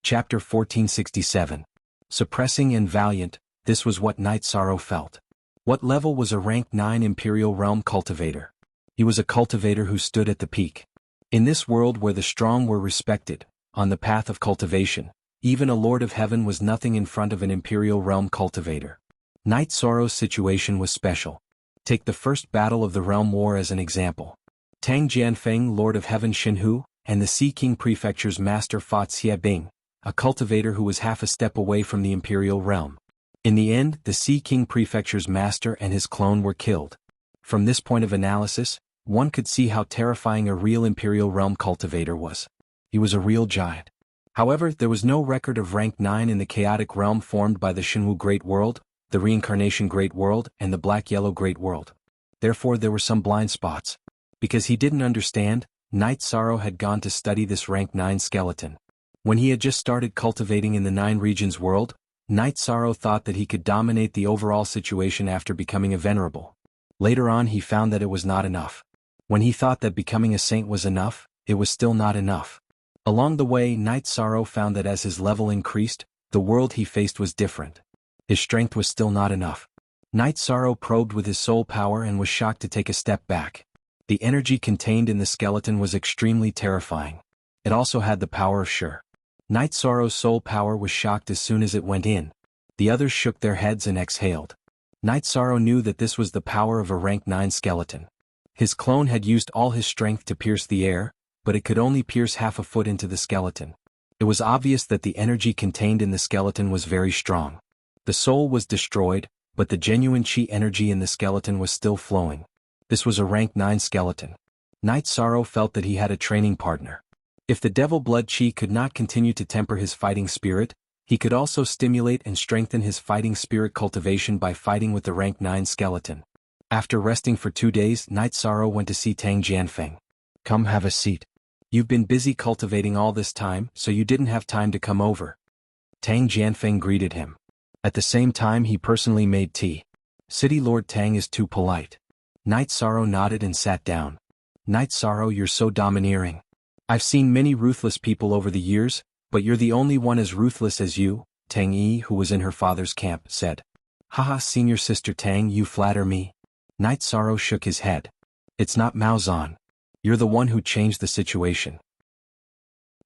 Chapter 1467. Suppressing and Valiant, this was what Knight Sorrow felt. What level was a rank 9 Imperial Realm cultivator? He was a cultivator who stood at the peak. In this world where the strong were respected, on the path of cultivation, even a Lord of Heaven was nothing in front of an Imperial Realm cultivator. Knight Sorrow's situation was special. Take the first battle of the Realm War as an example. Tang Jianfeng, Lord of Heaven Jianghu, and the Sea King Prefecture's master fought Xie Bing, a cultivator who was half a step away from the Imperial Realm. In the end, the Sea King Prefecture's master and his clone were killed. From this point of analysis, one could see how terrifying a real Imperial Realm cultivator was. He was a real giant. However, there was no record of rank 9 in the chaotic realm formed by the Jianghu Great World, the Reincarnation Great World, and the Black-Yellow Great World. Therefore there were some blind spots. Because he didn't understand, Knight Sorrow had gone to study this rank 9 skeleton. When he had just started cultivating in the 9 regions world, Knight Sorrow thought that he could dominate the overall situation after becoming a venerable. Later on he found that it was not enough. When he thought that becoming a saint was enough, it was still not enough. Along the way, Knight Sorrow found that as his level increased, the world he faced was different. His strength was still not enough. Knight Sorrow probed with his soul power and was shocked to take a step back. The energy contained in the skeleton was extremely terrifying. It also had the power of Sure. Knight Sorrow's soul power was shocked as soon as it went in. The others shook their heads and exhaled. Knight Sorrow knew that this was the power of a rank 9 skeleton. His clone had used all his strength to pierce the air, but it could only pierce half a foot into the skeleton. It was obvious that the energy contained in the skeleton was very strong. The soul was destroyed, but the genuine chi energy in the skeleton was still flowing. This was a rank 9 skeleton. Knight Sorrow felt that he had a training partner. If the devil blood chi could not continue to temper his fighting spirit, he could also stimulate and strengthen his fighting spirit cultivation by fighting with the rank 9 skeleton. After resting for 2 days, Knight Sorrow went to see Tang Jianfeng. "Come have a seat. You've been busy cultivating all this time, so you didn't have time to come over." Tang Jianfeng greeted him. At the same time he personally made tea. "City Lord Tang is too polite." Knight Sorrow nodded and sat down. "Knight Sorrow, you're so domineering. I've seen many ruthless people over the years, but you're the only one as ruthless as you," Tang Yi, who was in her father's camp, said. "Haha, senior sister Tang, you flatter me." Knight Sorrow shook his head. "It's not Maozan. You're the one who changed the situation.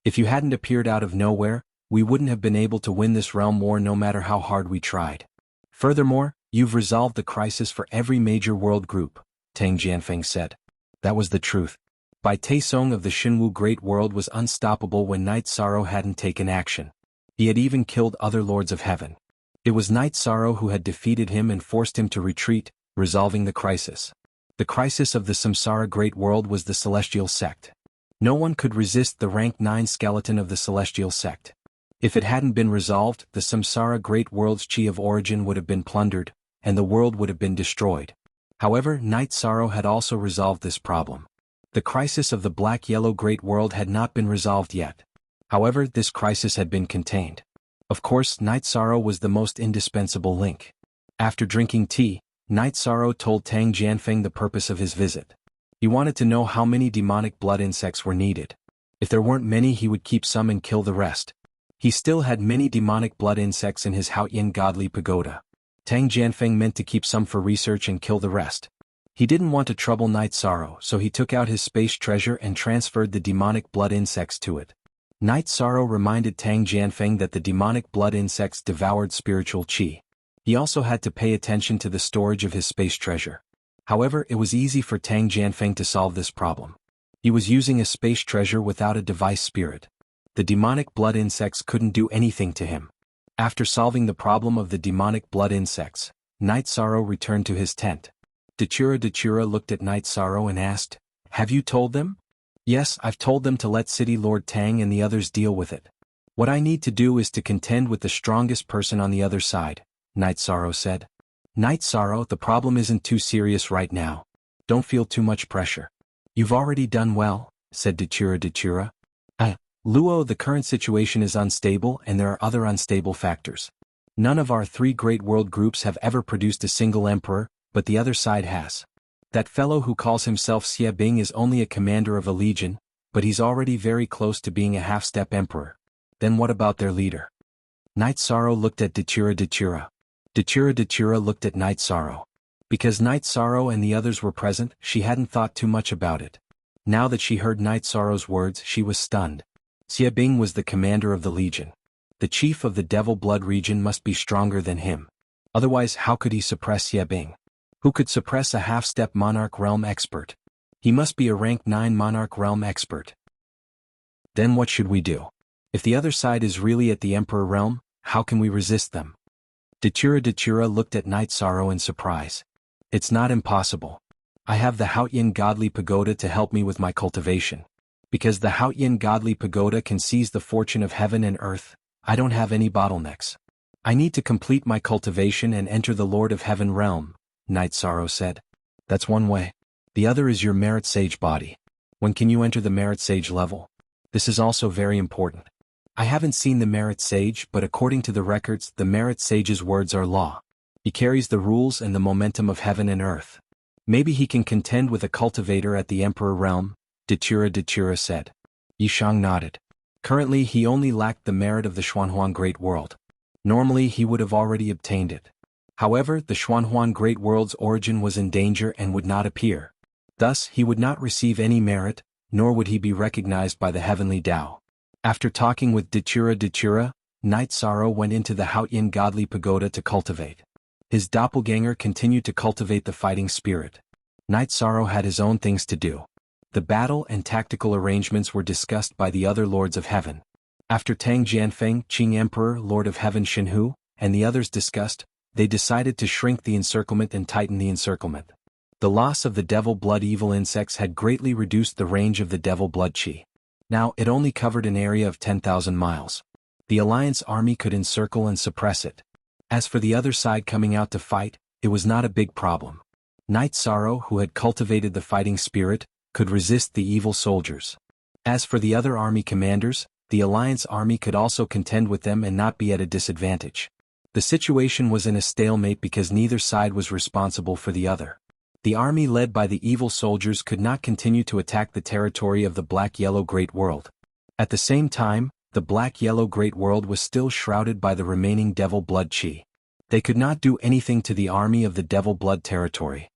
If you hadn't appeared out of nowhere, we wouldn't have been able to win this realm war no matter how hard we tried. Furthermore, you've resolved the crisis for every major world group," Tang Jianfeng said. That was the truth. Bai Taisong of the Jianghu Great World was unstoppable when Knight Sorrow hadn't taken action. He had even killed other Lords of Heaven. It was Knight Sorrow who had defeated him and forced him to retreat, resolving the crisis. The crisis of the Samsara Great World was the Celestial Sect. No one could resist the rank 9 skeleton of the Celestial Sect. If it hadn't been resolved, the Samsara Great World's chi of origin would have been plundered, and the world would have been destroyed. However, Knight Sorrow had also resolved this problem. The crisis of the Black-Yellow Great World had not been resolved yet. However, this crisis had been contained. Of course, Knight Sorrow was the most indispensable link. After drinking tea, Knight Sorrow told Tang Jianfeng the purpose of his visit. He wanted to know how many demonic blood insects were needed. If there weren't many, he would keep some and kill the rest. He still had many demonic blood insects in his Haotian godly pagoda. Tang Jianfeng meant to keep some for research and kill the rest. He didn't want to trouble Knight Sorrow, so he took out his space treasure and transferred the demonic blood insects to it. Knight Sorrow reminded Tang Jianfeng that the demonic blood insects devoured spiritual chi. He also had to pay attention to the storage of his space treasure. However, it was easy for Tang Jianfeng to solve this problem. He was using a space treasure without a device spirit. The demonic blood insects couldn't do anything to him. After solving the problem of the demonic blood insects, Knight Sorrow returned to his tent. Dachura looked at Knight Sorrow and asked, "Have you told them?" "Yes, I've told them to let City Lord Tang and the others deal with it. What I need to do is to contend with the strongest person on the other side," Knight Sorrow said. "Knight Sorrow, the problem isn't too serious right now. Don't feel too much pressure. You've already done well," said Dachura. "Luo, the current situation is unstable and there are other unstable factors. None of our 3 great world groups have ever produced a single emperor, but the other side has. That fellow who calls himself Xie Bing is only a commander of a legion, but he's already very close to being a half-step emperor. Then what about their leader? Night Sorrow looked at Datura Datura. Datura Datura looked at Night Sorrow. Because Night Sorrow and the others were present, she hadn't thought too much about it. Now that she heard Night Sorrow's words, she was stunned. Xie Bing was the commander of the legion. The chief of the Devil Blood region must be stronger than him. Otherwise, how could he suppress Xie Bing? Who could suppress a half-step Monarch Realm expert? He must be a rank 9 Monarch Realm expert. Then what should we do? If the other side is really at the Emperor Realm, how can we resist them? Datura Datura looked at Night Sorrow in surprise. It's not impossible. I have the Haotian Godly Pagoda to help me with my cultivation. Because the Haotian Godly Pagoda can seize the fortune of heaven and earth, I don't have any bottlenecks. I need to complete my cultivation and enter the Lord of Heaven realm, Night Sorrow said. That's one way. The other is your Merit Sage body. When can you enter the Merit Sage level? This is also very important. I haven't seen the Merit Sage, but according to the records, the Merit Sage's words are law. He carries the rules and the momentum of heaven and earth. Maybe he can contend with a cultivator at the Emperor realm, Datura Datura said. Yishang nodded. Currently he only lacked the merit of the Xuanhuan Great World. Normally he would have already obtained it. However, the Xuanhuan Great World's origin was in danger and would not appear. Thus he would not receive any merit, nor would he be recognized by the heavenly Tao. After talking with Datura Datura, Night Sorrow went into the Haotian Godly Pagoda to cultivate. His doppelganger continued to cultivate the fighting spirit. Night Sorrow had his own things to do. The battle and tactical arrangements were discussed by the other Lords of Heaven. After Tang Jianfeng, Qing Emperor, Lord of Heaven Shenhu, and the others discussed, they decided to shrink the encirclement and tighten the encirclement. The loss of the Devil Blood evil insects had greatly reduced the range of the Devil Blood Qi. Now it only covered an area of 10,000 miles. The Alliance army could encircle and suppress it. As for the other side coming out to fight, it was not a big problem. Night Sorrow, who had cultivated the fighting spirit, could resist the evil soldiers. As for the other army commanders, the Alliance army could also contend with them and not be at a disadvantage. The situation was in a stalemate because neither side was responsible for the other. The army led by the evil soldiers could not continue to attack the territory of the Black-Yellow Great World. At the same time, the Black-Yellow Great World was still shrouded by the remaining Devil Blood Qi. They could not do anything to the army of the Devil Blood territory.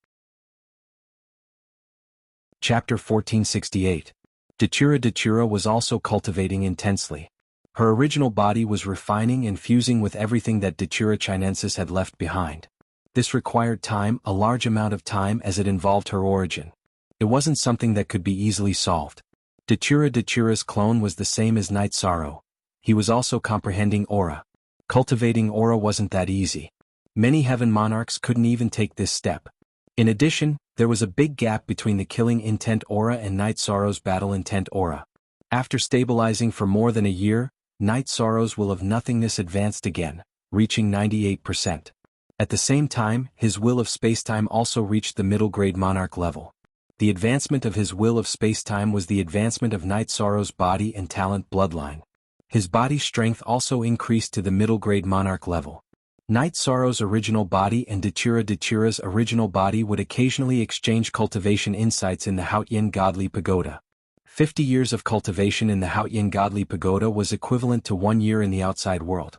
Chapter 1468. Datura Datura was also cultivating intensely. Her original body was refining and fusing with everything that Datura Chinensis had left behind. This required time, a large amount of time, as it involved her origin. It wasn't something that could be easily solved. Datura Datura's clone was the same as Night Sorrow. He was also comprehending aura. Cultivating aura wasn't that easy. Many heaven monarchs couldn't even take this step. In addition, there was a big gap between the killing intent aura and Night Sorrow's battle intent aura. After stabilizing for more than a year, Night Sorrow's will of nothingness advanced again, reaching 98%. At the same time, his will of spacetime also reached the middle grade monarch level. The advancement of his will of spacetime was the advancement of Night Sorrow's body and talent bloodline. His body strength also increased to the middle grade monarch level. Night Sorrow's original body and Datura Datura's original body would occasionally exchange cultivation insights in the Haotian Godly Pagoda. 50 years of cultivation in the Haotian Godly Pagoda was equivalent to 1 year in the outside world.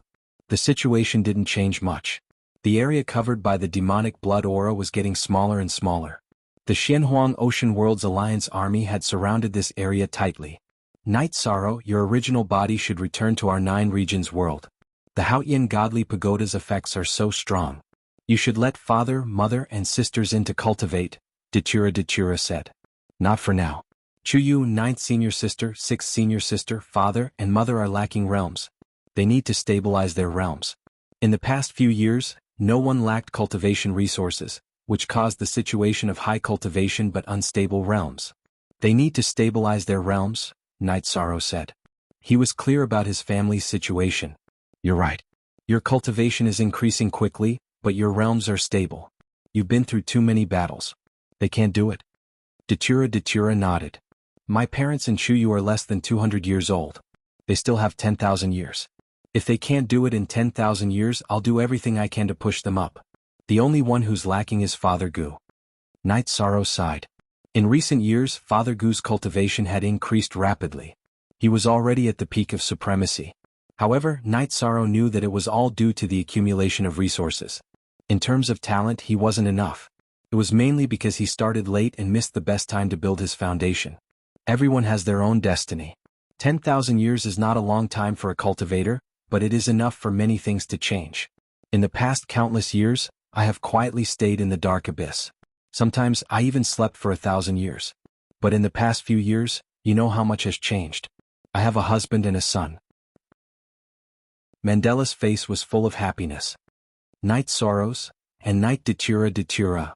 The situation didn't change much. The area covered by the demonic blood aura was getting smaller and smaller. The Xianhuang Ocean World's Alliance army had surrounded this area tightly. Night Sorrow, your original body should return to our 9 regions world. The Haotian Godly Pagoda's effects are so strong. You should let father, mother, and sisters in to cultivate, Datura Datura said. Not for now. Chuyu, 9th senior sister, 6th senior sister, father, and mother are lacking realms. They need to stabilize their realms. In the past few years, no one lacked cultivation resources, which caused the situation of high cultivation but unstable realms. They need to stabilize their realms, Night Sorrow said. He was clear about his family's situation. You're right. Your cultivation is increasing quickly, but your realms are stable. You've been through too many battles. They can't do it. Datura Datura nodded. My parents and Chuyu are less than 200 years old. They still have 10,000 years. If they can't do it in 10,000 years, I'll do everything I can to push them up. The only one who's lacking is Father Gu. Night Sorrow sighed. In recent years, Father Gu's cultivation had increased rapidly. He was already at the peak of supremacy. However, Night Sorrow knew that it was all due to the accumulation of resources. In terms of talent, he wasn't enough. It was mainly because he started late and missed the best time to build his foundation. Everyone has their own destiny. 10,000 years is not a long time for a cultivator, but it is enough for many things to change. In the past countless years, I have quietly stayed in the dark abyss. Sometimes I even slept for 1,000 years. But in the past few years, you know how much has changed. I have a husband and a son. Mandela's face was full of happiness. Night Sorrows, and Night Datura.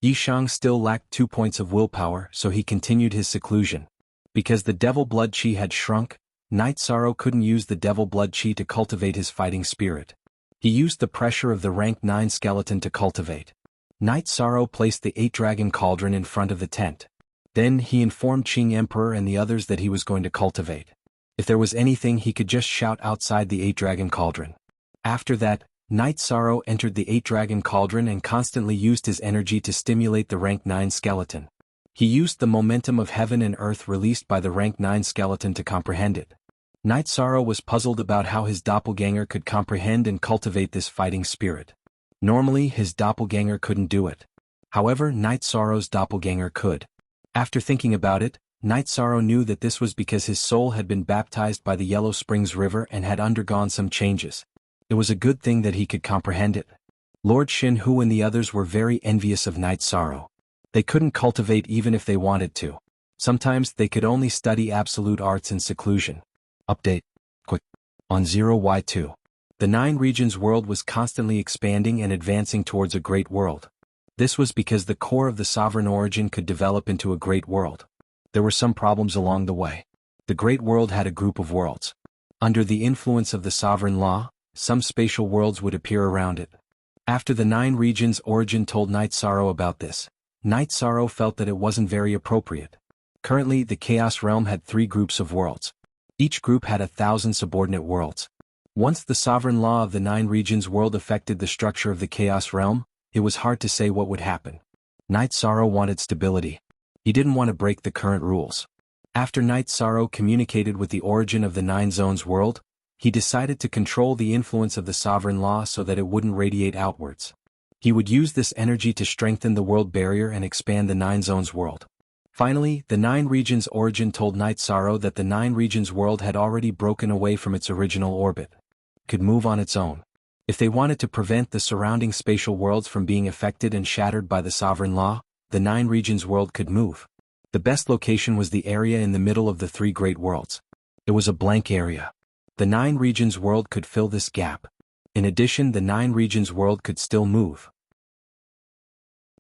Yishang still lacked 2 points of willpower, so he continued his seclusion. Because the devil blood chi had shrunk, Night Sorrow couldn't use the devil blood chi to cultivate his fighting spirit. He used the pressure of the rank 9 skeleton to cultivate. Night Sorrow placed the 8-dragon cauldron in front of the tent. Then he informed Qing Emperor and the others that he was going to cultivate. If there was anything, he could just shout outside the 8-dragon cauldron. After that, Night Sorrow entered the 8-dragon cauldron and constantly used his energy to stimulate the rank 9 skeleton. He used the momentum of heaven and earth released by the rank 9 skeleton to comprehend it. Night Sorrow was puzzled about how his doppelganger could comprehend and cultivate this fighting spirit. Normally, his doppelganger couldn't do it. However, Night Sorrow's doppelganger could. After thinking about it, Night Sorrow knew that this was because his soul had been baptized by the Yellow Springs River and had undergone some changes. It was a good thing that he could comprehend it. Lord Jianghu and the others were very envious of Night Sorrow. They couldn't cultivate even if they wanted to. Sometimes they could only study absolute arts in seclusion. Update. Quick. On 0Y2. The 9 regions world was constantly expanding and advancing towards a great world. This was because the core of the sovereign origin could develop into a great world. There were some problems along the way. The great world had a group of worlds. Under the influence of the sovereign law, some spatial worlds would appear around it. After the 9 regions origin told Night Sorrow about this, Night Sorrow felt that it wasn't very appropriate. Currently, the Chaos Realm had 3 groups of worlds. Each group had 1,000 subordinate worlds. Once the sovereign law of the 9 regions world affected the structure of the Chaos Realm, it was hard to say what would happen. Night Sorrow wanted stability. He didn't want to break the current rules. After Night Sorrow communicated with the origin of the 9 zones world, he decided to control the influence of the sovereign law so that it wouldn't radiate outwards. He would use this energy to strengthen the world barrier and expand the 9 zones world. Finally, the 9 regions origin told Night Sorrow that the 9 regions world had already broken away from its original orbit. It could move on its own. If they wanted to prevent the surrounding spatial worlds from being affected and shattered by the sovereign law, the 9 regions world could move. The best location was the area in the middle of the 3 great worlds. It was a blank area. The 9 regions world could fill this gap. In addition, the 9 regions world could still move.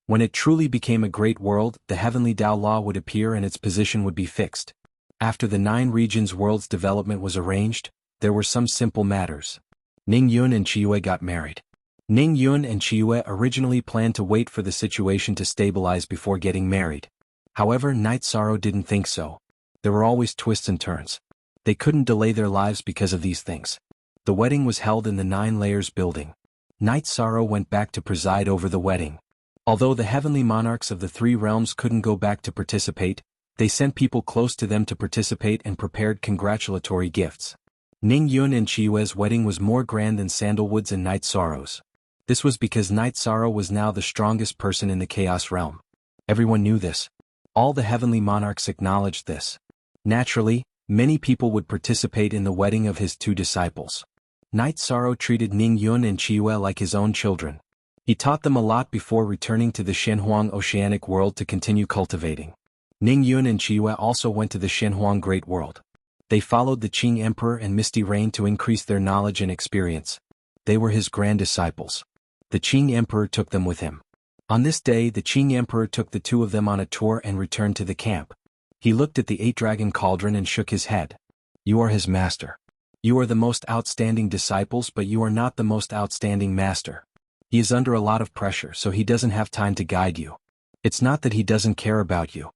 When it truly became a great world, the heavenly Tao law would appear and its position would be fixed. After the 9 regions world's development was arranged, there were some simple matters. Ning Yun and Chiyue got married. Ning Yun and Chiyue originally planned to wait for the situation to stabilize before getting married. However, Night Sorrow didn't think so. There were always twists and turns. They couldn't delay their lives because of these things. The wedding was held in the 9 layers building. Night Sorrow went back to preside over the wedding. Although the heavenly monarchs of the 3 realms couldn't go back to participate, they sent people close to them to participate and prepared congratulatory gifts. Ning Yun and Chiyue's wedding was more grand than Sandalwood's and Night Sorrow's. This was because Night Sorrow was now the strongest person in the Chaos Realm. Everyone knew this. All the heavenly monarchs acknowledged this. Naturally, many people would participate in the wedding of his 2 disciples. Night Sorrow treated Ning Yun and Chiyue like his own children. He taught them a lot before returning to the Shenhuang Oceanic World to continue cultivating. Ning Yun and Chiyue also went to the Shenhuang Great World. They followed the Qing Emperor and Misty Rain to increase their knowledge and experience. They were his grand disciples. The Qing Emperor took them with him. On this day, the Qing Emperor took the 2 of them on a tour and returned to the camp. He looked at the 8-dragon cauldron and shook his head. You are his master. You are the most outstanding disciples, but you are not the most outstanding master. He is under a lot of pressure, so he doesn't have time to guide you. It's not that he doesn't care about you.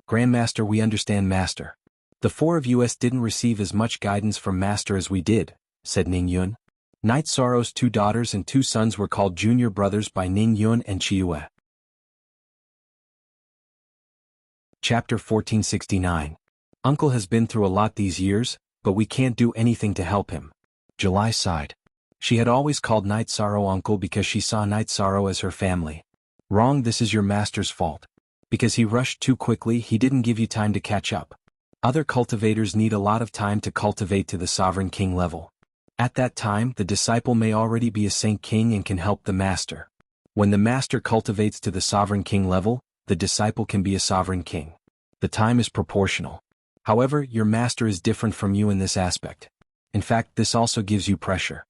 Grandmaster, we understand, Master. The 4 of us didn't receive as much guidance from Master as we did, said Ning Yun. Night Sorrow's 2 daughters and 2 sons were called junior brothers by Ning Yun and Chiyue. Chapter 1469. Uncle has been through a lot these years, but we can't do anything to help him. July sighed. She had always called Night Sorrow uncle because she saw Night Sorrow as her family. Wrong, this is your master's fault. Because he rushed too quickly, he didn't give you time to catch up. Other cultivators need a lot of time to cultivate to the Sovereign King level. At that time, the disciple may already be a Saint King and can help the master. When the master cultivates to the Sovereign King level, the disciple can be a Sovereign King. The time is proportional. However, your master is different from you in this aspect. In fact, this also gives you pressure.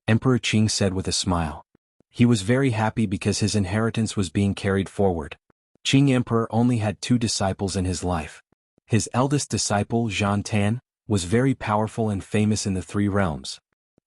Emperor Qing said with a smile. He was very happy because his inheritance was being carried forward. Qing Emperor only had 2 disciples in his life. His eldest disciple, Zhan Tan, was very powerful and famous in the 3 realms.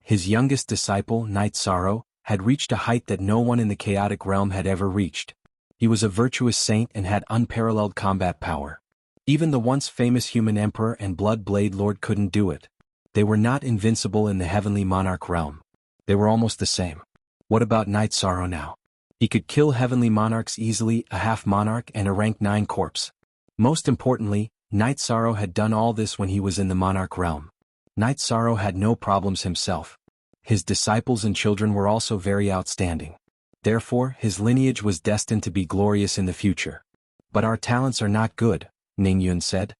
His youngest disciple, Night Sorrow, had reached a height that no one in the chaotic realm had ever reached. He was a virtuous saint and had unparalleled combat power. Even the once famous human emperor and Blood Blade Lord couldn't do it. They were not invincible in the heavenly monarch realm. They were almost the same. What about Night Sorrow now? He could kill heavenly monarchs easily, a half-monarch and a rank 9 corpse. Most importantly, Night Sorrow had done all this when he was in the monarch realm. Night Sorrow had no problems himself. His disciples and children were also very outstanding. Therefore, his lineage was destined to be glorious in the future. But our talents are not good, Ning Yun said.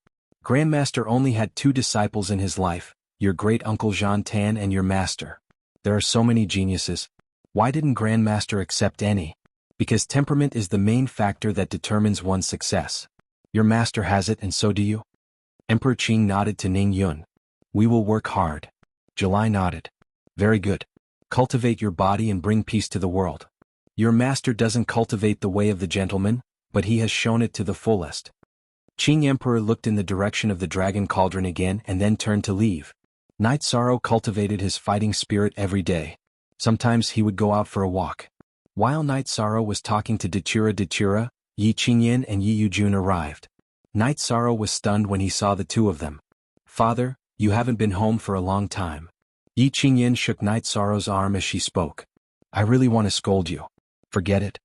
Grandmaster only had 2 disciples in his life, your great-uncle Zhan Tan and your master. There are so many geniuses. Why didn't Grandmaster accept any? Because temperament is the main factor that determines one's success. Your master has it and so do you? Emperor Qing nodded to Ning Yun. We will work hard. July nodded. Very good. Cultivate your body and bring peace to the world. Your master doesn't cultivate the way of the gentleman, but he has shown it to the fullest. Qing Emperor looked in the direction of the dragon cauldron again and then turned to leave. Night Sorrow cultivated his fighting spirit every day. Sometimes he would go out for a walk. While Night Sorrow was talking to Datura, Yi Qingyan and Yi Yujun arrived. Night Sorrow was stunned when he saw the 2 of them. Father, you haven't been home for a long time. Yi Qingyan shook Night Sorrow's arm as she spoke. I really want to scold you. Forget it.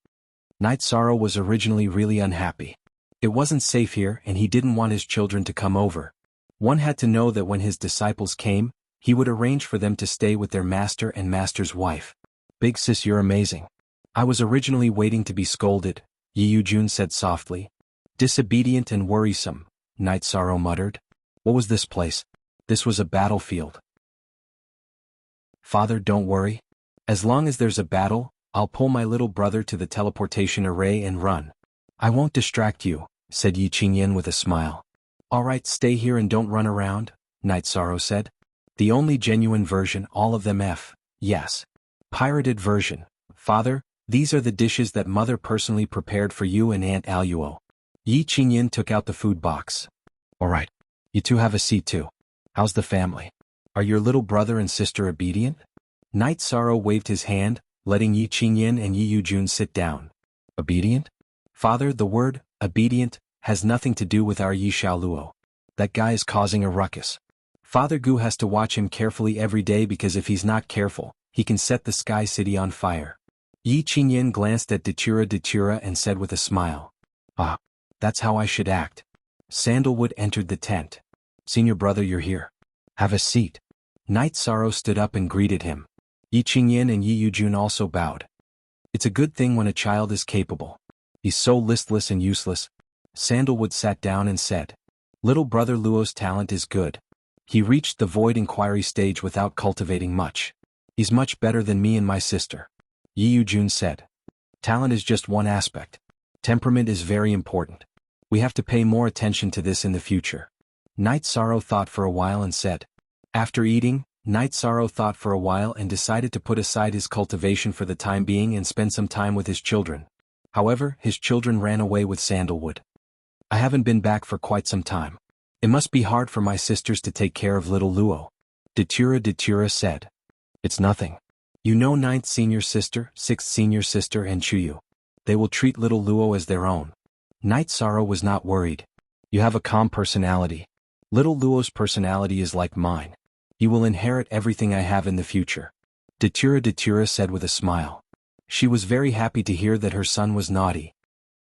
Night Sorrow was originally really unhappy. It wasn't safe here and he didn't want his children to come over. One had to know that when his disciples came, he would arrange for them to stay with their master and master's wife. Big sis, you're amazing. I was originally waiting to be scolded, Yi Yujun said softly. Disobedient and worrisome, Night Sorrow muttered. What was this place? This was a battlefield. Father, don't worry. As long as there's a battle, I'll pull my little brother to the teleportation array and run. I won't distract you, said Yi Qingyan with a smile. All right, stay here and don't run around, Night Sorrow said. The only genuine version, all of them yes. Pirated version. Father, these are the dishes that Mother personally prepared for you and Aunt Aluo. Yi Qingyan took out the food box. All right. You 2 have a seat too. How's the family? Are your little brother and sister obedient? Night Sorrow waved his hand, letting Yi Qingyan and Yi Yujun sit down. Obedient? Father, the word, obedient, has nothing to do with our Yi Xiaoluo. That guy is causing a ruckus. Father Gu has to watch him carefully every day because if he's not careful, he can set the Sky City on fire. Yi Qingyan glanced at Datura and said with a smile. Ah, that's how I should act. Sandalwood entered the tent. Senior brother, you're here. Have a seat. Night Sorrow stood up and greeted him. Yi Qingyan and Yi Yujun also bowed. It's a good thing when a child is capable. He's so listless and useless. Sandalwood sat down and said. Little brother Luo's talent is good. He reached the void inquiry stage without cultivating much. He's much better than me and my sister. Yi Yujun said. Talent is just one aspect. Temperament is very important. We have to pay more attention to this in the future. Night Sorrow thought for a while and said. After eating, Night Sorrow thought for a while and decided to put aside his cultivation for the time being and spend some time with his children. However, his children ran away with Sandalwood. I haven't been back for quite some time. It must be hard for my sisters to take care of little Luo. Datura said. It's nothing. You know 9th senior sister, 6th senior sister and Chuyu. They will treat little Luo as their own. Night Sorrow was not worried. You have a calm personality. Little Luo's personality is like mine. He will inherit everything I have in the future. Datura said with a smile. She was very happy to hear that her son was naughty.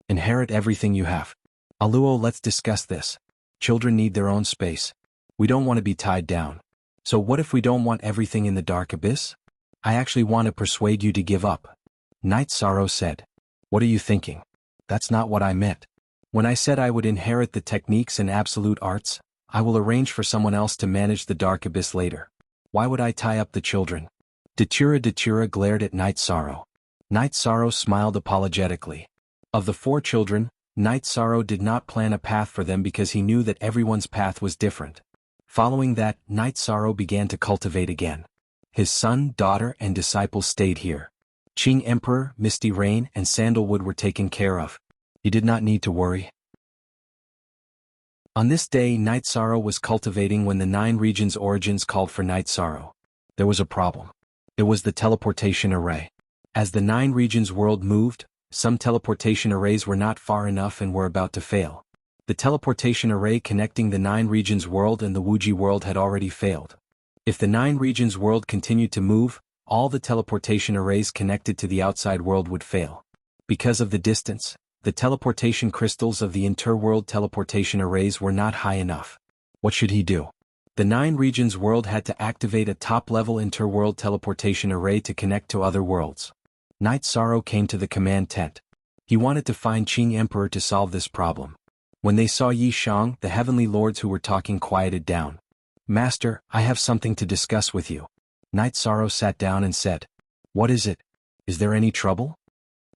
Inherit everything you have. Aluo, let's discuss this. Children need their own space. We don't want to be tied down. So what if we don't want everything in the dark abyss? I actually want to persuade you to give up. Night Sorrow said. What are you thinking? That's not what I meant. When I said I would inherit the techniques and absolute arts, I will arrange for someone else to manage the dark abyss later. Why would I tie up the children? Datura glared at Night Sorrow. Night Sorrow smiled apologetically. Of the 4 children, Night Sorrow did not plan a path for them because he knew that everyone's path was different. Following that, Night Sorrow began to cultivate again. His son, daughter, and disciples stayed here. Qing Emperor, Misty Rain, and Sandalwood were taken care of. He did not need to worry. On this day, Night Sorrow was cultivating when the 9 regions' origins called for Night Sorrow. There was a problem. It was the teleportation array. As the 9 regions' world moved, some teleportation arrays were not far enough and were about to fail. The teleportation array connecting the 9 regions' world and the Wuxia world had already failed. If the 9 regions' world continued to move, all the teleportation arrays connected to the outside world would fail. Because of the distance, the teleportation crystals of the interworld teleportation arrays were not high enough. What should he do? The 9 regions world had to activate a top-level interworld teleportation array to connect to other worlds. Night Sorrow came to the command tent. He wanted to find Qing Emperor to solve this problem. When they saw Yi Shang, the heavenly lords who were talking quieted down. Master, I have something to discuss with you. Night Sorrow sat down and said. What is it? Is there any trouble?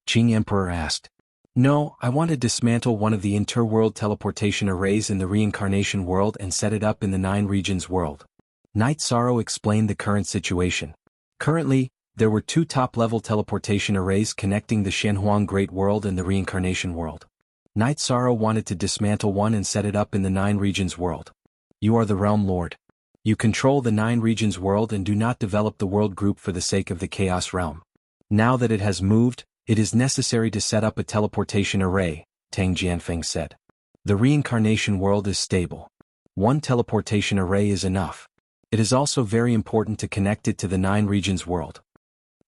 Qing Emperor asked. No, I want to dismantle one of the interworld teleportation arrays in the reincarnation world and set it up in the 9 regions world. Night Sorrow explained the current situation. Currently, there were 2 top-level teleportation arrays connecting the Shenhuang Great World and the reincarnation world. Night Sorrow wanted to dismantle one and set it up in the 9 regions world. You are the Realm Lord. You control the 9 regions world and do not develop the world group for the sake of the Chaos Realm. Now that it has moved, it is necessary to set up a teleportation array, Tang Jianfeng said. The reincarnation world is stable. 1 teleportation array is enough. It is also very important to connect it to the 9 regions world.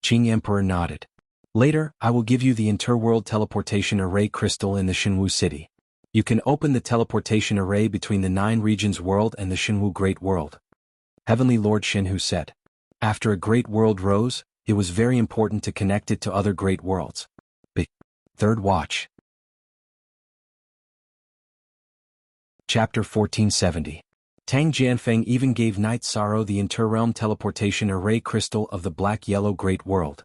Qing Emperor nodded. Later, I will give you the interworld teleportation array crystal in the Jianghu city. You can open the teleportation array between the 9 regions world and the Jianghu Great World. Heavenly Lord Jianghu said. After a great world rose, it was very important to connect it to other great worlds. Third Watch. Chapter 1470. Tang Jianfeng even gave Night Sorrow the interrealm teleportation array crystal of the black-yellow great world.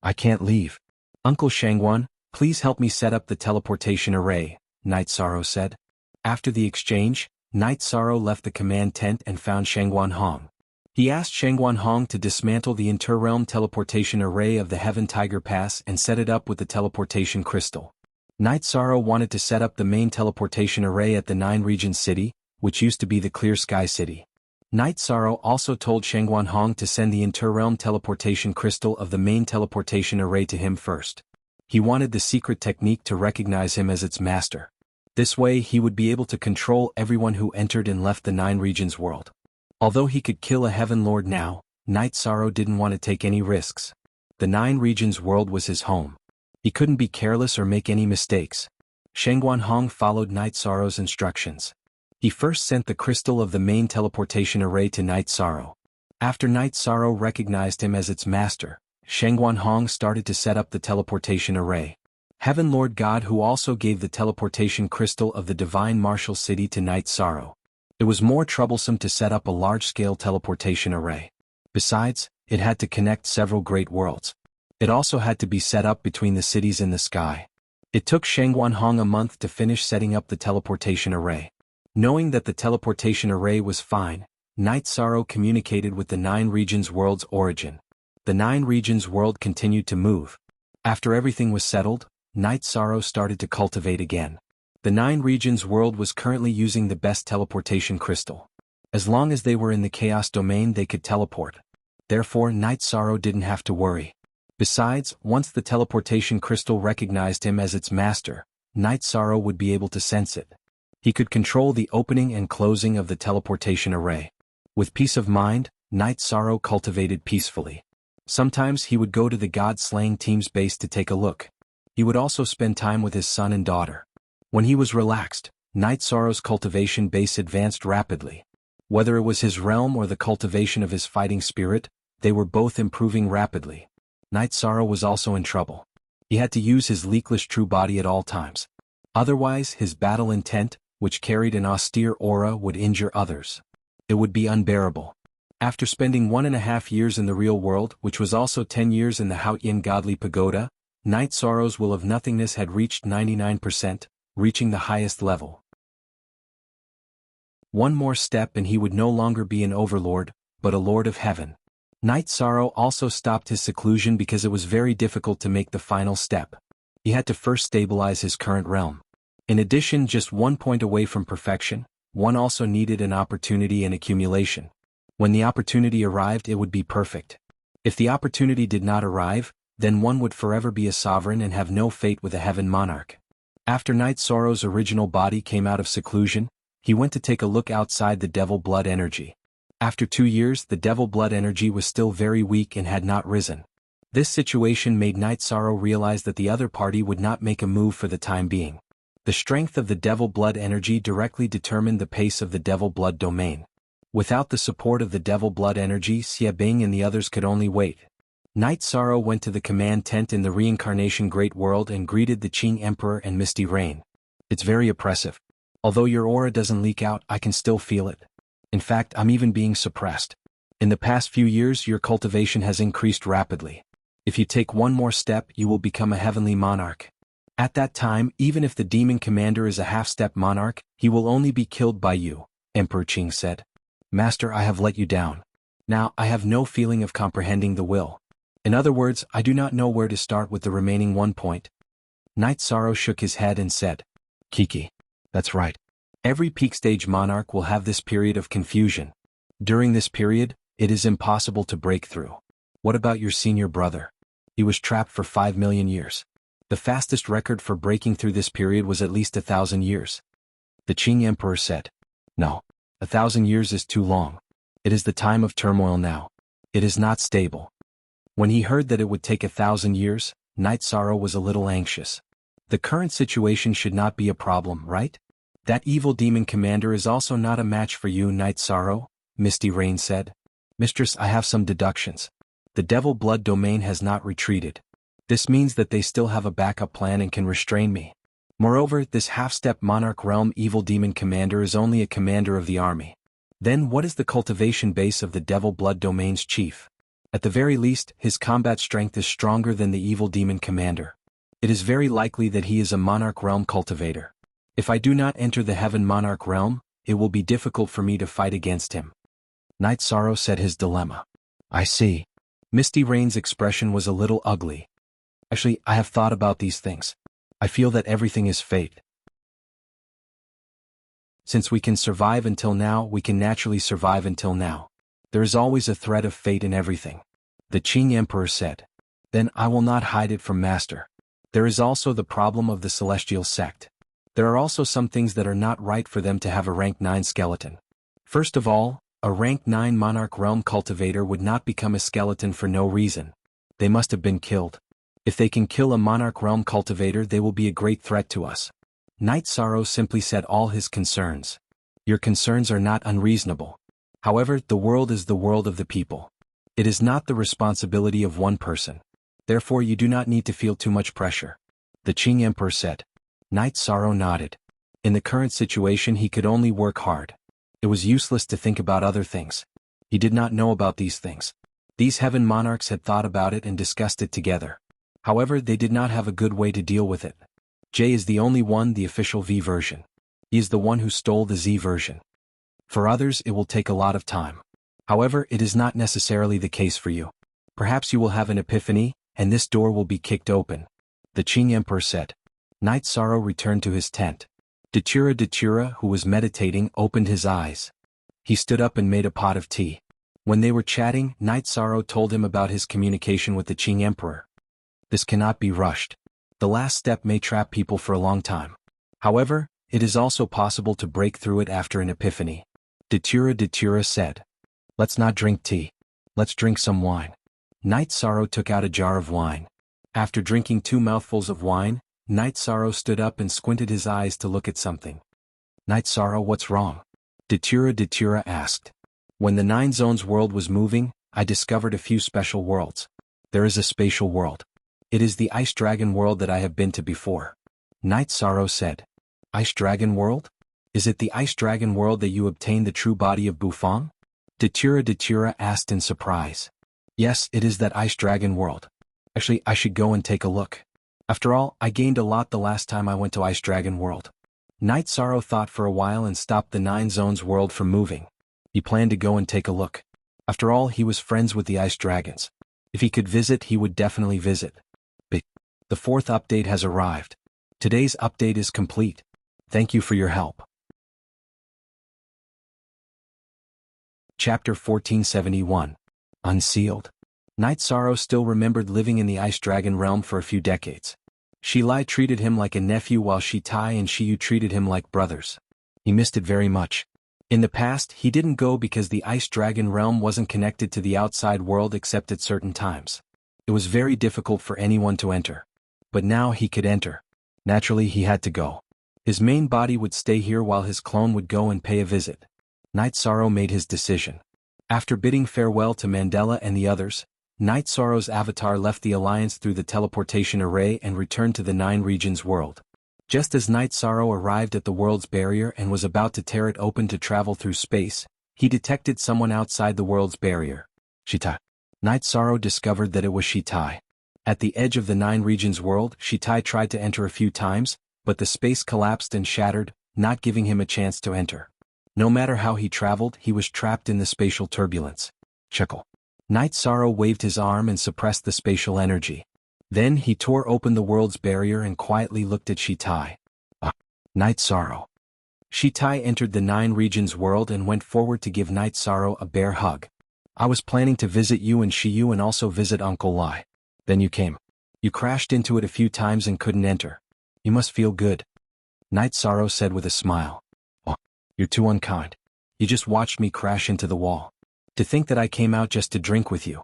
I can't leave. Uncle Shangguan, please help me set up the teleportation array, Night Sorrow said. After the exchange, Night Sorrow left the command tent and found Shangguan Hong. He asked Shangguan Hong to dismantle the interrealm teleportation array of the Heaven Tiger Pass and set it up with the teleportation crystal. Night Sorrow wanted to set up the main teleportation array at the 9 regions city, which used to be the Clear Sky City. Night Sorrow also told Shangguan Hong to send the interrealm teleportation crystal of the main teleportation array to him first. He wanted the secret technique to recognize him as its master. This way he would be able to control everyone who entered and left the 9 regions world. Although he could kill a Heaven Lord now, Night Sorrow didn't want to take any risks. The 9 regions world was his home. He couldn't be careless or make any mistakes. Shangguan Hong followed Night Sorrow's instructions. He first sent the crystal of the main teleportation array to Night Sorrow. After Night Sorrow recognized him as its master, Shangguan Hong started to set up the teleportation array. Heaven Lord God who also gave the teleportation crystal of the Divine Martial City to Night Sorrow. It was more troublesome to set up a large-scale teleportation array. Besides, it had to connect several great worlds. It also had to be set up between the cities in the sky. It took Shangguan Hong a month to finish setting up the teleportation array. Knowing that the teleportation array was fine, Night Sorrow communicated with the 9 regions world's origin. The 9 regions world continued to move. After everything was settled, Night Sorrow started to cultivate again. The 9 regions world was currently using the best teleportation crystal. As long as they were in the chaos domain they could teleport. Therefore Night Sorrow didn't have to worry. Besides, once the teleportation crystal recognized him as its master, Night Sorrow would be able to sense it. He could control the opening and closing of the teleportation array. With peace of mind, Night Sorrow cultivated peacefully. Sometimes he would go to the God-slaying team's base to take a look. He would also spend time with his son and daughter. When he was relaxed, Night Sorrow's cultivation base advanced rapidly. Whether it was his realm or the cultivation of his fighting spirit, they were both improving rapidly. Night Sorrow was also in trouble. He had to use his leakless true body at all times. Otherwise, his battle intent, which carried an austere aura, would injure others. It would be unbearable. After spending 1.5 years in the real world, which was also 10 years in the Haotian godly pagoda, Night Sorrow's will of nothingness had reached 99%, reaching the highest level. One more step and he would no longer be an overlord, but a lord of heaven. Night Sorrow also stopped his seclusion because it was very difficult to make the final step. He had to first stabilize his current realm. In addition, just 1 point away from perfection, one also needed an opportunity and accumulation. When the opportunity arrived, it would be perfect. If the opportunity did not arrive, then one would forever be a sovereign and have no fate with a heaven monarch. After Night Sorrow's original body came out of seclusion, he went to take a look outside the devil blood energy. After 2 years, the devil blood energy was still very weak and had not risen. This situation made Night Sorrow realize that the other party would not make a move for the time being. The strength of the devil blood energy directly determined the pace of the devil blood domain. Without the support of the devil blood energy, Xie Bing and the others could only wait. Night Sorrow went to the command tent in the reincarnation Great World and greeted the Qing Emperor and Misty Rain. It's very oppressive. Although your aura doesn't leak out, I can still feel it. In fact, I'm even being suppressed. In the past few years, your cultivation has increased rapidly. If you take one more step, you will become a heavenly monarch. At that time, even if the demon commander is a half-step monarch, he will only be killed by you, Emperor Qing said. Master, I have let you down. Now, I have no feeling of comprehending the will. In other words, I do not know where to start with the remaining 1 point. Night Sorrow shook his head and said, Kiki. That's right. Every peak stage monarch will have this period of confusion. During this period, it is impossible to break through. What about your senior brother? He was trapped for 5 million years. The fastest record for breaking through this period was at least 1,000 years. The Qing Emperor said, No, 1,000 years is too long. It is the time of turmoil now. It is not stable. When he heard that it would take 1,000 years, Night Sorrow was a little anxious. The current situation should not be a problem, right? That evil demon commander is also not a match for you, Night Sorrow, Misty Rain said. Mistress, I have some deductions. The devil blood domain has not retreated. This means that they still have a backup plan and can restrain me. Moreover, this half-step monarch realm evil demon commander is only a commander of the army. Then what is the cultivation base of the devil blood domain's chief? At the very least, his combat strength is stronger than the evil demon commander. It is very likely that he is a monarch realm cultivator. If I do not enter the heaven monarch realm, it will be difficult for me to fight against him. Night Sorrow said his dilemma. I see. Misty Rain's expression was a little ugly. Actually, I have thought about these things. I feel that everything is fate. Since we can survive until now, we can naturally survive until now. There is always a thread of fate in everything. The Qing Emperor said. Then I will not hide it from Master. There is also the problem of the celestial sect. There are also some things that are not right for them to have a rank 9 skeleton. First of all, a rank 9 monarch realm cultivator would not become a skeleton for no reason. They must have been killed. If they can kill a monarch realm cultivator, they will be a great threat to us. Night Sorrow simply said all his concerns. Your concerns are not unreasonable. However, the world is the world of the people. It is not the responsibility of one person. Therefore, you do not need to feel too much pressure. The Qing Emperor said. Night Sorrow nodded. In the current situation, he could only work hard. It was useless to think about other things. He did not know about these things. These heaven monarchs had thought about it and discussed it together. However, they did not have a good way to deal with it. J is the only one, the official V version. He is the one who stole the Z version. For others, it will take a lot of time. However, it is not necessarily the case for you. Perhaps you will have an epiphany, and this door will be kicked open. The Qing Emperor said. Night Sorrow returned to his tent. Datura, who was meditating, opened his eyes. He stood up and made a pot of tea. When they were chatting, Night Sorrow told him about his communication with the Qing Emperor. This cannot be rushed. The last step may trap people for a long time. However, it is also possible to break through it after an epiphany. Datura said. Let's not drink tea. Let's drink some wine. Night Sorrow took out a jar of wine. After drinking 2 mouthfuls of wine, Night Sorrow stood up and squinted his eyes to look at something. Night Sorrow, what's wrong? Datura asked. When the Nine Zones world was moving, I discovered a few special worlds. There is a spatial world. It is the Ice Dragon world that I have been to before. Night Sorrow said. Ice Dragon world? Is it the Ice Dragon world that you obtained the true body of Bufang? Datura asked in surprise. Yes, it is that Ice Dragon world. Actually, I should go and take a look. After all, I gained a lot the last time I went to Ice Dragon world. Night Sorrow thought for a while and stopped the Nine Zones world from moving. He planned to go and take a look. After all, he was friends with the Ice Dragons. If he could visit, he would definitely visit. But the fourth update has arrived. Today's update is complete. Thank you for your help. Chapter 1471. Unsealed. Night Sorrow still remembered living in the Ice Dragon realm for a few decades. Shi Lai treated him like a nephew while Shi Tai and Shi Yu treated him like brothers. He missed it very much. In the past, he didn't go because the Ice Dragon realm wasn't connected to the outside world except at certain times. It was very difficult for anyone to enter. But now he could enter. Naturally, he had to go. His main body would stay here while his clone would go and pay a visit. Night Sorrow made his decision. After bidding farewell to Mandela and the others, Night Sorrow's avatar left the Alliance through the teleportation array and returned to the Nine Regions world. Just as Night Sorrow arrived at the world's barrier and was about to tear it open to travel through space, he detected someone outside the world's barrier. Shi Tai. Night Sorrow discovered that it was Shi Tai. At the edge of the Nine Regions world, Shi Tai tried to enter a few times, but the space collapsed and shattered, not giving him a chance to enter. No matter how he traveled, he was trapped in the spatial turbulence. Chuckle. Night Sorrow waved his arm and suppressed the spatial energy. Then he tore open the world's barrier and quietly looked at Shi Tai. Night Sorrow. Shi Tai entered the Nine Regions world and went forward to give Night Sorrow a bear hug. I was planning to visit you and Shi Yu and also visit Uncle Lai. Then you came. You crashed into it a few times and couldn't enter. You must feel good. Night Sorrow said with a smile. Oh, you're too unkind. You just watched me crash into the wall. To think that I came out just to drink with you.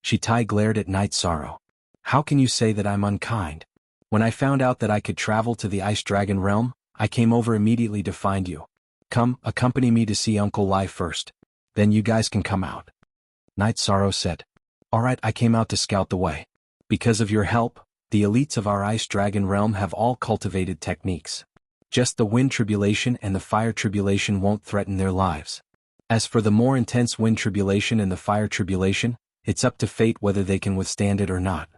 Shi Tai glared at Night Sorrow. How can you say that I'm unkind? When I found out that I could travel to the Ice Dragon realm, I came over immediately to find you. Come, accompany me to see Uncle Lai first. Then you guys can come out. Night Sorrow said. Alright, I came out to scout the way. Because of your help, the elites of our Ice Dragon realm have all cultivated techniques. Just the Wind Tribulation and the Fire Tribulation won't threaten their lives. As for the more intense Wind Tribulation and the Fire Tribulation, it's up to fate whether they can withstand it or not.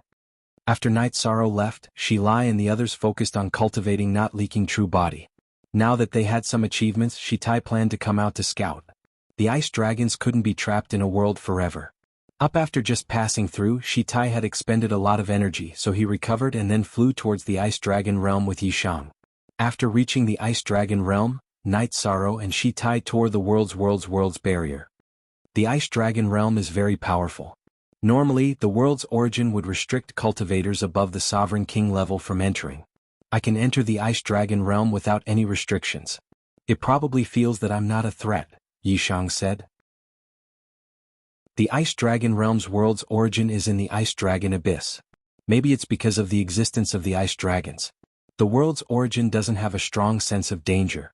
After Night Sorrow left, Shi Lai and the others focused on cultivating not leaking true body. Now that they had some achievements, Shi Tai planned to come out to scout. The Ice Dragons couldn't be trapped in a world forever. Up after just passing through, Shi Tai had expended a lot of energy, so he recovered and then flew towards the Ice Dragon realm with Yishang. After reaching the Ice Dragon realm, Night Sorrow and Shi Tai tore the world's barrier. The Ice Dragon realm is very powerful. Normally, the world's origin would restrict cultivators above the Sovereign King level from entering. I can enter the Ice Dragon realm without any restrictions. It probably feels that I'm not a threat, Yishang said. The Ice Dragon realm's world's origin is in the Ice Dragon Abyss. Maybe it's because of the existence of the Ice Dragons. The world's origin doesn't have a strong sense of danger.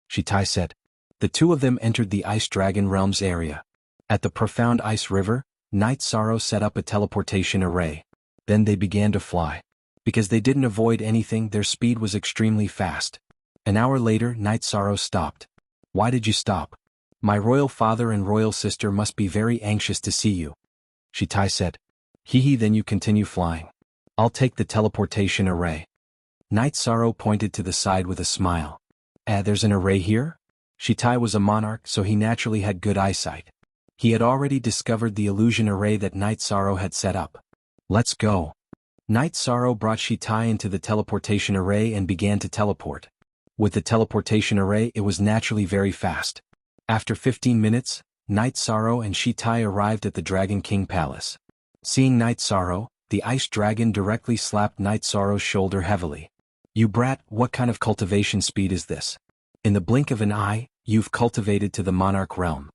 Shi Tai said. The two of them entered the Ice Dragon realm's area. At the profound ice river, Night Sorrow set up a teleportation array. Then they began to fly. Because they didn't avoid anything, their speed was extremely fast. An hour later, Night Sorrow stopped. Why did you stop? My royal father and royal sister must be very anxious to see you. Shi Tai said. Hee, then you continue flying. I'll take the teleportation array. Night Sorrow pointed to the side with a smile. There's an array here? Shi Tai was a monarch, so he naturally had good eyesight. He had already discovered the illusion array that Night Sorrow had set up. Let's go. Night Sorrow brought Shi Tai into the teleportation array and began to teleport. With the teleportation array, it was naturally very fast. After 15 minutes, Night Sorrow and Shi Tai arrived at the Dragon King Palace. Seeing Night Sorrow, the Ice Dragon directly slapped Night Sorrow's shoulder heavily. You brat, what kind of cultivation speed is this? In the blink of an eye, you've cultivated to the monarch realm.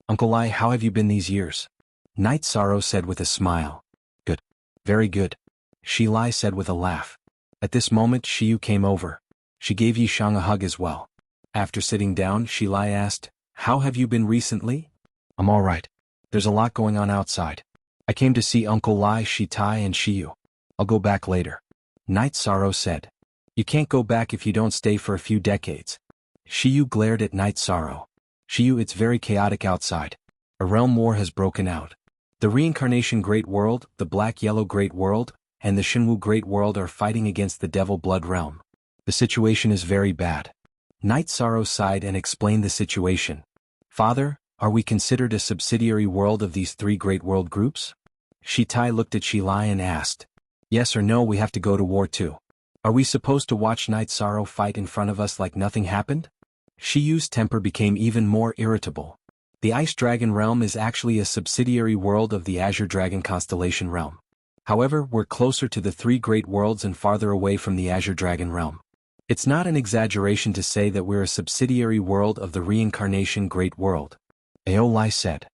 Uncle Lai, how have you been these years? Night Sorrow said with a smile. Good. Very good. Shi Lai said with a laugh. At this moment Shi Yu came over. She gave Yishang a hug as well. After sitting down, Shilai asked, "How have you been recently?" "I'm all right. There's a lot going on outside. I came to see Uncle Lai, Shitai and Shiyu. I'll go back later." Night Sorrow said. "You can't go back if you don't stay for a few decades." Shiyu glared at Night Sorrow. "Shiyu, it's very chaotic outside. A realm war has broken out. The Reincarnation Great World, the Black-Yellow Great World, and the Shinwu Great World are fighting against the Devil Blood Realm. The situation is very bad." Night Sorrow sighed and explained the situation. "Father, are we considered a subsidiary world of these three great world groups?" Shitai looked at Shilai and asked. "Yes or no, we have to go to war too. Are we supposed to watch Night Sorrow fight in front of us like nothing happened?" Shiyu's temper became even more irritable. The Ice Dragon Realm is actually a subsidiary world of the Azure Dragon Constellation Realm. However, we're closer to the three great worlds and farther away from the Azure Dragon Realm. It's not an exaggeration to say that we're a subsidiary world of the Reincarnation Great World. Ao Lai said.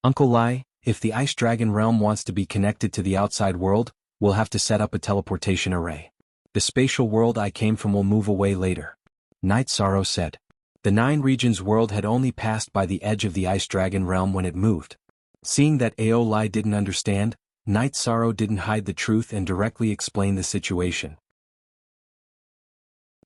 "Uncle Lai, if the Ice Dragon Realm wants to be connected to the outside world, we'll have to set up a teleportation array. The spatial world I came from will move away later." Night Sorrow said. The Nine Regions world had only passed by the edge of the Ice Dragon Realm when it moved. Seeing that Ao Lai didn't understand, Night Sorrow didn't hide the truth and directly explained the situation.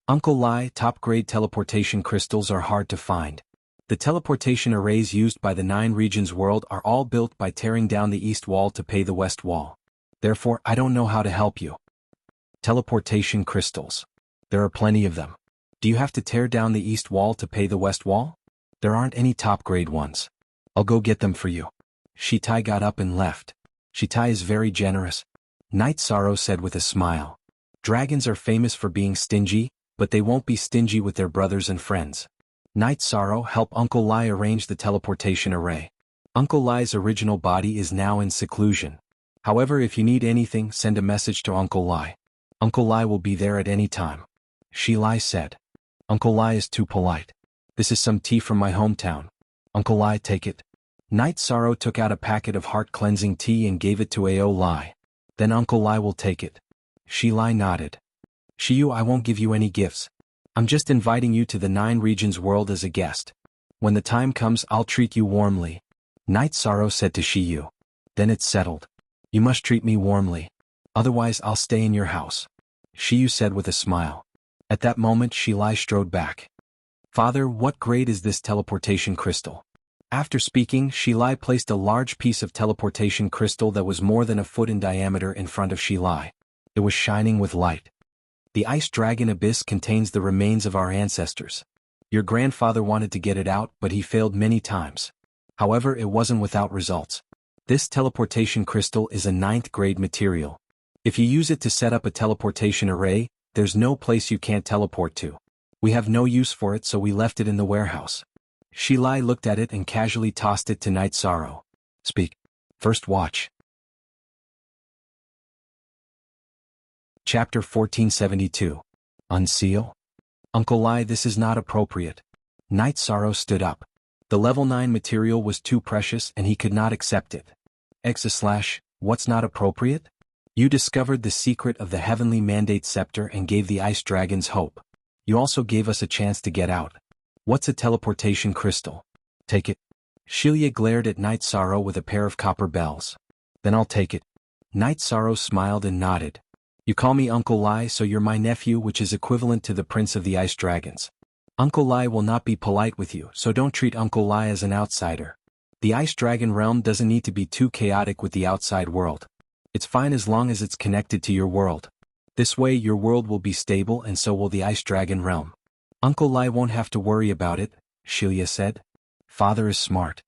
"Uncle Lai, top-grade teleportation crystals are hard to find. The teleportation arrays used by the Nine Regions world are all built by tearing down the east wall to pay the west wall. Therefore, I don't know how to help you." Teleportation crystals. There are plenty of them. Do you have to tear down the east wall to pay the west wall? There aren't any top-grade ones. I'll go get them for you. Shitai got up and left. Shitai is very generous. Night Sorrow said with a smile. Dragons are famous for being stingy, but they won't be stingy with their brothers and friends. Night Sorrow, help Uncle Lai arrange the teleportation array. Uncle Lai's original body is now in seclusion. However, if you need anything, send a message to Uncle Lai. Uncle Lai will be there at any time. Shilai said. Uncle Lai is too polite. This is some tea from my hometown. Uncle Lai, take it. Night Sorrow took out a packet of heart-cleansing tea and gave it to Ao Lai. Then Uncle Lai will take it. Shilai nodded. Shiyu, I won't give you any gifts. I'm just inviting you to the Nine Regions world as a guest. When the time comes, I'll treat you warmly. Night Sorrow said to Shiyu. Then it's settled. You must treat me warmly. Otherwise I'll stay in your house. Shiyu said with a smile. At that moment Shilai strode back. Father, what grade is this teleportation crystal? After speaking, Shilai placed a large piece of teleportation crystal that was more than a foot in diameter in front of Shilai. It was shining with light. The Ice Dragon Abyss contains the remains of our ancestors. Your grandfather wanted to get it out, but he failed many times. However, it wasn't without results. This teleportation crystal is a 9th grade material. If you use it to set up a teleportation array, there's no place you can't teleport to. We have no use for it, so we left it in the warehouse. Shilai looked at it and casually tossed it to Night Sorrow. Speak. First watch. Chapter 1472. Unseal? Uncle Lai, this is not appropriate. Night Sorrow stood up. The level 9 material was too precious and he could not accept it. What's not appropriate? You discovered the secret of the Heavenly Mandate Scepter and gave the Ice Dragons hope. You also gave us a chance to get out. What's a teleportation crystal? Take it. Shilya glared at Night Sorrow with a pair of copper bells. Then I'll take it. Night Sorrow smiled and nodded. You call me Uncle Lai, so you're my nephew, which is equivalent to the Prince of the Ice Dragons. Uncle Lai will not be polite with you, so don't treat Uncle Lai as an outsider. The Ice Dragon Realm doesn't need to be too chaotic with the outside world. It's fine as long as it's connected to your world. This way your world will be stable and so will the Ice Dragon Realm. Uncle Lai won't have to worry about it, Shilya said. Father is smart.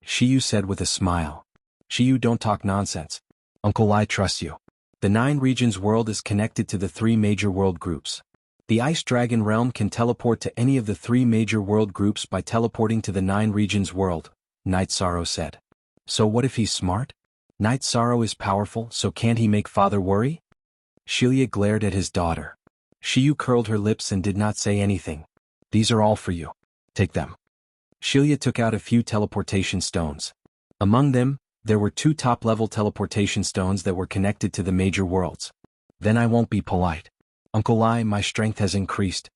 Shiyu said with a smile. Shiyu, don't talk nonsense. Uncle Lai trusts you. The Nine Regions world is connected to the 3 major world groups. The Ice Dragon Realm can teleport to any of the 3 major world groups by teleporting to the Nine Regions world, Night Sorrow said. So what if he's smart? Night Sorrow is powerful, so can't he make father worry? Shilya glared at his daughter. Shiyu curled her lips and did not say anything. These are all for you. Take them. Shilya took out a few teleportation stones. Among them, there were 2 top-level teleportation stones that were connected to the major worlds. Then I won't be polite. Uncle Lai, my strength has increased.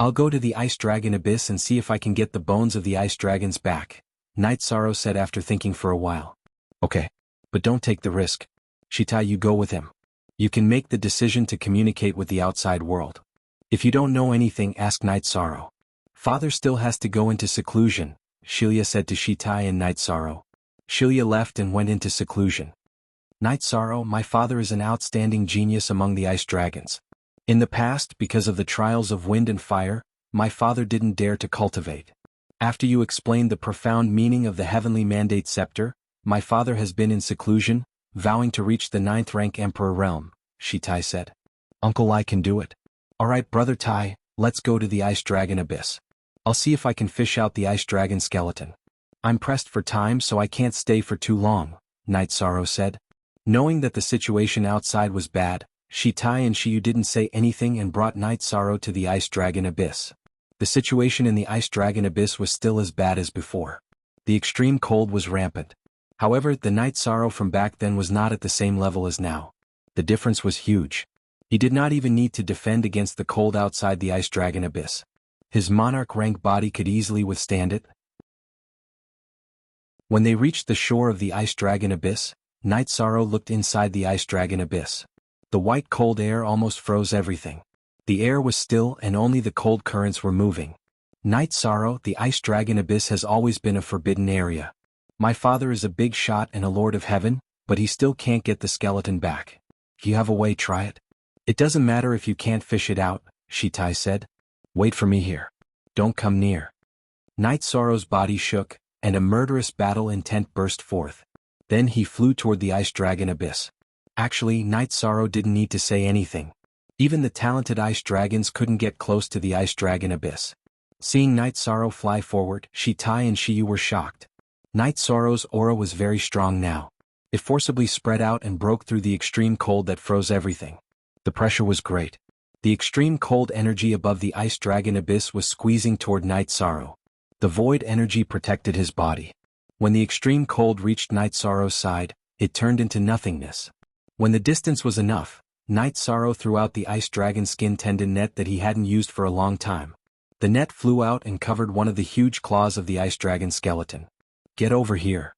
I'll go to the Ice Dragon Abyss and see if I can get the bones of the Ice Dragons back, Night Sorrow said after thinking for a while. Okay. But don't take the risk. Shitai, you go with him. You can make the decision to communicate with the outside world. If you don't know anything, ask Night Sorrow. Father still has to go into seclusion, Shilia said to Shitai and Night Sorrow. Shilia left and went into seclusion. Night Sorrow, my father is an outstanding genius among the ice dragons. In the past, because of the trials of wind and fire, my father didn't dare to cultivate. After you explained the profound meaning of the heavenly mandate scepter, my father has been in seclusion, vowing to reach the 9th rank Emperor realm, Shitai said. Uncle, I can do it. Alright, Brother Tai, let's go to the Ice Dragon Abyss. I'll see if I can fish out the Ice Dragon skeleton. I'm pressed for time so I can't stay for too long, Night Sorrow said. Knowing that the situation outside was bad, Shitai and Shiyu didn't say anything and brought Night Sorrow to the Ice Dragon Abyss. The situation in the Ice Dragon Abyss was still as bad as before. The extreme cold was rampant. However, the Night Sorrow from back then was not at the same level as now. The difference was huge. He did not even need to defend against the cold outside the Ice Dragon Abyss. His monarch rank body could easily withstand it. When they reached the shore of the Ice Dragon Abyss, Night Sorrow looked inside the Ice Dragon Abyss. The white cold air almost froze everything. The air was still and only the cold currents were moving. Night Sorrow, the Ice Dragon Abyss has always been a forbidden area. My father is a big shot and a lord of heaven, but he still can't get the skeleton back. If you have a way, try it. It doesn't matter if you can't fish it out, Shitai said. Wait for me here. Don't come near. Night Sorrow's body shook, and a murderous battle intent burst forth. Then he flew toward the Ice Dragon Abyss. Actually, Night Sorrow didn't need to say anything. Even the talented ice dragons couldn't get close to the Ice Dragon Abyss. Seeing Night Sorrow fly forward, Shitai and Shiyu were shocked. Night Sorrow's aura was very strong now. It forcibly spread out and broke through the extreme cold that froze everything. The pressure was great. The extreme cold energy above the Ice Dragon Abyss was squeezing toward Night Sorrow. The void energy protected his body. When the extreme cold reached Night Sorrow's side, it turned into nothingness. When the distance was enough, Night Sorrow threw out the Ice Dragon skin tendon net that he hadn't used for a long time. The net flew out and covered one of the huge claws of the Ice Dragon skeleton. Get over here.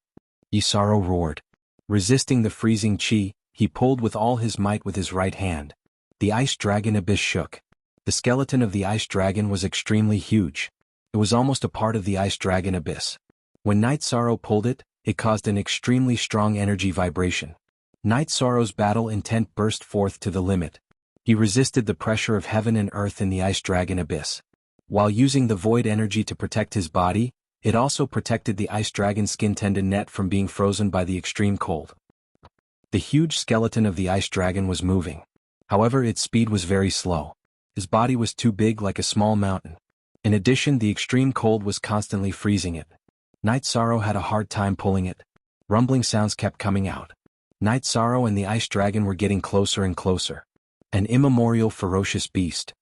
Isaro roared. Resisting the freezing chi, he pulled with all his might with his right hand. The Ice Dragon Abyss shook. The skeleton of the Ice Dragon was extremely huge. It was almost a part of the Ice Dragon Abyss. When Night Sorrow pulled it, it caused an extremely strong energy vibration. Night Sorrow's battle intent burst forth to the limit. He resisted the pressure of heaven and earth in the Ice Dragon Abyss. While using the void energy to protect his body, it also protected the Ice Dragon skin tendon net from being frozen by the extreme cold. The huge skeleton of the Ice Dragon was moving. However, its speed was very slow. His body was too big, like a small mountain. In addition, the extreme cold was constantly freezing it. Night Sorrow had a hard time pulling it. Rumbling sounds kept coming out. Night Sorrow and the Ice Dragon were getting closer and closer. An immemorial ferocious beast.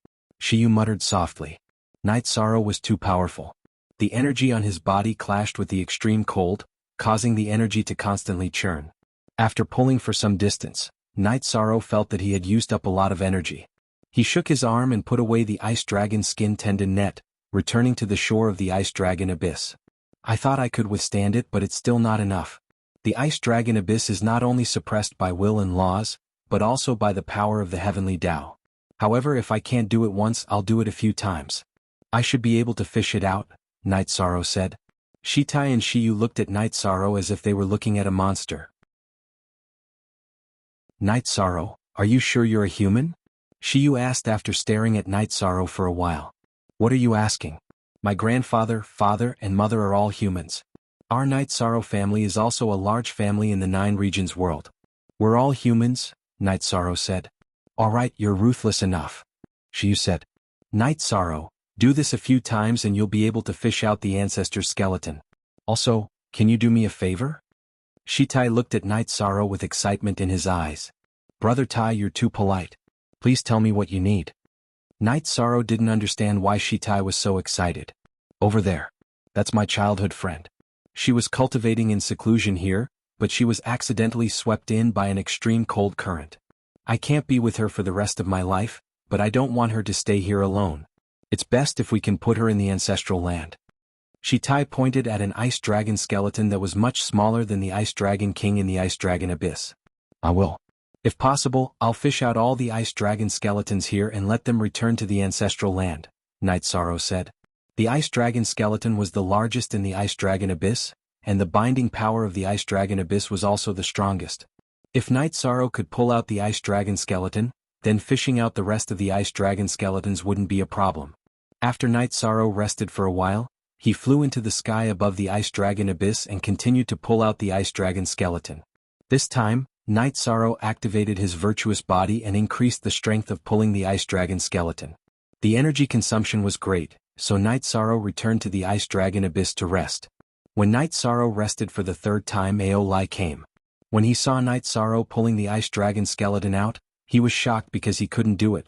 Shiyu muttered softly. Night Sorrow was too powerful. The energy on his body clashed with the extreme cold, causing the energy to constantly churn. After pulling for some distance, Night Sorrow felt that he had used up a lot of energy. He shook his arm and put away the Ice Dragon skin tendon net, returning to the shore of the Ice Dragon Abyss. I thought I could withstand it, but it's still not enough. The Ice Dragon Abyss is not only suppressed by will and laws, but also by the power of the heavenly Tao. However, if I can't do it once, I'll do it a few times. I should be able to fish it out, Night Sorrow said. Shitai and Shiyu looked at Night Sorrow as if they were looking at a monster. Night Sorrow, are you sure you're a human? Shiyu asked after staring at Night Sorrow for a while. What are you asking? My grandfather, father, and mother are all humans. Our Night Sorrow family is also a large family in the 9 regions world. We're all humans, Night Sorrow said. Alright, you're ruthless enough. Shiyu said. Night Sorrow, do this a few times and you'll be able to fish out the ancestor's skeleton. Also, can you do me a favor? Shitai looked at Night Sorrow with excitement in his eyes. Brother Tai, you're too polite. Please tell me what you need. Night Sorrow didn't understand why Shitai was so excited. Over there. That's my childhood friend. She was cultivating in seclusion here, but she was accidentally swept in by an extreme cold current. I can't be with her for the rest of my life, but I don't want her to stay here alone. It's best if we can put her in the ancestral land. Shitai pointed at an ice dragon skeleton that was much smaller than the ice dragon king in the ice dragon abyss. I will. If possible, I'll fish out all the ice dragon skeletons here and let them return to the ancestral land, Night Sorrow said. The ice dragon skeleton was the largest in the ice dragon abyss, and the binding power of the ice dragon abyss was also the strongest. If Night Sorrow could pull out the ice dragon skeleton, then fishing out the rest of the ice dragon skeletons wouldn't be a problem. After Night Sorrow rested for a while, he flew into the sky above the ice dragon abyss and continued to pull out the ice dragon skeleton. This time, Night Sorrow activated his virtuous body and increased the strength of pulling the ice dragon skeleton. The energy consumption was great, so Night Sorrow returned to the ice dragon abyss to rest. When Night Sorrow rested for the third time, Aolai came. When he saw Night Sorrow pulling the ice dragon skeleton out, he was shocked because he couldn't do it.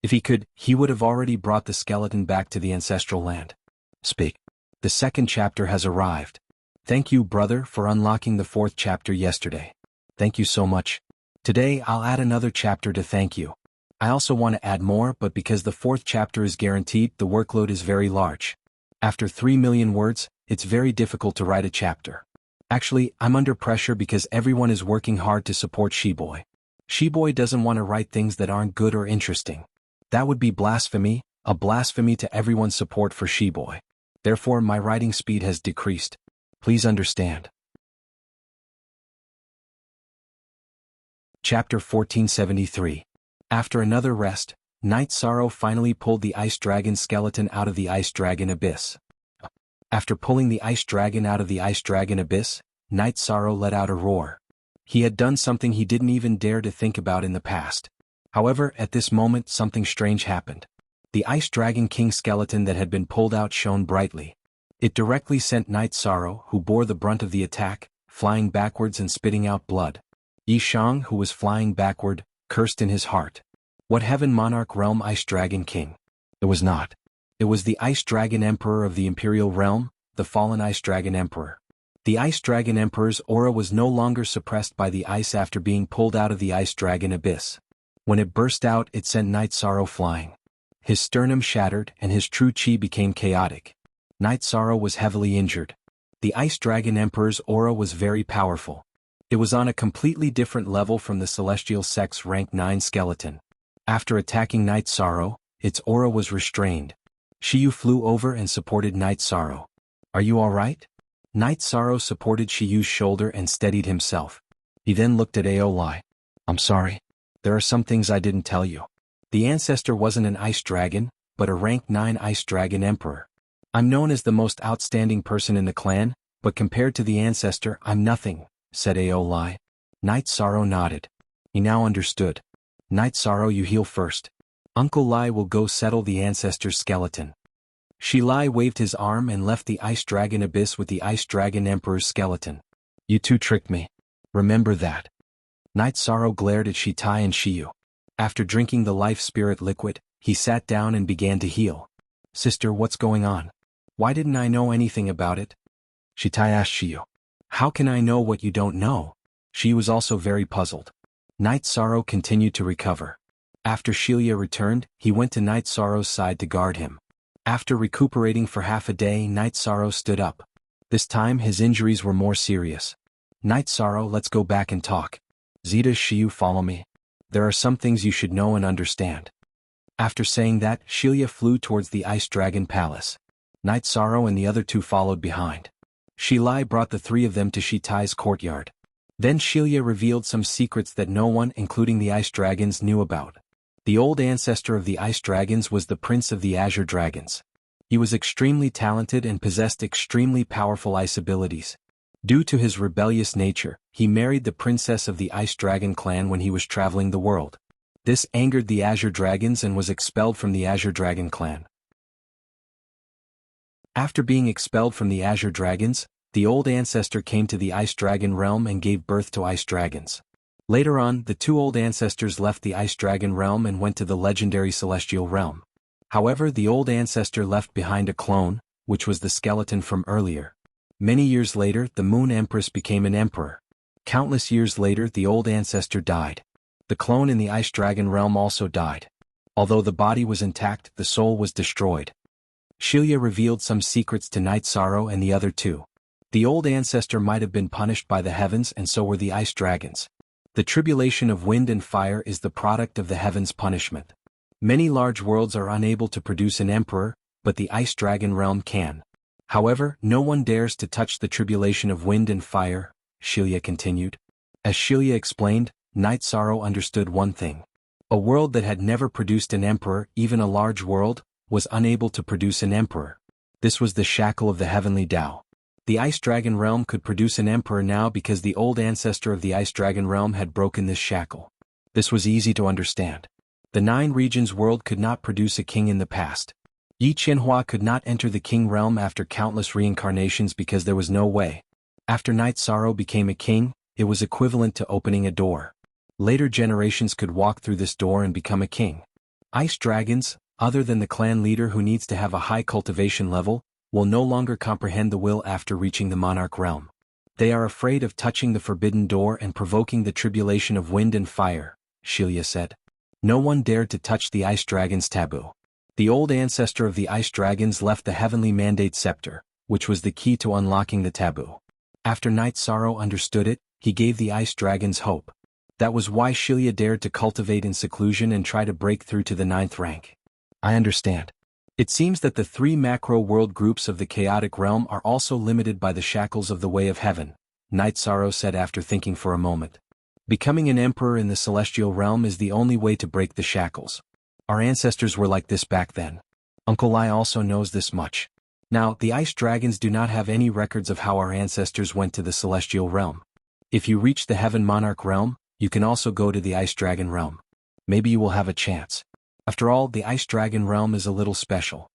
If he could, he would have already brought the skeleton back to the ancestral land. Speak. The second chapter has arrived. Thank you, brother, for unlocking the fourth chapter yesterday. Thank you so much. Today I'll add another chapter to thank you. I also want to add more, but because the fourth chapter is guaranteed, the workload is very large. After 3 million words, it's very difficult to write a chapter. Actually, I'm under pressure because everyone is working hard to support Shiboy. Shiboy doesn't want to write things that aren't good or interesting. That would be blasphemy, a blasphemy to everyone's support for Shiboy. Therefore, my writing speed has decreased. Please understand. Chapter 1473. After another rest, Night Sorrow finally pulled the ice dragon skeleton out of the ice dragon abyss. After pulling the ice dragon out of the ice dragon abyss, Night Sorrow let out a roar. He had done something he didn't even dare to think about in the past. However, at this moment something strange happened. The ice dragon king skeleton that had been pulled out shone brightly. It directly sent Night Sorrow, who bore the brunt of the attack, flying backwards and spitting out blood. Yi Shang, who was flying backward, cursed in his heart. What heaven monarch realm ice dragon king? It was not. It was the ice dragon emperor of the imperial realm, the fallen ice dragon emperor. The ice dragon emperor's aura was no longer suppressed by the ice after being pulled out of the ice dragon abyss. When it burst out, it sent Night Sorrow flying. His sternum shattered and his true chi became chaotic. Night Sorrow was heavily injured. The ice dragon emperor's aura was very powerful. It was on a completely different level from the celestial sex rank 9 skeleton. After attacking Night Sorrow, its aura was restrained. Shiyu flew over and supported Night Sorrow. Are you alright? Night Sorrow supported Shiyu's shoulder and steadied himself. He then looked at Aolai. I'm sorry. There are some things I didn't tell you. The ancestor wasn't an ice dragon, but a rank 9 ice dragon emperor. I'm known as the most outstanding person in the clan, but compared to the ancestor, I'm nothing, said Aolai. Night Sorrow nodded. He now understood. Night Sorrow, you heal first. Uncle Lai will go settle the ancestor's skeleton. Shilai waved his arm and left the ice dragon abyss with the ice dragon emperor's skeleton. You two tricked me. Remember that. Night Sorrow glared at Shitai and Shiyu. After drinking the life spirit liquid, he sat down and began to heal. Sister, what's going on? Why didn't I know anything about it? Shitai asked Shiyu. How can I know what you don't know? Shiyu was also very puzzled. Night Sorrow continued to recover. After Shilia returned, he went to Night Sorrow's side to guard him. After recuperating for half a day, Night Sorrow stood up. This time his injuries were more serious. Night Sorrow, let's go back and talk. Zeta, Shiyu, follow me. There are some things you should know and understand. After saying that, Shilia flew towards the Ice Dragon Palace. Night Sorrow and the other two followed behind. Shilai brought the three of them to Shitai's courtyard. Then Shilia revealed some secrets that no one, including the Ice Dragons, knew about. The old ancestor of the Ice Dragons was the Prince of the Azure Dragons. He was extremely talented and possessed extremely powerful ice abilities. Due to his rebellious nature, he married the princess of the Ice Dragon clan when he was traveling the world. This angered the Azure Dragons and was expelled from the Azure Dragon clan. After being expelled from the Azure Dragons, the old ancestor came to the Ice Dragon realm and gave birth to Ice Dragons. Later on, the two old ancestors left the Ice Dragon realm and went to the legendary Celestial realm. However, the old ancestor left behind a clone, which was the skeleton from earlier. Many years later, the Moon Empress became an emperor. Countless years later, the old ancestor died. The clone in the Ice Dragon realm also died. Although the body was intact, the soul was destroyed. Shilia revealed some secrets to Night Sorrow and the other two. The old ancestor might have been punished by the heavens, and so were the ice dragons. The tribulation of wind and fire is the product of the heavens' punishment. Many large worlds are unable to produce an emperor, but the ice dragon realm can. However, no one dares to touch the tribulation of wind and fire, Shilia continued. As Shilia explained, Night Sorrow understood one thing. A world that had never produced an emperor, even a large world, was unable to produce an emperor. This was the shackle of the heavenly Tao. The ice dragon realm could produce an emperor now because the old ancestor of the ice dragon realm had broken this shackle. This was easy to understand. The 9 regions world could not produce a king in the past. Yi Qianhua could not enter the king realm after countless reincarnations because there was no way. After Night Sorrow became a king, it was equivalent to opening a door. Later generations could walk through this door and become a king. Ice dragons, other than the clan leader who needs to have a high cultivation level, will no longer comprehend the will after reaching the monarch realm. They are afraid of touching the forbidden door and provoking the tribulation of wind and fire, Shilia said. No one dared to touch the ice dragon's taboo. The old ancestor of the ice dragons left the heavenly mandate scepter, which was the key to unlocking the taboo. After Night Sorrow understood it, he gave the ice dragons hope. That was why Shilia dared to cultivate in seclusion and try to break through to the 9th rank. I understand. It seems that the 3 macro world groups of the chaotic realm are also limited by the shackles of the way of heaven, Night Sorrow said after thinking for a moment. Becoming an emperor in the celestial realm is the only way to break the shackles. Our ancestors were like this back then. Uncle Lai also knows this much. Now, the ice dragons do not have any records of how our ancestors went to the celestial realm. If you reach the heaven monarch realm, you can also go to the ice dragon realm. Maybe you will have a chance. After all, the ice dragon realm is a little special.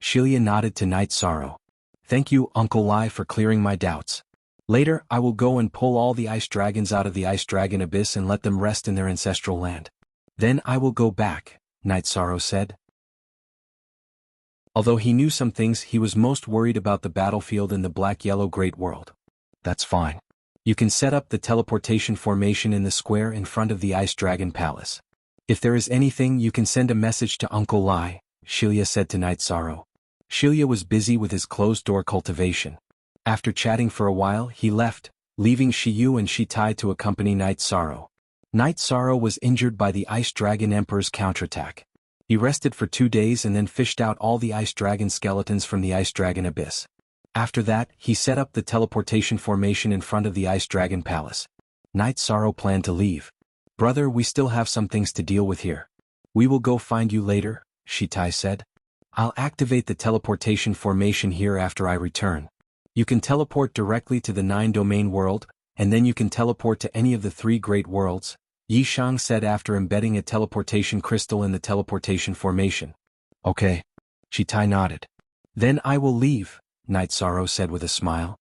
Shilia nodded to Night Sorrow. Thank you, Uncle Lai, for clearing my doubts. Later, I will go and pull all the ice dragons out of the ice dragon abyss and let them rest in their ancestral land. Then I will go back, Night Sorrow said. Although he knew some things, he was most worried about the battlefield in the black-yellow Great World. That's fine. You can set up the teleportation formation in the square in front of the Ice Dragon Palace. If there is anything, you can send a message to Uncle Lai, Shilia said to Night Sorrow. Shilia was busy with his closed-door cultivation. After chatting for a while, he left, leaving Shiyu and Shitai to accompany Night Sorrow. Night Sorrow was injured by the Ice Dragon Emperor's counterattack. He rested for 2 days and then fished out all the Ice Dragon skeletons from the Ice Dragon Abyss. After that, he set up the teleportation formation in front of the Ice Dragon Palace. Night Sorrow planned to leave. Brother, we still have some things to deal with here. We will go find you later, Shitai said. I'll activate the teleportation formation here after I return. You can teleport directly to the 9-domain world, and then you can teleport to any of the 3 great worlds, Yi Shang said after embedding a teleportation crystal in the teleportation formation. Okay. Shitai nodded. Then I will leave, Night Sorrow said with a smile.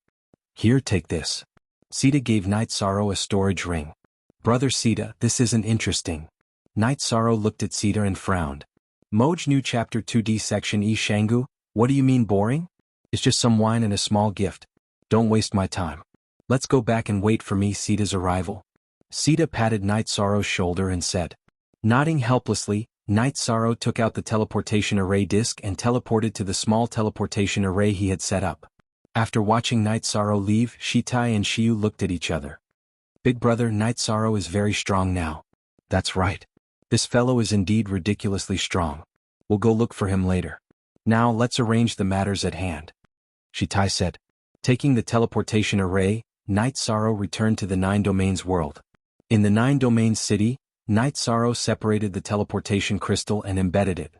Here, take this. Sita gave Night Sorrow a storage ring. Brother Sita, this isn't interesting. Night Sorrow looked at Sita and frowned. Moj New Chapter 2D Section E Jianghu, what do you mean boring? It's just some wine and a small gift. Don't waste my time. Let's go back and wait for me Sita's arrival. Sita patted Night Sorrow's shoulder and said. Nodding helplessly, Night Sorrow took out the teleportation array disk and teleported to the small teleportation array he had set up. After watching Night Sorrow leave, Shitai and Shiyu looked at each other. Big brother, Night Sorrow is very strong now. That's right. This fellow is indeed ridiculously strong. We'll go look for him later. Now let's arrange the matters at hand. Shitai said. Taking the teleportation array, Night Sorrow returned to the 9 Domains world. In the 9 Domains city, Night Sorrow separated the teleportation crystal and embedded it.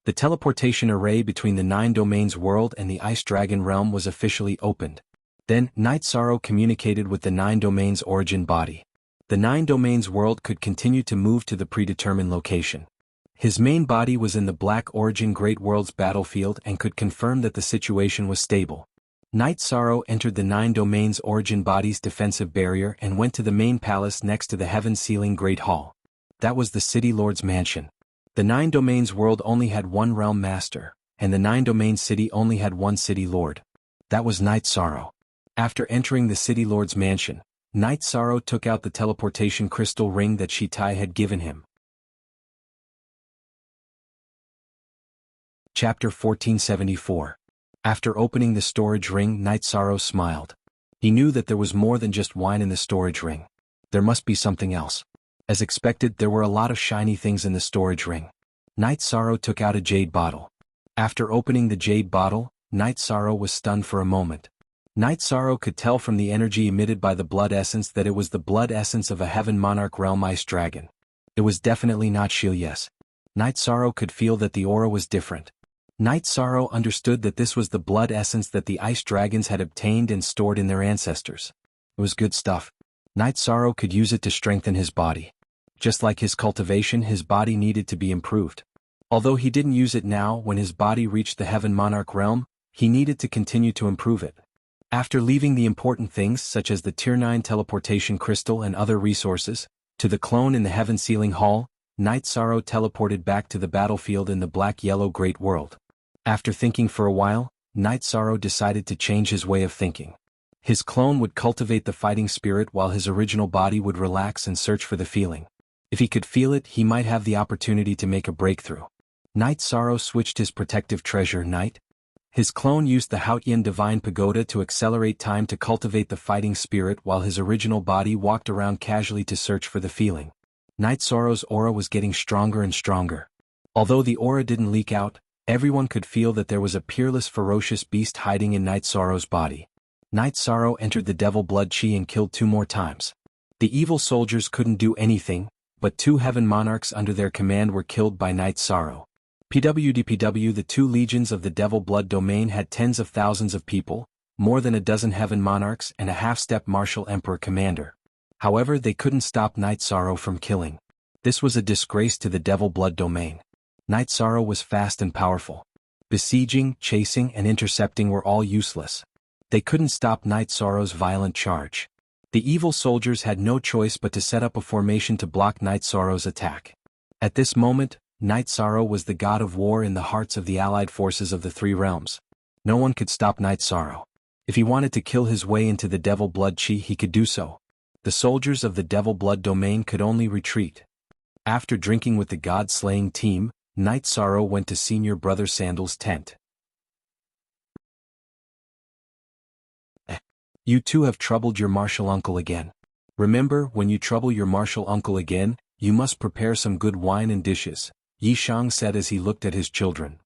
The teleportation array between the 9 Domains world and the Ice Dragon realm was officially opened. Then, Night Sorrow communicated with the 9 Domains origin body. The 9 Domains world could continue to move to the predetermined location. His main body was in the Black Origin Great World's battlefield and could confirm that the situation was stable. Night Sorrow entered the 9 Domains origin body's defensive barrier and went to the main palace next to the Heaven Ceiling Great Hall. That was the City Lord's mansion. The 9 Domains world only had 1 realm master, and the 9 Domains city only had 1 city lord. That was Night Sorrow. After entering the City Lord's mansion, Night Sorrow took out the teleportation crystal ring that Shitai had given him. Chapter 1474. After opening the storage ring, Night Sorrow smiled. He knew that there was more than just wine in the storage ring. There must be something else. As expected, there were a lot of shiny things in the storage ring. Night Sorrow took out a jade bottle. After opening the jade bottle, Night Sorrow was stunned for a moment. Night Sorrow could tell from the energy emitted by the blood essence that it was the blood essence of a Heaven Monarch Realm Ice Dragon. It was definitely not Shilies. Night Sorrow could feel that the aura was different. Night Sorrow understood that this was the blood essence that the ice dragons had obtained and stored in their ancestors. It was good stuff. Night Sorrow could use it to strengthen his body. Just like his cultivation, his body needed to be improved. Although he didn't use it now, when his body reached the Heaven Monarch realm, he needed to continue to improve it. After leaving the important things such as the Tier 9 teleportation crystal and other resources, to the clone in the Heaven Sealing Hall, Night Sorrow teleported back to the battlefield in the black-yellow Great World. After thinking for a while, Night Sorrow decided to change his way of thinking. His clone would cultivate the fighting spirit while his original body would relax and search for the feeling. If he could feel it, he might have the opportunity to make a breakthrough. Night Sorrow switched his protective treasure, Night. His clone used the Haotian Divine Pagoda to accelerate time to cultivate the fighting spirit while his original body walked around casually to search for the feeling. Night Sorrow's aura was getting stronger and stronger. Although the aura didn't leak out, everyone could feel that there was a peerless, ferocious beast hiding in Night Sorrow's body. Night Sorrow entered the Devil Blood Chi and killed 2 more times. The evil soldiers couldn't do anything, but 2 Heaven Monarchs under their command were killed by Night Sorrow. PWDPW. The 2 legions of the Devil Blood domain had tens of thousands of people, more than a dozen Heaven Monarchs and a half-step Martial Emperor commander. However, they couldn't stop Night Sorrow from killing. This was a disgrace to the Devil Blood domain. Night Sorrow was fast and powerful. Besieging, chasing, and intercepting were all useless. They couldn't stop Night Sorrow's violent charge. The evil soldiers had no choice but to set up a formation to block Night Sorrow's attack. At this moment, Night Sorrow was the god of war in the hearts of the allied forces of the 3 realms. No one could stop Night Sorrow. If he wanted to kill his way into the Devil Blood Chi, he could do so. The soldiers of the Devil Blood domain could only retreat. After drinking with the god-slaying team, Night Sorrow went to Senior Brother Sandal's tent. You 2 have troubled your martial uncle again. Remember, when you trouble your martial uncle again, you must prepare some good wine and dishes, Yi Shang said as he looked at his children.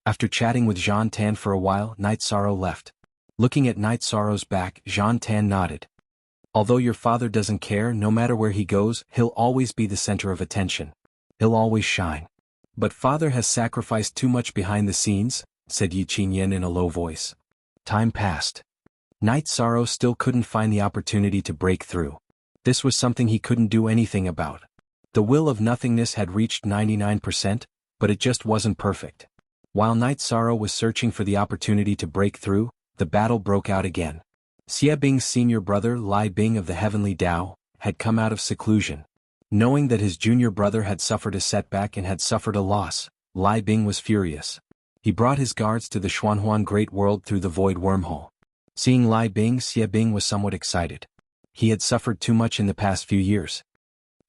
After chatting with Jean Tan for a while, Night Sorrow left. Looking at Night Sorrow's back, Jean Tan nodded. Although your father doesn't care, no matter where he goes, he'll always be the center of attention. He'll always shine. But father has sacrificed too much behind the scenes, said Yi Qingyan in a low voice. Time passed. Night Sorrow still couldn't find the opportunity to break through. This was something he couldn't do anything about. The will of nothingness had reached 99%, but it just wasn't perfect. While Night Sorrow was searching for the opportunity to break through, the battle broke out again. Xie Bing's senior brother, Lai Bing of the Heavenly Tao, had come out of seclusion. Knowing that his junior brother had suffered a setback and had suffered a loss, Lai Bing was furious. He brought his guards to the Xuanhuan Great World through the Void Wormhole. Seeing Lai Bing, Xie Bing was somewhat excited. He had suffered too much in the past few years.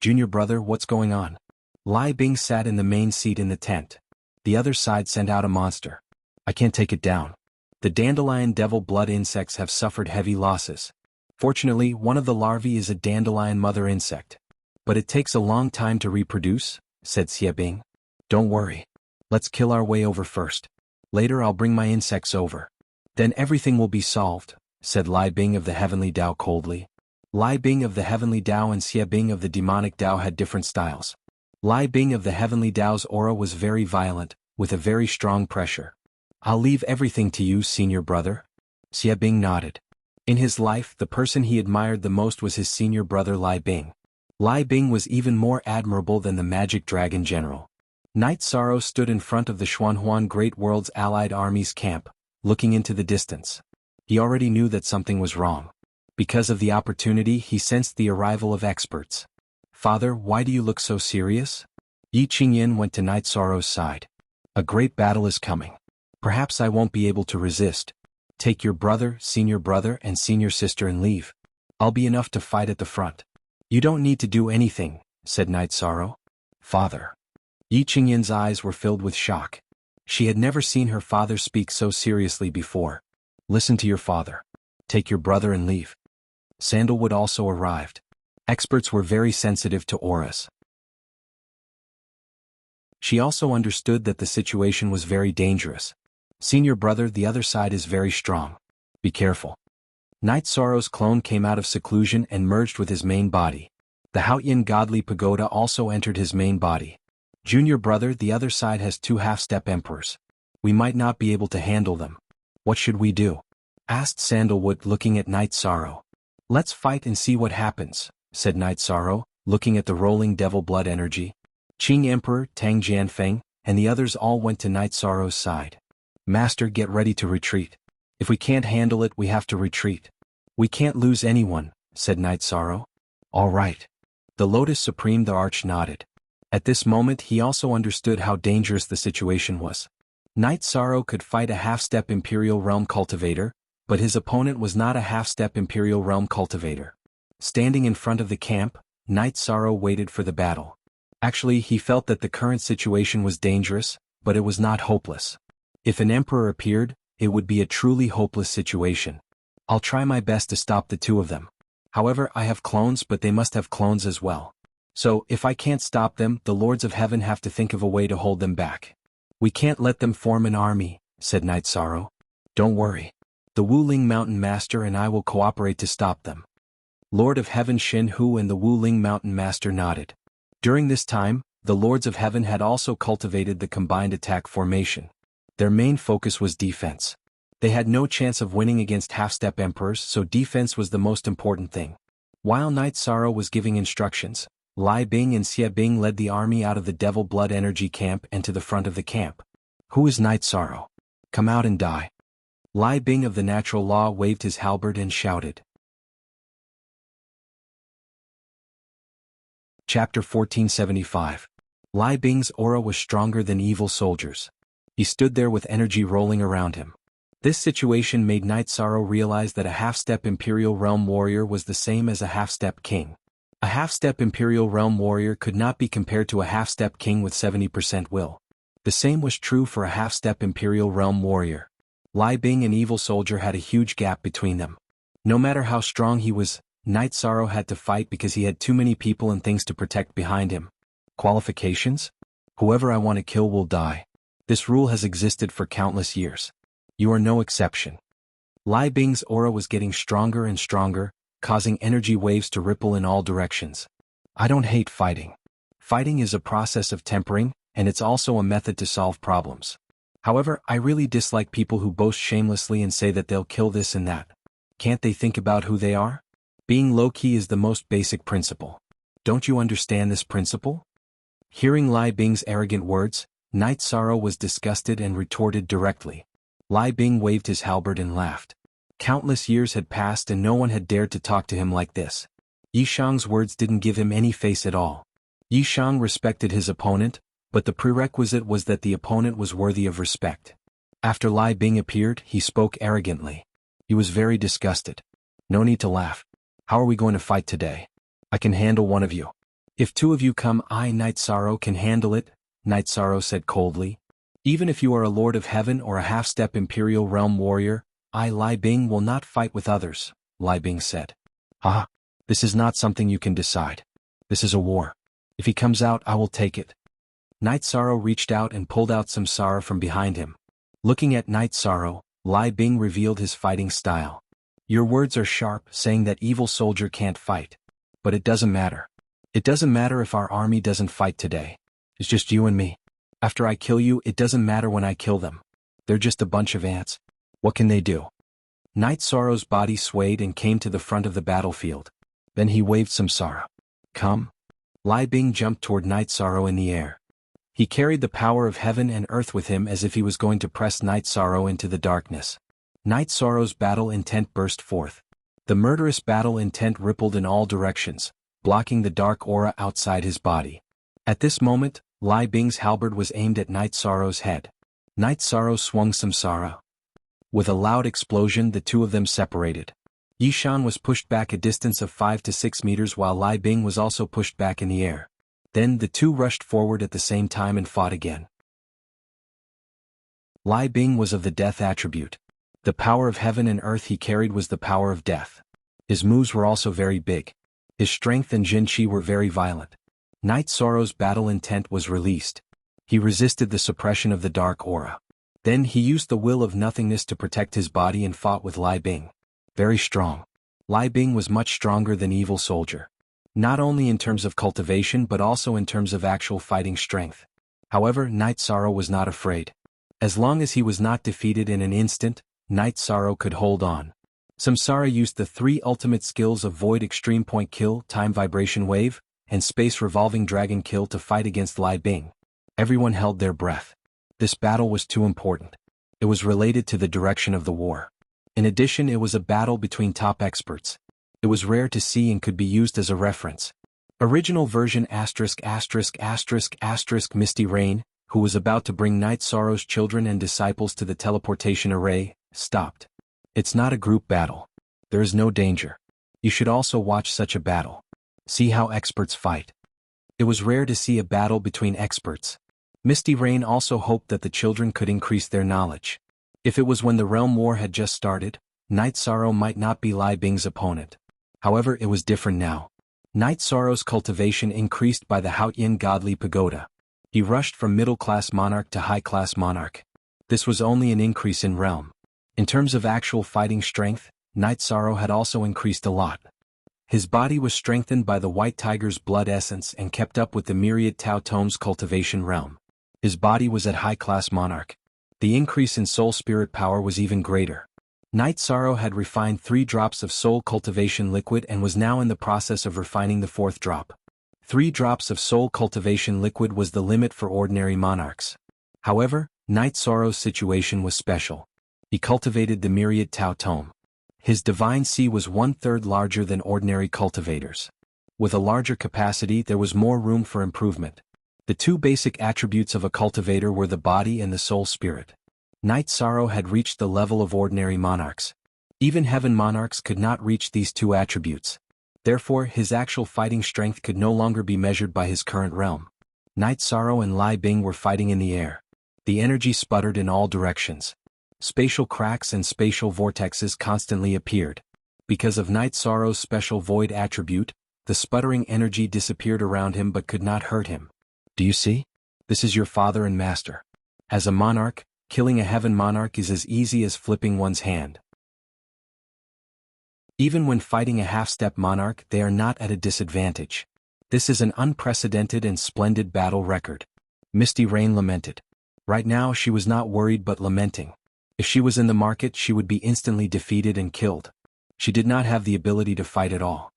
Junior brother, what's going on? Lai Bing sat in the main seat in the tent. The other side sent out a monster. I can't take it down. The dandelion devil blood insects have suffered heavy losses. Fortunately, one of the larvae is a dandelion mother insect. But it takes a long time to reproduce, said Xie Bing. Don't worry. Let's kill our way over first. Later I'll bring my insects over. Then everything will be solved, said Lai Bing of the Heavenly Tao coldly. Lai Bing of the Heavenly Tao and Xie Bing of the Demonic Tao had different styles. Lai Bing of the Heavenly Tao's aura was very violent, with a very strong pressure. I'll leave everything to you, senior brother. Xie Bing nodded. In his life, the person he admired the most was his senior brother Lai Bing. Lai Bing was even more admirable than the Magic Dragon General. Night Sorrow stood in front of the Xuanhuan Great World's allied army's camp, looking into the distance. He already knew that something was wrong. Because of the opportunity, he sensed the arrival of experts. Father, why do you look so serious? Yi Qingyan went to Night Sorrow's side. A great battle is coming. Perhaps I won't be able to resist. Take your brother, and senior sister and leave. I'll be enough to fight at the front. You don't need to do anything, said Night Sorrow. Father. Yi Qingyan's eyes were filled with shock. She had never seen her father speak so seriously before. Listen to your father. Take your brother and leave. Sandalwood also arrived. Experts were very sensitive to auras. She also understood that the situation was very dangerous. Senior brother, the other side is very strong. Be careful. Night Sorrow's clone came out of seclusion and merged with his main body. The Haotian godly pagoda also entered his main body. Junior brother, the other side has 2 half-step emperors. We might not be able to handle them. What should we do? Asked Sandalwood, looking at Night Sorrow. Let's fight and see what happens, said Night Sorrow, looking at the rolling devil blood energy. Qing Emperor, Tang Jianfeng, and the others all went to Night Sorrow's side. Master, get ready to retreat. If we can't handle it, we have to retreat. We can't lose anyone, said Night Sorrow. All right. The Lotus Supreme, the Arch, nodded. At this moment he also understood how dangerous the situation was. Night Sorrow could fight a half-step Imperial Realm cultivator, but his opponent was not a half-step Imperial Realm cultivator. Standing in front of the camp, Night Sorrow waited for the battle. Actually, he felt that the current situation was dangerous, but it was not hopeless. If an emperor appeared, it would be a truly hopeless situation. I'll try my best to stop the 2 of them. However, I have clones, but they must have clones as well. So, if I can't stop them, the Lords of Heaven have to think of a way to hold them back. We can't let them form an army, said Night Sorrow. Don't worry. The Wuling Mountain Master and I will cooperate to stop them. Lord of Heaven Shin Hu and the Wuling Mountain Master nodded. During this time, the Lords of Heaven had also cultivated the combined attack formation. Their main focus was defense. They had no chance of winning against half-step emperors, so defense was the most important thing. While Night Sorrow was giving instructions, Lai Bing and Xie Bing led the army out of the Devil Blood Energy camp and to the front of the camp. Who is Night Sorrow? Come out and die. Lai Bing of the Natural Law waved his halberd and shouted. Chapter 1475. Lai Bing's aura was stronger than evil soldiers. He stood there with energy rolling around him. This situation made Night Sorrow realize that a half-step Imperial Realm warrior was the same as a half-step king. A half-step Imperial Realm warrior could not be compared to a half-step king with 70% will. The same was true for a half-step Imperial Realm warrior. Lai Bing and Evil Soldier had a huge gap between them. No matter how strong he was, Night Sorrow had to fight because he had too many people and things to protect behind him. Qualifications? Whoever I want to kill will die. This rule has existed for countless years. You are no exception. Lai Bing's aura was getting stronger and stronger, causing energy waves to ripple in all directions. I don't hate fighting. Fighting is a process of tempering, and it's also a method to solve problems. However, I really dislike people who boast shamelessly and say that they'll kill this and that. Can't they think about who they are? Being low-key is the most basic principle. Don't you understand this principle? Hearing Lai Bing's arrogant words, Night Sorrow was disgusted and retorted directly. Lai Bing waved his halberd and laughed. Countless years had passed and no one had dared to talk to him like this. Yishang's words didn't give him any face at all. Yishang respected his opponent, but the prerequisite was that the opponent was worthy of respect. After Lai Bing appeared, he spoke arrogantly. He was very disgusted. No need to laugh. How are we going to fight today? I can handle one of you. If 2 of you come, I, Night Sorrow, can handle it, Night Sorrow said coldly. Even if you are a Lord of Heaven or a half-step Imperial Realm warrior, I, Lai Bing, will not fight with others, Lai Bing said. Ah, this is not something you can decide. This is a war. If he comes out, I will take it. Night Sorrow reached out and pulled out some Sara from behind him. Looking at Night Sorrow, Lai Bing revealed his fighting style. Your words are sharp, saying that Evil Soldier can't fight. But it doesn't matter. It doesn't matter if our army doesn't fight today. It's just you and me. After I kill you, it doesn't matter when I kill them. They're just a bunch of ants. What can they do? Night Sorrow's body swayed and came to the front of the battlefield. Then he waved some Sara. Come. Lai Bing jumped toward Night Sorrow in the air. He carried the power of heaven and earth with him as if he was going to press Night Sorrow into the darkness. Night Sorrow's battle intent burst forth. The murderous battle intent rippled in all directions, blocking the dark aura outside his body. At this moment, Lai Bing's halberd was aimed at Night Sorrow's head. Night Sorrow swung some Sara. With a loud explosion, the 2 of them separated. Yishan was pushed back a distance of 5 to 6 meters while Lai Bing was also pushed back in the air. Then the two rushed forward at the same time and fought again. Lai Bing was of the death attribute. The power of heaven and earth he carried was the power of death. His moves were also very big. His strength and Jinqi were very violent. Night Sorrow's battle intent was released. He resisted the suppression of the dark aura. Then he used the will of nothingness to protect his body and fought with Lai Bing. Very strong. Lai Bing was much stronger than Evil Soldier. Not only in terms of cultivation but also in terms of actual fighting strength. However, Night Sorrow was not afraid. As long as he was not defeated in an instant, Night Sorrow could hold on. Samsara used the three ultimate skills of Void Extreme Point Kill, Time Vibration Wave, and Space Revolving Dragon Kill to fight against Lai Bing. Everyone held their breath. This battle was too important. It was related to the direction of the war. In addition, it was a battle between top experts. It was rare to see and could be used as a reference. Original version ****** Misty Rain, who was about to bring Night Sorrow's children and disciples to the teleportation array, stopped. It's not a group battle. There is no danger. You should also watch such a battle. See how experts fight. It was rare to see a battle between experts. Misty Rain also hoped that the children could increase their knowledge. If it was when the realm war had just started, Night Sorrow might not be Lai Bing's opponent. However, it was different now. Night Sorrow's cultivation increased by the Haotian godly pagoda. He rushed from middle-class monarch to high-class monarch. This was only an increase in realm. In terms of actual fighting strength, Night Sorrow had also increased a lot. His body was strengthened by the White Tiger's blood essence and kept up with the myriad Tao Tome's cultivation realm. His body was at high-class monarch. The increase in soul spirit power was even greater. Night Sorrow had refined 3 drops of soul cultivation liquid and was now in the process of refining the 4th drop. 3 drops of soul cultivation liquid was the limit for ordinary monarchs. However, Night Sorrow's situation was special. He cultivated the myriad Tao Tome. His divine sea was 1/3 larger than ordinary cultivators. With a larger capacity, there was more room for improvement. The 2 basic attributes of a cultivator were the body and the soul spirit. Night Sorrow had reached the level of ordinary monarchs. Even heaven monarchs could not reach these 2 attributes. Therefore, his actual fighting strength could no longer be measured by his current realm. Night Sorrow and Lai Bing were fighting in the air. The energy sputtered in all directions. Spatial cracks and spatial vortexes constantly appeared. Because of Night Sorrow's special void attribute, the sputtering energy disappeared around him but could not hurt him. Do you see? This is your father and master. As a monarch, killing a heaven monarch is as easy as flipping one's hand. Even when fighting a half-step monarch, they are not at a disadvantage. This is an unprecedented and splendid battle record. Misty Rain lamented. Right now she was not worried but lamenting. If she was in the market, she would be instantly defeated and killed. She did not have the ability to fight at all.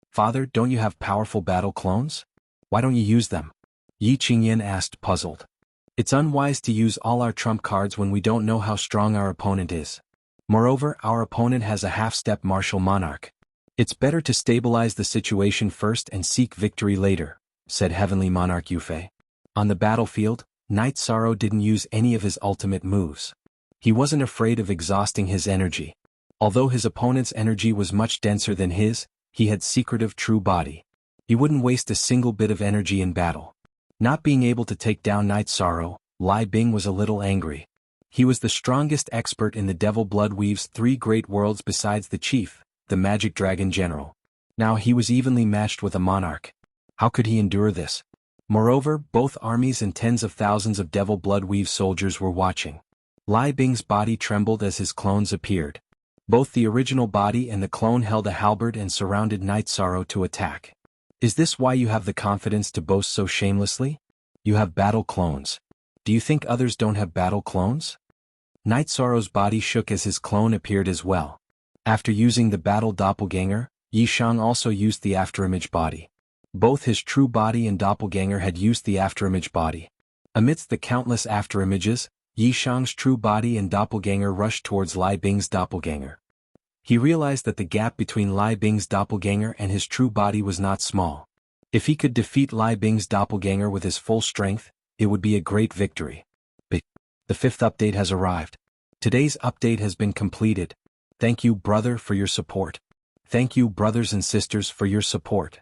Father, don't you have powerful battle clones? Why don't you use them? Yi Qingyan asked, puzzled. It's unwise to use all our trump cards when we don't know how strong our opponent is. Moreover, our opponent has a half-step martial monarch. It's better to stabilize the situation first and seek victory later, said Heavenly Monarch Yufei. On the battlefield, Night Sorrow didn't use any of his ultimate moves. He wasn't afraid of exhausting his energy. Although his opponent's energy was much denser than his, he had secretive true body. He wouldn't waste a single bit of energy in battle. Not being able to take down Night Sorrow, Lai Bing was a little angry. He was the strongest expert in the Devil Blood Weave's 3 great worlds besides the chief, the Magic Dragon General. Now he was evenly matched with a monarch. How could he endure this? Moreover, both armies and tens of thousands of Devil Blood Weave soldiers were watching. Lai Bing's body trembled as his clones appeared. Both the original body and the clone held a halberd and surrounded Night Sorrow to attack. Is this why you have the confidence to boast so shamelessly? You have battle clones. Do you think others don't have battle clones? Night Sorrow's body shook as his clone appeared as well. After using the battle doppelganger, Yi Shang also used the afterimage body. Both his true body and doppelganger had used the afterimage body. Amidst the countless afterimages, Yi Shang's true body and doppelganger rushed towards Lai Bing's doppelganger. He realized that the gap between Lai Bing's doppelganger and his true body was not small. If he could defeat Lai Bing's doppelganger with his full strength, it would be a great victory. But the 5th update has arrived. Today's update has been completed. Thank you, brother, for your support. Thank you, brothers and sisters, for your support.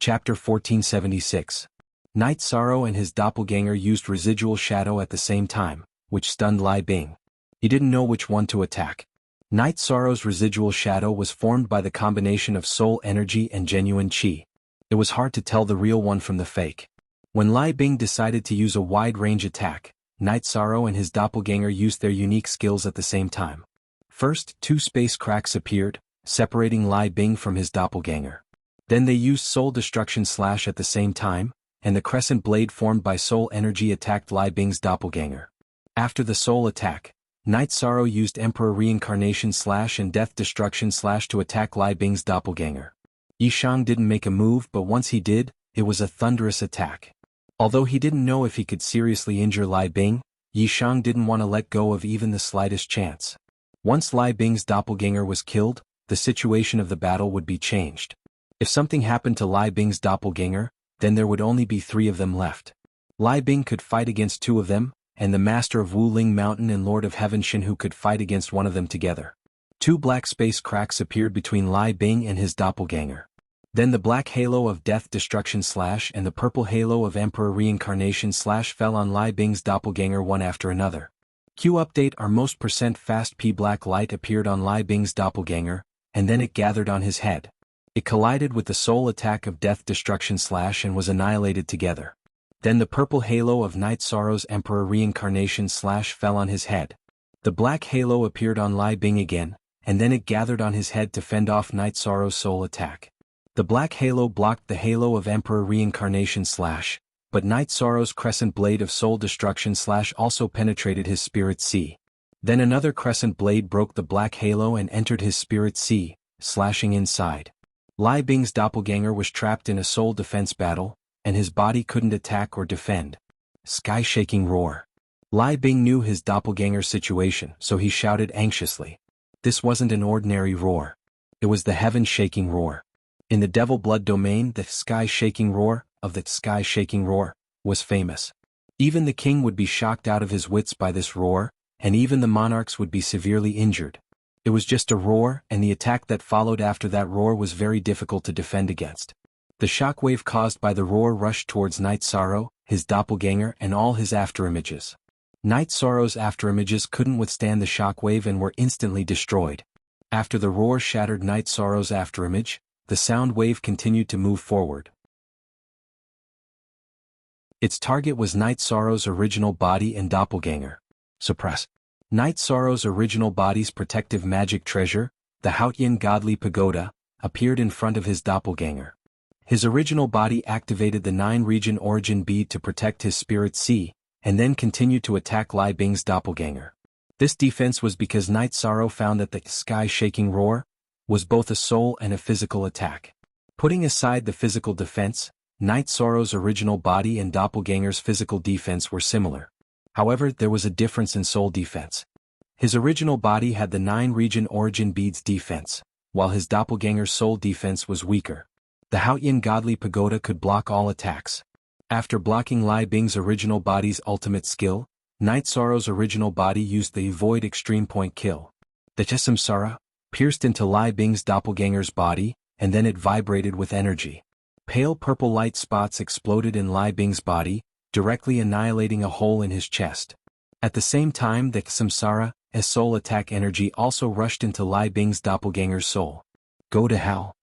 Chapter 1476. Night Sorrow and his doppelganger used residual shadow at the same time, which stunned Lai Bing. He didn't know which one to attack. Night Sorrow's residual shadow was formed by the combination of soul energy and genuine qi. It was hard to tell the real one from the fake. When Lai Bing decided to use a wide-range attack, Night Sorrow and his doppelganger used their unique skills at the same time. First, 2 space cracks appeared, separating Lai Bing from his doppelganger. Then they used Soul Destruction Slash at the same time, and the crescent blade formed by soul energy attacked Lai Bing's doppelganger. After the soul attack, Night Sorrow used Emperor Reincarnation Slash and Death Destruction Slash to attack Lai Bing's doppelganger. Yishang didn't make a move, but once he did, it was a thunderous attack. Although he didn't know if he could seriously injure Lai Bing, Yishang didn't want to let go of even the slightest chance. Once Lai Bing's doppelganger was killed, the situation of the battle would be changed. If something happened to Lai Bing's doppelganger, then there would only be 3 of them left. Lai Bing could fight against 2 of them, and the Master of Wuling Mountain and Lord of Heaven Shinhu could fight against 1 of them together. 2 black space cracks appeared between Lai Bing and his doppelganger. Then the black halo of Death Destruction Slash and the purple halo of Emperor Reincarnation Slash fell on Lai Bing's doppelganger one after another. Q update: our most %fast P black light appeared on Lai Bing's doppelganger, and then it gathered on his head. It collided with the soul attack of Death Destruction Slash and was annihilated together. Then the purple halo of Night Sorrow's Emperor Reincarnation Slash fell on his head. The black halo appeared on Lai Bing again, and then it gathered on his head to fend off Night Sorrow's soul attack. The black halo blocked the halo of Emperor Reincarnation Slash, but Night Sorrow's crescent blade of Soul Destruction Slash also penetrated his spirit sea. Then another crescent blade broke the black halo and entered his spirit sea, slashing inside. Lai Bing's doppelganger was trapped in a soul defense battle, and his body couldn't attack or defend. Sky-shaking roar. Lai Bing knew his doppelganger's situation, so he shouted anxiously. This wasn't an ordinary roar. It was the heaven-shaking roar. In the Devil Blood domain, the sky-shaking roar was famous. Even the king would be shocked out of his wits by this roar, and even the monarchs would be severely injured. It was just a roar, and the attack that followed after that roar was very difficult to defend against. The shockwave caused by the roar rushed towards Night Sorrow, his doppelganger, and all his afterimages. Night Sorrow's afterimages couldn't withstand the shockwave and were instantly destroyed. After the roar shattered Night Sorrow's afterimage, the sound wave continued to move forward. Its target was Night Sorrow's original body and doppelganger. Suppress. Night Sorrow's original body's protective magic treasure, the Haotian Godly Pagoda, appeared in front of his doppelganger. His original body activated the 9-region origin bead to protect his spirit sea, and then continued to attack Lai Bing's doppelganger. This defense was because Night Sorrow found that the sky-shaking roar was both a soul and a physical attack. Putting aside the physical defense, Night Sorrow's original body and doppelganger's physical defense were similar. However, there was a difference in soul defense. His original body had the 9-region origin beads defense, while his doppelganger's soul defense was weaker. The Haotian Godly Pagoda could block all attacks. After blocking Lai Bing's original body's ultimate skill, Night Sorrow's original body used the Void Extreme Point Kill. The Samsara pierced into Lai Bing's doppelganger's body, and then it vibrated with energy. Pale purple light spots exploded in Lai Bing's body, directly annihilating a hole in his chest. At the same time, the Samsara, a soul attack energy also rushed into Lai Bing's doppelganger's soul. Go to hell.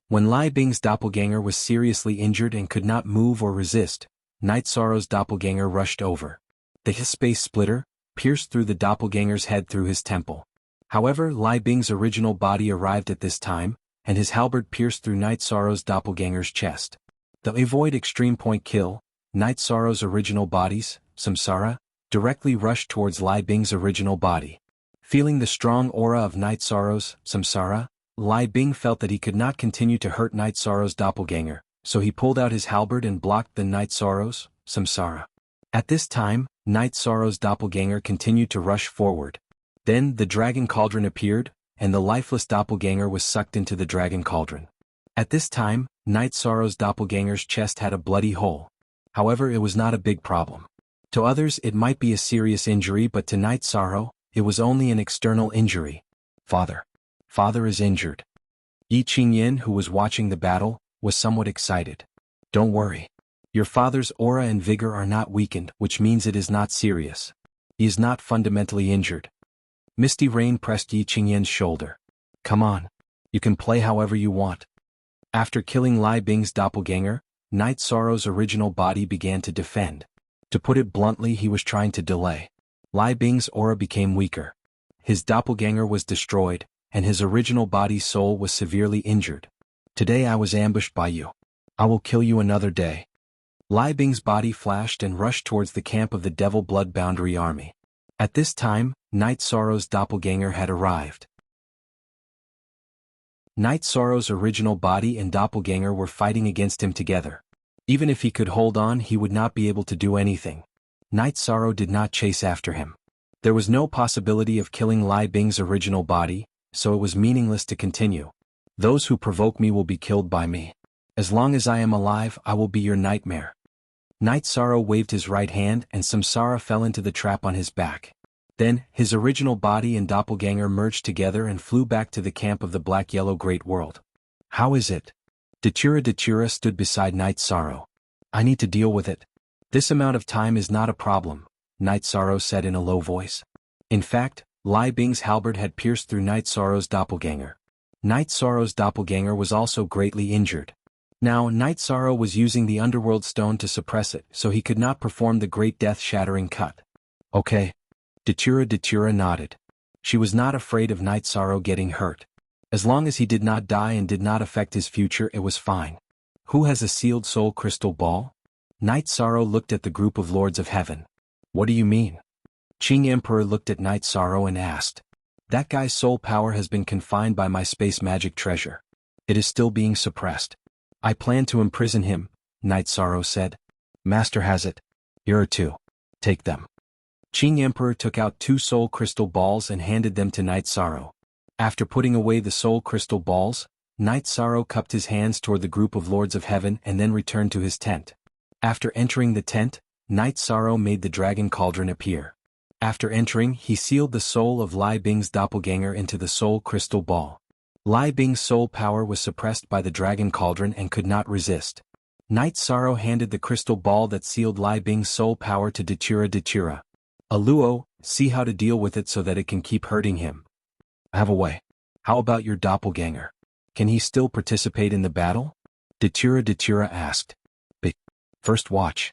When Lai Bing's doppelganger was seriously injured and could not move or resist, Night Sorrow's doppelganger rushed over. The space splitter pierced through the doppelganger's head through his temple. However, Lai Bing's original body arrived at this time, and his halberd pierced through Night Sorrow's doppelganger's chest. The Avoid Extreme Point Kill, Night Sorrow's original body's, Samsara, directly rushed towards Lai Bing's original body. Feeling the strong aura of Night Sorrow's, Samsara, Lai Bing felt that he could not continue to hurt Night Sorrow's doppelganger, so he pulled out his halberd and blocked the Night Sorrow's, Samsara. At this time, Night Sorrow's doppelganger continued to rush forward. Then the Dragon Cauldron appeared, and the lifeless doppelganger was sucked into the Dragon Cauldron. At this time, Night Sorrow's doppelganger's chest had a bloody hole. However, it was not a big problem. To others it might be a serious injury, but to Night Sorrow, it was only an external injury. Father is injured. Yi Qingyan, who was watching the battle, was somewhat excited. Don't worry. Your father's aura and vigor are not weakened, which means it is not serious. He is not fundamentally injured. Misty Rain pressed Yi Qingyan's shoulder. Come on. You can play however you want. After killing Lai Bing's doppelganger, Night Sorrow's original body began to defend. To put it bluntly, he was trying to delay. Lai Bing's aura became weaker. His doppelganger was destroyed, and his original body's soul was severely injured. Today I was ambushed by you. I will kill you another day. Lai Bing's body flashed and rushed towards the camp of the Devil Blood Boundary Army. At this time, Night Sorrow's doppelganger had arrived. Night Sorrow's original body and doppelganger were fighting against him together. Even if he could hold on, he would not be able to do anything. Night Sorrow did not chase after him. There was no possibility of killing Lai Bing's original body, so it was meaningless to continue. Those who provoke me will be killed by me. As long as I am alive, I will be your nightmare. Night Sorrow waved his right hand and Samsara fell into the trap on his back. Then, his original body and doppelganger merged together and flew back to the camp of the Black-Yellow Great World. How is it? Datura stood beside Night Sorrow. I need to deal with it. This amount of time is not a problem, Night Sorrow said in a low voice. In fact, Lai Bing's halberd had pierced through Night Sorrow's doppelganger. Night Sorrow's doppelganger was also greatly injured. Now, Night Sorrow was using the Underworld Stone to suppress it, so he could not perform the great death-shattering cut. Okay. Datura nodded. She was not afraid of Night Sorrow getting hurt. As long as he did not die and did not affect his future, it was fine. Who has a sealed soul crystal ball? Night Sorrow looked at the group of Lords of Heaven. What do you mean? Qing Emperor looked at Night Sorrow and asked. That guy's soul power has been confined by my space magic treasure. It is still being suppressed. I plan to imprison him, Night Sorrow said. Master has it. Here are 2. Take them. Qing Emperor took out 2 soul crystal balls and handed them to Night Sorrow. After putting away the soul crystal balls, Night Sorrow cupped his hands toward the group of Lords of Heaven and then returned to his tent. After entering the tent, Night Sorrow made the dragon cauldron appear. After entering, he sealed the soul of Lai Bing's doppelganger into the soul crystal ball. Lai Bing's soul power was suppressed by the dragon cauldron and could not resist. Night Sorrow handed the crystal ball that sealed Lai Bing's soul power to Datura. Aluo, see how to deal with it so that it can keep hurting him. Have a way. How about your doppelganger? Can he still participate in the battle? Datura asked. But first watch.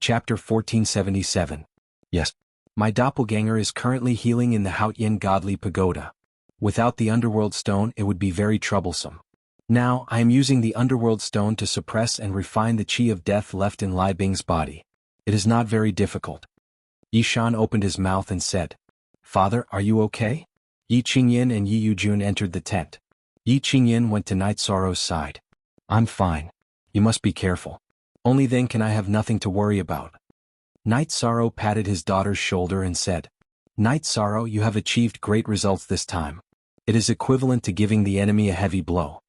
Chapter 1477. Yes. My doppelganger is currently healing in the Haotian Godly Pagoda. Without the Underworld Stone, it would be very troublesome. Now, I am using the Underworld Stone to suppress and refine the chi of death left in Lai Bing's body. It is not very difficult. Yishan opened his mouth and said, Father, are you okay? Yi Qingyan and Yi Yujun entered the tent. Yi Qingyan went to Night Sorrow's side. I'm fine. You must be careful. Only then can I have nothing to worry about. Night Sorrow patted his daughter's shoulder and said, Night Sorrow, you have achieved great results this time. It is equivalent to giving the enemy a heavy blow.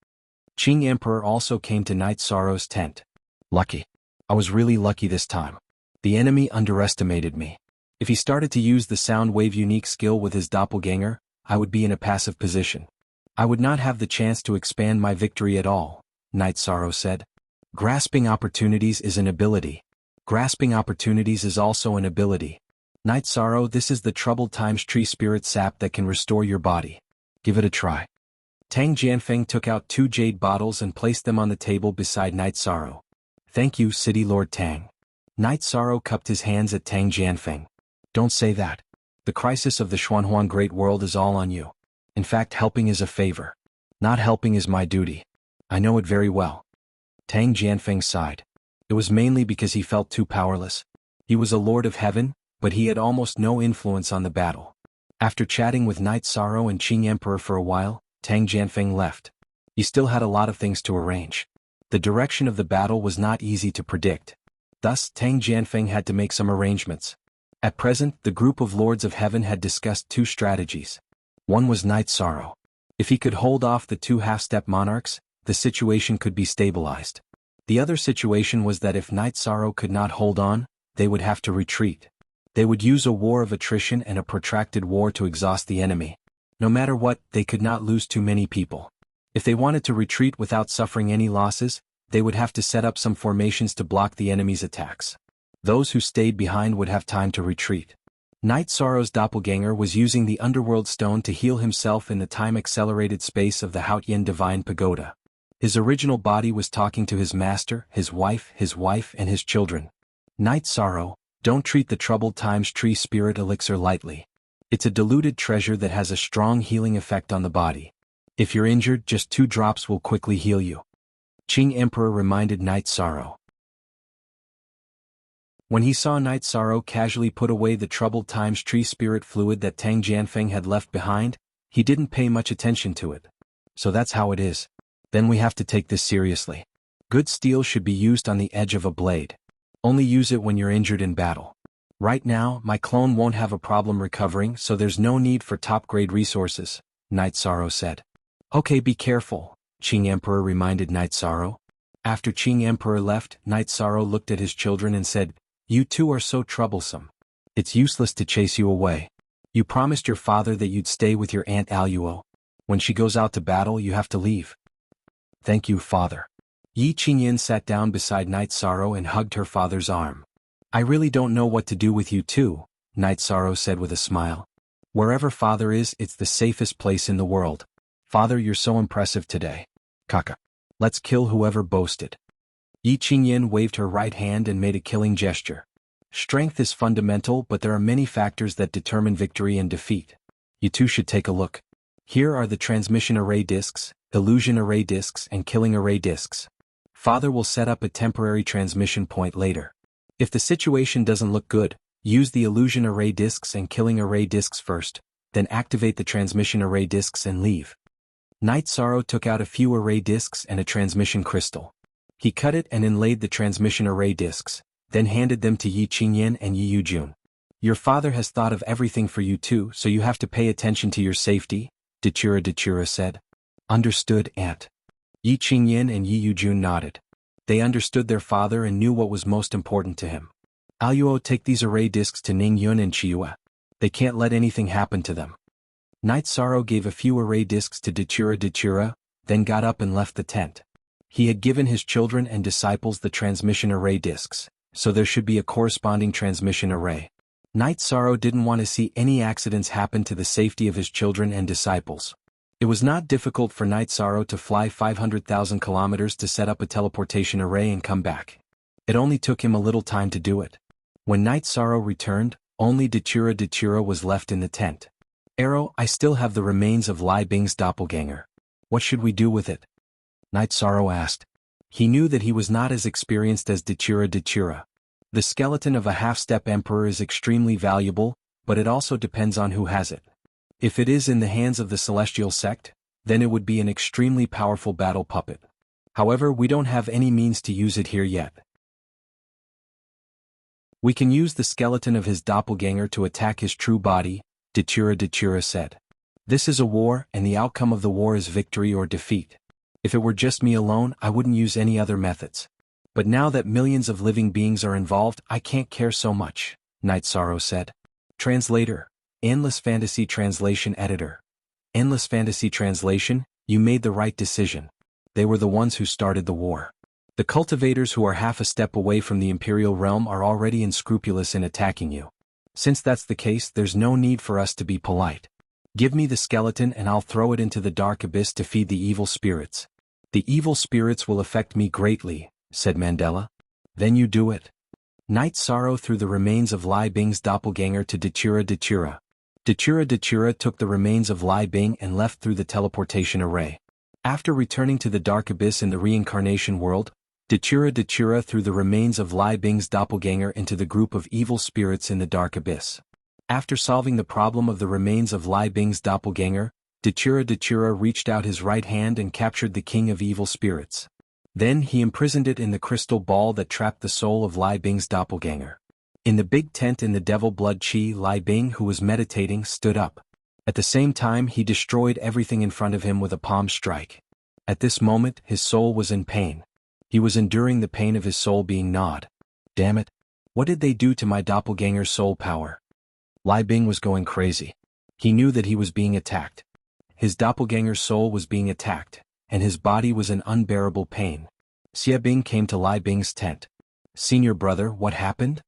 Qing Emperor also came to Night Sorrow's tent. Lucky. I was really lucky this time. The enemy underestimated me. If he started to use the sound wave unique skill with his doppelganger, I would be in a passive position. I would not have the chance to expand my victory at all, Night Sorrow said. Grasping opportunities is an ability. Grasping opportunities is also an ability. Night Sorrow, this is the Troubled Times Tree Spirit Sap that can restore your body. Give it a try. Tang Jianfeng took out 2 jade bottles and placed them on the table beside Night Sorrow. Thank you, City Lord Tang. Night Sorrow cupped his hands at Tang Jianfeng. Don't say that. The crisis of the Xuanhuan Great World is all on you. In fact, helping is a favor. Not helping is my duty. I know it very well. Tang Jianfeng sighed. It was mainly because he felt too powerless. He was a Lord of Heaven, but he had almost no influence on the battle. After chatting with Night Sorrow and Qing Emperor for a while, Tang Jianfeng left. He still had a lot of things to arrange. The direction of the battle was not easy to predict. Thus, Tang Jianfeng had to make some arrangements. At present, the group of Lords of Heaven had discussed 2 strategies. One was Night Sorrow. If he could hold off the 2 half-step monarchs, the situation could be stabilized. The other situation was that if Night Sorrow could not hold on, they would have to retreat. They would use a war of attrition and a protracted war to exhaust the enemy. No matter what, they could not lose too many people. If they wanted to retreat without suffering any losses, they would have to set up some formations to block the enemy's attacks. Those who stayed behind would have time to retreat. Night Sorrow's doppelganger was using the underworld stone to heal himself in the time-accelerated space of the Haotian Divine Pagoda. His original body was talking to his master, his wife, and his children. Night Sorrow, don't treat the troubled times tree spirit elixir lightly. It's a diluted treasure that has a strong healing effect on the body. If you're injured, just 2 drops will quickly heal you. Qing Emperor reminded Night Sorrow. When he saw Night Sorrow casually put away the troubled times tree spirit fluid that Tang Jianfeng had left behind, he didn't pay much attention to it. So that's how it is. Then we have to take this seriously. Good steel should be used on the edge of a blade. Only use it when you're injured in battle. Right now, my clone won't have a problem recovering, so there's no need for top-grade resources, Night Sorrow said. Okay, be careful, Qing Emperor reminded Night Sorrow. After Qing Emperor left, Night Sorrow looked at his children and said, "You two are so troublesome. It's useless to chase you away. You promised your father that you'd stay with your Aunt Aluo. When she goes out to battle, you have to leave." "Thank you, father." Yi Qingyin sat down beside Night Sorrow and hugged her father's arm. "I really don't know what to do with you two," Night Sorrow said with a smile. "Wherever father is, it's the safest place in the world. Father, you're so impressive today. Kaka. Let's kill whoever boasted." Yi Qingyin waved her right hand and made a killing gesture. Strength is fundamental, but there are many factors that determine victory and defeat. You two should take a look. Here are the transmission array discs, illusion array discs, and killing array discs. Father will set up a temporary transmission point later. If the situation doesn't look good, use the illusion array discs and killing array discs first, then activate the transmission array discs and leave. Night Sorrow took out a few array discs and a transmission crystal. He cut it and inlaid the transmission array discs, then handed them to Yi Qingyin and Yi Yujun. "Your father has thought of everything for you too, so you have to pay attention to your safety," Dachura said. "Understood, Aunt." Yi Qingyin and Yi Yujun nodded. They understood their father and knew what was most important to him. "Aluo, take these array discs to Ning Yun and Chiua. They can't let anything happen to them." Night Sorrow gave a few array discs to Dachura, then got up and left the tent. He had given his children and disciples the transmission array discs, so there should be a corresponding transmission array. Night Sorrow didn't want to see any accidents happen to the safety of his children and disciples. It was not difficult for Night Sorrow to fly 500,000 kilometers to set up a teleportation array and come back. It only took him a little time to do it. When Night Sorrow returned, only Dachura was left in the tent. "Arrow, I still have the remains of Lai Bing's doppelganger. What should we do with it?" Night Sorrow asked. He knew that he was not as experienced as Dachura. The skeleton of a half-step emperor is extremely valuable, but it also depends on who has it. If it is in the hands of the celestial sect, then it would be an extremely powerful battle puppet. However, we don't have any means to use it here yet. "We can use the skeleton of his doppelganger to attack his true body," Dachura said. "This is a war, and the outcome of the war is victory or defeat. If it were just me alone, I wouldn't use any other methods. But now that millions of living beings are involved, I can't care so much," Night Sorrow said. Translator. Endless Fantasy Translation Editor. Endless Fantasy Translation, you made the right decision. They were the ones who started the war. The cultivators who are half a step away from the Imperial realm are already unscrupulous in attacking you. Since that's the case, there's no need for us to be polite. Give me the skeleton and I'll throw it into the dark abyss to feed the evil spirits. "The evil spirits will affect me greatly," said Mandela. "Then you do it." Night Sorrow threw the remains of Lai Bing's doppelganger to Dachura. Dachura took the remains of Lai Bing and left through the teleportation array. After returning to the dark abyss in the reincarnation world, Dachura threw the remains of Lai Bing's doppelganger into the group of evil spirits in the dark abyss. After solving the problem of the remains of Lai Bing's doppelganger, Dachura reached out his right hand and captured the king of evil spirits. Then he imprisoned it in the crystal ball that trapped the soul of Lai Bing's doppelganger. In the big tent in the devil blood chi, Lai Bing, who was meditating, stood up. At the same time, he destroyed everything in front of him with a palm strike. At this moment, his soul was in pain. He was enduring the pain of his soul being gnawed. "Damn it! What did they do to my doppelganger's soul power?" Lai Bing was going crazy. He knew that he was being attacked. His doppelganger's soul was being attacked, and his body was in unbearable pain. Xie Bing came to Lai Bing's tent. "Senior brother, what happened?"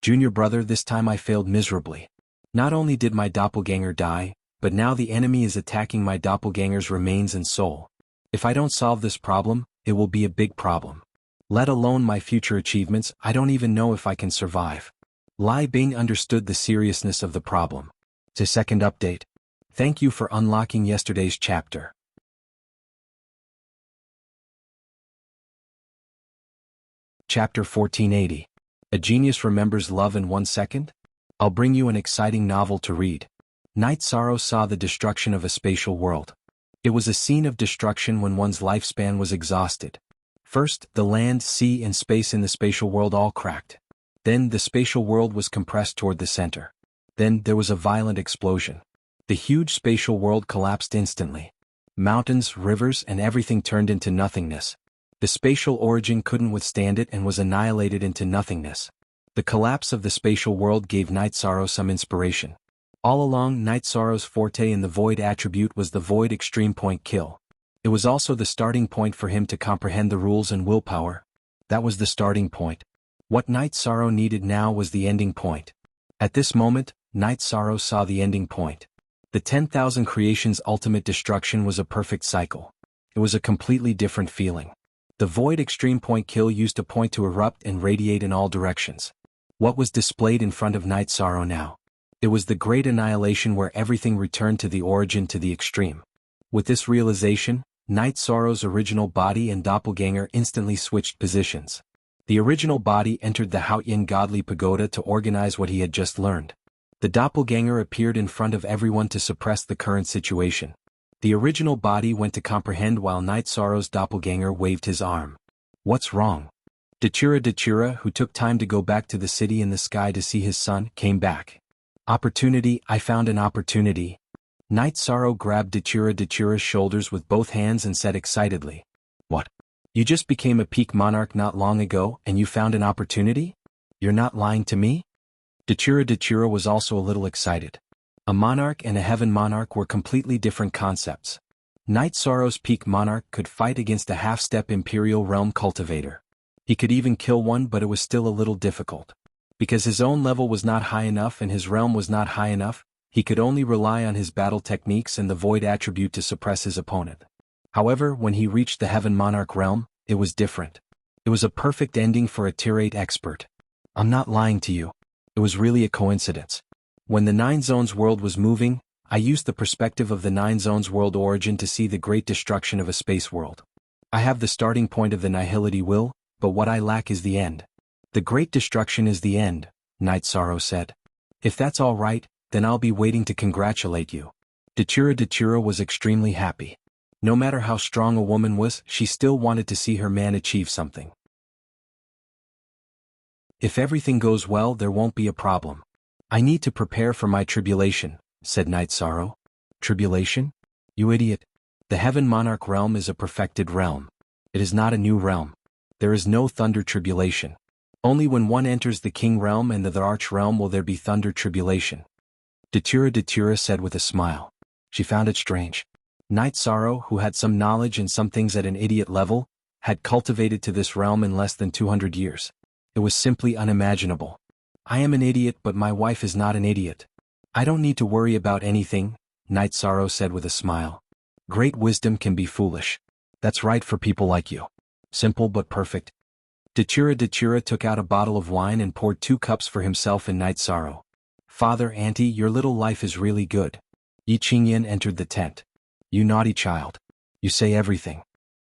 "Junior brother, this time I failed miserably. Not only did my doppelganger die, but now the enemy is attacking my doppelganger's remains and soul. If I don't solve this problem, it will be a big problem. Let alone my future achievements, I don't even know if I can survive." Lai Bing understood the seriousness of the problem. The second update. Thank you for unlocking yesterday's chapter. Chapter 1480. A Genius Remembers Love in 1 Second? I'll bring you an exciting novel to read. Night Sorrow saw the destruction of a spatial world. It was a scene of destruction when one's lifespan was exhausted. First, the land, sea, and space in the spatial world all cracked. Then the spatial world was compressed toward the center. Then there was a violent explosion. The huge spatial world collapsed instantly. Mountains, rivers, and everything turned into nothingness. The spatial origin couldn't withstand it and was annihilated into nothingness. The collapse of the spatial world gave Night Sorrow some inspiration. All along, Night Sorrow's forte in the Void attribute was the Void Extreme Point Kill. It was also the starting point for him to comprehend the rules and willpower. That was the starting point. What Night Sorrow needed now was the ending point. At this moment, Night Sorrow saw the ending point. The 10,000 creations' ultimate destruction was a perfect cycle. It was a completely different feeling. The Void Extreme Point Kill used a point to erupt and radiate in all directions. What was displayed in front of Night Sorrow now? It was the great annihilation where everything returned to the origin, to the extreme. With this realization, Night Sorrow's original body and doppelganger instantly switched positions. The original body entered the Haotian godly pagoda to organize what he had just learned. The doppelganger appeared in front of everyone to suppress the current situation. The original body went to comprehend while Night Sorrow's doppelganger waved his arm. "What's wrong?" Dachura, who took time to go back to the city in the sky to see his son, came back. "Opportunity, I found an opportunity." Night Sorrow grabbed Dachura's shoulders with both hands and said excitedly, "What? You just became a peak monarch not long ago and you found an opportunity? You're not lying to me?" Dachura was also a little excited. A monarch and a heaven monarch were completely different concepts. Night Sorrow's peak monarch could fight against a half-step imperial realm cultivator. He could even kill one, but it was still a little difficult. Because his own level was not high enough and his realm was not high enough, he could only rely on his battle techniques and the Void attribute to suppress his opponent. However, when he reached the Heaven Monarch realm, it was different. It was a perfect ending for a Tier 8 expert. "I'm not lying to you. It was really a coincidence. When the Nine Zones world was moving, I used the perspective of the Nine Zones world origin to see the great destruction of a space world. I have the starting point of the nihility will, but what I lack is the end. The great destruction is the end," Night Sorrow said. "If that's all right, then I'll be waiting to congratulate you." Dachura was extremely happy. No matter how strong a woman was, she still wanted to see her man achieve something. "If everything goes well, there won't be a problem. I need to prepare for my tribulation," said Night Sorrow. "Tribulation? You idiot. The Heaven Monarch realm is a perfected realm. It is not a new realm. There is no thunder tribulation. Only when one enters the King realm and the Arch realm will there be thunder tribulation." Dachura said with a smile. She found it strange. Night Sorrow, who had some knowledge and some things at an idiot level, had cultivated to this realm in less than 200 years. It was simply unimaginable. "I am an idiot, but my wife is not an idiot. I don't need to worry about anything," Night Sorrow said with a smile. "Great wisdom can be foolish. That's right for people like you. Simple but perfect." Dachura took out a bottle of wine and poured 2 cups for himself and Night Sorrow. "Father, Auntie, your little life is really good." Yi Qingyan entered the tent. "You naughty child. You say everything."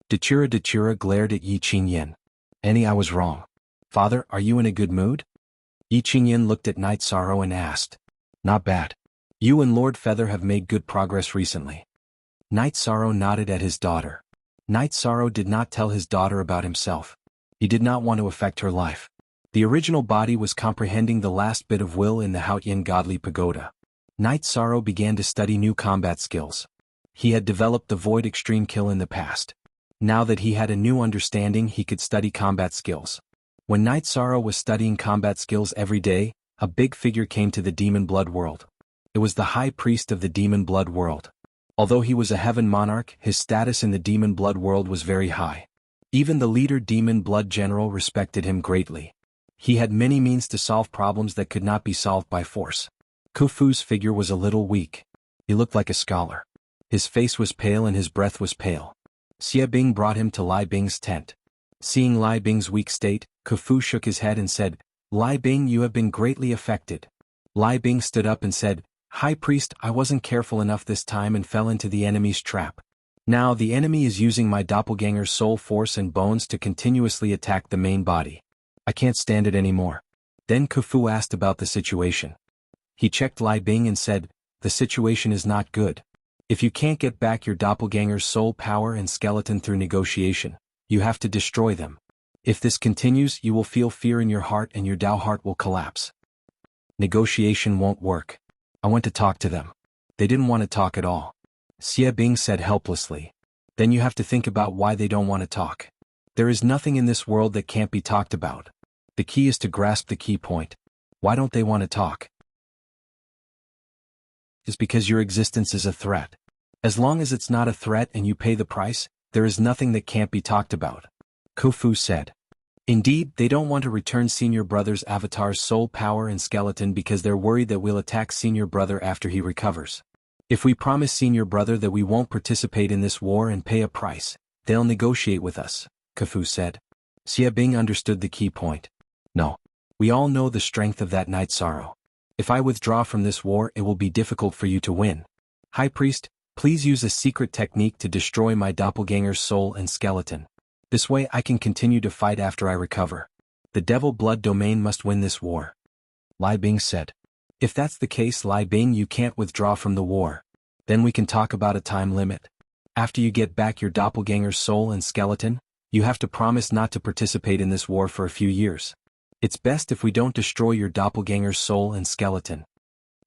Dachura glared at Yi Qingyan. "Annie, I was wrong. Father, are you in a good mood?" Yi Qingyan looked at Night Sorrow and asked. "Not bad. You and Lord Feather have made good progress recently." Night Sorrow nodded at his daughter. Night Sorrow did not tell his daughter about himself. He did not want to affect her life. The original body was comprehending the last bit of will in the Haotian godly pagoda. Night Sorrow began to study new combat skills. He had developed the Void Extreme Kill in the past. Now that he had a new understanding, he could study combat skills. When Night Sorrow was studying combat skills every day, a big figure came to the Demon Blood world. It was the High Priest of the Demon Blood world. Although he was a heaven monarch, his status in the demon blood world was very high. Even the leader demon blood general respected him greatly. He had many means to solve problems that could not be solved by force. Khufu's figure was a little weak. He looked like a scholar. His face was pale and his breath was pale. Xie Bing brought him to Lai Bing's tent. Seeing Lai Bing's weak state, Khufu shook his head and said, "Lai Bing, you have been greatly affected." Lai Bing stood up and said, "High Priest, I wasn't careful enough this time and fell into the enemy's trap. Now the enemy is using my doppelganger's soul force and bones to continuously attack the main body. I can't stand it anymore." Then Khufu asked about the situation. He checked Lai Bing and said, "The situation is not good. If you can't get back your doppelganger's soul power and skeleton through negotiation, you have to destroy them. If this continues, you will feel fear in your heart and your Dao heart will collapse. Negotiation won't work. I went to talk to them. They didn't want to talk at all." Xie Bing said helplessly. "Then you have to think about why they don't want to talk. There is nothing in this world that can't be talked about. The key is to grasp the key point. Why don't they want to talk? It's because your existence is a threat. As long as it's not a threat and you pay the price, there is nothing that can't be talked about," Khufu said. "Indeed, they don't want to return Senior Brother's avatar's soul power and skeleton because they're worried that we'll attack Senior Brother after he recovers. If we promise Senior Brother that we won't participate in this war and pay a price, they'll negotiate with us," Khufu said. Xie Bing understood the key point. "No. We all know the strength of that Night Sorrow. If I withdraw from this war, it will be difficult for you to win. High Priest, please use a secret technique to destroy my doppelganger's soul and skeleton. This way I can continue to fight after I recover. The Devil Blood Domain must win this war," Lai Bing said. "If that's the case, Lai Bing, you can't withdraw from the war. Then we can talk about a time limit. After you get back your doppelganger's soul and skeleton, you have to promise not to participate in this war for a few years. It's best if we don't destroy your doppelganger's soul and skeleton,"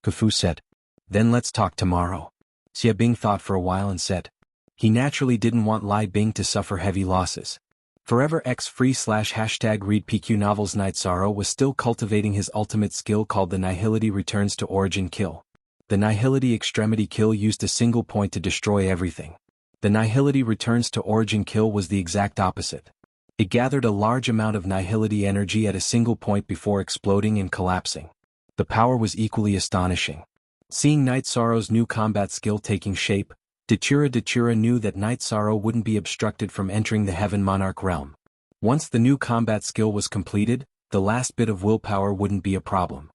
Khufu said. "Then let's talk tomorrow." Xie Bing thought for a while and said. He naturally didn't want Lai Bing to suffer heavy losses. Forever X free / #read PQ novels. Night Sorrow was still cultivating his ultimate skill called the Nihility Returns to Origin Kill. The Nihility Extremity Kill used a single point to destroy everything. The Nihility Returns to Origin Kill was the exact opposite. It gathered a large amount of Nihility energy at a single point before exploding and collapsing. The power was equally astonishing. Seeing Night Sorrow's new combat skill taking shape, Dachura knew that Night Sorrow wouldn't be obstructed from entering the Heaven Monarch realm. Once the new combat skill was completed, the last bit of willpower wouldn't be a problem.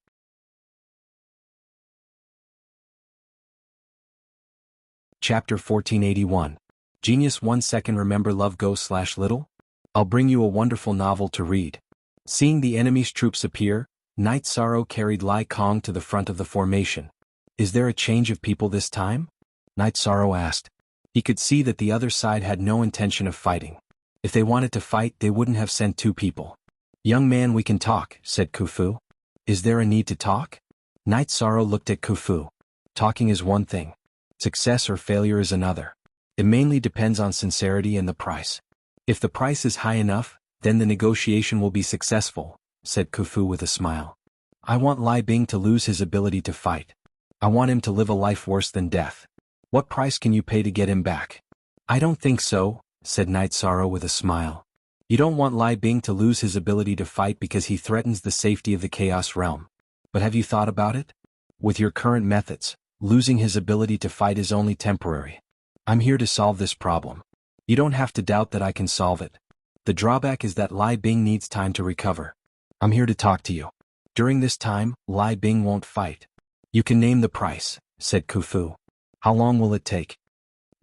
Chapter 1481. Genius 1 second. Remember love go / little? I'll bring you a wonderful novel to read. Seeing the enemy's troops appear, Night Sorrow carried Lai Kong to the front of the formation. "Is there a change of people this time?" Night Sorrow asked. He could see that the other side had no intention of fighting. If they wanted to fight, they wouldn't have sent 2 people. "Young man, we can talk," said Khufu. "Is there a need to talk?" Night Sorrow looked at Khufu. "Talking is one thing. Success or failure is another. It mainly depends on sincerity and the price. If the price is high enough, then the negotiation will be successful," said Khufu with a smile. "I want Lai Bing to lose his ability to fight. I want him to live a life worse than death. What price can you pay to get him back?" "I don't think so," said Night Sorrow with a smile. "You don't want Lai Bing to lose his ability to fight because he threatens the safety of the Chaos Realm. But have you thought about it? With your current methods, losing his ability to fight is only temporary. I'm here to solve this problem. You don't have to doubt that I can solve it. The drawback is that Lai Bing needs time to recover. I'm here to talk to you. During this time, Lai Bing won't fight." "You can name the price," said Khufu. "How long will it take?"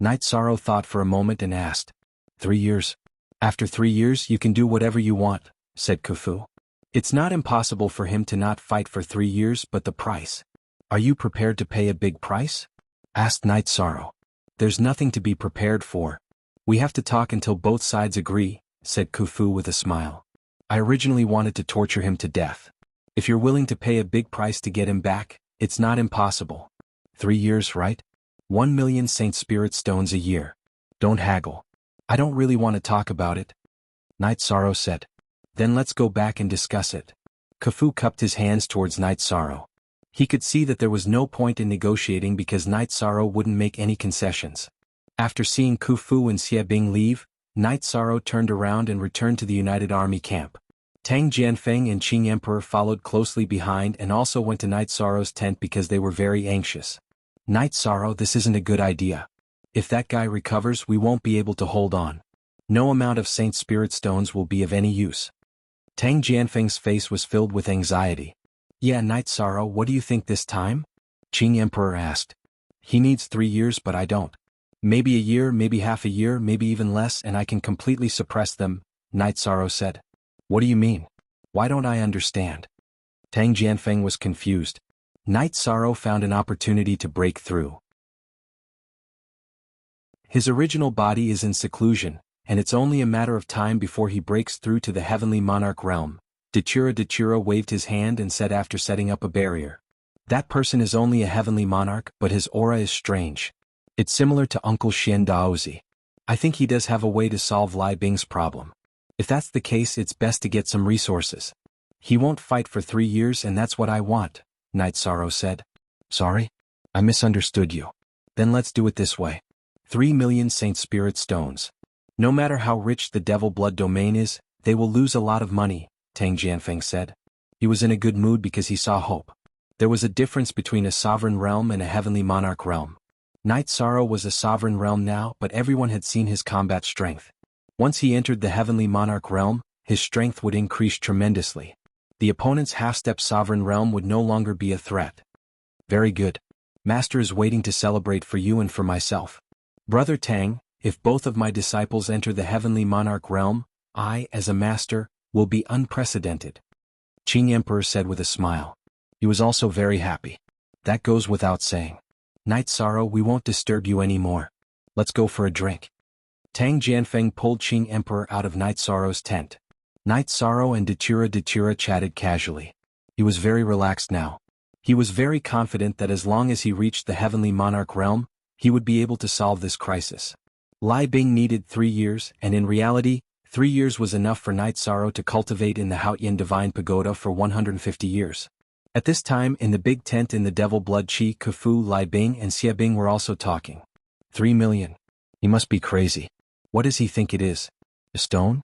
Night Sorrow thought for a moment and asked. 3 years. "After 3 years you can do whatever you want," said Khufu. "It's not impossible for him to not fight for 3 years, but the price. Are you prepared to pay a big price?" asked Night Sorrow. "There's nothing to be prepared for. We have to talk until both sides agree," said Khufu with a smile. "I originally wanted to torture him to death. If you're willing to pay a big price to get him back, it's not impossible. 3 years, right? 1 million Saint Spirit Stones a year. Don't haggle. I don't really want to talk about it," Night Sorrow said. "Then let's go back and discuss it." Khufu cupped his hands towards Night Sorrow. He could see that there was no point in negotiating because Night Sorrow wouldn't make any concessions. After seeing Khufu and Xie Bing leave, Night Sorrow turned around and returned to the United Army camp. Tang Jianfeng and Qing Emperor followed closely behind and also went to Night Sorrow's tent because they were very anxious. Night Sorrow, this isn't a good idea. If that guy recovers, we won't be able to hold on. No amount of Saint Spirit Stones will be of any use. Tang Jianfeng's face was filled with anxiety. Yeah, Night Sorrow, what do you think this time? Qing Emperor asked. He needs 3 years, but I don't. Maybe a year, maybe half a year, maybe even less, and I can completely suppress them, Night Sorrow said. What do you mean? Why don't I understand? Tang Jianfeng was confused. Night Sorrow found an opportunity to break through. His original body is in seclusion, and it's only a matter of time before he breaks through to the heavenly monarch realm. Dachira waved his hand and said after setting up a barrier. That person is only a heavenly monarch, but his aura is strange. It's similar to Uncle Xian Daozi. I think he does have a way to solve Lai Bing's problem. If that's the case, it's best to get some resources. He won't fight for 3 years, and that's what I want, Night Sorrow said. Sorry? I misunderstood you. Then let's do it this way. 3 million Saint Spirit Stones. No matter how rich the Devil Blood domain is, they will lose a lot of money, Tang Jianfeng said. He was in a good mood because he saw hope. There was a difference between a sovereign realm and a heavenly monarch realm. Night Sorrow was a sovereign realm now, but everyone had seen his combat strength. Once he entered the heavenly monarch realm, his strength would increase tremendously. The opponent's half-step sovereign realm would no longer be a threat. Very good. Master is waiting to celebrate for you and for myself. Brother Tang, if both of my disciples enter the heavenly monarch realm, I, as a master, will be unprecedented. Qing Emperor said with a smile. He was also very happy. That goes without saying. Night Sorrow, we won't disturb you anymore. Let's go for a drink. Tang Jianfeng pulled Qing Emperor out of Night Sorrow's tent. Night Sorrow and Dachira chatted casually. He was very relaxed now. He was very confident that as long as he reached the heavenly monarch realm, he would be able to solve this crisis. Lai Bing needed 3 years, and in reality, 3 years was enough for Night Sorrow to cultivate in the Haotian Divine Pagoda for 150 years. At this time, in the big tent in the Devil Blood, Qi, Khufu, Lai Bing and Xie Bing were also talking. 3 million. He must be crazy. What does he think it is? A stone?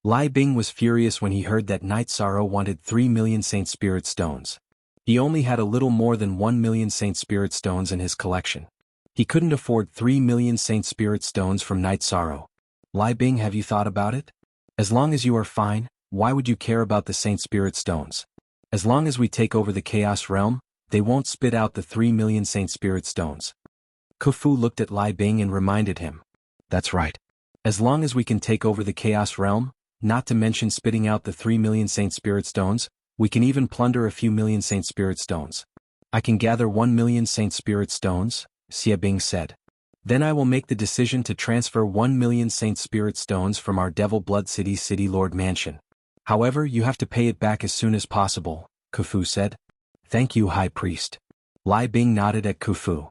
Lai Bing was furious when he heard that Night Sorrow wanted 3 million Saint Spirit Stones. He only had a little more than 1 million Saint Spirit Stones in his collection. He couldn't afford 3 million Saint Spirit Stones from Night Sorrow. Lai Bing, have you thought about it? As long as you are fine, why would you care about the Saint Spirit Stones? As long as we take over the Chaos Realm, they won't spit out the 3 million Saint Spirit Stones. Khufu looked at Lai Bing and reminded him. That's right. As long as we can take over the Chaos Realm, not to mention spitting out the 3 million Saint Spirit Stones, we can even plunder a few million Saint Spirit Stones. I can gather 1 million Saint Spirit Stones, Xie Bing said. Then I will make the decision to transfer 1 million Saint Spirit Stones from our Devil Blood City Lord Mansion. However, you have to pay it back as soon as possible, Khufu said. Thank you, High Priest. Lai Bing nodded at Khufu.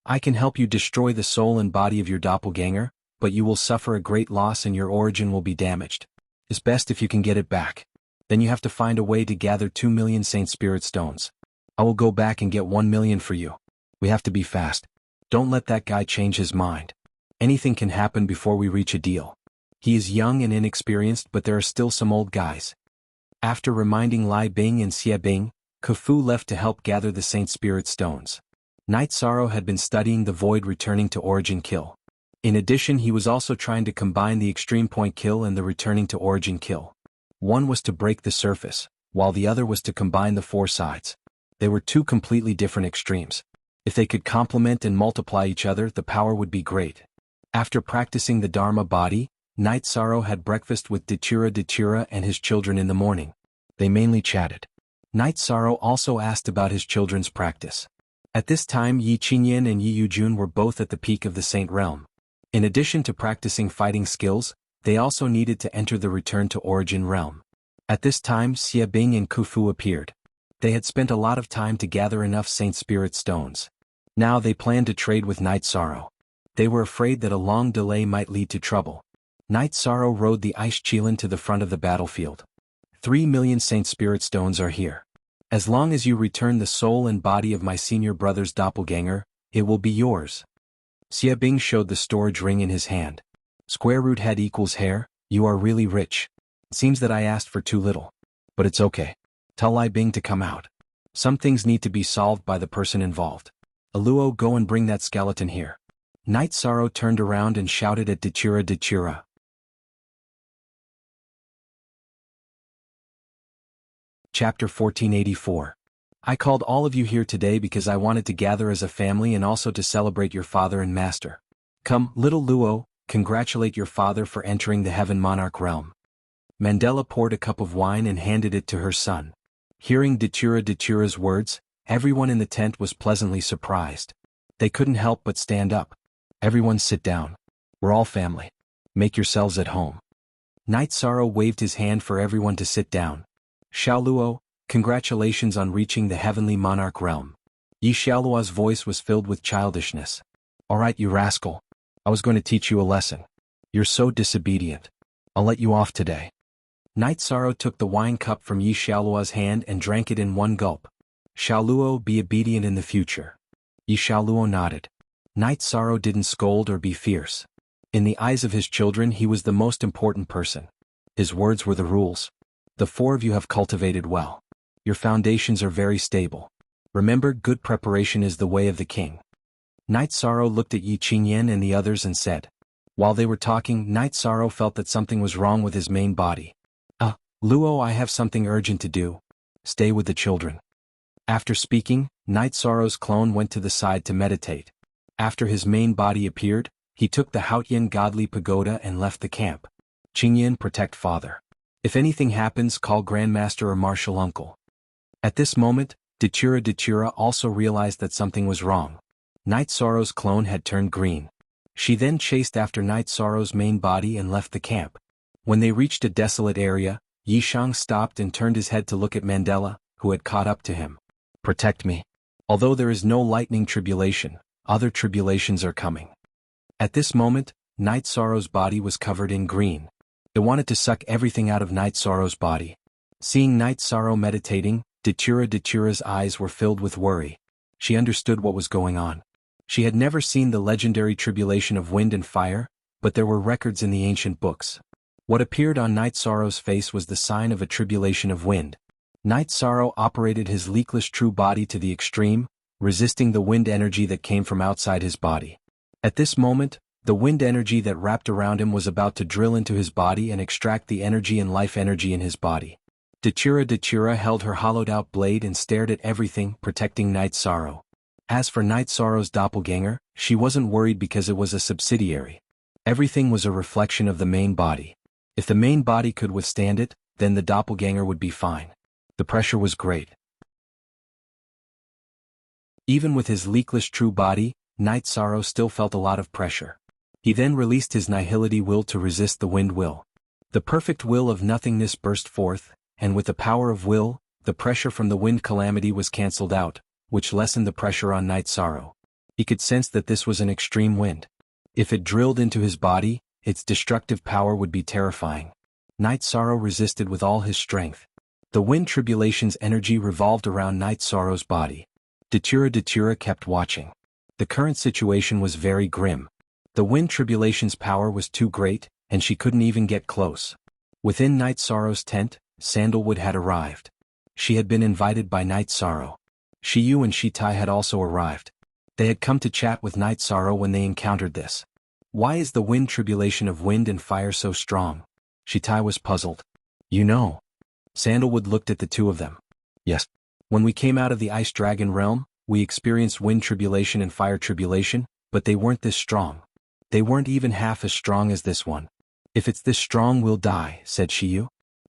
I can help you destroy the soul and body of your doppelganger, but you will suffer a great loss and your origin will be damaged. It's best if you can get it back. Then you have to find a way to gather 2 million Saint Spirit Stones. I will go back and get 1 million for you. We have to be fast. Don't let that guy change his mind. Anything can happen before we reach a deal. He is young and inexperienced, but there are still some old guys. After reminding Lai Bing and Xie Bing, Khufu left to help gather the Saint Spirit Stones. Night Sorrow had been studying the Void Returning to Origin Kill. In addition, he was also trying to combine the Extreme Point Kill and the Returning to Origin Kill. One was to break the surface, while the other was to combine the 4 sides. They were 2 completely different extremes. If they could complement and multiply each other, the power would be great. After practicing the Dharma body, Night Sorrow had breakfast with Dachira and his children in the morning. They mainly chatted. Night Sorrow also asked about his children's practice. At this time, Yi Qingyan and Yi Yujun were both at the peak of the Saint Realm. In addition to practicing fighting skills, they also needed to enter the Return to Origin realm. At this time, Xie Bing and Khufu appeared. They had spent a lot of time to gather enough Saint Spirit Stones. Now they planned to trade with Night Sorrow. They were afraid that a long delay might lead to trouble. Night Sorrow rode the ice Qilin to the front of the battlefield. 3 million Saint Spirit Stones are here. As long as you return the soul and body of my senior brother's doppelganger, it will be yours. Xie Bing showed the storage ring in his hand. Square root head equals hair, you are really rich. It seems that I asked for too little. But it's okay. Tell Lai Bing to come out. Some things need to be solved by the person involved. Aluo, go and bring that skeleton here. Night Sorrow turned around and shouted at Dechira. Chapter 1484. I called all of you here today because I wanted to gather as a family and also to celebrate your father and master. Come, little Luo, congratulate your father for entering the Heaven Monarch realm. Mandela poured a cup of wine and handed it to her son. Hearing Dechira's words, everyone in the tent was pleasantly surprised. They couldn't help but stand up. Everyone sit down. We're all family. Make yourselves at home. Night Sorrow waved his hand for everyone to sit down. Xiaoluo, congratulations on reaching the Heavenly Monarch realm. Yi Xiaoluo's voice was filled with childishness. All right, you rascal. I was going to teach you a lesson. You're so disobedient. I'll let you off today. Night Sorrow took the wine cup from Yi Xiaoluo's hand and drank it in one gulp. Xiaoluo, be obedient in the future. Yi Xiaoluo nodded. Night Sorrow didn't scold or be fierce. In the eyes of his children he was the most important person. His words were the rules. The four of you have cultivated well. Your foundations are very stable. Remember, good preparation is the way of the king. Night Sorrow looked at Yi Qingyan and the others and said. While they were talking, Night Sorrow felt that something was wrong with his main body. Luo, I have something urgent to do. Stay with the children. After speaking, Night Sorrow's clone went to the side to meditate. After his main body appeared, he took the Haotian godly pagoda and left the camp. Qingyan, protect father. If anything happens, call Grandmaster or Martial Uncle. At this moment, Dechira also realized that something was wrong. Night Sorrow's clone had turned green. She then chased after Night Sorrow's main body and left the camp. When they reached a desolate area, Yishang stopped and turned his head to look at Mandela, who had caught up to him. Protect me. Although there is no lightning tribulation, other tribulations are coming. At this moment, Night Sorrow's body was covered in green. It wanted to suck everything out of Night Sorrow's body. Seeing Night Sorrow meditating, Dechira's eyes were filled with worry. She understood what was going on. She had never seen the legendary tribulation of wind and fire, but there were records in the ancient books. What appeared on Night Sorrow's face was the sign of a tribulation of wind. Night Sorrow operated his leakless true body to the extreme, resisting the wind energy that came from outside his body. At this moment, the wind energy that wrapped around him was about to drill into his body and extract the energy and life energy in his body. Dechira held her hollowed-out blade and stared at everything, protecting Night Sorrow. As for Night Sorrow's doppelganger, she wasn't worried because it was a subsidiary. Everything was a reflection of the main body. If the main body could withstand it, then the doppelganger would be fine. The pressure was great. Even with his leakless true body, Night Sorrow still felt a lot of pressure. He then released his nihility will to resist the wind will. The perfect will of nothingness burst forth, and with the power of will, the pressure from the wind calamity was cancelled out, which lessened the pressure on Night Sorrow. He could sense that this was an extreme wind. If it drilled into his body, its destructive power would be terrifying. Night Sorrow resisted with all his strength. The wind tribulation's energy revolved around Night Sorrow's body. Dechira kept watching. The current situation was very grim. The wind tribulation's power was too great, and she couldn't even get close. Within Night Sorrow's tent, Sandalwood had arrived. She had been invited by Night Sorrow. Shiyu and Shitai had also arrived. They had come to chat with Night Sorrow when they encountered this. Why is the wind tribulation of wind and fire so strong? Shitai was puzzled. You know. Sandalwood looked at the two of them. Yes. When we came out of the Ice Dragon realm, we experienced wind tribulation and fire tribulation, but they weren't this strong. They weren't even half as strong as this one. If it's this strong, we'll die, said Shiyu.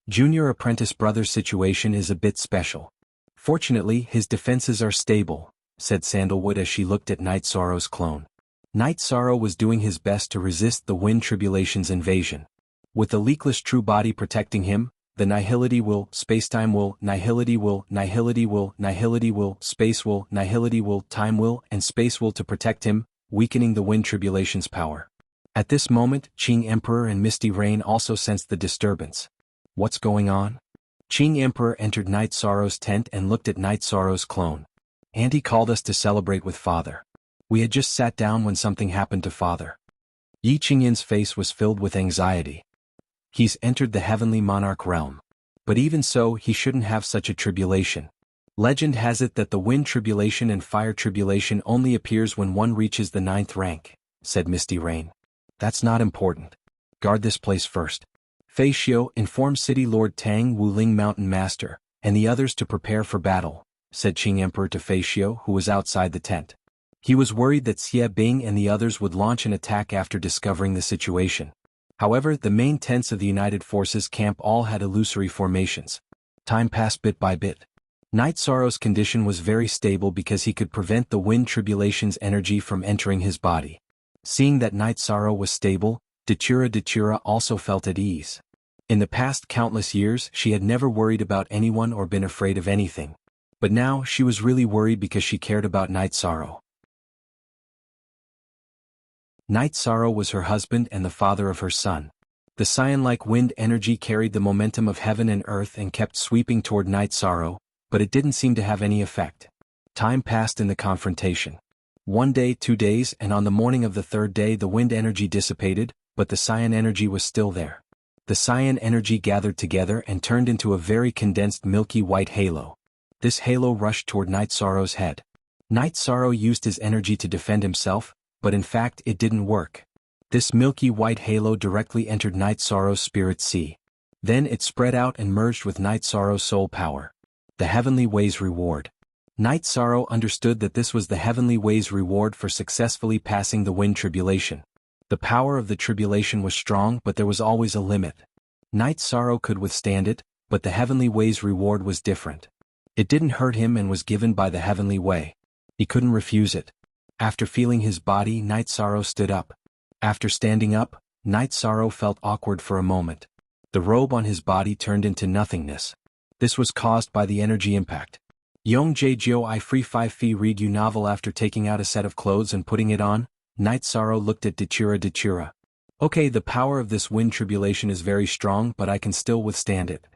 Junior apprentice brother's situation is a bit special. Fortunately, his defenses are stable, said Sandalwood as she looked at Night Sorrow's clone. Night Sorrow was doing his best to resist the wind tribulation's invasion. With the leakless true body protecting him, the nihility will, spacetime will, nihility will, nihility will, nihility will, space will, nihility will, time will, and space will to protect him, weakening the wind tribulation's power. At this moment, Qing Emperor and Misty Rain also sensed the disturbance. What's going on? Qing Emperor entered Night Sorrow's tent and looked at Night Sorrow's clone. Auntie called us to celebrate with father. We had just sat down when something happened to father. Yi Qingyin's face was filled with anxiety. He's entered the heavenly monarch realm. But even so, he shouldn't have such a tribulation. Legend has it that the wind tribulation and fire tribulation only appears when one reaches the 9th rank, said Misty Rain. That's not important. Guard this place first. Fei Xiu, inform City Lord Tang Wuling Mountain Master, and the others to prepare for battle, said Qing Emperor to Fei Xiu, who was outside the tent. He was worried that Xie Bing and the others would launch an attack after discovering the situation. However, the main tents of the United Forces camp all had illusory formations. Time passed bit by bit. Night Sorrow's condition was very stable because he could prevent the wind tribulation's energy from entering his body. Seeing that Night Sorrow was stable, Datura also felt at ease. In the past countless years, she had never worried about anyone or been afraid of anything. But now, she was really worried because she cared about Night Sorrow. Night Sorrow was her husband and the father of her son. The Scion-like wind energy carried the momentum of heaven and earth and kept sweeping toward Night Sorrow, but it didn't seem to have any effect. Time passed in the confrontation. 1 day, 2 days, and on the morning of the 3rd day the wind energy dissipated, but the Scion energy was still there. The Scion energy gathered together and turned into a very condensed milky white halo. This halo rushed toward Night Sorrow's head. Night Sorrow used his energy to defend himself, but in fact it didn't work. This milky white halo directly entered Night Sorrow's spirit sea. Then it spread out and merged with Night Sorrow's soul power. The Heavenly Way's reward. Night Sorrow understood that this was the Heavenly Way's reward for successfully passing the wind tribulation. The power of the tribulation was strong, but there was always a limit. Night Sorrow could withstand it, but the Heavenly Way's reward was different. It didn't hurt him and was given by the Heavenly Way. He couldn't refuse it. After feeling his body, Night Sorrow stood up. After standing up, Night Sorrow felt awkward for a moment. The robe on his body turned into nothingness. This was caused by the energy impact. Yong Jie Jiu I Free 5 Fee read you novel. After taking out a set of clothes and putting it on, Night Sorrow looked at Datura. Okay, the power of this wind tribulation is very strong, but I can still withstand it.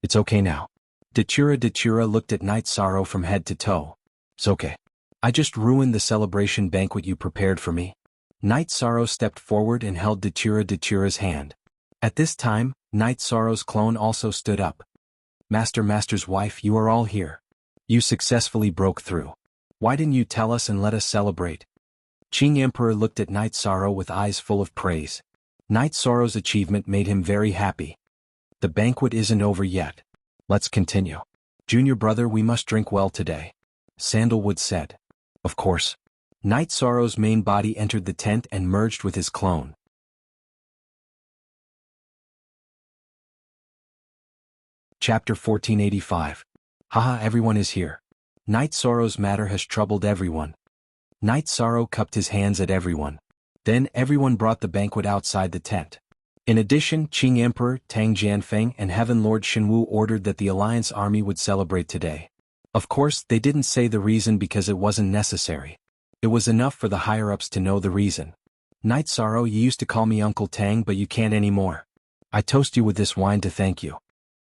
It's okay now. Datura looked at Night Sorrow from head to toe. It's okay. I just ruined the celebration banquet you prepared for me. Night Sorrow stepped forward and held Datura's hand. At this time, Night Sorrow's clone also stood up. Master's wife, you are all here. You successfully broke through. Why didn't you tell us and let us celebrate? Qing Emperor looked at Night Sorrow with eyes full of praise. Night Sorrow's achievement made him very happy. The banquet isn't over yet. Let's continue. Junior brother, we must drink well today. Sandalwood said. Of course. Night Sorrow's main body entered the tent and merged with his clone. Chapter 1485. Haha, everyone is here. Night Sorrow's matter has troubled everyone. Night Sorrow cupped his hands at everyone. Then everyone brought the banquet outside the tent. In addition, Qing Emperor, Tang Jianfeng and Heaven Lord Shenwu ordered that the Alliance army would celebrate today. Of course, they didn't say the reason because it wasn't necessary. It was enough for the higher-ups to know the reason. Night Sorrow, you used to call me Uncle Tang, but you can't anymore. I toast you with this wine to thank you.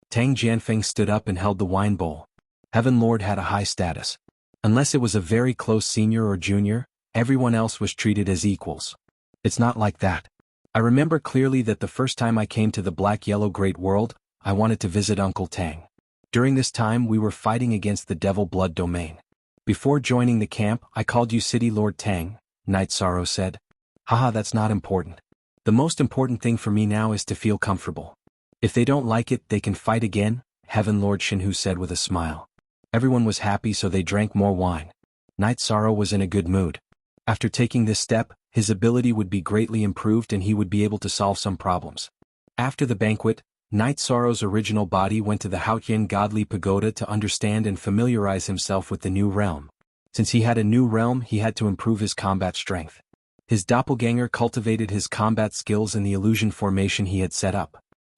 Tang Jianfeng stood up and held the wine bowl. Heaven Lord had a high status. Unless it was a very close senior or junior, everyone else was treated as equals. It's not like that. I remember clearly that the first time I came to the Black-Yellow Great World, I wanted to visit Uncle Tang. During this time we were fighting against the Devil Blood Domain. Before joining the camp, I called you City Lord Tang, Night Sorrow said. Haha, that's not important. The most important thing for me now is to feel comfortable. If they don't like it, they can fight again, Heaven Lord Shenhu said with a smile. Everyone was happy, so they drank more wine. Night Sorrow was in a good mood. After taking this step, his ability would be greatly improved and he would be able to solve some problems. After the banquet, Night Sorrow's original body went to the Haotian Godly Pagoda to understand and familiarize himself with the new realm. Since he had a new realm, he had to improve his combat strength. His doppelganger cultivated his combat skills in the illusion formation he had set up.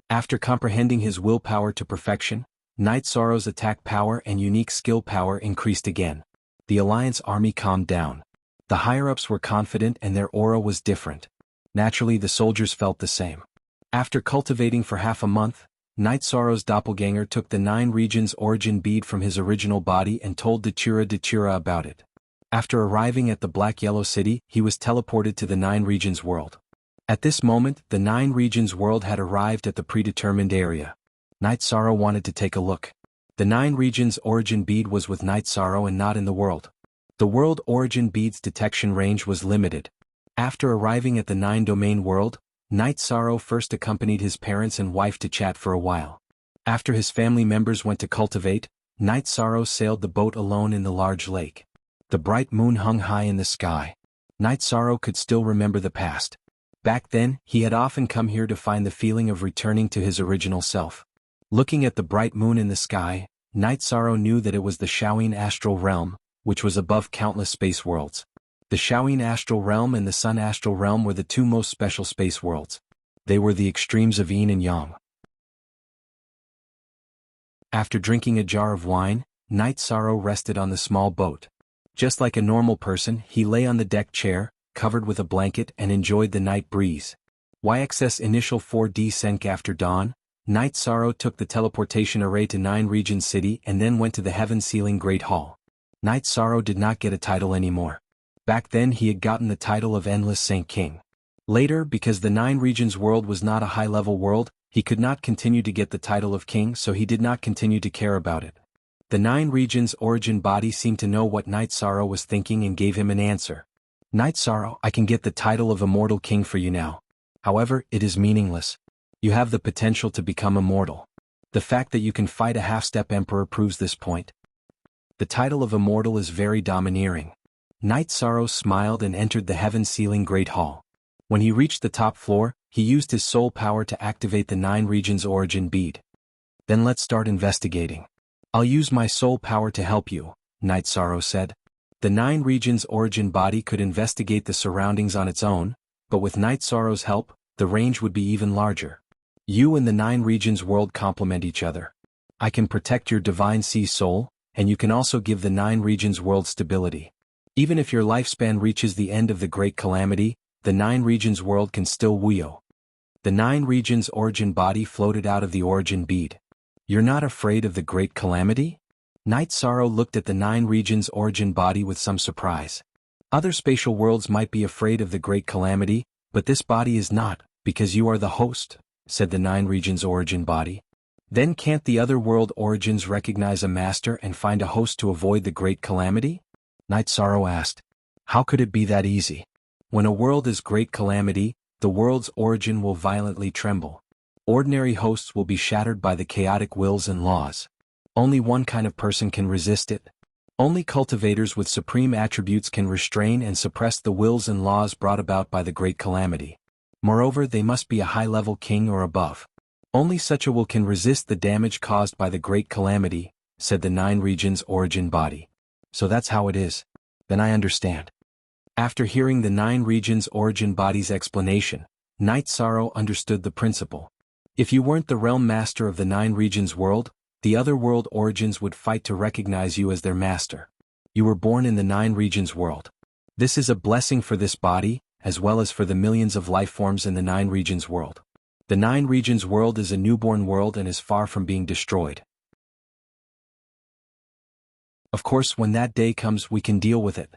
After comprehending his willpower to perfection, Night Sorrow's attack power and unique skill power increased again. The Alliance army calmed down. The higher-ups were confident and their aura was different. Naturally, the soldiers felt the same. After cultivating for half a month, Night Sorrow's doppelganger took the 9 regions origin bead from his original body and told Datura about it. After arriving at the Black Yellow City, he was teleported to the 9 regions world. At this moment, the 9 regions world had arrived at the predetermined area. Night Sorrow wanted to take a look. The 9 regions origin bead was with Night Sorrow and not in the world. The world origin bead's detection range was limited. After arriving at the 9 domain world, Night Sorrow first accompanied his parents and wife to chat for a while. After his family members went to cultivate, Night Sorrow sailed the boat alone in the large lake. The bright moon hung high in the sky. Night Sorrow could still remember the past. Back then, he had often come here to find the feeling of returning to his original self. Looking at the bright moon in the sky, Night Sorrow knew that it was the Shaoyin astral realm, which was above countless space worlds. The Shaoyin astral realm and the Sun astral realm were the 2 most special space worlds. They were the extremes of yin and yang. After drinking a jar of wine, Night Sorrow rested on the small boat. Just like a normal person, he lay on the deck chair, covered with a blanket, and enjoyed the night breeze. YXS initial 4D sank after dawn. Night Sorrow took the teleportation array to 9 regions city and then went to the heaven sealing Great Hall. Night Sorrow did not get a title anymore. Back then he had gotten the title of Endless Saint King. Later, because the 9 regions world was not a high-level world, he could not continue to get the title of king, so he did not continue to care about it. The 9 regions origin body seemed to know what Night Sorrow was thinking and gave him an answer. Night Sorrow, I can get the title of immortal king for you now. However, it is meaningless. You have the potential to become immortal. The fact that you can fight a half-step emperor proves this point. The title of immortal is very domineering. Night Sorrow smiled and entered the heaven-sealing Great Hall. When he reached the top floor, he used his soul power to activate the 9 regions origin bead. Then let's start investigating. I'll use my soul power to help you, Night Sorrow said. The 9 regions origin body could investigate the surroundings on its own, but with Night Sorrow's help, the range would be even larger. You and the 9 regions world complement each other. I can protect your divine sea soul, and you can also give the 9 regions world stability. Even if your lifespan reaches the end of the Great Calamity, the 9 regions world can still Wuxia. The 9 regions origin body floated out of the origin bead. You're not afraid of the Great Calamity? Night Sorrow looked at the 9 regions origin body with some surprise. Other spatial worlds might be afraid of the Great Calamity, but this body is not, because you are the host, said the 9 regions origin body. Then can't the other world origins recognize a master and find a host to avoid the Great Calamity? Night Sorrow asked. How could it be that easy? When a world is Great Calamity, the world's origin will violently tremble. Ordinary hosts will be shattered by the chaotic wills and laws. Only one kind of person can resist it. Only cultivators with supreme attributes can restrain and suppress the wills and laws brought about by the Great Calamity. Moreover, they must be a high-level king or above. Only such a will can resist the damage caused by the Great Calamity, said the 9 regions origin body. So that's how it is. Then I understand. After hearing the 9 regions origin body's explanation, Night Sorrow understood the principle. If you weren't the realm master of the 9 regions world, the other world origins would fight to recognize you as their master. You were born in the 9 regions world. This is a blessing for this body, as well as for the millions of life forms in the 9 regions world. The 9 regions world is a newborn world and is far from being destroyed. Of course, when that day comes, we can deal with it.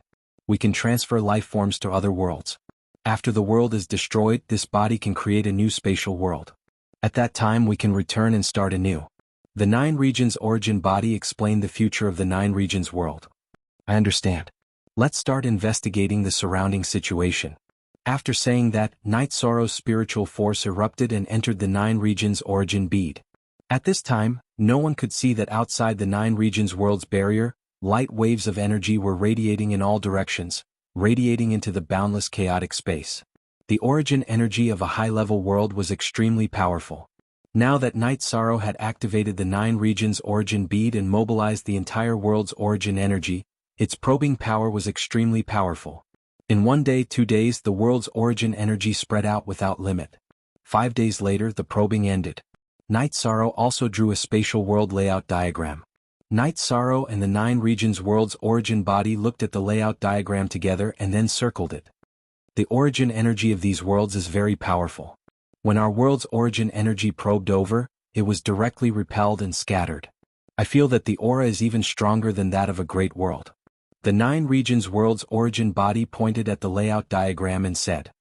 We can transfer life forms to other worlds. After the world is destroyed, this body can create a new spatial world. At that time, we can return and start anew. The 9 regions origin body explained the future of the 9 regions world. I understand. Let's start investigating the surrounding situation. After saying that, Night Sorrow's spiritual force erupted and entered the 9 regions origin bead. At this time, no one could see that outside the 9 regions world's barrier, light waves of energy were radiating in all directions, radiating into the boundless chaotic space. The origin energy of a high-level world was extremely powerful. Now that Night Sorrow had activated the 9 regions origin bead and mobilized the entire world's origin energy, its probing power was extremely powerful. In 1 day, 2 days, the world's origin energy spread out without limit. 5 days later, the probing ended. Night Sorrow also drew a spatial world layout diagram. Night Sorrow and the 9 regions world's origin body looked at the layout diagram together and then circled it. The origin energy of these worlds is very powerful. When our world's origin energy probed over, it was directly repelled and scattered. I feel that the aura is even stronger than that of a great world. The 9 regions world's origin body pointed at the layout diagram and said,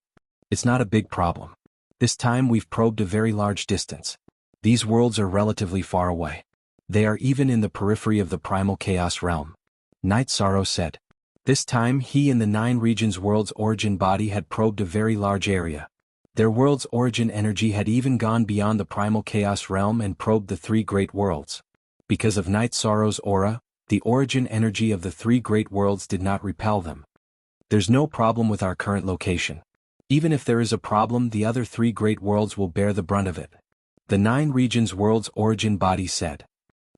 "It's not a big problem. This time we've probed a very large distance. These worlds are relatively far away. They are even in the periphery of the primal chaos realm." Night Sorrow said. This time he and the 9 regions world's origin body had probed a very large area. Their world's origin energy had even gone beyond the primal chaos realm and probed the 3 great worlds. Because of Night Sorrow's aura, the origin energy of the 3 great worlds did not repel them. There's no problem with our current location. Even if there is a problem, the other 3 great worlds will bear the brunt of it. The 9 regions world's origin body said.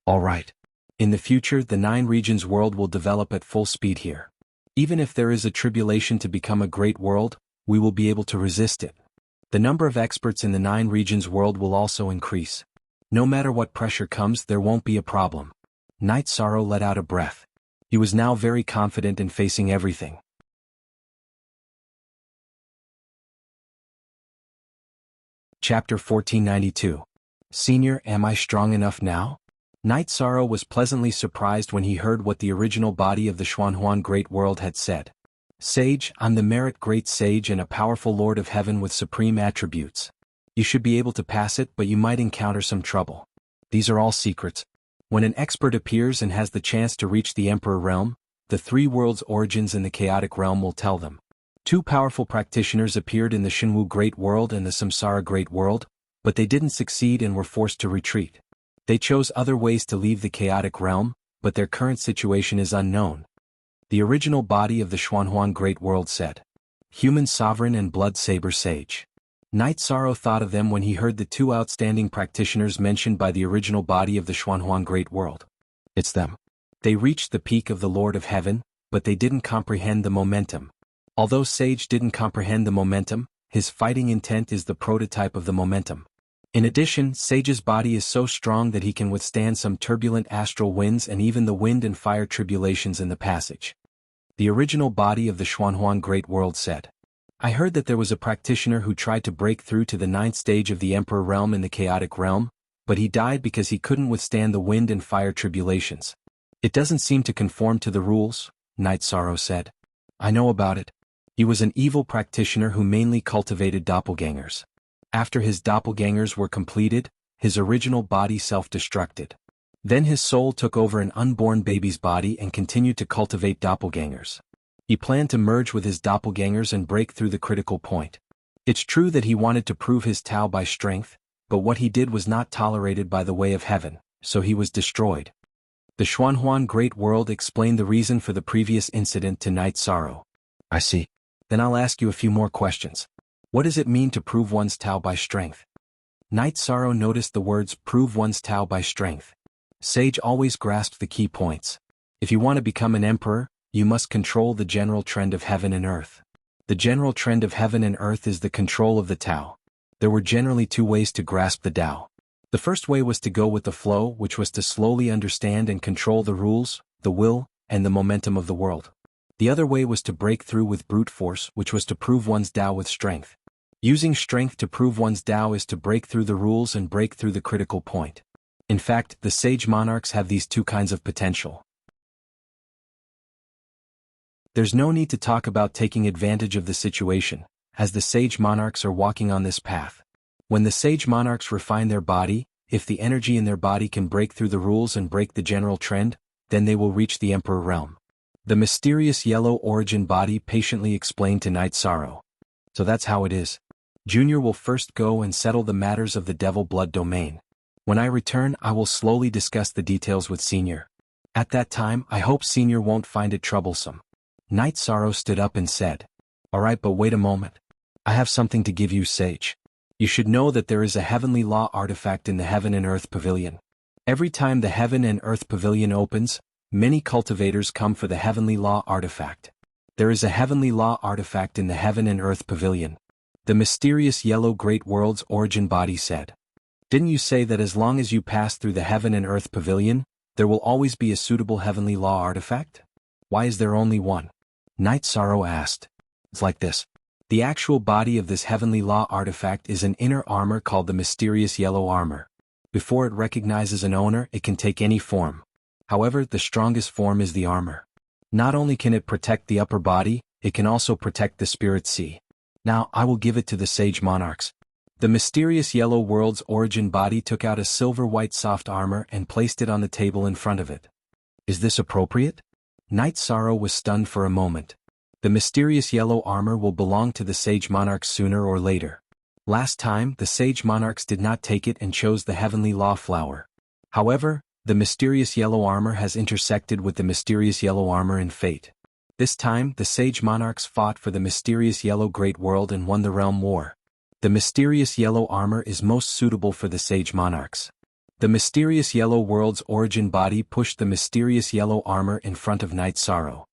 All right. In the future, the 9 regions world will develop at full speed here. Even if there is a tribulation to become a great world, we will be able to resist it. The number of experts in the 9 regions world will also increase. No matter what pressure comes, there won't be a problem. Night Sorrow let out a breath. He was now very confident in facing everything. Chapter 1492. Senior, am I strong enough now? Night Sorrow was pleasantly surprised when he heard what the original body of the Xuanhuan Great World had said. Sage, I'm the Merit Great Sage and a powerful Lord of Heaven with supreme attributes. You should be able to pass it, but you might encounter some trouble. These are all secrets. When an expert appears and has the chance to reach the Emperor Realm, the 3 worlds' origins in the chaotic realm will tell them. 2 powerful practitioners appeared in the Jianghu Great World and the Samsara Great World, but they didn't succeed and were forced to retreat. They chose other ways to leave the chaotic realm, but their current situation is unknown. The original body of the Xuanhuan Great World said. Human Sovereign and Blood Saber Sage. Night Sorrow thought of them when he heard the 2 outstanding practitioners mentioned by the original body of the Xuanhuan Great World. It's them. They reached the peak of the Lord of Heaven, but they didn't comprehend the momentum. Although Sage didn't comprehend the momentum, his fighting intent is the prototype of the momentum. In addition, Sage's body is so strong that he can withstand some turbulent astral winds and even the wind and fire tribulations in the passage. The original body of the Xuanhuan Great World said. I heard that there was a practitioner who tried to break through to the 9th stage of the Emperor Realm in the chaotic realm, but he died because he couldn't withstand the wind and fire tribulations. It doesn't seem to conform to the rules, Night Sorrow said. I know about it. He was an evil practitioner who mainly cultivated doppelgangers. After his doppelgangers were completed, his original body self-destructed. Then his soul took over an unborn baby's body and continued to cultivate doppelgangers. He planned to merge with his doppelgangers and break through the critical point. It's true that he wanted to prove his Tao by strength, but what he did was not tolerated by the way of heaven, so he was destroyed. The Xuanhuan Great World explained the reason for the previous incident to Night Sorrow. I see. Then I'll ask you a few more questions. What does it mean to prove one's Tao by strength? Night Sorrow noticed the words prove one's Tao by strength. Sage always grasped the key points. If you want to become an emperor, you must control the general trend of heaven and earth. The general trend of heaven and earth is the control of the Tao. There were generally 2 ways to grasp the Tao. The first way was to go with the flow, which was to slowly understand and control the rules, the will, and the momentum of the world. The other way was to break through with brute force, which was to prove one's Tao with strength. Using strength to prove one's Tao is to break through the rules and break through the critical point. In fact, the sage monarchs have these 2 kinds of potential. There's no need to talk about taking advantage of the situation, as the sage monarchs are walking on this path. When the sage monarchs refine their body, if the energy in their body can break through the rules and break the general trend, then they will reach the Emperor Realm. The mysterious yellow origin body patiently explained to Night Sorrow. So that's how it is. Junior will first go and settle the matters of the Devil Blood domain. When I return, I will slowly discuss the details with Senior. At that time, I hope Senior won't find it troublesome. Night Sorrow stood up and said. Alright, but wait a moment. I have something to give you, Sage. You should know that there is a heavenly law artifact in the Heaven and Earth Pavilion. Every time the Heaven and Earth Pavilion opens, many cultivators come for the heavenly law artifact. There is a heavenly law artifact in the Heaven and Earth Pavilion. The mysterious yellow great world's origin body said. Didn't you say that as long as you pass through the Heaven and Earth Pavilion, there will always be a suitable heavenly law artifact? Why is there only one? Night Sorrow asked. It's like this. The actual body of this heavenly law artifact is an inner armor called the mysterious yellow armor. Before it recognizes an owner, it can take any form. However, the strongest form is the armor. Not only can it protect the upper body, it can also protect the spirit sea. Now, I will give it to the sage monarchs. The mysterious yellow world's origin body took out a silver-white soft armor and placed it on the table in front of it. Is this appropriate? Knight Sorrow was stunned for a moment. The mysterious yellow armor will belong to the sage monarchs sooner or later. Last time, the sage monarchs did not take it and chose the heavenly law flower. However, the mysterious yellow armor has intersected with the mysterious yellow armor in fate. This time, the sage monarchs fought for the mysterious yellow great world and won the realm war. The mysterious yellow armor is most suitable for the sage monarchs. The mysterious yellow world's origin body pushed the mysterious yellow armor in front of Knight Sorrow.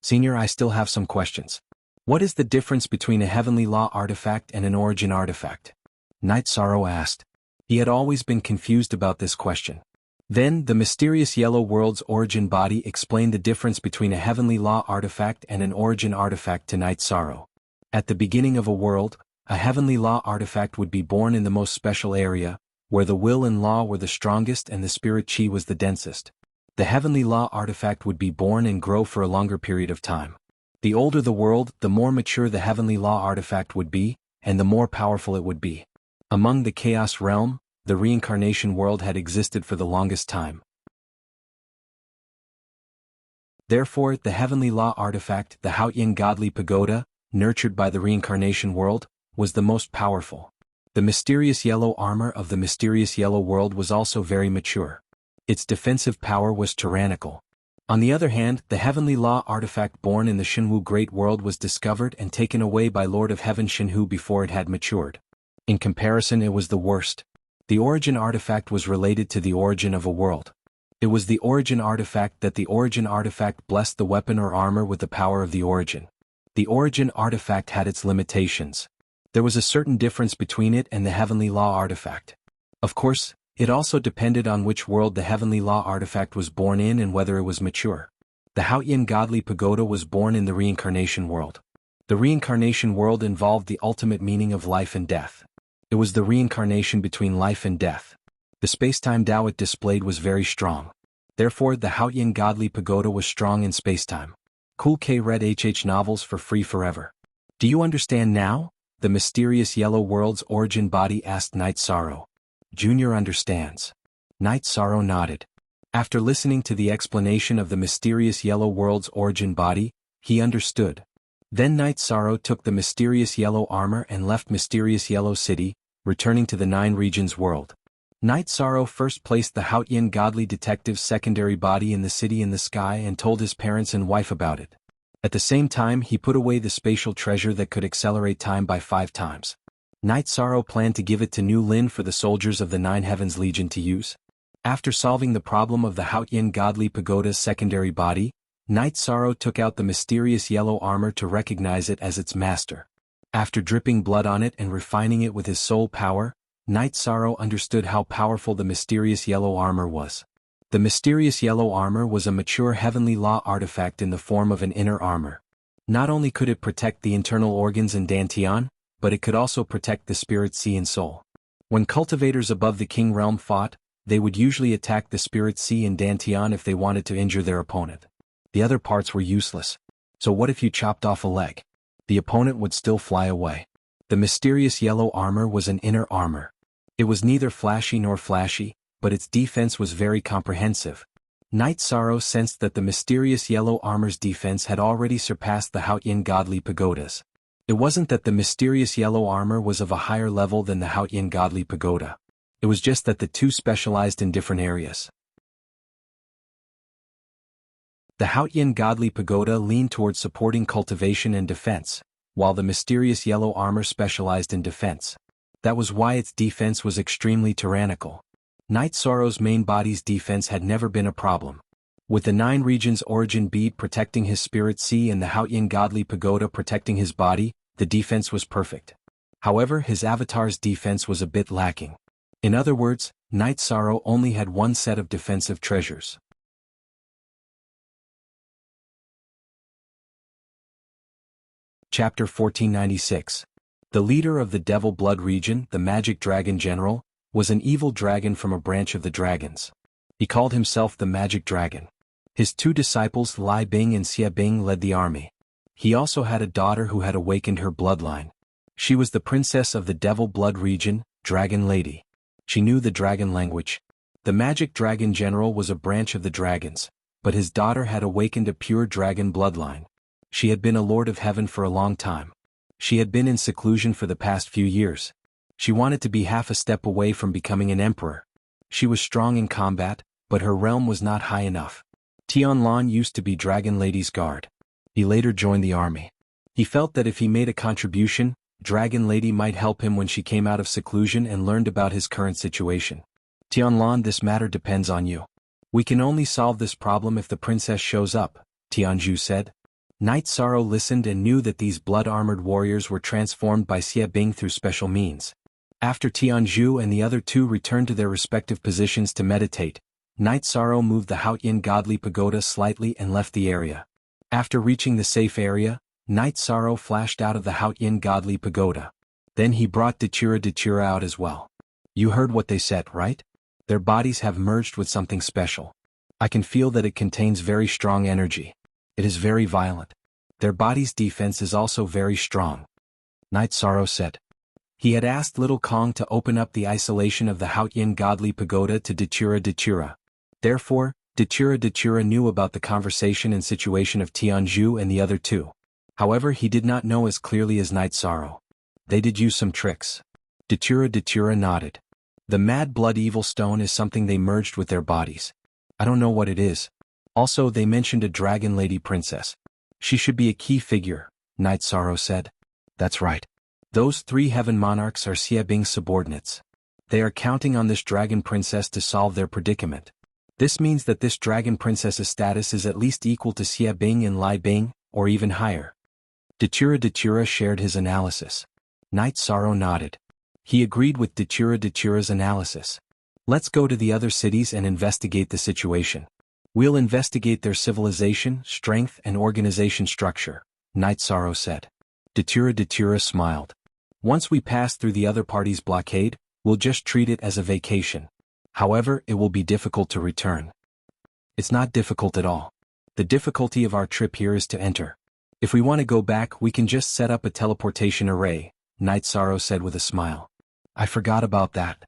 Senior, I still have some questions. What is the difference between a heavenly law artifact and an origin artifact? Knight Sorrow asked. He had always been confused about this question. Then, the mysterious yellow world's origin body explained the difference between a heavenly law artifact and an origin artifact to Knight Sorrow. At the beginning of a world, a heavenly law artifact would be born in the most special area, where the will and law were the strongest and the spirit chi was the densest. The heavenly law artifact would be born and grow for a longer period of time. The older the world, the more mature the heavenly law artifact would be, and the more powerful it would be. Among the Chaos Realm, the reincarnation world had existed for the longest time. Therefore, the heavenly law artifact, the Haotian godly pagoda, nurtured by the reincarnation world, was the most powerful. The mysterious yellow armor of the mysterious yellow world was also very mature. Its defensive power was tyrannical. On the other hand, the heavenly law artifact born in the Jianghu great world was discovered and taken away by Lord of Heaven Jianghu before it had matured. In comparison, it was the worst. The origin artifact was related to the origin of a world. It was the origin artifact that the origin artifact blessed the weapon or armor with the power of the origin. The origin artifact had its limitations. There was a certain difference between it and the heavenly law artifact. Of course, it also depended on which world the heavenly law artifact was born in and whether it was mature. The Haotian godly pagoda was born in the reincarnation world. The reincarnation world involved the ultimate meaning of life and death. It was the reincarnation between life and death. The space-time Tao it displayed was very strong. Therefore, the Haotian godly pagoda was strong in space-time. Cool K read HH novels for free forever. Do you understand now? The mysterious yellow world's origin body asked Knight Sorrow. Junior understands. Knight Sorrow nodded. After listening to the explanation of the mysterious yellow world's origin body, he understood. Then Knight Sorrow took the mysterious yellow armor and left mysterious yellow city, returning to the Nine Regions world. Knight Sorrow first placed the Haotian godly detective's secondary body in the city in the sky and told his parents and wife about it. At the same time, he put away the spatial treasure that could accelerate time by 5 times. Knight Sorrow planned to give it to New Lin for the soldiers of the Nine Heavens Legion to use. After solving the problem of the Haotian godly pagoda's secondary body, Knight Sorrow took out the mysterious yellow armor to recognize it as its master. After dripping blood on it and refining it with his soul power, Knight Sorrow understood how powerful the mysterious yellow armor was. The mysterious yellow armor was a mature heavenly law artifact in the form of an inner armor. Not only could it protect the internal organs and dantian, but it could also protect the spirit sea and soul. When cultivators above the king realm fought, they would usually attack the spirit sea and dantian if they wanted to injure their opponent. The other parts were useless. So what if you chopped off a leg? The opponent would still fly away. The mysterious yellow armor was an inner armor. It was neither flashy nor flashy, but its defense was very comprehensive. Knight Sorrow sensed that the mysterious yellow armor's defense had already surpassed the Haotian godly pagodas. It wasn't that the mysterious yellow armor was of a higher level than the Haotian godly pagoda. It was just that the two specialized in different areas. The Haotian godly pagoda leaned towards supporting cultivation and defense, while the mysterious yellow armor specialized in defense. That was why its defense was extremely tyrannical. Knight Sorrow's main body's defense had never been a problem. With the Nine Regions origin bead protecting his spirit sea and the Haotian godly pagoda protecting his body, the defense was perfect. However, his avatar's defense was a bit lacking. In other words, Knight Sorrow only had one set of defensive treasures. Chapter 1496. The leader of the Devil Blood region, the Magic Dragon General, was an evil dragon from a branch of the dragons. He called himself the Magic Dragon. His two disciples Lai Bing and Xia Bing led the army. He also had a daughter who had awakened her bloodline. She was the princess of the Devil Blood region, Dragon Lady. She knew the dragon language. The Magic Dragon General was a branch of the dragons, but his daughter had awakened a pure dragon bloodline. She had been a Lord of Heaven for a long time. She had been in seclusion for the past few years. She wanted to be half a step away from becoming an emperor. She was strong in combat, but her realm was not high enough. Tianlan used to be Dragon Lady's guard. He later joined the army. He felt that if he made a contribution, Dragon Lady might help him when she came out of seclusion and learned about his current situation. Tianlan, this matter depends on you. We can only solve this problem if the princess shows up, Tianju said. Knight Sorrow listened and knew that these blood-armored warriors were transformed by Xia Bing through special means. After Tianju and the other two returned to their respective positions to meditate, Knight Sorrow moved the Haoyin Godly Pagoda slightly and left the area. After reaching the safe area, Knight Sorrow flashed out of the Haoyin Godly Pagoda. Then he brought Datura out as well. You heard what they said, right? Their bodies have merged with something special. I can feel that it contains very strong energy. It is very violent. Their body's defense is also very strong. Knight Sorrow said. He had asked Little Kong to open up the isolation of the Haoyin Godly Pagoda to Datura. Therefore, Datura knew about the conversation and situation of Tianju and the other two. However, he did not know as clearly as Knight Sorrow. They did use some tricks. Datura nodded. The Mad Blood Evil Stone is something they merged with their bodies. I don't know what it is. Also, they mentioned a Dragon Lady Princess. She should be a key figure, Knight Sorrow said. That's right. Those three Heaven Monarchs are Xia Bing's subordinates. They are counting on this Dragon Princess to solve their predicament. This means that this Dragon Princess's status is at least equal to Xia Bing and Lai Bing, or even higher. Datura shared his analysis. Knight Sorrow nodded. He agreed with Datura's analysis. Let's go to the other cities and investigate the situation. We'll investigate their civilization, strength and organization structure, Knight Sorrow said. Datura smiled. Once we pass through the other party's blockade, we'll just treat it as a vacation. However, it will be difficult to return. It's not difficult at all. The difficulty of our trip here is to enter. If we want to go back, we can just set up a teleportation array, Knight Sorrow said with a smile. I forgot about that.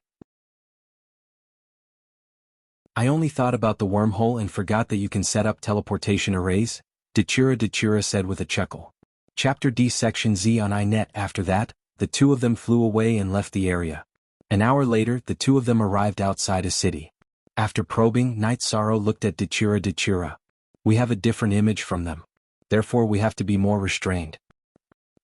I only thought about the wormhole and forgot that you can set up teleportation arrays, Datura said with a chuckle. Chapter D Section Z on iNet. After that, the two of them flew away and left the area. An hour later, the two of them arrived outside a city. After probing, Knight Sorrow looked at Datura. We have a different image from them. Therefore we have to be more restrained.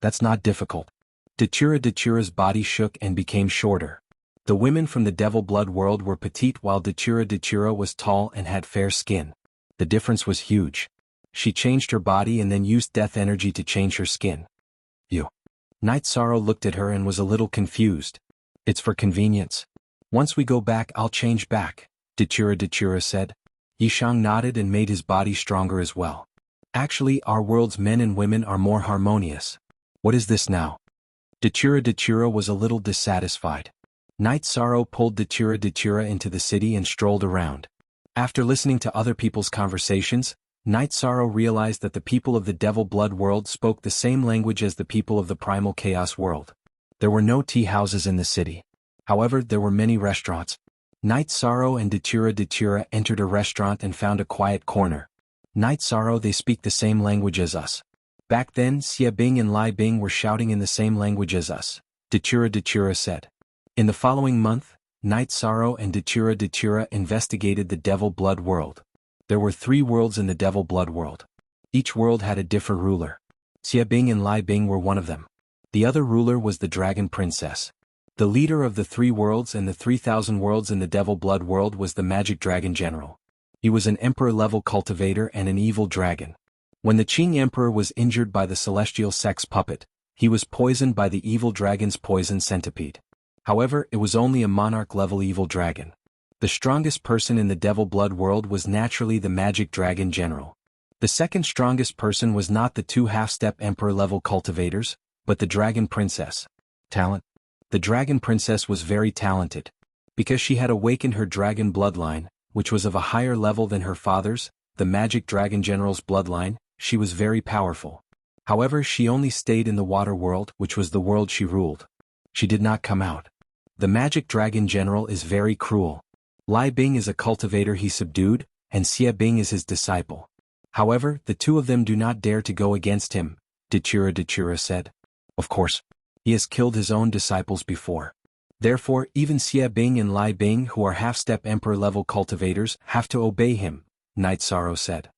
That's not difficult. Datura's body shook and became shorter. The women from the Devil Blood world were petite while Datura was tall and had fair skin. The difference was huge. She changed her body and then used death energy to change her skin. You. Knight Sorrow looked at her and was a little confused. It's for convenience. Once we go back, I'll change back, Datura said. Yishang nodded and made his body stronger as well. Actually, our world's men and women are more harmonious. What is this now? Datura was a little dissatisfied. Knight Sorrow pulled Datura into the city and strolled around. After listening to other people's conversations, Knight Sorrow realized that the people of the Devil Blood world spoke the same language as the people of the Primal Chaos world. There were no tea houses in the city. However, there were many restaurants. Knight Sorrow and Datura entered a restaurant and found a quiet corner. Knight Sorrow, they speak the same language as us. Back then, Xia Bing and Lai Bing were shouting in the same language as us, Datura said. In the following month, Knight Sorrow and Datura investigated the Devil Blood world. There were 3 worlds in the Devil Blood world. Each world had a different ruler. Xia Bing and Lai Bing were one of them. The other ruler was the Dragon Princess. The leader of the 3 worlds and the 3,000 worlds in the Devil Blood world was the Magic Dragon General. He was an Emperor-level cultivator and an evil dragon. When the Qing Emperor was injured by the Celestial Sex Puppet, he was poisoned by the evil dragon's poison centipede. However, it was only a monarch-level evil dragon. The strongest person in the Devil Blood world was naturally the Magic Dragon General. The second strongest person was not the 2 half-step Emperor-level cultivators, but the Dragon Princess. Talent. The Dragon Princess was very talented. Because she had awakened her dragon bloodline, which was of a higher level than her father's, the magic dragon general's bloodline, she was very powerful. However, she only stayed in the water world, which was the world she ruled. She did not come out. The magic dragon general is very cruel. Lai Bing is a cultivator he subdued, and Xie Bing is his disciple. However, the two of them do not dare to go against him, Dechira said. Of course. He has killed his own disciples before. Therefore, even Xie Bing and Lai Bing, who are half-step emperor-level cultivators, have to obey him, Night Sorrow said.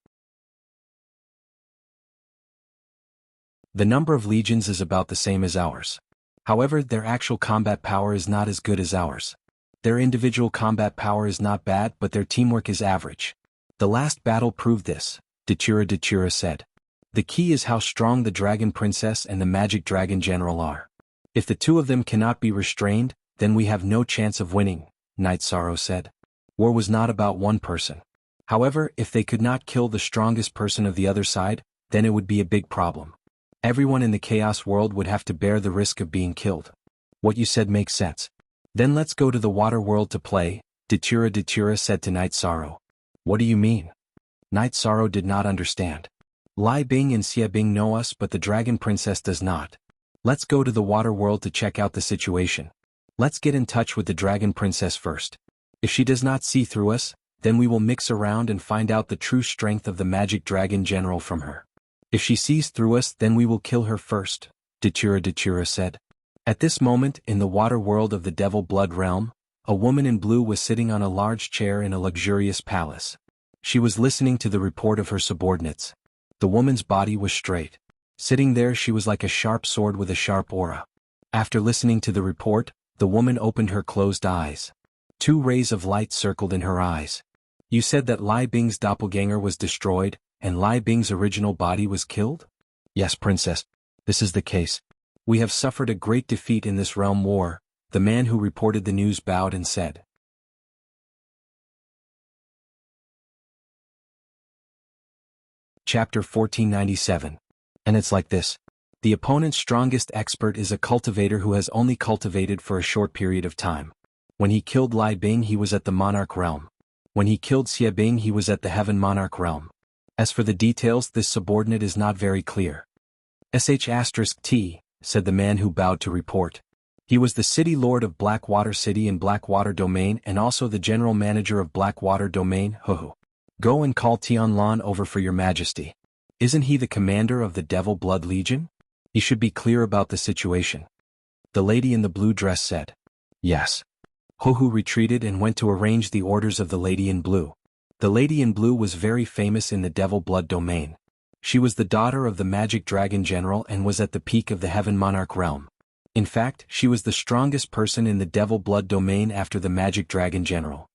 The number of legions is about the same as ours. However, their actual combat power is not as good as ours. Their individual combat power is not bad, but their teamwork is average. The last battle proved this, Dechira said. The key is how strong the Dragon Princess and the Magic Dragon General are. If the two of them cannot be restrained, then we have no chance of winning, Night Sorrow said. War was not about one person. However, if they could not kill the strongest person of the other side, then it would be a big problem. Everyone in the Chaos world would have to bear the risk of being killed. What you said makes sense. Then let's go to the water world to play, Dechira said to Night Sorrow. What do you mean? Night Sorrow did not understand. Lai Bing and Xie Bing know us, but the Dragon Princess does not. Let's go to the water world to check out the situation. Let's get in touch with the Dragon Princess first. If she does not see through us, then we will mix around and find out the true strength of the Magic Dragon General from her. If she sees through us, then we will kill her first, Dechira said. At this moment, in the water world of the Devil Blood Realm, a woman in blue was sitting on a large chair in a luxurious palace. She was listening to the report of her subordinates. The woman's body was straight. Sitting there, she was like a sharp sword with a sharp aura. After listening to the report, the woman opened her closed eyes. 2 rays of light circled in her eyes. You said that Lai Bing's doppelganger was destroyed, and Lai Bing's original body was killed? Yes, Princess. This is the case. We have suffered a great defeat in this realm war, the man who reported the news bowed and said. Chapter 1497. And it's like this. The opponent's strongest expert is a cultivator who has only cultivated for a short period of time. When he killed Lai Bing, he was at the Monarch realm. When he killed Xie Bing, he was at the Heaven Monarch realm. As for the details, this subordinate is not very clear. *T, said the man who bowed to report. He was the city lord of Blackwater City and Blackwater Domain and also the general manager of Blackwater Domain, Huhu. Go and call Tianlan over for your majesty. Isn't he the commander of the Devil Blood Legion? He should be clear about the situation. The lady in the blue dress said. Yes. Huhu retreated and went to arrange the orders of the lady in blue. The lady in blue was very famous in the Devil Blood Domain. She was the daughter of the Magic Dragon General and was at the peak of the Heaven Monarch realm. In fact, she was the strongest person in the Devil Blood Domain after the Magic Dragon General.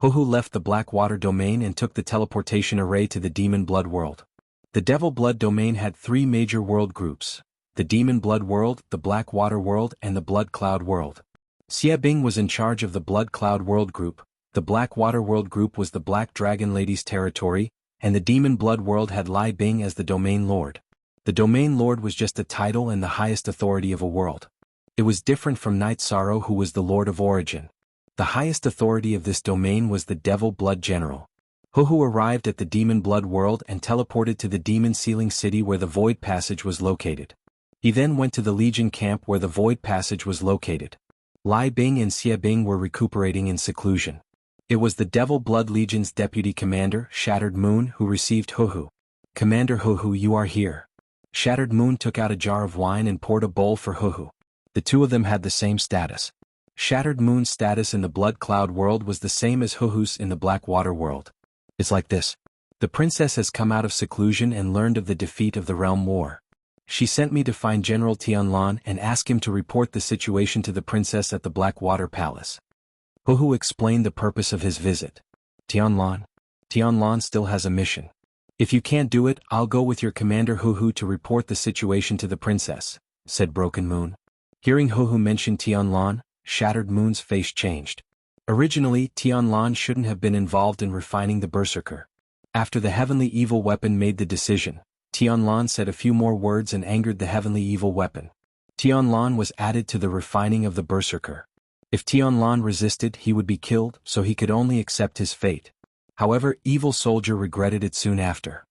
Huhu left the Blackwater Domain and took the teleportation array to the Demon Blood World. The Devil Blood Domain had 3 major world groups: the Demon Blood World, the Blackwater World, and the Blood Cloud World. Xie Bing was in charge of the Blood Cloud World Group, the Blackwater World Group was the Black Dragon Lady's territory, and the Demon Blood World had Lai Bing as the Domain Lord. The Domain Lord was just a title and the highest authority of a world. It was different from Night Sorrow, who was the Lord of Origin. The highest authority of this domain was the Devil Blood General. Huhu arrived at the Demon Blood World and teleported to the Demon Sealing City where the Void Passage was located. He then went to the Legion camp where the Void Passage was located. Lai Bing and Xie Bing were recuperating in seclusion. It was the Devil Blood Legion's deputy commander, Shattered Moon, who received Huhu. Commander Huhu, you are here. Shattered Moon took out a jar of wine and poured a bowl for Huhu. The two of them had the same status. Shattered Moon's status in the Blood Cloud world was the same as Huhu's in the Blackwater world. It's like this. The princess has come out of seclusion and learned of the defeat of the realm war. She sent me to find General Tianlan and ask him to report the situation to the princess at the Blackwater Palace. Huhu explained the purpose of his visit. Tianlan still has a mission. If you can't do it, I'll go with your commander Huhu to report the situation to the princess, said Broken Moon. Hearing Huhu mention Tianlan, Shattered Moon's face changed. Originally, Tianlan shouldn't have been involved in refining the Berserker. After the Heavenly Evil Weapon made the decision, Tianlan said a few more words and angered the Heavenly Evil Weapon. Tianlan was added to the refining of the Berserker. If Tianlan resisted, he would be killed, so he could only accept his fate. However, Evil Soldier regretted it soon after.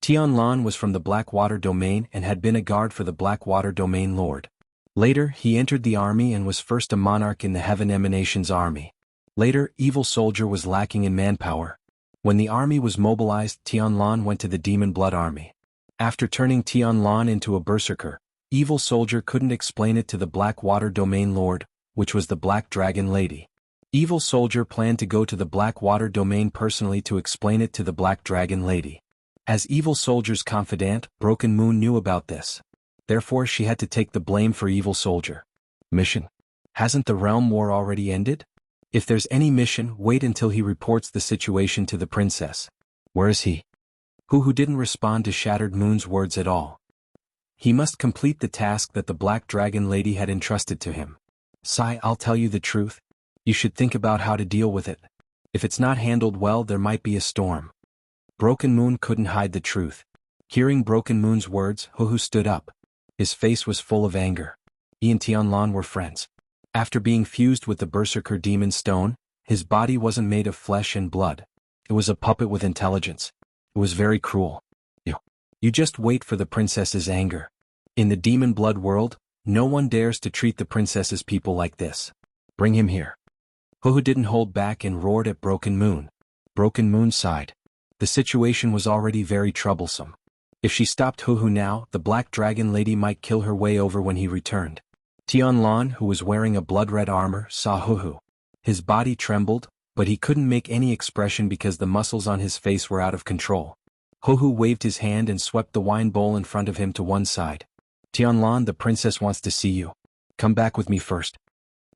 Tianlan was from the Blackwater Domain and had been a guard for the Blackwater Domain Lord. Later, he entered the army and was first a monarch in the Heaven Emanations army. Later, Evil Soldier was lacking in manpower. When the army was mobilized, Tianlan went to the Demon Blood army. After turning Tianlan into a berserker, Evil Soldier couldn't explain it to the Blackwater Domain Lord, which was the Black Dragon Lady. Evil Soldier planned to go to the Blackwater Domain personally to explain it to the Black Dragon Lady. As Evil Soldier's confidant, Broken Moon knew about this. Therefore she had to take the blame for Evil Soldier. Mission? Hasn't the realm war already ended? If there's any mission, wait until he reports the situation to the princess. Where is he? Who didn't respond to Shattered Moon's words at all. He must complete the task that the Black Dragon Lady had entrusted to him. Sai, I'll tell you the truth. You should think about how to deal with it. If it's not handled well, there might be a storm. Broken Moon couldn't hide the truth. Hearing Broken Moon's words, Hu stood up. His face was full of anger. He and Tianlan were friends. After being fused with the Berserker Demon Stone, his body wasn't made of flesh and blood. It was a puppet with intelligence. It was very cruel. You just wait for the princess's anger. In the Demon Blood world, no one dares to treat the princess's people like this. Bring him here. Hu didn't hold back and roared at Broken Moon. Broken Moon sighed. The situation was already very troublesome. If she stopped Hu now, the Black Dragon Lady might kill her way over when he returned. Tianlan, who was wearing a blood-red armor, saw Hu. His body trembled, but he couldn't make any expression because the muscles on his face were out of control. Hu waved his hand and swept the wine bowl in front of him to one side. Tianlan, the princess wants to see you. Come back with me first.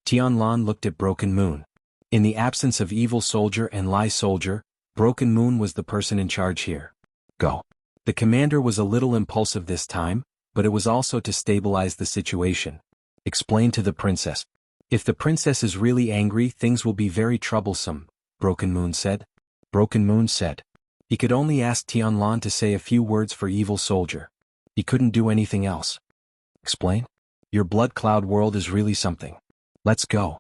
Tianlan looked at Broken Moon. In the absence of Evil Soldier and Lie Soldier, Broken Moon was the person in charge here. Go. The commander was a little impulsive this time, but it was also to stabilize the situation. Explain to the princess. If the princess is really angry, things will be very troublesome, Broken Moon said. Broken Moon said. He could only ask Tianlan to say a few words for Evil Soldier. He couldn't do anything else. Explain? Your blood cloud world is really something. Let's go.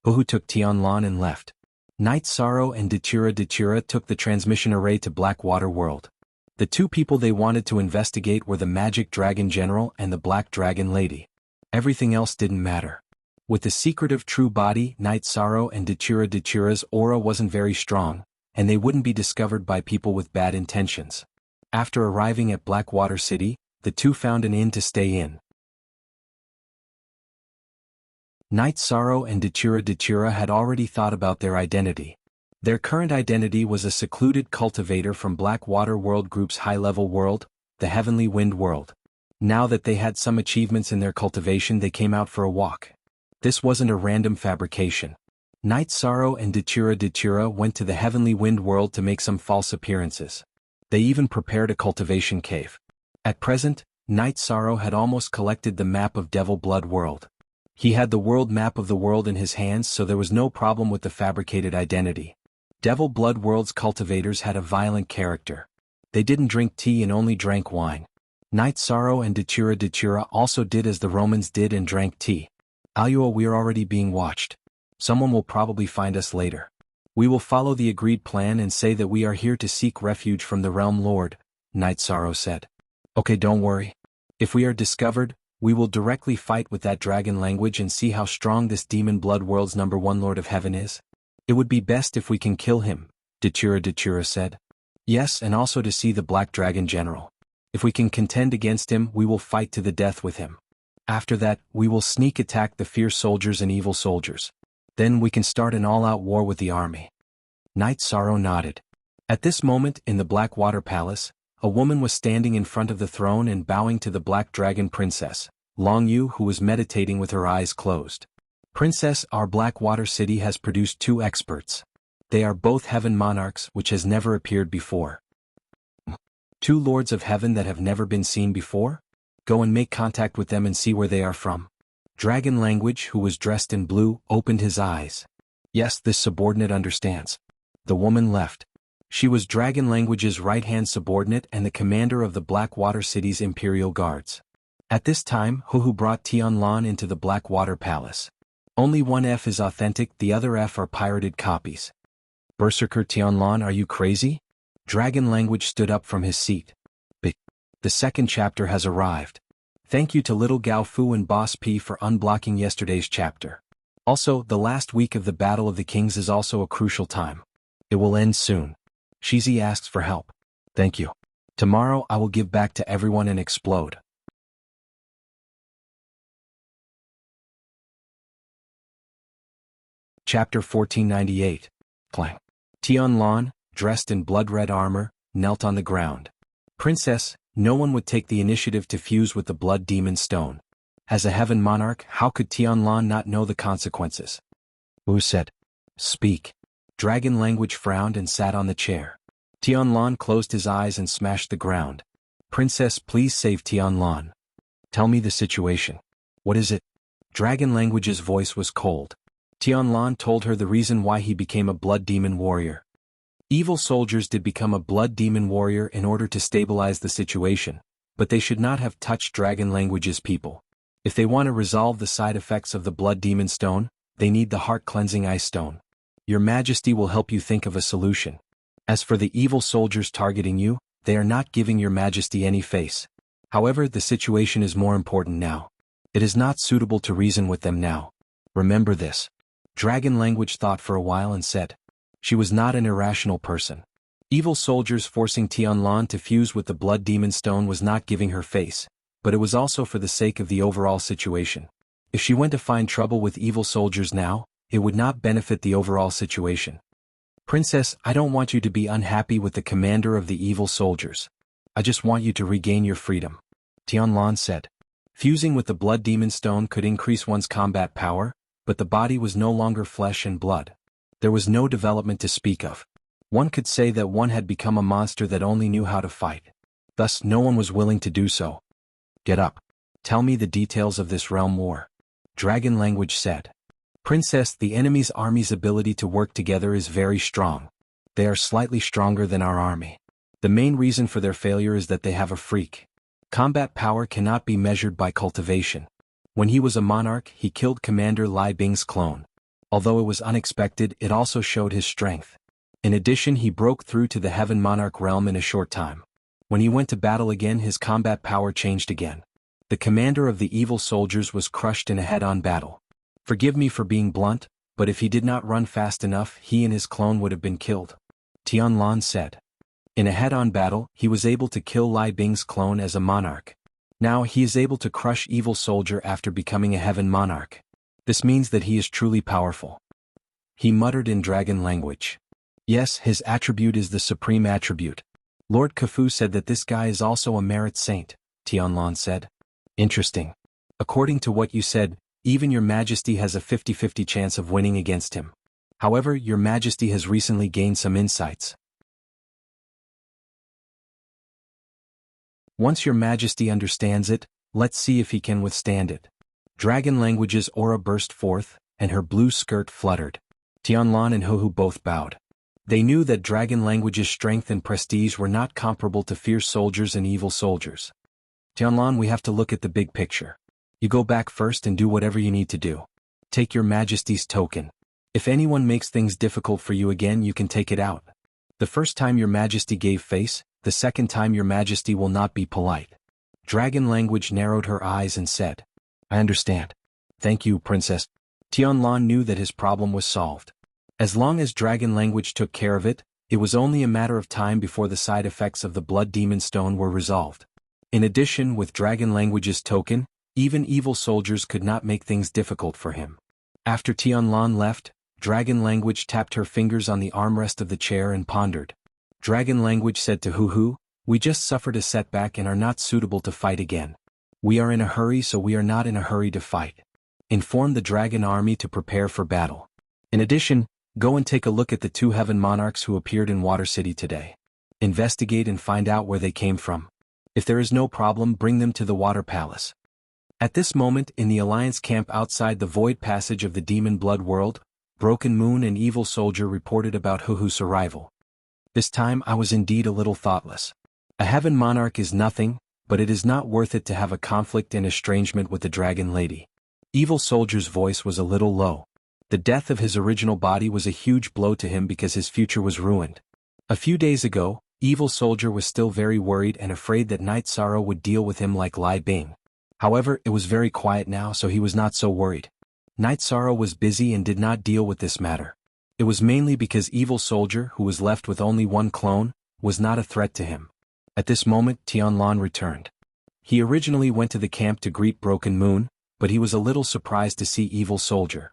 Hu took Tianlan and left. Night Sorrow and Datura took the transmission array to Blackwater World. The two people they wanted to investigate were the Magic Dragon General and the Black Dragon Lady. Everything else didn't matter. With the secretive true body, Night Sorrow and Datura's aura wasn't very strong, and they wouldn't be discovered by people with bad intentions. After arriving at Blackwater City, the two found an inn to stay in. Night Sorrow and Datura had already thought about their identity. Their current identity was a secluded cultivator from Blackwater World Group's high-level world, the Heavenly Wind World. Now that they had some achievements in their cultivation, they came out for a walk. This wasn't a random fabrication. Night Sorrow and Datura went to the Heavenly Wind World to make some false appearances. They even prepared a cultivation cave. At present, Night Sorrow had almost collected the map of Devil Blood World. He had the world map of the world in his hands, so there was no problem with the fabricated identity. Devil Blood World's cultivators had a violent character. They didn't drink tea and only drank wine. Night Sorrow and Datura also did as the Romans did and drank tea. Alua, we are already being watched. Someone will probably find us later. We will follow the agreed plan and say that we are here to seek refuge from the Realm Lord, Night Sorrow said. Okay, don't worry. If we are discovered, we will directly fight with that dragon language and see how strong this Demon Blood World's #1 Lord of Heaven is. It would be best if we can kill him, Datura said. Yes, and also to see the Black Dragon General. If we can contend against him, we will fight to the death with him. After that, we will sneak attack the fierce soldiers and evil soldiers. Then we can start an all-out war with the army. Night Sorrow nodded. At this moment, in the Blackwater Palace, a woman was standing in front of the throne and bowing to the Black Dragon Princess, Long Yu, who was meditating with her eyes closed. Princess, our Blackwater City has produced 2 experts. They are both Heaven Monarchs, which has never appeared before. 2 Lords of Heaven that have never been seen before? Go and make contact with them and see where they are from. Dragon Language, who was dressed in blue, opened his eyes. Yes, this subordinate understands. The woman left. She was Dragon Language's right-hand subordinate and the commander of the Blackwater City's Imperial Guards. At this time, Huhu brought Tianlan into the Blackwater Palace. Only one F is authentic, the other F are pirated copies. Berserker Tianlan, are you crazy? Dragon Language stood up from his seat. The second chapter has arrived. Thank you to Little Gao Fu and Boss P for unblocking yesterday's chapter. Also, the last week of the Battle of the Kings is also a crucial time. It will end soon. Shizi asks for help. Thank you. Tomorrow I will give back to everyone and explode. Chapter 1498. Clang. Tianlan, dressed in blood-red armor, knelt on the ground. Princess, no one would take the initiative to fuse with the Blood Demon Stone. As a Heaven Monarch, how could Tianlan not know the consequences? Wu said. Speak. Dragon Language frowned and sat on the chair. Tianlan closed his eyes and smashed the ground. Princess, please save Tianlan. Tell me the situation. What is it? Dragon Language's voice was cold. Tianlan told her the reason why he became a Blood Demon warrior. Evil soldiers did become a Blood Demon warrior in order to stabilize the situation, but they should not have touched Dragon Language's people. If they want to resolve the side effects of the Blood Demon Stone, they need the Heart-Cleansing Ice Stone. Your Majesty will help you think of a solution. As for the evil soldiers targeting you, they are not giving your Majesty any face. However, the situation is more important now. It is not suitable to reason with them now. Remember this. Dragon Language thought for a while and said. She was not an irrational person. Evil soldiers forcing Tianlan to fuse with the Blood Demon Stone was not giving her face, but it was also for the sake of the overall situation. If she went to find trouble with evil soldiers now, it would not benefit the overall situation. Princess, I don't want you to be unhappy with the commander of the evil soldiers. I just want you to regain your freedom. Tianlan said. Fusing with the Blood Demon Stone could increase one's combat power, but the body was no longer flesh and blood. There was no development to speak of. One could say that one had become a monster that only knew how to fight. Thus, no one was willing to do so. Get up. Tell me the details of this realm war. Dragon Language said. Princess, the enemy's army's ability to work together is very strong. They are slightly stronger than our army. The main reason for their failure is that they have a freak. Combat power cannot be measured by cultivation. When he was a monarch, he killed Commander Lai Bing's clone. Although it was unexpected, it also showed his strength. In addition, he broke through to the Heaven Monarch realm in a short time. When he went to battle again, his combat power changed again. The commander of the evil soldiers was crushed in a head-on battle. Forgive me for being blunt, but if he did not run fast enough, he and his clone would have been killed. Tianlan said. In a head-on battle, he was able to kill Lai Bing's clone as a monarch. Now he is able to crush evil soldier after becoming a Heaven Monarch. This means that he is truly powerful. He muttered in Dragon Language. Yes, his attribute is the supreme attribute. Lord Khufu said that this guy is also a merit saint, Tianlan said. Interesting. According to what you said, even your Majesty has a 50-50 chance of winning against him. However, your Majesty has recently gained some insights. Once your Majesty understands it, let's see if he can withstand it. Dragon Language's aura burst forth, and her blue skirt fluttered. Tianlan and Huhu both bowed. They knew that Dragon Language's strength and prestige were not comparable to fierce soldiers and evil soldiers. Tianlan, we have to look at the big picture. You go back first and do whatever you need to do. Take your Majesty's token. If anyone makes things difficult for you again, you can take it out. The first time your Majesty gave face, the second time your Majesty will not be polite. Dragon Language narrowed her eyes and said. I understand. Thank you, Princess. Tianlan knew that his problem was solved. As long as Dragon Language took care of it, it was only a matter of time before the side effects of the Blood Demon Stone were resolved. In addition, with Dragon Language's token, even evil soldiers could not make things difficult for him. After Tianlan left, Dragon Language tapped her fingers on the armrest of the chair and pondered. Dragon Language said to Huhu, we just suffered a setback and are not suitable to fight again. We are in a hurry, so we are not in a hurry to fight. Inform the dragon army to prepare for battle. In addition, go and take a look at the 2 Heaven Monarchs who appeared in Water City today. Investigate and find out where they came from. If there is no problem, bring them to the Water Palace. At this moment, in the Alliance camp outside the Void Passage of the Demon Blood World, Broken Moon and Evil Soldier reported about Huhu's arrival. This time I was indeed a little thoughtless. A Heaven Monarch is nothing, but it is not worth it to have a conflict and estrangement with the dragon lady. Evil Soldier's voice was a little low. The death of his original body was a huge blow to him because his future was ruined. A few days ago, Evil Soldier was still very worried and afraid that Night Sorrow would deal with him like Lai Bing. However, it was very quiet now, so he was not so worried. Night Sorrow was busy and did not deal with this matter. It was mainly because Evil Soldier, who was left with only one clone, was not a threat to him. At this moment, Tianlan returned. He originally went to the camp to greet Broken Moon, but he was a little surprised to see Evil Soldier.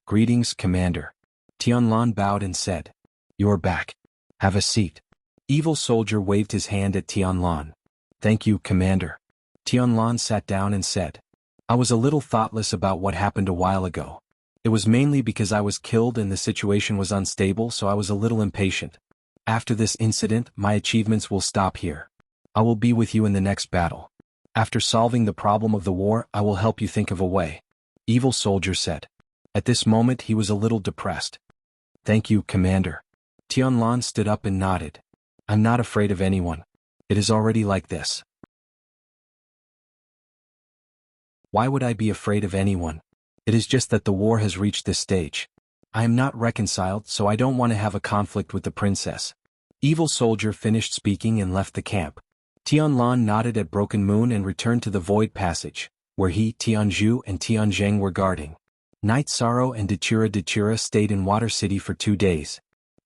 "Greetings, Commander." Tianlan bowed and said, "You're back. Have a seat." Evil Soldier waved his hand at Tianlan. "Thank you, Commander." Tianlan sat down and said, "I was a little thoughtless about what happened a while ago. It was mainly because I was killed and the situation was unstable, so I was a little impatient. After this incident, my achievements will stop here. I will be with you in the next battle. After solving the problem of the war, I will help you think of a way," Evil Soldier said. At this moment he was a little depressed. "Thank you, Commander." Tianlan stood up and nodded. "I'm not afraid of anyone. It is already like this. Why would I be afraid of anyone? It is just that the war has reached this stage. I am not reconciled, so I don't want to have a conflict with the princess." Evil Soldier finished speaking and left the camp. Tianlan nodded at Broken Moon and returned to the Void Passage, where he, Tianzhu and Tianzheng were guarding. Night Sorrow and Dechira stayed in Water City for 2 days.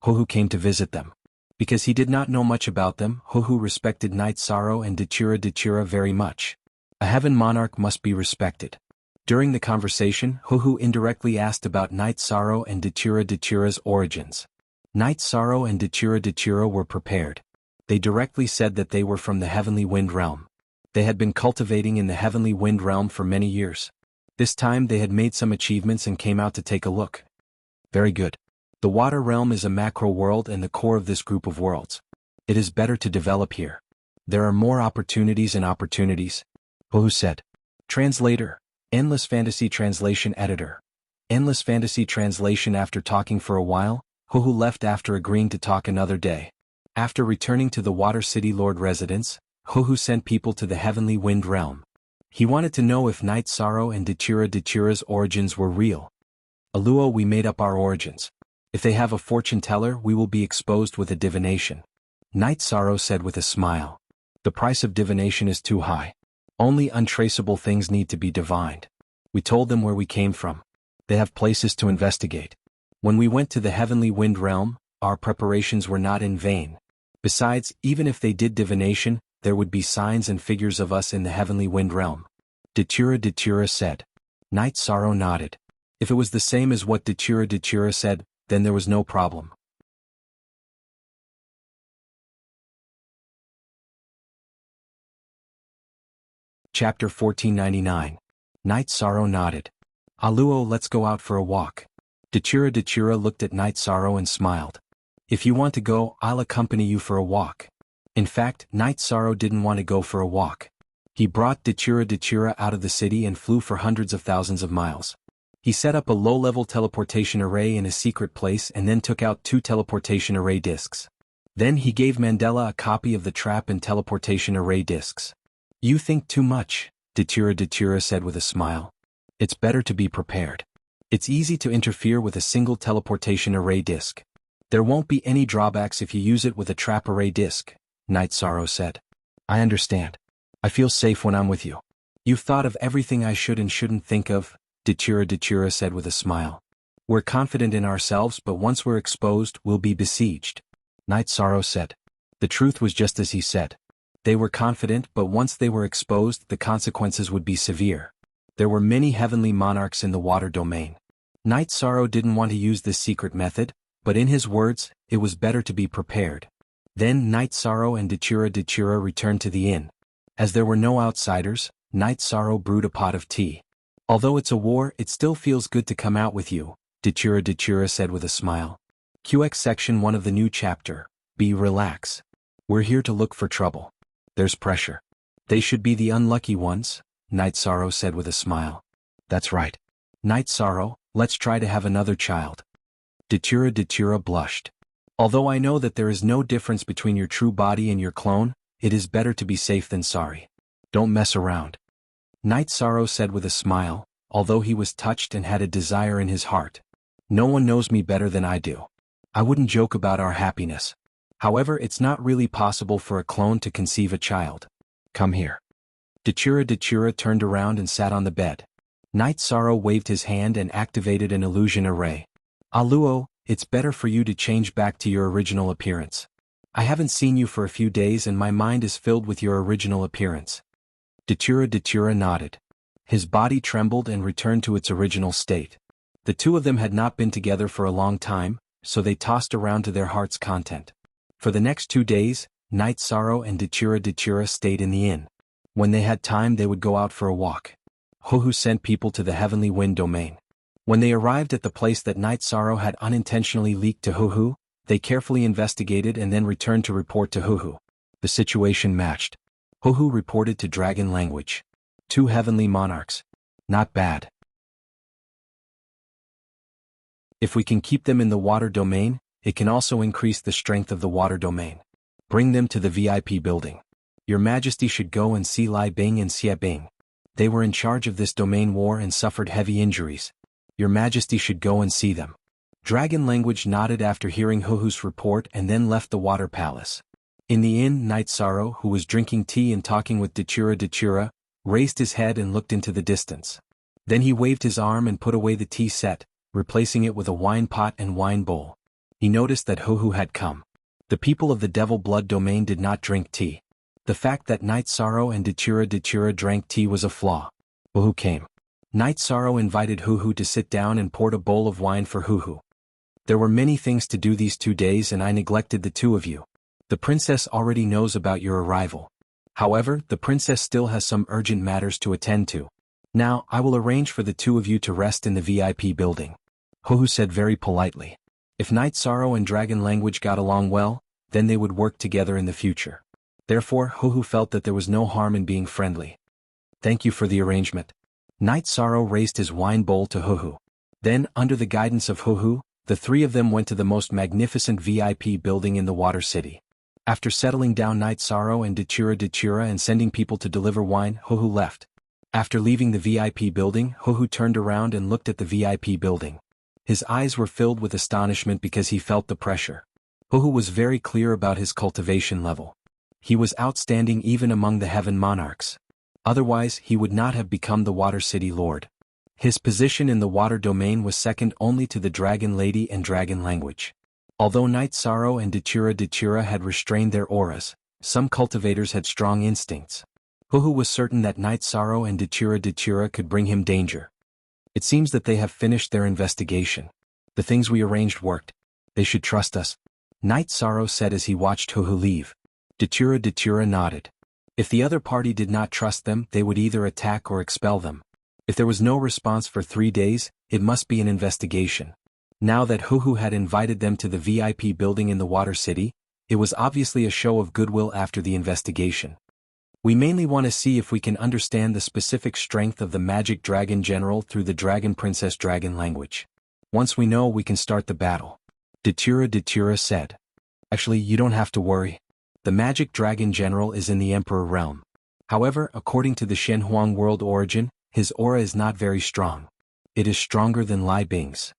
Huhu came to visit them. Because he did not know much about them, Huhu respected Night Sorrow and Dechira very much. A heaven monarch must be respected. During the conversation, Huhu indirectly asked about Night Sorrow and Dechira's origins. Night Sorrow and Dechira were prepared. They directly said that they were from the Heavenly Wind Realm. They had been cultivating in the Heavenly Wind Realm for many years. This time they had made some achievements and came out to take a look. Very good. The Water Realm is a macro world and the core of this group of worlds. It is better to develop here. There are more opportunities and opportunities, Huhu said. Translator. Endless Fantasy Translation Editor. Endless Fantasy Translation. After talking for a while, Huhu left after agreeing to talk another day. After returning to the Water City Lord residence, Huhu sent people to the Heavenly Wind Realm. He wanted to know if Night Sorrow and Dechira's origins were real. Aluo, we made up our origins. If they have a fortune teller, we will be exposed with a divination. Night Sorrow said with a smile. The price of divination is too high. Only untraceable things need to be divined. We told them where we came from. They have places to investigate. When we went to the Heavenly Wind Realm, our preparations were not in vain. Besides, even if they did divination, there would be signs and figures of us in the Heavenly Wind Realm. Dechira said. Night Sorrow nodded. If it was the same as what Dechira said, then there was no problem. Chapter 1499. Night Sorrow nodded. Aluo, let's go out for a walk. Dechira looked at Night Sorrow and smiled. If you want to go, I'll accompany you for a walk. In fact, Night Sorrow didn't want to go for a walk. He brought Dechira out of the city and flew for hundreds of thousands of miles. He set up a low-level teleportation array in a secret place and then took out 2 teleportation array discs. Then he gave Mandela a copy of the trap and teleportation array discs. You think too much, Dechira said with a smile. It's better to be prepared. It's easy to interfere with a single teleportation array disc. There won't be any drawbacks if you use it with a trap array disc, Night Sorrow said. I understand. I feel safe when I'm with you. You've thought of everything I should and shouldn't think of, Dechira said with a smile. We're confident in ourselves, but once we're exposed, we'll be besieged, Night Sorrow said. The truth was just as he said. They were confident, but once they were exposed, the consequences would be severe. There were many heavenly monarchs in the water domain. Night Sorrow didn't want to use this secret method, but in his words, it was better to be prepared. Then Night Sorrow and Dechira returned to the inn. As there were no outsiders, Night Sorrow brewed a pot of tea. Although it's a war, it still feels good to come out with you, Dechira said with a smile. QX Section 1 of the new chapter, Be Relax. We're here to look for trouble. There's pressure. They should be the unlucky ones, Night Sorrow said with a smile. That's right. Night Sorrow, let's try to have another child. Dechira blushed. Although I know that there is no difference between your true body and your clone, it is better to be safe than sorry. Don't mess around. Night Sorrow said with a smile, although he was touched and had a desire in his heart. No one knows me better than I do. I wouldn't joke about our happiness. However, it's not really possible for a clone to conceive a child. Come here. Dachura turned around and sat on the bed. Night Sorrow waved his hand and activated an illusion array. Aluo, it's better for you to change back to your original appearance. I haven't seen you for a few days and my mind is filled with your original appearance. Dachura nodded. His body trembled and returned to its original state. The two of them had not been together for a long time, so they tossed around to their heart's content. For the next 2 days, Night Sorrow and Dachura stayed in the inn. When they had time they would go out for a walk. Huhu sent people to the Heavenly Wind domain. When they arrived at the place that Night Sorrow had unintentionally leaked to Huhu, they carefully investigated and then returned to report to Huhu. The situation matched. Huhu reported to Dragon language. 2 heavenly monarchs. Not bad. If we can keep them in the water domain, it can also increase the strength of the water domain. Bring them to the VIP building. Your Majesty should go and see Lai Bing and Xie Bing. They were in charge of this domain war and suffered heavy injuries. Your Majesty should go and see them. Dragon language nodded after hearing Huhu's report and then left the water palace. In the inn, Night Sorrow, who was drinking tea and talking with Dachura, raised his head and looked into the distance. Then he waved his arm and put away the tea set, replacing it with a wine pot and wine bowl. He noticed that Huhu had come. The people of the Devil Blood domain did not drink tea. The fact that Night Sorrow and Dachura drank tea was a flaw. Huhu came. Night Sorrow invited Huhu to sit down and poured a bowl of wine for Huhu. There were many things to do these 2 days and I neglected the 2 of you. The princess already knows about your arrival. However, the princess still has some urgent matters to attend to. Now, I will arrange for the 2 of you to rest in the VIP building. Huhu said very politely. If Night Sorrow and Dragon language got along well, then they would work together in the future. Therefore, Huhu felt that there was no harm in being friendly. Thank you for the arrangement. Night Sorrow raised his wine bowl to Huhu. Then, under the guidance of Huhu, the 3 of them went to the most magnificent VIP building in the Water City. After settling down Night Sorrow and Dachura and sending people to deliver wine, Huhu left. After leaving the VIP building, Huhu turned around and looked at the VIP building. His eyes were filled with astonishment because he felt the pressure. Huhu was very clear about his cultivation level. He was outstanding even among the Heaven Monarchs. Otherwise, he would not have become the Water City Lord. His position in the water domain was second only to the Dragon Lady and Dragon language. Although Night Sorrow and Dachura had restrained their auras, some cultivators had strong instincts. Huhu was certain that Night Sorrow and Dachura could bring him danger. It seems that they have finished their investigation. The things we arranged worked. They should trust us. Night Sorrow said as he watched Huhu leave. Dachura nodded. If the other party did not trust them, they would either attack or expel them. If there was no response for 3 days, it must be an investigation. Now that Huhu had invited them to the VIP building in the Water City, it was obviously a show of goodwill after the investigation. We mainly want to see if we can understand the specific strength of the Magic Dragon General through the Dragon Princess Dragon language. Once we know, we can start the battle. Dachura said. Actually, you don't have to worry. The Magic Dragon General is in the Emperor realm. However, according to the Shenhuang world origin, his aura is not very strong. It is stronger than Lai Bing's.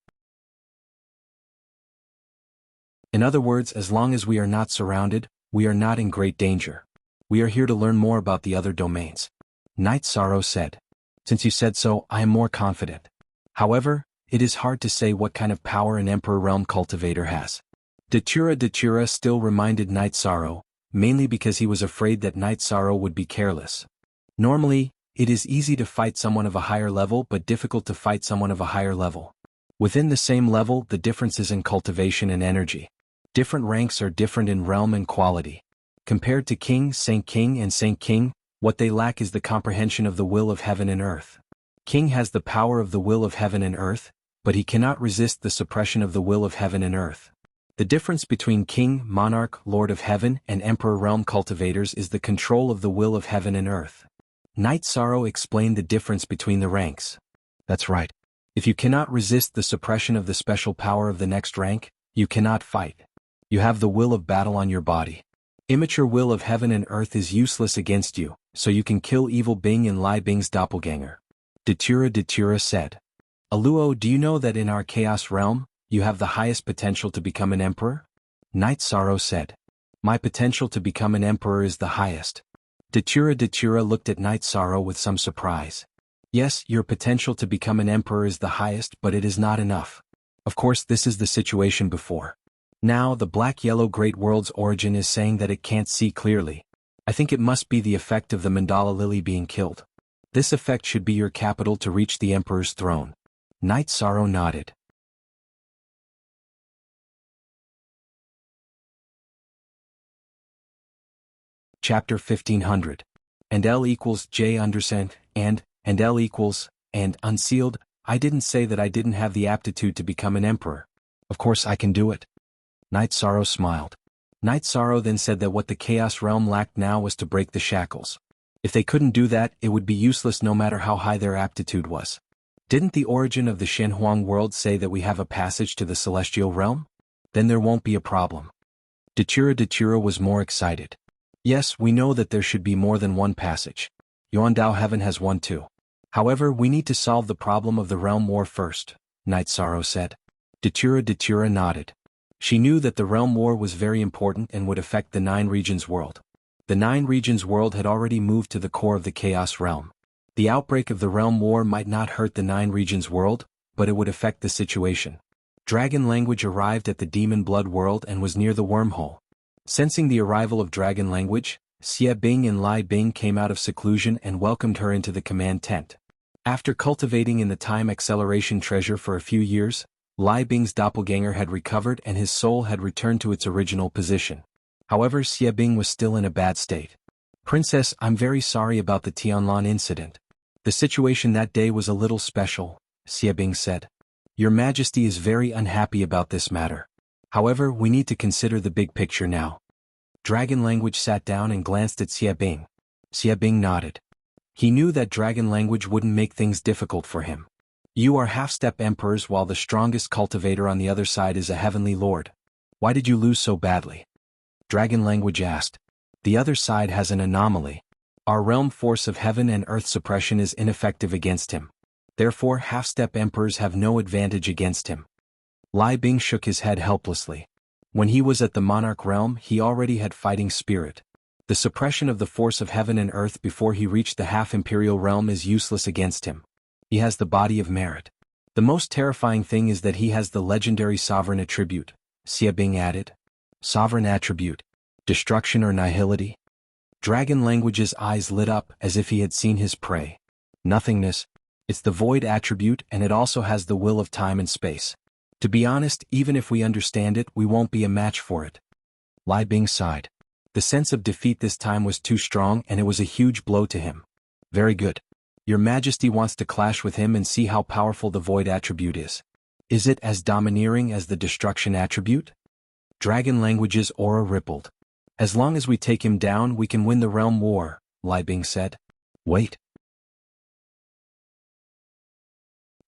In other words, as long as we are not surrounded, we are not in great danger. We are here to learn more about the other domains. Night Sorrow said. Since you said so, I am more confident. However, it is hard to say what kind of power an Emperor Realm cultivator has. Dachura still reminded Night Sorrow, mainly because he was afraid that Night Sorrow would be careless. Normally, it is easy to fight someone of a higher level but difficult to fight someone of a higher level. Within the same level, the difference is in cultivation and energy. Different ranks are different in realm and quality. Compared to King, Saint King and Saint King, what they lack is the comprehension of the will of heaven and earth. King has the power of the will of heaven and earth, but he cannot resist the suppression of the will of heaven and earth. The difference between King, Monarch, Lord of Heaven and Emperor Realm cultivators is the control of the will of heaven and earth. Night Sorrow explained the difference between the ranks. That's right. If you cannot resist the suppression of the special power of the next rank, you cannot fight. You have the will of battle on your body. Immature will of heaven and earth is useless against you, so you can kill evil Bing and Lai Bing's doppelganger. Datura said. Aluo, do you know that in our chaos realm, you have the highest potential to become an emperor? Night Sorrow said. My potential to become an emperor is the highest. Datura looked at Night Sorrow with some surprise. Yes, your potential to become an emperor is the highest, but it is not enough. Of course, this is the situation before. Now, the black-yellow Great World's origin is saying that it can't see clearly. I think it must be the effect of the Mandala Lily being killed. This effect should be your capital to reach the Emperor's throne. Night Sorrow nodded. Chapter 1500. And L equals J undersent, and L equals, and unsealed. I didn't say that I didn't have the aptitude to become an emperor. Of course I can do it. Night Sorrow smiled. Night Sorrow then said that what the Chaos Realm lacked now was to break the shackles. If they couldn't do that, it would be useless no matter how high their aptitude was. Didn't the origin of the Shenhuang world say that we have a passage to the Celestial Realm? Then there won't be a problem. Datura was more excited. Yes, we know that there should be more than one passage. Yuandao Heaven has one too. However, we need to solve the problem of the realm war first, Night Sorrow said. Datura nodded. She knew that the realm war was very important and would affect the Nine Regions world. The Nine Regions world had already moved to the core of the Chaos Realm. The outbreak of the realm war might not hurt the Nine Regions world, but it would affect the situation. Dragon Language arrived at the Demon Blood world and was near the wormhole. Sensing the arrival of Dragon Language, Xie Bing and Lai Bing came out of seclusion and welcomed her into the command tent. After cultivating in the time acceleration treasure for a few years, Lai Bing's doppelganger had recovered and his soul had returned to its original position. However, Xie Bing was still in a bad state. Princess, I'm very sorry about the Tianlan incident. The situation that day was a little special, Xie Bing said. Your Majesty is very unhappy about this matter. However, we need to consider the big picture now. Dragon Language sat down and glanced at Xie Bing. Xie Bing nodded. He knew that Dragon Language wouldn't make things difficult for him. You are half-step emperors while the strongest cultivator on the other side is a heavenly lord. Why did you lose so badly? Dragon Language asked. The other side has an anomaly. Our realm force of heaven and earth suppression is ineffective against him. Therefore, half-step emperors have no advantage against him. Lai Bing shook his head helplessly. When he was at the monarch realm, he already had fighting spirit. The suppression of the force of heaven and earth before he reached the half-imperial realm is useless against him. He has the body of merit. The most terrifying thing is that he has the legendary sovereign attribute, Xie Bing added. Sovereign attribute. Destruction or nihility? Dragon Language's eyes lit up as if he had seen his prey. Nothingness. It's the void attribute and it also has the will of time and space. To be honest, even if we understand it, we won't be a match for it. Lai Bing sighed. The sense of defeat this time was too strong and it was a huge blow to him. Very good. Your Majesty wants to clash with him and see how powerful the void attribute is. Is it as domineering as the destruction attribute? Dragon Language's aura rippled. As long as we take him down, we can win the realm war, Lai Bing said. Wait.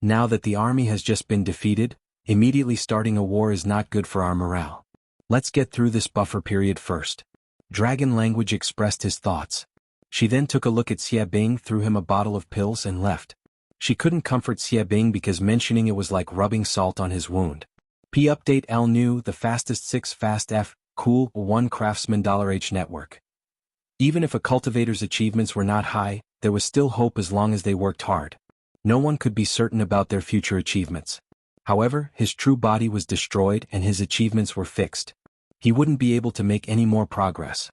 Now that the army has just been defeated, immediately starting a war is not good for our morale. Let's get through this buffer period first. Dragon Language expressed his thoughts. She then took a look at Xie Bing, threw him a bottle of pills and left. She couldn't comfort Xie Bing because mentioning it was like rubbing salt on his wound. P update L new the fastest 6 fast F, cool 1 craftsman $H network. Even if a cultivator's achievements were not high, there was still hope as long as they worked hard. No one could be certain about their future achievements. However, his true body was destroyed and his achievements were fixed. He wouldn't be able to make any more progress.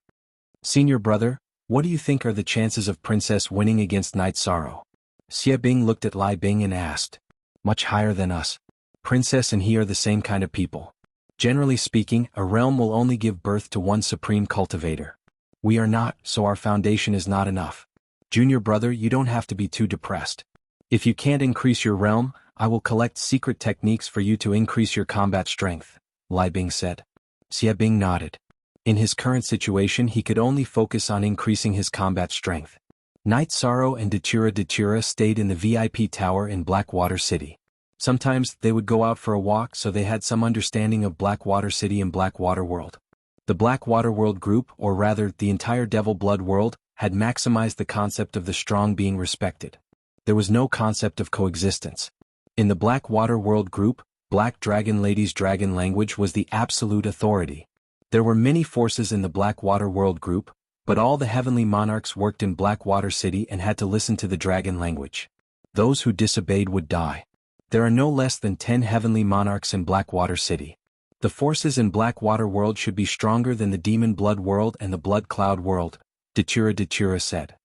Senior brother, what do you think are the chances of Princess winning against Night Sorrow? Xie Bing looked at Lai Bing and asked. Much higher than us. Princess and he are the same kind of people. Generally speaking, a realm will only give birth to one supreme cultivator. We are not, so our foundation is not enough. Junior brother, you don't have to be too depressed. If you can't increase your realm, I will collect secret techniques for you to increase your combat strength, Lai Bing said. Xie Bing nodded. In his current situation he could only focus on increasing his combat strength. Night Sorrow and Datura stayed in the VIP tower in Blackwater City. Sometimes they would go out for a walk so they had some understanding of Blackwater City and Blackwater World. The Blackwater World group, or rather the entire Devil Blood world, had maximized the concept of the strong being respected. There was no concept of coexistence. In the Black Water World group, Black Dragon Lady's dragon language was the absolute authority. There were many forces in the Black Water World group, but all the heavenly monarchs worked in Blackwater City and had to listen to the dragon language. Those who disobeyed would die. There are no less than 10 heavenly monarchs in Blackwater City. The forces in Blackwater World should be stronger than the Demon Blood World and the Blood Cloud World, Datura said.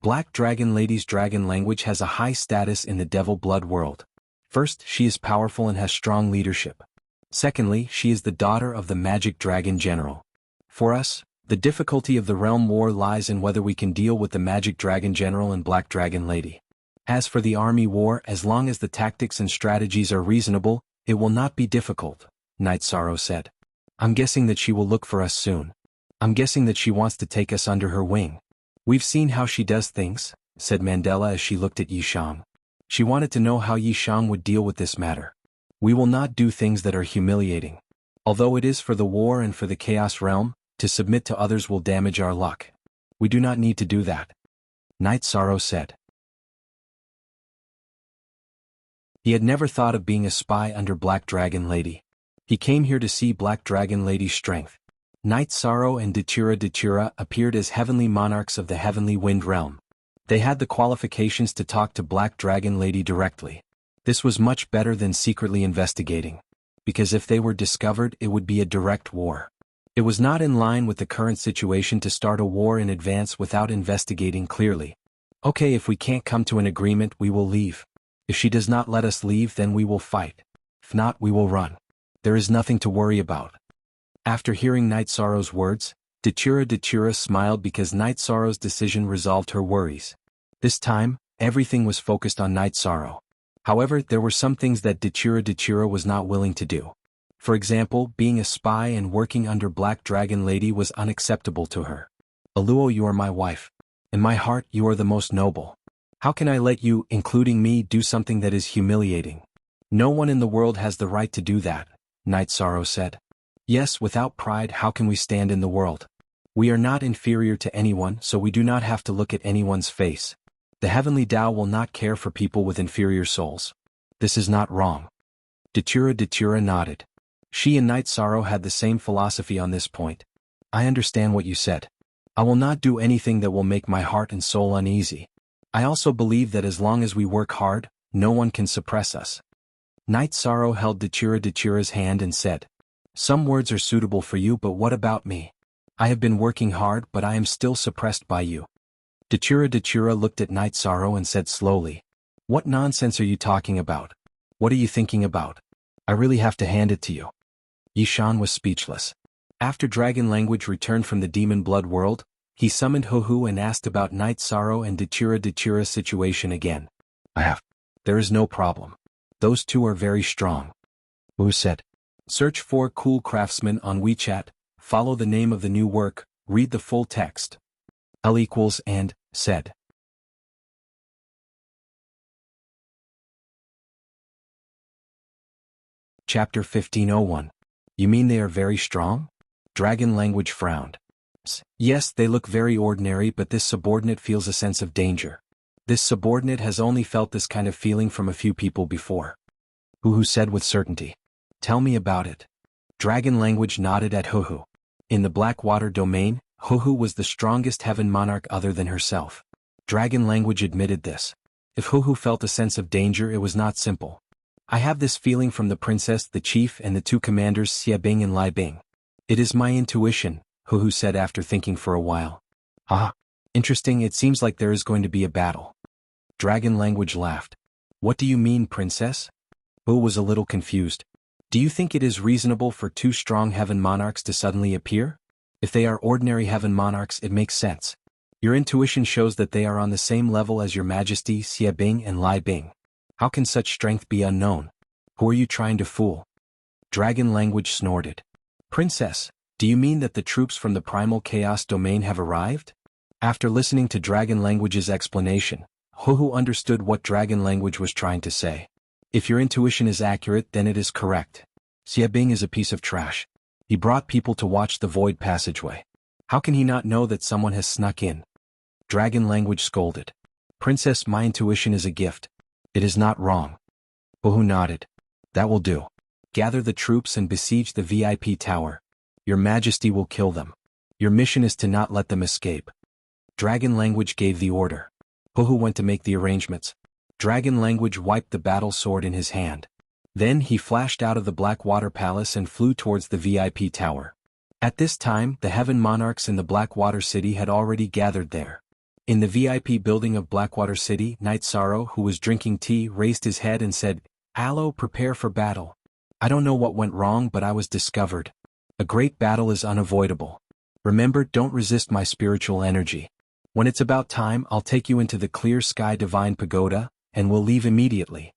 Black Dragon Lady's dragon language has a high status in the Devil Blood World. First, she is powerful and has strong leadership. Secondly, she is the daughter of the Magic Dragon General. For us, the difficulty of the Realm War lies in whether we can deal with the Magic Dragon General and Black Dragon Lady. As for the Army War, as long as the tactics and strategies are reasonable, it will not be difficult, Night Sorrow said. I'm guessing that she will look for us soon. I'm guessing that she wants to take us under her wing. We've seen how she does things, said Mandela as she looked at Yishang. She wanted to know how Yishang would deal with this matter. We will not do things that are humiliating. Although it is for the war and for the Chaos Realm, to submit to others will damage our luck. We do not need to do that, Night Sorrow said. He had never thought of being a spy under Black Dragon Lady. He came here to see Black Dragon Lady's strength. Night Sorrow and Datura appeared as heavenly monarchs of the Heavenly Wind Realm. They had the qualifications to talk to Black Dragon Lady directly. This was much better than secretly investigating. Because if they were discovered, it would be a direct war. It was not in line with the current situation to start a war in advance without investigating clearly. Okay, if we can't come to an agreement, we will leave. If she does not let us leave, then we will fight. If not, we will run. There is nothing to worry about. After hearing Night Sorrow's words, Datura smiled because Night Sorrow's decision resolved her worries. This time, everything was focused on Night Sorrow. However, there were some things that Datura was not willing to do. For example, being a spy and working under Black Dragon Lady was unacceptable to her. Aluo, you are my wife. In my heart, you are the most noble. How can I let you, including me, do something that is humiliating? No one in the world has the right to do that, Night Sorrow said. Yes, without pride, how can we stand in the world? We are not inferior to anyone, so we do not have to look at anyone's face. The Heavenly Tao will not care for people with inferior souls. This is not wrong. Datura nodded. She and Night Sorrow had the same philosophy on this point. I understand what you said. I will not do anything that will make my heart and soul uneasy. I also believe that as long as we work hard, no one can suppress us. Night Sorrow held Datura's hand and said, Some words are suitable for you, but what about me? I have been working hard, but I am still suppressed by you. Datura looked at Night Sorrow and said slowly, What nonsense are you talking about? What are you thinking about? I really have to hand it to you. Yishan was speechless. After Dragon Language returned from the Demon Blood World, he summoned Huhu and asked about Night Sorrow and Datura's situation again. There is no problem. Those two are very strong. Huhu said. Search for Cool Craftsman on WeChat, follow the name of the new work, read the full text. L equals and, said. Chapter 1501. You mean they are very strong? Dragon Language frowned. Yes, they look very ordinary, but this subordinate feels a sense of danger. This subordinate has only felt this kind of feeling from a few people before. Huhu said with certainty. Tell me about it. Dragon Language nodded at Huhu. In the Blackwater domain, Huhu was the strongest heaven monarch other than herself. Dragon Language admitted this. If Huhu felt a sense of danger, it was not simple. I have this feeling from the princess, the chief, and the two commanders Xiabing and Liebing. It is my intuition, Huhu said after thinking for a while. Ah, interesting, it seems like there is going to be a battle. Dragon Language laughed. What do you mean, princess? Huhu was a little confused. Do you think it is reasonable for two strong heaven monarchs to suddenly appear? If they are ordinary heaven monarchs, it makes sense. Your intuition shows that they are on the same level as your majesty Xiabing and Liebing. How can such strength be unknown? Who are you trying to fool? Dragon Language snorted. Princess, do you mean that the troops from the Primal Chaos domain have arrived? After listening to Dragon Language's explanation, Huhu understood what Dragon Language was trying to say. If your intuition is accurate, then it is correct. Xiabing is a piece of trash. He brought people to watch the void passageway. How can he not know that someone has snuck in? Dragon language scolded. Princess, my intuition is a gift. It is not wrong. Wuhu nodded. That will do. Gather the troops and besiege the VIP tower. Your Majesty will kill them. Your mission is to not let them escape. Dragon language gave the order. Wuhu went to make the arrangements. Dragon language wiped the battle sword in his hand. Then he flashed out of the Blackwater Palace and flew towards the VIP tower. At this time, the Heaven Monarchs in the Blackwater City had already gathered there. In the VIP building of Blackwater City, Knight Sorrow, who was drinking tea, raised his head and said, "Aloe, prepare for battle. I don't know what went wrong, but I was discovered. A great battle is unavoidable. Remember, don't resist my spiritual energy. When it's about time, I'll take you into the clear sky divine pagoda, and we'll leave immediately."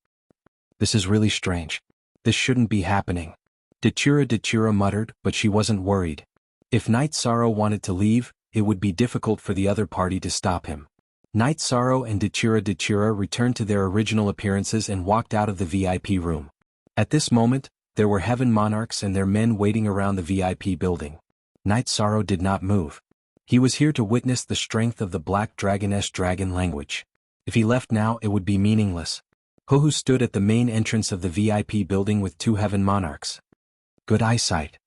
This is really strange. This shouldn't be happening. Datura muttered, but she wasn't worried. If Knight Sorrow wanted to leave, it would be difficult for the other party to stop him. Knight Sorrow and Datura returned to their original appearances and walked out of the VIP room. At this moment, there were Heaven Monarchs and their men waiting around the VIP building. Knight Sorrow did not move. He was here to witness the strength of the Black Dragoness dragon language. If he left now, it would be meaningless. Wuhu stood at the main entrance of the VIP building with two Heaven Monarchs. Good eyesight.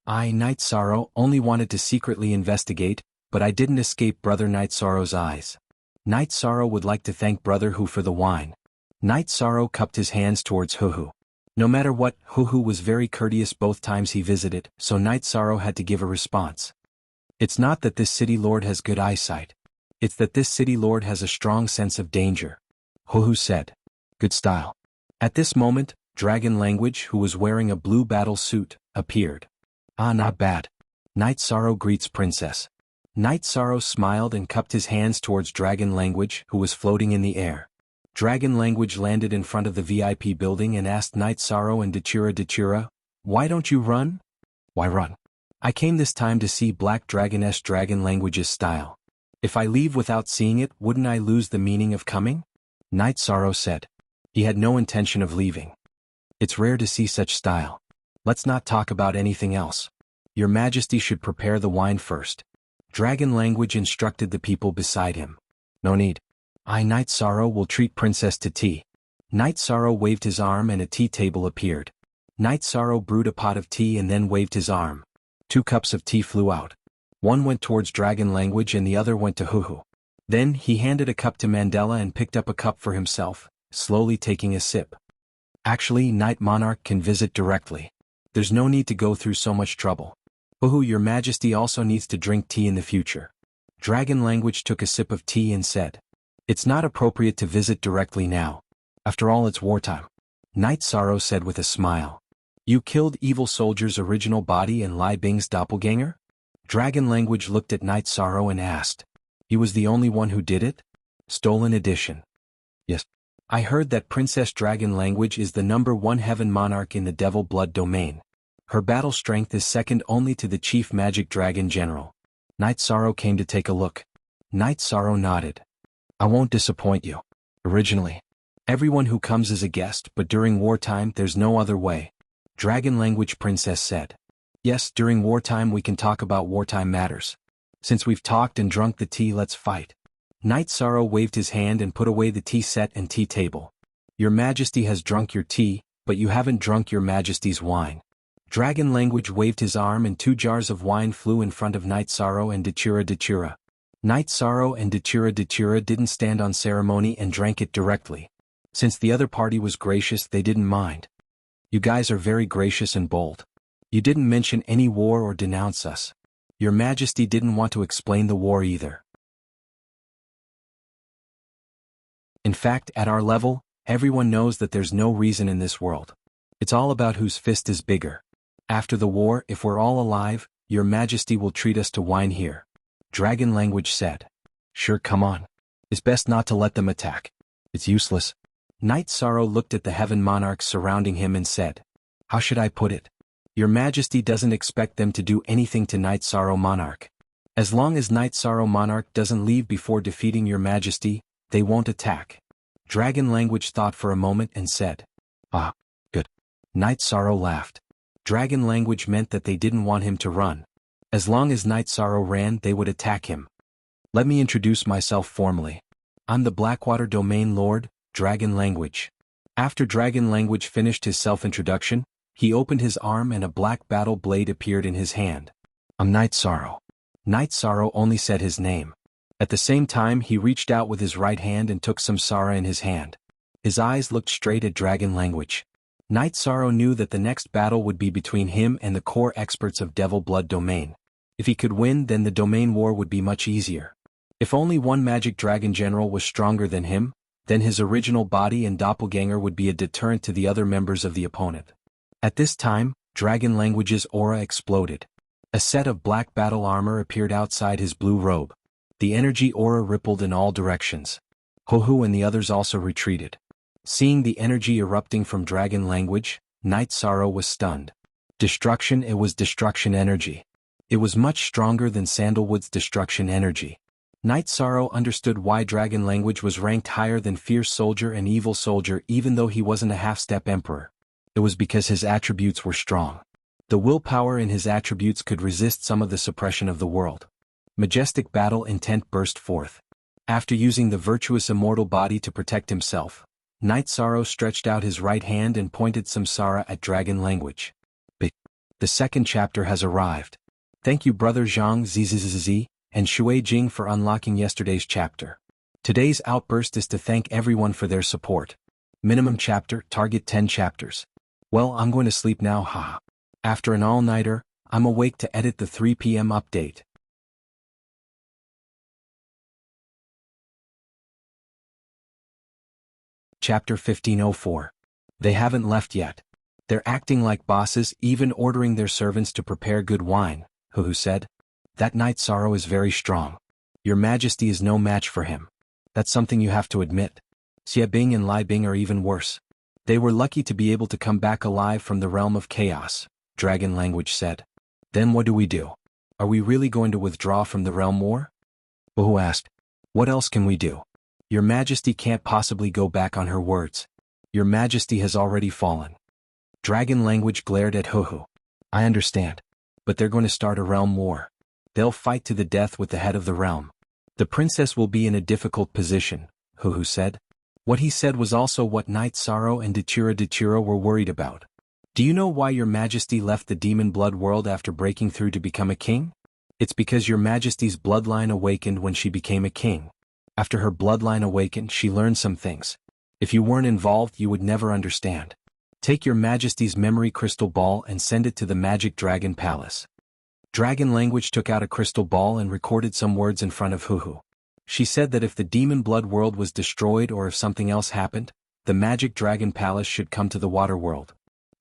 I, Knight Sorrow, only wanted to secretly investigate, but I didn't escape Brother Knight Sorrow's eyes. Knight Sorrow would like to thank Brother Hu for the wine. Knight Sorrow cupped his hands towards Wuhu. No matter what, Wuhu was very courteous both times he visited, so Knight Sorrow had to give a response. It's not that this city lord has good eyesight. It's that this city lord has a strong sense of danger. Wuhu said. Good style. At this moment, Dragon Language, who was wearing a blue battle suit, appeared. Ah, not bad. Knight Sorrow greets Princess. Knight Sorrow smiled and cupped his hands towards Dragon Language, who was floating in the air. Dragon Language landed in front of the VIP building and asked Knight Sorrow and Datura, "Why don't you run?" Why run? I came this time to see Black Dragoness Dragon Language's style. If I leave without seeing it, wouldn't I lose the meaning of coming? Knight Sorrow said. He had no intention of leaving. It's rare to see such style. Let's not talk about anything else. Your Majesty should prepare the wine first. Dragon Language instructed the people beside him. No need. I, Knight Sorrow, will treat Princess to tea. Knight Sorrow waved his arm and a tea table appeared. Knight Sorrow brewed a pot of tea and then waved his arm. 2 cups of tea flew out. One went towards Dragon Language and the other went to Wuhu. Then he handed a cup to Mandela and picked up a cup for himself, slowly taking a sip. Actually, Knight Monarch can visit directly. There's no need to go through so much trouble. Wuhu, your Majesty also needs to drink tea in the future. Dragon Language took a sip of tea and said, "It's not appropriate to visit directly now. After all, it's wartime." Knight Sorrow said with a smile. You killed Evil Soldier's original body and Lai Bing's doppelganger? Dragon Language looked at Knight Sorrow and asked. He was the only one who did it? Stolen edition. Yes. I heard that Princess Dragon Language is the #1 Heaven Monarch in the Devil Blood domain. Her battle strength is second only to the Chief Magic Dragon General. Knight Sorrow came to take a look. Knight Sorrow nodded. I won't disappoint you. Originally, everyone who comes is a guest, but during wartime there's no other way. Dragon Language Princess said. Yes, during wartime we can talk about wartime matters. Since we've talked and drunk the tea, let's fight. Knight Sorrow waved his hand and put away the tea set and tea table. Your Majesty has drunk your tea, but you haven't drunk your Majesty's wine. Dragon Language waved his arm and 2 jars of wine flew in front of Knight Sorrow and Datura. Knight Sorrow and Datura didn't stand on ceremony and drank it directly. Since the other party was gracious, they didn't mind. You guys are very gracious and bold. You didn't mention any war or denounce us. Your Majesty didn't want to explain the war either. In fact, at our level, everyone knows that there's no reason in this world. It's all about whose fist is bigger. After the war, if we're all alive, your Majesty will treat us to wine here. Dragon Language said. Sure, come on. It's best not to let them attack. It's useless. Knight Sorrow looked at the Heaven Monarchs surrounding him and said. How should I put it? Your Majesty doesn't expect them to do anything to Knight Sorrow Monarch. As long as Knight Sorrow Monarch doesn't leave before defeating your Majesty, they won't attack. Dragon Language thought for a moment and said. Ah, good. Knight Sorrow laughed. Dragon Language meant that they didn't want him to run. As long as Night Sorrow ran, they would attack him. Let me introduce myself formally. I'm the Blackwater Domain Lord, Dragon Language. After Dragon Language finished his self-introduction, he opened his arm and a black battle blade appeared in his hand. I'm Night Sorrow. Night Sorrow only said his name. At the same time he reached out with his right hand and took some Samsara in his hand. His eyes looked straight at Dragon Language. Night Sorrow knew that the next battle would be between him and the core experts of Devil Blood Domain. If he could win, then the domain war would be much easier. If only one magic dragon general was stronger than him, then his original body and doppelganger would be a deterrent to the other members of the opponent. At this time, Dragon Language's aura exploded. A set of black battle armor appeared outside his blue robe. The energy aura rippled in all directions. Hohu and the others also retreated. Seeing the energy erupting from Dragon Language, Night Sorrow was stunned. Destruction, it was destruction energy. It was much stronger than Sandalwood's destruction energy. Night Sorrow understood why Dragon Language was ranked higher than Fierce Soldier and Evil Soldier even though he wasn't a half-step emperor. It was because his attributes were strong. The willpower in his attributes could resist some of the suppression of the world. Majestic battle intent burst forth. After using the virtuous immortal body to protect himself, Night Sorrow stretched out his right hand and pointed Samsara at Dragon Language. The second chapter has arrived. Thank you Brother Zhang Zzz and Shui Jing for unlocking yesterday's chapter. Today's outburst is to thank everyone for their support. Minimum chapter, target 10 chapters. Well, I'm going to sleep now, haha. After an all-nighter, I'm awake to edit the 3 p.m. update. Chapter 1504. They haven't left yet. They're acting like bosses, even ordering their servants to prepare good wine, Huhu said. That Night Sorrow is very strong. Your Majesty is no match for him. That's something you have to admit. Xia Bing and Lai Bing are even worse. They were lucky to be able to come back alive from the realm of chaos, Dragon Language said. Then what do we do? Are we really going to withdraw from the realm war? Huhu asked. What else can we do? Your Majesty can't possibly go back on her words. Your Majesty has already fallen. Dragon Language glared at Huhu. I understand. But they're going to start a realm war. They'll fight to the death with the head of the realm. The princess will be in a difficult position, Huhu said. What he said was also what Night Sorrow and Dachira were worried about. Do you know why your Majesty left the demon blood world after breaking through to become a king? It's because your Majesty's bloodline awakened when she became a king. After her bloodline awakened, she learned some things. If you weren't involved, you would never understand. Take your Majesty's memory crystal ball and send it to the Magic Dragon Palace. Dragon Language took out a crystal ball and recorded some words in front of Huhu. She said that if the demon blood world was destroyed or if something else happened, the Magic Dragon Palace should come to the water world.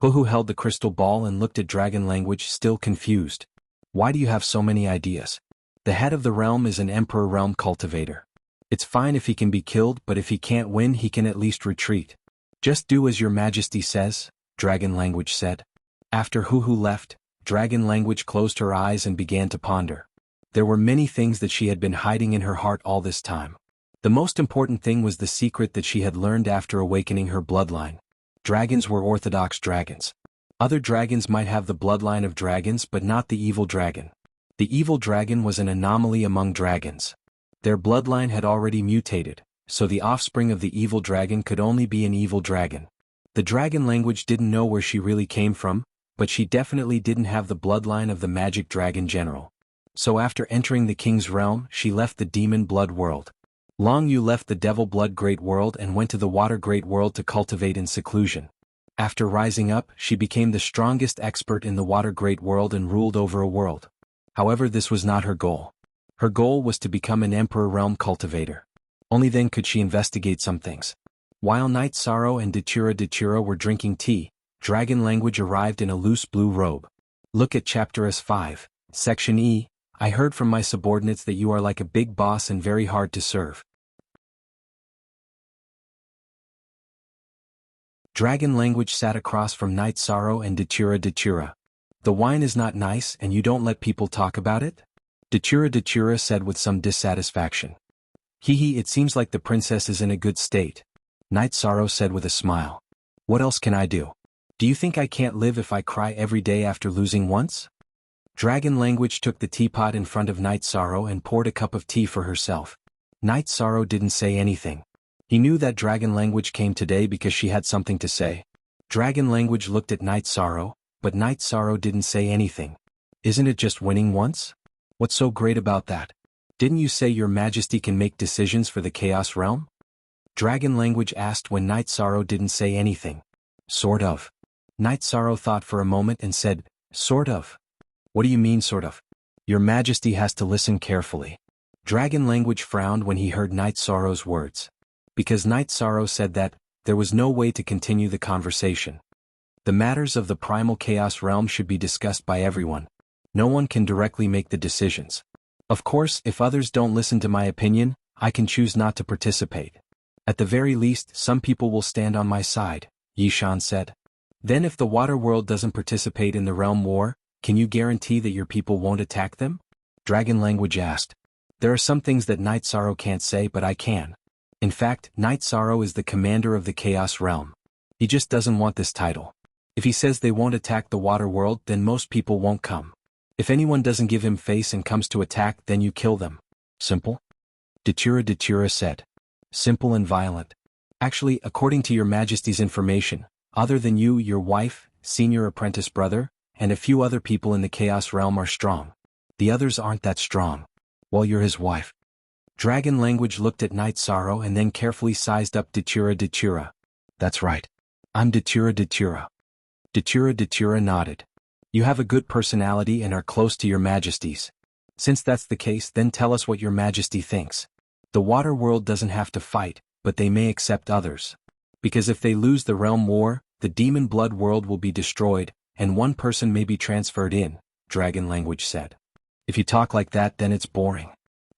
Huhu held the crystal ball and looked at Dragon Language, still confused. Why do you have so many ideas? The head of the realm is an Emperor Realm Cultivator. It's fine if he can be killed, but if he can't win, he can at least retreat. Just do as your Majesty says, Dragon Language said. After Huhu left, Dragon Language closed her eyes and began to ponder. There were many things that she had been hiding in her heart all this time. The most important thing was the secret that she had learned after awakening her bloodline. Dragons were orthodox dragons. Other dragons might have the bloodline of dragons but not the evil dragon. The evil dragon was an anomaly among dragons. Their bloodline had already mutated, so the offspring of the evil dragon could only be an evil dragon. The Dragon Language didn't know where she really came from, but she definitely didn't have the bloodline of the Magic Dragon General. So after entering the king's realm, she left the demon blood world. Long Yu left the devil blood great world and went to the water great world to cultivate in seclusion. After rising up, she became the strongest expert in the water great world and ruled over a world. However, this was not her goal. Her goal was to become an Emperor Realm Cultivator. Only then could she investigate some things. While Night Sorrow and Dachira were drinking tea, Dragon Language arrived in a loose blue robe. Look at Chapter S5, Section E. I heard from my subordinates that you are like a big boss and very hard to serve. Dragon Language sat across from Night Sorrow and Dachira. The wine is not nice and you don't let people talk about it? Dachira said with some dissatisfaction. Hehe, it seems like the princess is in a good state. Night Sorrow said with a smile. What else can I do? Do you think I can't live if I cry every day after losing once? Dragon Language took the teapot in front of Night Sorrow and poured a cup of tea for herself. Night Sorrow didn't say anything. He knew that Dragon Language came today because she had something to say. Dragon Language looked at Night Sorrow, but Night Sorrow didn't say anything. Isn't it just winning once? What's so great about that? Didn't you say your majesty can make decisions for the Chaos Realm? Dragon Language asked when Night Sorrow didn't say anything. Sort of. Night Sorrow thought for a moment and said, sort of. What do you mean sort of? Your majesty has to listen carefully. Dragon Language frowned when he heard Night Sorrow's words. Because Night Sorrow said that, there was no way to continue the conversation. The matters of the primal chaos realm should be discussed by everyone. No one can directly make the decisions. Of course, if others don't listen to my opinion, I can choose not to participate. At the very least, some people will stand on my side, Yishan said. Then if the water world doesn't participate in the realm war, can you guarantee that your people won't attack them? Dragon Language asked. There are some things that Night Sorrow can't say, but I can. In fact, Night Sorrow is the commander of the Chaos Realm. He just doesn't want this title. If he says they won't attack the water world, then most people won't come. If anyone doesn't give him face and comes to attack, then you kill them. Simple? Datura said. Simple and violent. Actually, according to your majesty's information, other than you, your wife, senior apprentice brother, and a few other people in the Chaos Realm are strong. The others aren't that strong. Well, you're his wife. Dragon Language looked at Night Sorrow and then carefully sized up Datura. That's right. I'm Datura. Datura nodded. You have a good personality and are close to your majesties. Since that's the case, then tell us what your majesty thinks. The water world doesn't have to fight, but they may accept others. Because if they lose the realm war, the demon blood world will be destroyed, and one person may be transferred in, Dragon Language said. If you talk like that, then it's boring.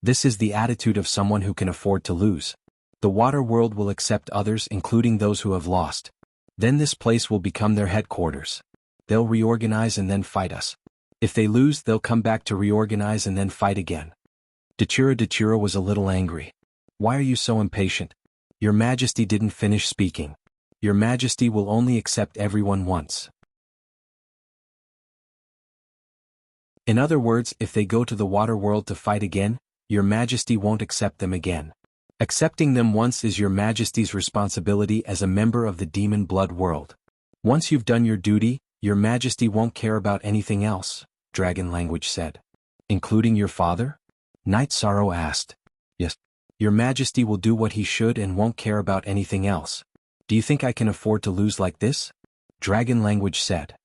This is the attitude of someone who can afford to lose. The water world will accept others, including those who have lost. Then this place will become their headquarters. They'll reorganize and then fight us. If they lose, they'll come back to reorganize and then fight again. Datura was a little angry. Why are you so impatient? Your majesty didn't finish speaking. Your majesty will only accept everyone once. In other words, if they go to the water world to fight again, your majesty won't accept them again. Accepting them once is your majesty's responsibility as a member of the demon blood world. Once you've done your duty, your majesty won't care about anything else, Dragon Language said. Including your father? Night Sorrow asked. Yes. Your majesty will do what he should and won't care about anything else. Do you think I can afford to lose like this? Dragon Language said.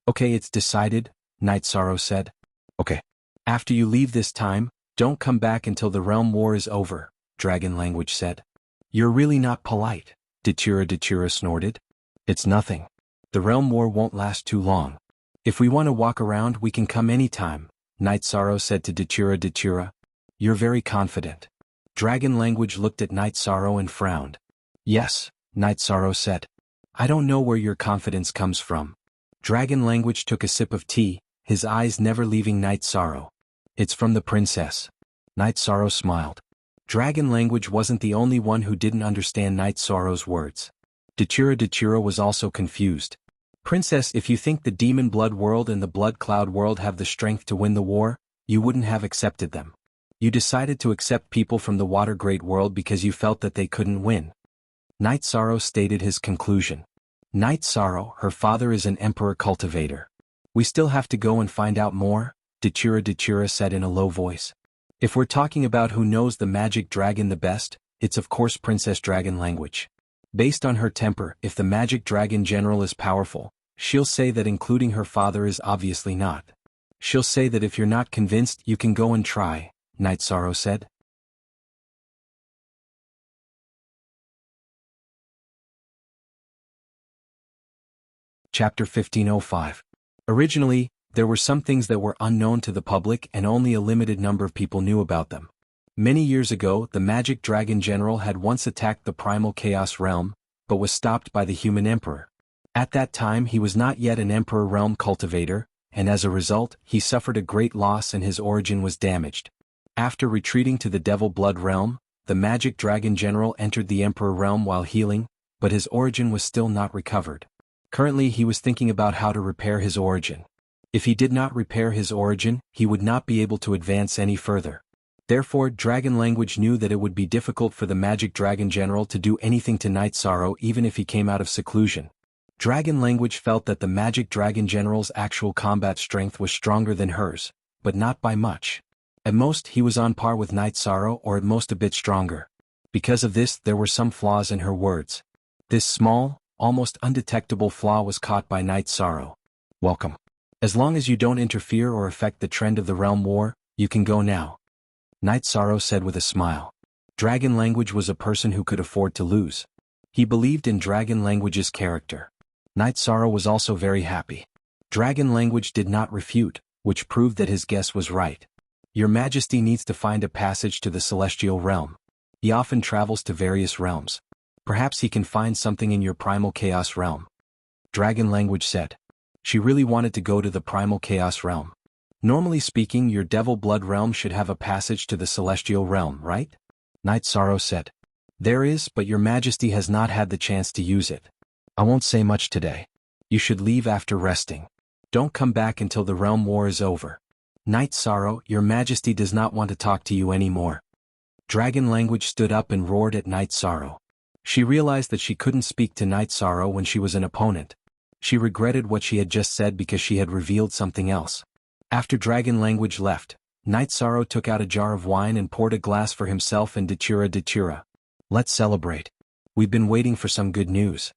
Okay, it's decided, Night Sorrow said. Okay. After you leave this time, don't come back until the realm war is over, Dragon Language said. You're really not polite, Datura snorted. It's nothing. The realm war won't last too long. If we want to walk around, we can come anytime, Night Sorrow said to Datura. You're very confident. Dragon Language looked at Night Sorrow and frowned. Yes, Night Sorrow said. I don't know where your confidence comes from. Dragon Language took a sip of tea, his eyes never leaving Night Sorrow. It's from the princess. Night Sorrow smiled. Dragon Language wasn't the only one who didn't understand Night Sorrow's words. Datura was also confused. Princess, if you think the demon blood world and the blood cloud world have the strength to win the war, you wouldn't have accepted them. You decided to accept people from the water great world because you felt that they couldn't win. Night Sorrow stated his conclusion. Night Sorrow, her father is an emperor cultivator. We still have to go and find out more, Datura said in a low voice. If we're talking about who knows the magic dragon the best, it's of course Princess Dragon Language. Based on her temper, if the magic dragon general is powerful, she'll say that including her father is obviously not. She'll say that if you're not convinced, you can go and try, Night Sorrow said. Chapter 1505. Originally, there were some things that were unknown to the public and only a limited number of people knew about them. Many years ago, the magic dragon general had once attacked the primal chaos realm, but was stopped by the human emperor. At that time he was not yet an emperor realm cultivator, and as a result, he suffered a great loss and his origin was damaged. After retreating to the devil blood realm, the magic dragon general entered the emperor realm while healing, but his origin was still not recovered. Currently he was thinking about how to repair his origin. If he did not repair his origin, he would not be able to advance any further. Therefore, Dragon Language knew that it would be difficult for the Magic Dragon General to do anything to Night Sorrow even if he came out of seclusion. Dragon Language felt that the Magic Dragon General's actual combat strength was stronger than hers, but not by much. At most, he was on par with Night Sorrow or at most a bit stronger. Because of this, there were some flaws in her words. This small, almost undetectable flaw was caught by Night Sorrow. Welcome. As long as you don't interfere or affect the trend of the realm war, you can go now. Night Sorrow said with a smile. Dragon Language was a person who could afford to lose. He believed in Dragon Language's character. Night Sorrow was also very happy. Dragon Language did not refute, which proved that his guess was right. Your Majesty needs to find a passage to the Celestial Realm. He often travels to various realms. Perhaps he can find something in your Primal Chaos Realm. Dragon Language said. She really wanted to go to the Primal Chaos Realm. Normally speaking, your Devil Blood Realm should have a passage to the Celestial Realm, right? Night Sorrow said. There is, but your Majesty has not had the chance to use it. I won't say much today. You should leave after resting. Don't come back until the realm war is over. Night Sorrow, your Majesty does not want to talk to you anymore. Dragon Language stood up and roared at Night Sorrow. She realized that she couldn't speak to Night Sorrow when she was an opponent. She regretted what she had just said because she had revealed something else. After Dragon Language left, Night Sorrow took out a jar of wine and poured a glass for himself and Datura. Let's celebrate. We've been waiting for some good news.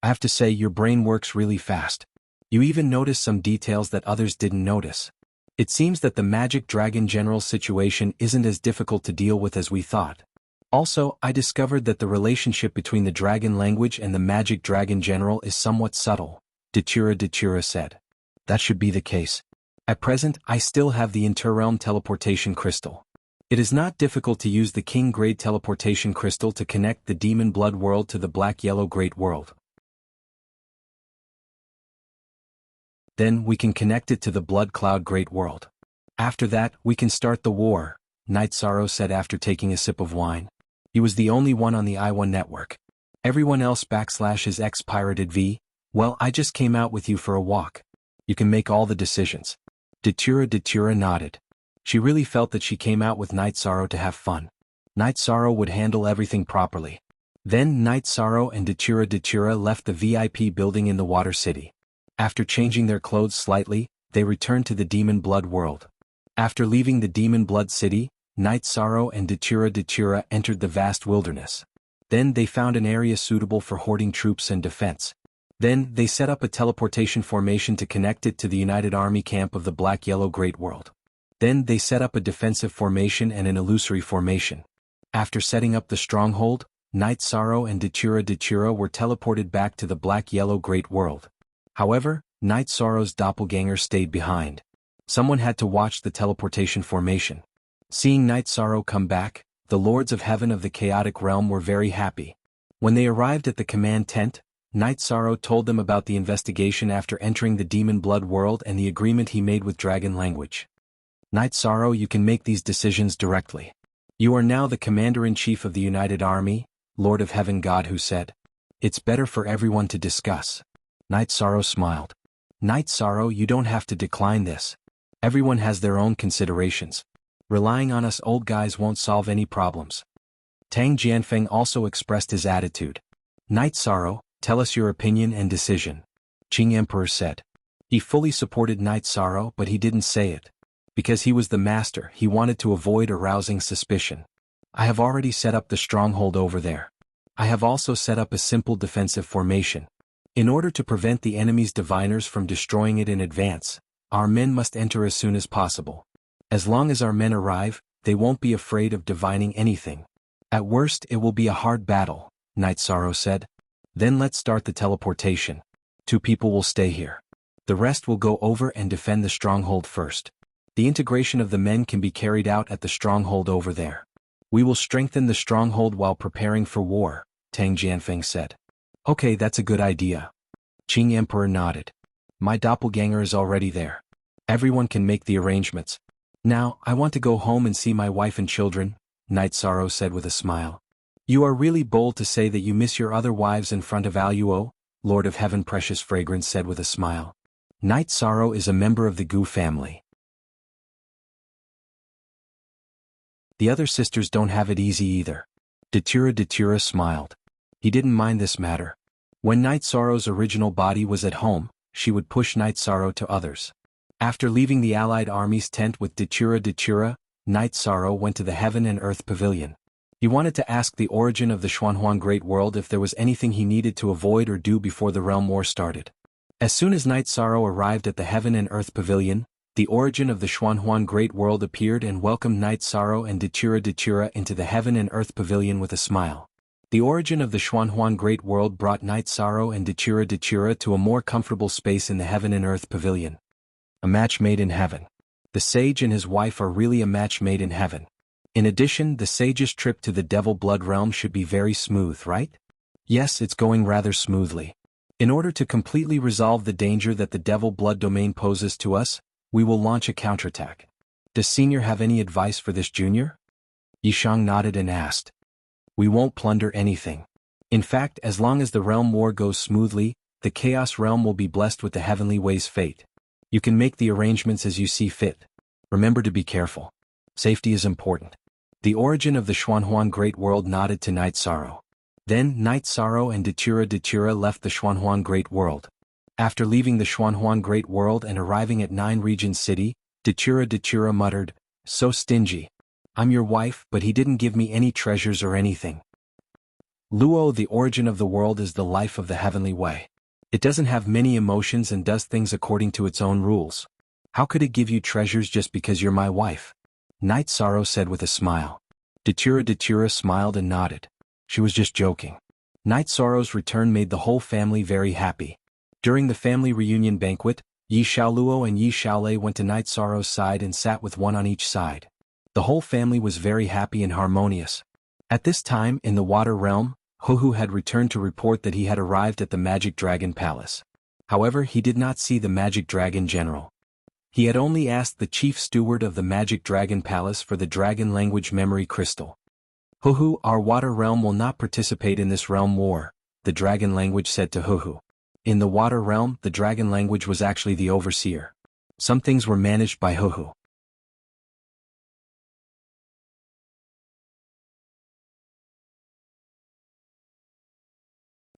I have to say, your brain works really fast. You even notice some details that others didn't notice. It seems that the Magic Dragon General's situation isn't as difficult to deal with as we thought. Also, I discovered that the relationship between the Dragon Language and the Magic Dragon General is somewhat subtle, Datura said. That should be the case. At present, I still have the Interrealm Teleportation Crystal. It is not difficult to use the King Grade Teleportation Crystal to connect the Demon Blood World to the Black-Yellow Great World. Then we can connect it to the Blood Cloud Great World. After that, we can start the war, Night Sorrow said after taking a sip of wine. He was the only one on the I-1 network. Everyone else /is X-Pirated V, well, I just came out with you for a walk. You can make all the decisions. Datura nodded. She really felt that she came out with Night Sorrow to have fun. Night Sorrow would handle everything properly. Then Night Sorrow and Datura left the VIP building in the Water City. After changing their clothes slightly, they returned to the Demon Blood World. After leaving the Demon Blood City, Night Sorrow and Datura entered the vast wilderness. Then they found an area suitable for hoarding troops and defense. Then they set up a teleportation formation to connect it to the United Army camp of the Black-Yellow Great World. Then they set up a defensive formation and an illusory formation. After setting up the stronghold, Night Sorrow and Datura were teleported back to the Black-Yellow Great World. However, Night Sorrow's doppelganger stayed behind. Someone had to watch the teleportation formation. Seeing Night Sorrow come back, the Lords of Heaven of the Chaotic Realm were very happy. When they arrived at the command tent, Night Sorrow told them about the investigation after entering the Demon Blood World and the agreement he made with Dragon Language. Night Sorrow, you can make these decisions directly. You are now the Commander-in-Chief of the United Army, Lord of Heaven Godhood said. It's better for everyone to discuss. Night Sorrow smiled. Night Sorrow, you don't have to decline this. Everyone has their own considerations. Relying on us old guys won't solve any problems. Tang Jianfeng also expressed his attitude. Night Sorrow, tell us your opinion and decision. Qing Emperor said. He fully supported Night Sorrow, but he didn't say it. Because he was the master, he wanted to avoid arousing suspicion. I have already set up the stronghold over there. I have also set up a simple defensive formation. In order to prevent the enemy's diviners from destroying it in advance, our men must enter as soon as possible. As long as our men arrive, they won't be afraid of divining anything. At worst, it will be a hard battle, Night Sorrow said. Then let's start the teleportation. 2 people will stay here. The rest will go over and defend the stronghold first. The integration of the men can be carried out at the stronghold over there. We will strengthen the stronghold while preparing for war, Tang Jianfeng said. Okay, that's a good idea. Qing Emperor nodded. My doppelganger is already there. Everyone can make the arrangements. Now, I want to go home and see my wife and children, Night Sorrow said with a smile. You are really bold to say that you miss your other wives in front of Aluo, Lord of Heaven Precious Fragrance said with a smile. Night Sorrow is a member of the Gu family. The other sisters don't have it easy either. Datura smiled. He didn't mind this matter. When Night Sorrow's original body was at home, she would push Night Sorrow to others. After leaving the Allied Army's tent with Datura, Night Sorrow went to the Heaven and Earth Pavilion. He wanted to ask the origin of the Xuanhuan Great World if there was anything he needed to avoid or do before the Realm War started. As soon as Night Sorrow arrived at the Heaven and Earth Pavilion, the origin of the Xuanhuan Great World appeared and welcomed Night Sorrow and Datura into the Heaven and Earth Pavilion with a smile. The origin of the Xuanhuan Great World brought Night Sorrow and Datura to a more comfortable space in the Heaven and Earth Pavilion. A match made in heaven. The sage and his wife are really a match made in heaven. In addition, the sage's trip to the Devil Blood Realm should be very smooth, right? Yes, it's going rather smoothly. In order to completely resolve the danger that the Devil Blood domain poses to us, we will launch a counterattack. Does Senior have any advice for this junior? Yishang nodded and asked. We won't plunder anything. In fact, as long as the Realm War goes smoothly, the Chaos Realm will be blessed with the Heavenly Way's fate. You can make the arrangements as you see fit. Remember to be careful. Safety is important. The origin of the Xuanhuan Great World nodded to Night Sorrow. Then Night Sorrow and Datura left the Xuanhuan Great World. After leaving the Xuanhuan Great World and arriving at Nine Regions City, Datura muttered, "So stingy. I'm your wife, but he didn't give me any treasures or anything." Luo, the origin of the world is the life of the Heavenly Way. It doesn't have many emotions and does things according to its own rules. How could it give you treasures just because you're my wife? Night Sorrow said with a smile. Datura smiled and nodded. She was just joking. Night Sorrow's return made the whole family very happy. During the family reunion banquet, Yi Xiaoluo and Yi Xiaolei went to Night Sorrow's side and sat with one on each side. The whole family was very happy and harmonious. At this time, in the Water Realm, Huhu had returned to report that he had arrived at the Magic Dragon Palace. However, he did not see the Magic Dragon General. He had only asked the chief steward of the Magic Dragon Palace for the Dragon Language Memory Crystal. Huhu, our Water Realm will not participate in this Realm War, the Dragon Language said to Huhu. In the Water Realm, the Dragon Language was actually the overseer. Some things were managed by Huhu.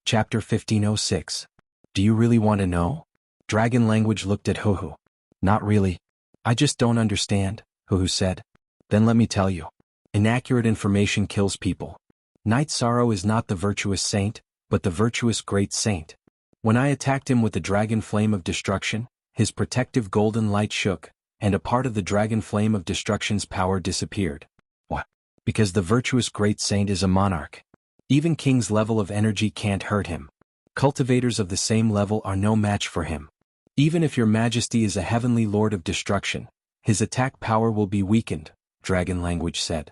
Chapter 1506. Do you really want to know? Dragon Language looked at Huhu. Not really. I just don't understand, Huhu said. Then let me tell you. Inaccurate information kills people. Night Sorrow is not the virtuous saint, but the virtuous great saint. When I attacked him with the dragon flame of destruction, his protective golden light shook, and a part of the dragon flame of destruction's power disappeared. What? Because the virtuous great saint is a monarch. Even king's level of energy can't hurt him. Cultivators of the same level are no match for him. Even if your majesty is a heavenly lord of destruction, his attack power will be weakened, Dragon Language said.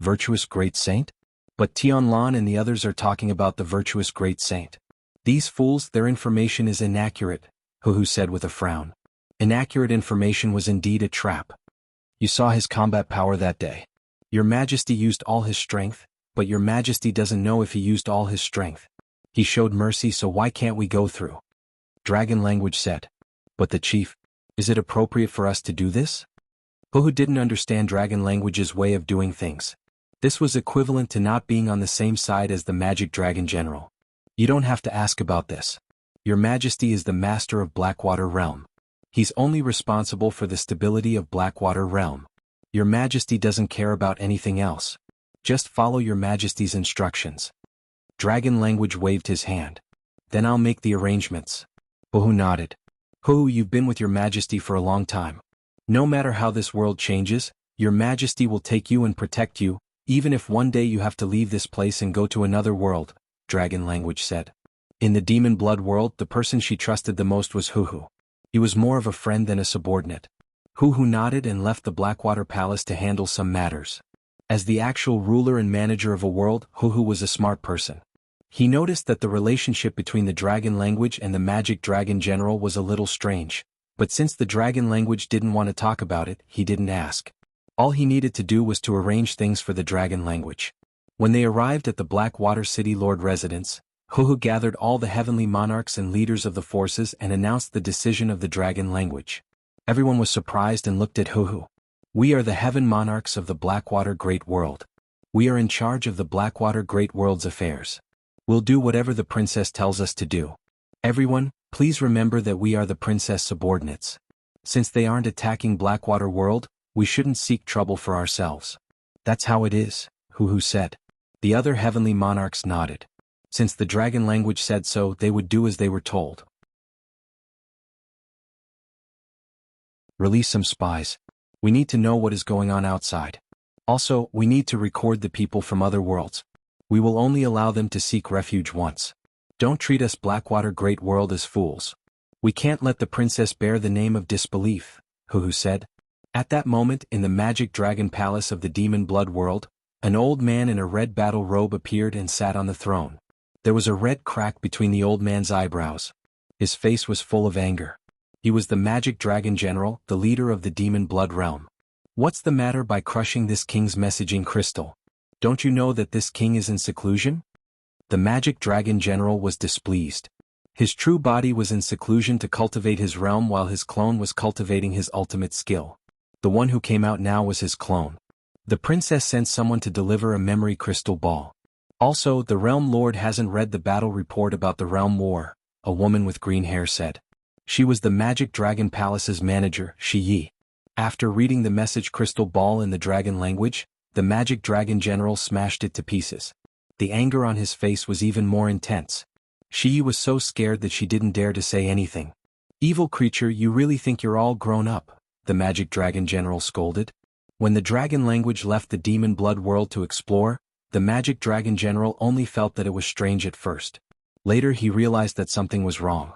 Virtuous great saint? But Tianlan and the others are talking about the virtuous great saint. These fools, their information is inaccurate, Huhu said with a frown. Inaccurate information was indeed a trap. You saw his combat power that day. Your majesty used all his strength, but your majesty doesn't know if he used all his strength. He showed mercy, so why can't we go through? Dragon Language said. But the chief, is it appropriate for us to do this? Huhu didn't understand Dragon Language's way of doing things. This was equivalent to not being on the same side as the Magic Dragon General. You don't have to ask about this. Your Majesty is the master of Blackwater Realm. He's only responsible for the stability of Blackwater Realm. Your Majesty doesn't care about anything else. Just follow your Majesty's instructions. Dragon Language waved his hand. Then I'll make the arrangements. Huhu nodded. Huhu, you've been with your Majesty for a long time. No matter how this world changes, your Majesty will take you and protect you, even if one day you have to leave this place and go to another world, Dragon Language said. In the Demon Blood world, the person she trusted the most was Huhu. He was more of a friend than a subordinate. Huhu nodded and left the Blackwater Palace to handle some matters. As the actual ruler and manager of a world, Huhu was a smart person. He noticed that the relationship between the Dragon Language and the Magic Dragon General was a little strange, but since the Dragon Language didn't want to talk about it, he didn't ask. All he needed to do was to arrange things for the Dragon Language. When they arrived at the Blackwater City Lord residence, Hu gathered all the heavenly monarchs and leaders of the forces and announced the decision of the dragon language. Everyone was surprised and looked at Hu. We are the heaven monarchs of the Blackwater Great World. We are in charge of the Blackwater Great World's affairs. We'll do whatever the princess tells us to do. Everyone, please remember that we are the princess subordinates. Since they aren't attacking Blackwater World, we shouldn't seek trouble for ourselves. That's how it is, Hu said. The other heavenly monarchs nodded. Since the dragon language said so, they would do as they were told. Release some spies. We need to know what is going on outside. Also, we need to record the people from other worlds. We will only allow them to seek refuge once. Don't treat us Blackwater Great World as fools. We can't let the princess bear the name of disbelief, Hu said. At that moment, in the magic dragon palace of the demon blood world, an old man in a red battle robe appeared and sat on the throne. There was a red crack between the old man's eyebrows. His face was full of anger. He was the magic dragon general, the leader of the demon blood realm. What's the matter by crushing this king's messaging crystal? Don't you know that this king is in seclusion? The magic dragon general was displeased. His true body was in seclusion to cultivate his realm while his clone was cultivating his ultimate skill. The one who came out now was his clone. The princess sent someone to deliver a memory crystal ball. Also, the realm lord hasn't read the battle report about the realm war, a woman with green hair said. She was the magic dragon palace's manager, Shi Yi. After reading the message crystal ball in the dragon language, the magic dragon general smashed it to pieces. The anger on his face was even more intense. Shi Yi was so scared that she didn't dare to say anything. Evil creature, you really think you're all grown up? The magic dragon general scolded. When the dragon language left the demon blood world to explore, the magic dragon general only felt that it was strange at first. Later he realized that something was wrong.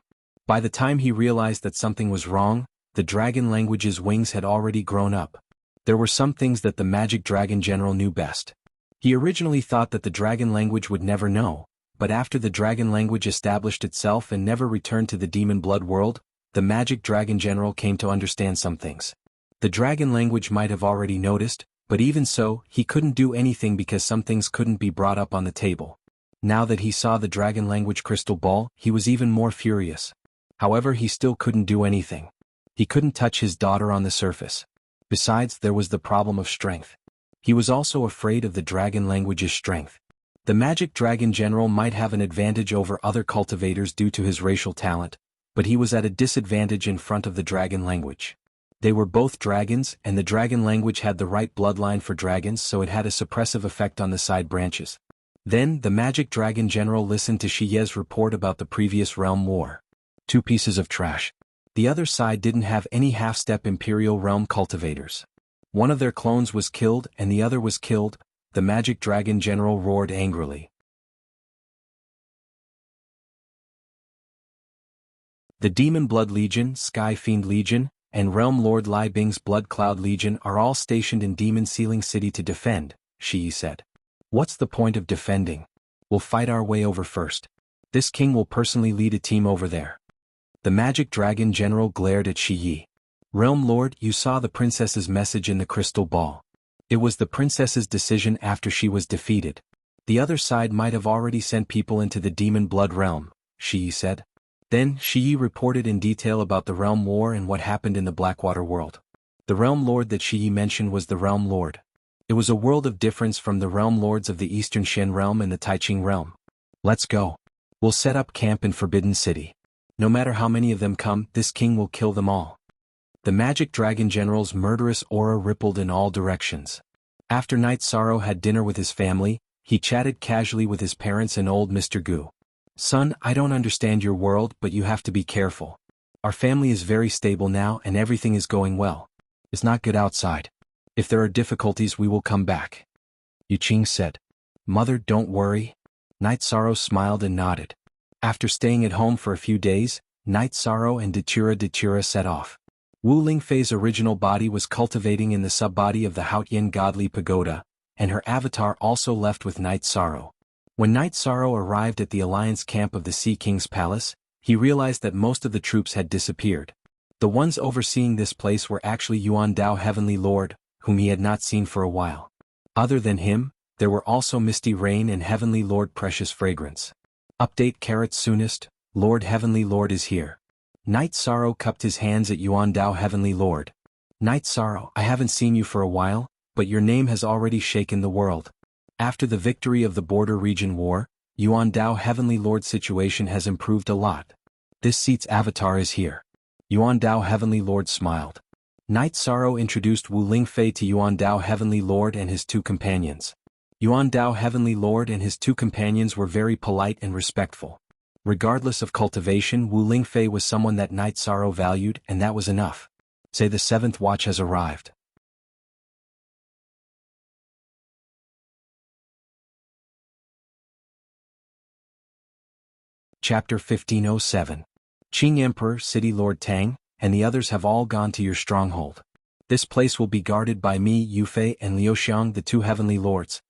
By the time he realized that something was wrong, the dragon language's wings had already grown up. There were some things that the magic dragon general knew best. He originally thought that the dragon language would never know, but after the dragon language established itself and never returned to the demon blood world, the magic dragon general came to understand some things. The dragon language might have already noticed, but even so, he couldn't do anything because some things couldn't be brought up on the table. Now that he saw the dragon language crystal ball, he was even more furious. However, he still couldn't do anything. He couldn't touch his daughter on the surface. Besides, there was the problem of strength. He was also afraid of the dragon language's strength. The magic dragon general might have an advantage over other cultivators due to his racial talent, but he was at a disadvantage in front of the dragon language. They were both dragons, and the dragon language had the right bloodline for dragons, so it had a suppressive effect on the side branches. Then, the magic dragon general listened to Shi Ye's report about the previous realm war. 2 pieces of trash. The other side didn't have any half-step Imperial realm cultivators. One of their clones was killed and the other was killed, the magic dragon general roared angrily. The Demon Blood Legion, Sky Fiend Legion, and Realm Lord Lai Bing's Blood Cloud Legion are all stationed in Demon Sealing City to defend, Shi Yi said. What's the point of defending? We'll fight our way over first. This king will personally lead a team over there. The magic dragon general glared at Shi Yi. Realm Lord, you saw the princess's message in the crystal ball. It was the princess's decision after she was defeated. The other side might have already sent people into the demon blood realm, Shi Yi said. Then, Shi Yi reported in detail about the realm war and what happened in the Blackwater world. The realm lord that Shi Yi mentioned was the realm lord. It was a world of difference from the realm lords of the Eastern Shen realm and the Taiching realm. Let's go. We'll set up camp in Forbidden City. No matter how many of them come, this king will kill them all. The magic dragon general's murderous aura rippled in all directions. After Night Sorrow had dinner with his family, he chatted casually with his parents and old Mr. Gu. Son, I don't understand your world, but you have to be careful. Our family is very stable now and everything is going well. It's not good outside. If there are difficulties, we will come back. Yuqing said. Mother, don't worry. Night Sorrow smiled and nodded. After staying at home for a few days, Night Sorrow and Datura set off. Wu Lingfei's original body was cultivating in the sub-body of the Haotian godly pagoda, and her avatar also left with Night Sorrow. When Night Sorrow arrived at the alliance camp of the Sea King's palace, he realized that most of the troops had disappeared. The ones overseeing this place were actually Yuan Dao Heavenly Lord, whom he had not seen for a while. Other than him, there were also Misty Rain and Heavenly Lord Precious Fragrance. Update Carrot soonest, Lord Heavenly Lord is here. Night Sorrow cupped his hands at Yuan Dao Heavenly Lord. Night Sorrow, I haven't seen you for a while, but your name has already shaken the world. After the victory of the border region war, Yuan Dao Heavenly Lord's situation has improved a lot. This seat's avatar is here. Yuan Dao Heavenly Lord smiled. Night Sorrow introduced Wu Lingfei to Yuan Dao Heavenly Lord and his two companions. Yuan Dao Heavenly Lord and his two companions were very polite and respectful. Regardless of cultivation, Wu Lingfei was someone that Night Sorrow valued, and that was enough. Say the seventh watch has arrived. Chapter 1507. Qing Emperor, City Lord Tang, and the others have all gone to your stronghold. This place will be guarded by me, Yufei, and Liu Xiang, the two heavenly lords.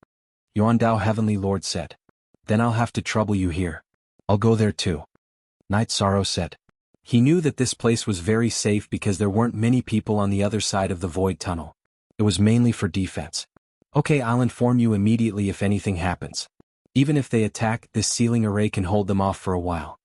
Yuan Dao Heavenly Lord said. Then I'll have to trouble you here. I'll go there too. Night Sorrow said. He knew that this place was very safe because there weren't many people on the other side of the void tunnel. It was mainly for defense. Okay, I'll inform you immediately if anything happens. Even if they attack, this sealing array can hold them off for a while.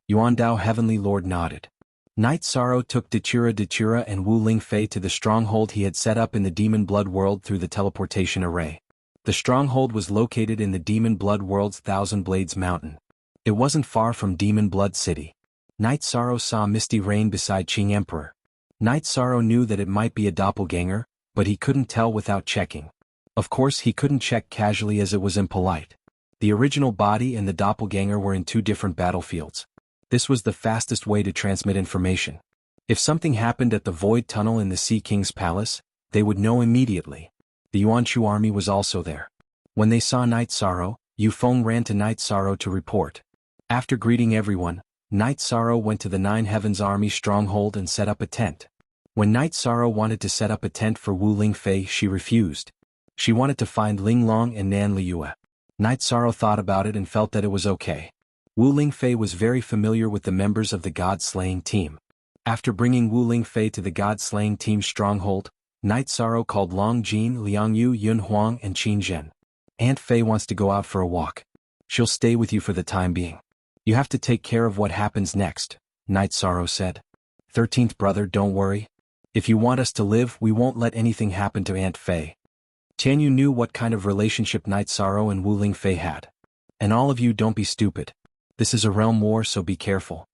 Yuan Dao Heavenly Lord nodded. Night Sorrow took Datura and Wu Lingfei to the stronghold he had set up in the Demon Blood World through the teleportation array. The stronghold was located in the Demon Blood World's Thousand Blades Mountain. It wasn't far from Demon Blood City. Night Sorrow saw Misty Rain beside Qing Emperor. Night Sorrow knew that it might be a doppelganger, but he couldn't tell without checking. Of course he couldn't check casually as it was impolite. The original body and the doppelganger were in two different battlefields. This was the fastest way to transmit information. If something happened at the Void Tunnel in the Sea King's Palace, they would know immediately. The Yuanchu army was also there. When they saw Night Sorrow, Yu Feng ran to Night Sorrow to report. After greeting everyone, Night Sorrow went to the Nine Heavens Army stronghold and set up a tent. When Night Sorrow wanted to set up a tent for Wu Lingfei, she refused. She wanted to find Ling Long and Nan Liyue. Night Sorrow thought about it and felt that it was okay. Wu Lingfei was very familiar with the members of the God-slaying team. After bringing Wu Lingfei to the God-slaying team's stronghold, Night Sorrow called Long Jin, Liang Yu, Yun Huang, and Qin Zhen. Aunt Fei wants to go out for a walk. She'll stay with you for the time being. You have to take care of what happens next, Night Sorrow said. 13th brother, don't worry. If you want us to live, we won't let anything happen to Aunt Fei. Tianyu knew what kind of relationship Night Sorrow and Wu Lingfei had. And all of you don't be stupid. This is a realm war, so be careful.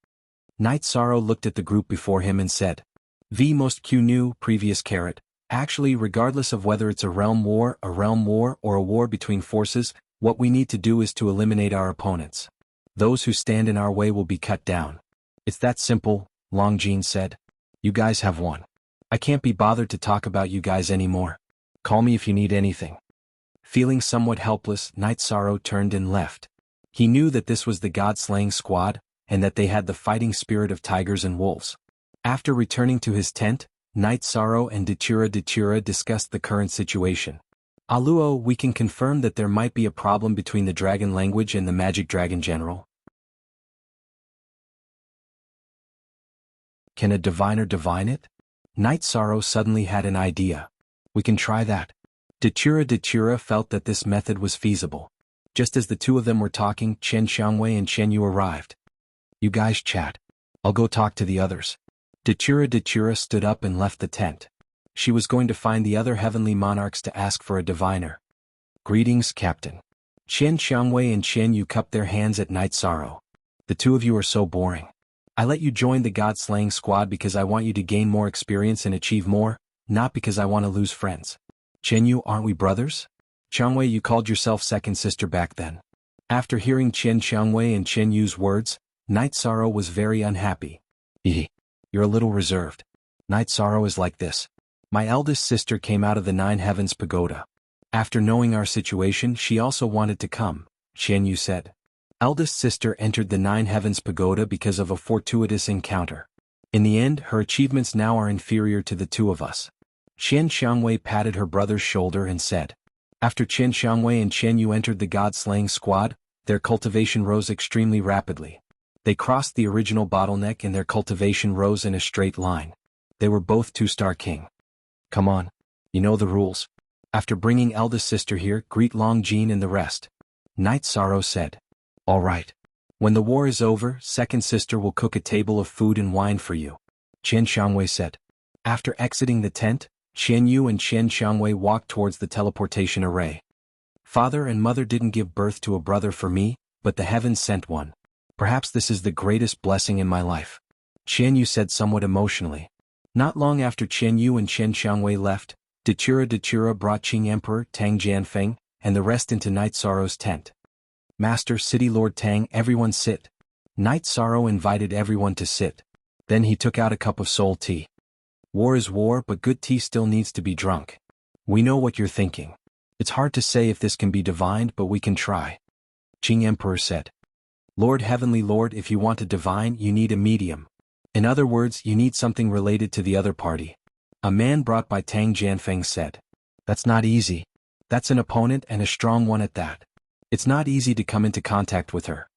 Night Sorrow looked at the group before him and said. V most Q knew, previous carrot. Actually, regardless of whether it's a realm war, or a war between forces, what we need to do is to eliminate our opponents. Those who stand in our way will be cut down. It's that simple, Long Jin said. You guys have won. I can't be bothered to talk about you guys anymore. Call me if you need anything. Feeling somewhat helpless, Night Sorrow turned and left. He knew that this was the God-slaying squad, and that they had the fighting spirit of tigers and wolves. After returning to his tent, Night Sorrow and Datura discussed the current situation. Aluo, we can confirm that there might be a problem between the dragon language and the magic dragon general. Can a diviner divine it? Night Sorrow suddenly had an idea. We can try that. Datura felt that this method was feasible. Just as the two of them were talking, Chen Xiangwei and Chen Yu arrived. You guys chat. I'll go talk to the others. Datura stood up and left the tent. She was going to find the other heavenly monarchs to ask for a diviner. Greetings, Captain. Chen Xiangwei and Chen Yu cupped their hands at Night Sorrow. The two of you are so boring. I let you join the God-slaying squad because I want you to gain more experience and achieve more, not because I want to lose friends. Chen Yu, aren't we brothers? Xiangwei, you called yourself second sister back then. After hearing Chen Xiangwei and Chen Yu's words, Night Sorrow was very unhappy. You're a little reserved. Night Sorrow is like this. My eldest sister came out of the Nine Heavens Pagoda. After knowing our situation, she also wanted to come, Chen Yu said. Eldest sister entered the Nine Heavens Pagoda because of a fortuitous encounter. In the end, her achievements now are inferior to the two of us. Chen Xiangwei patted her brother's shoulder and said. After Chen Xiangwei and Chen Yu entered the God-slaying squad, their cultivation rose extremely rapidly. They crossed the original bottleneck and their cultivation rose in a straight line. They were both two-star king. Come on. You know the rules. After bringing eldest sister here, greet Long Jin and the rest. Night Sorrow said. All right. When the war is over, second sister will cook a table of food and wine for you, Qian Xiangwei said. After exiting the tent, Qian Yu and Qian Xiangwei walked towards the teleportation array. Father and mother didn't give birth to a brother for me, but the heavens sent one. Perhaps this is the greatest blessing in my life, Qian Yu said somewhat emotionally. Not long after Qian Yu and Qian Xiangwei left, Datura brought Qing Emperor Tang Jianfeng and the rest into Night Sorrow's tent. Master City Lord Tang, everyone sit. Night Sorrow invited everyone to sit. Then he took out a cup of soul tea. War is war, but good tea still needs to be drunk. We know what you're thinking. It's hard to say if this can be divined, but we can try. Qing Emperor said. Lord Heavenly Lord, if you want to divine, you need a medium. In other words, you need something related to the other party. A man brought by Tang Jianfeng said. That's not easy. That's an opponent and a strong one at that. It's not easy to come into contact with her.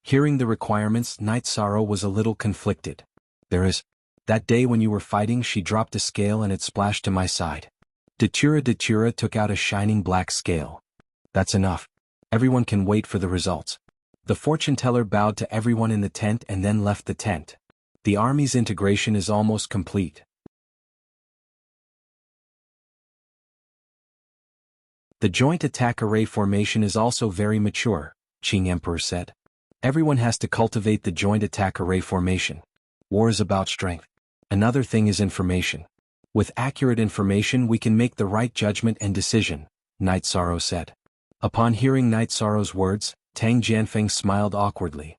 Hearing the requirements, Night Sorrow was a little conflicted. There is. That day when you were fighting, she dropped a scale and it splashed to my side. Datura took out a shining black scale. That's enough. Everyone can wait for the results. The fortune teller bowed to everyone in the tent and then left the tent. The army's integration is almost complete. The joint attack array formation is also very mature, Qing Emperor said. Everyone has to cultivate the joint attack array formation. War is about strength. Another thing is information. With accurate information we can make the right judgment and decision, Night Sorrow said. Upon hearing Night Sorrow's words, Tang Jianfeng smiled awkwardly.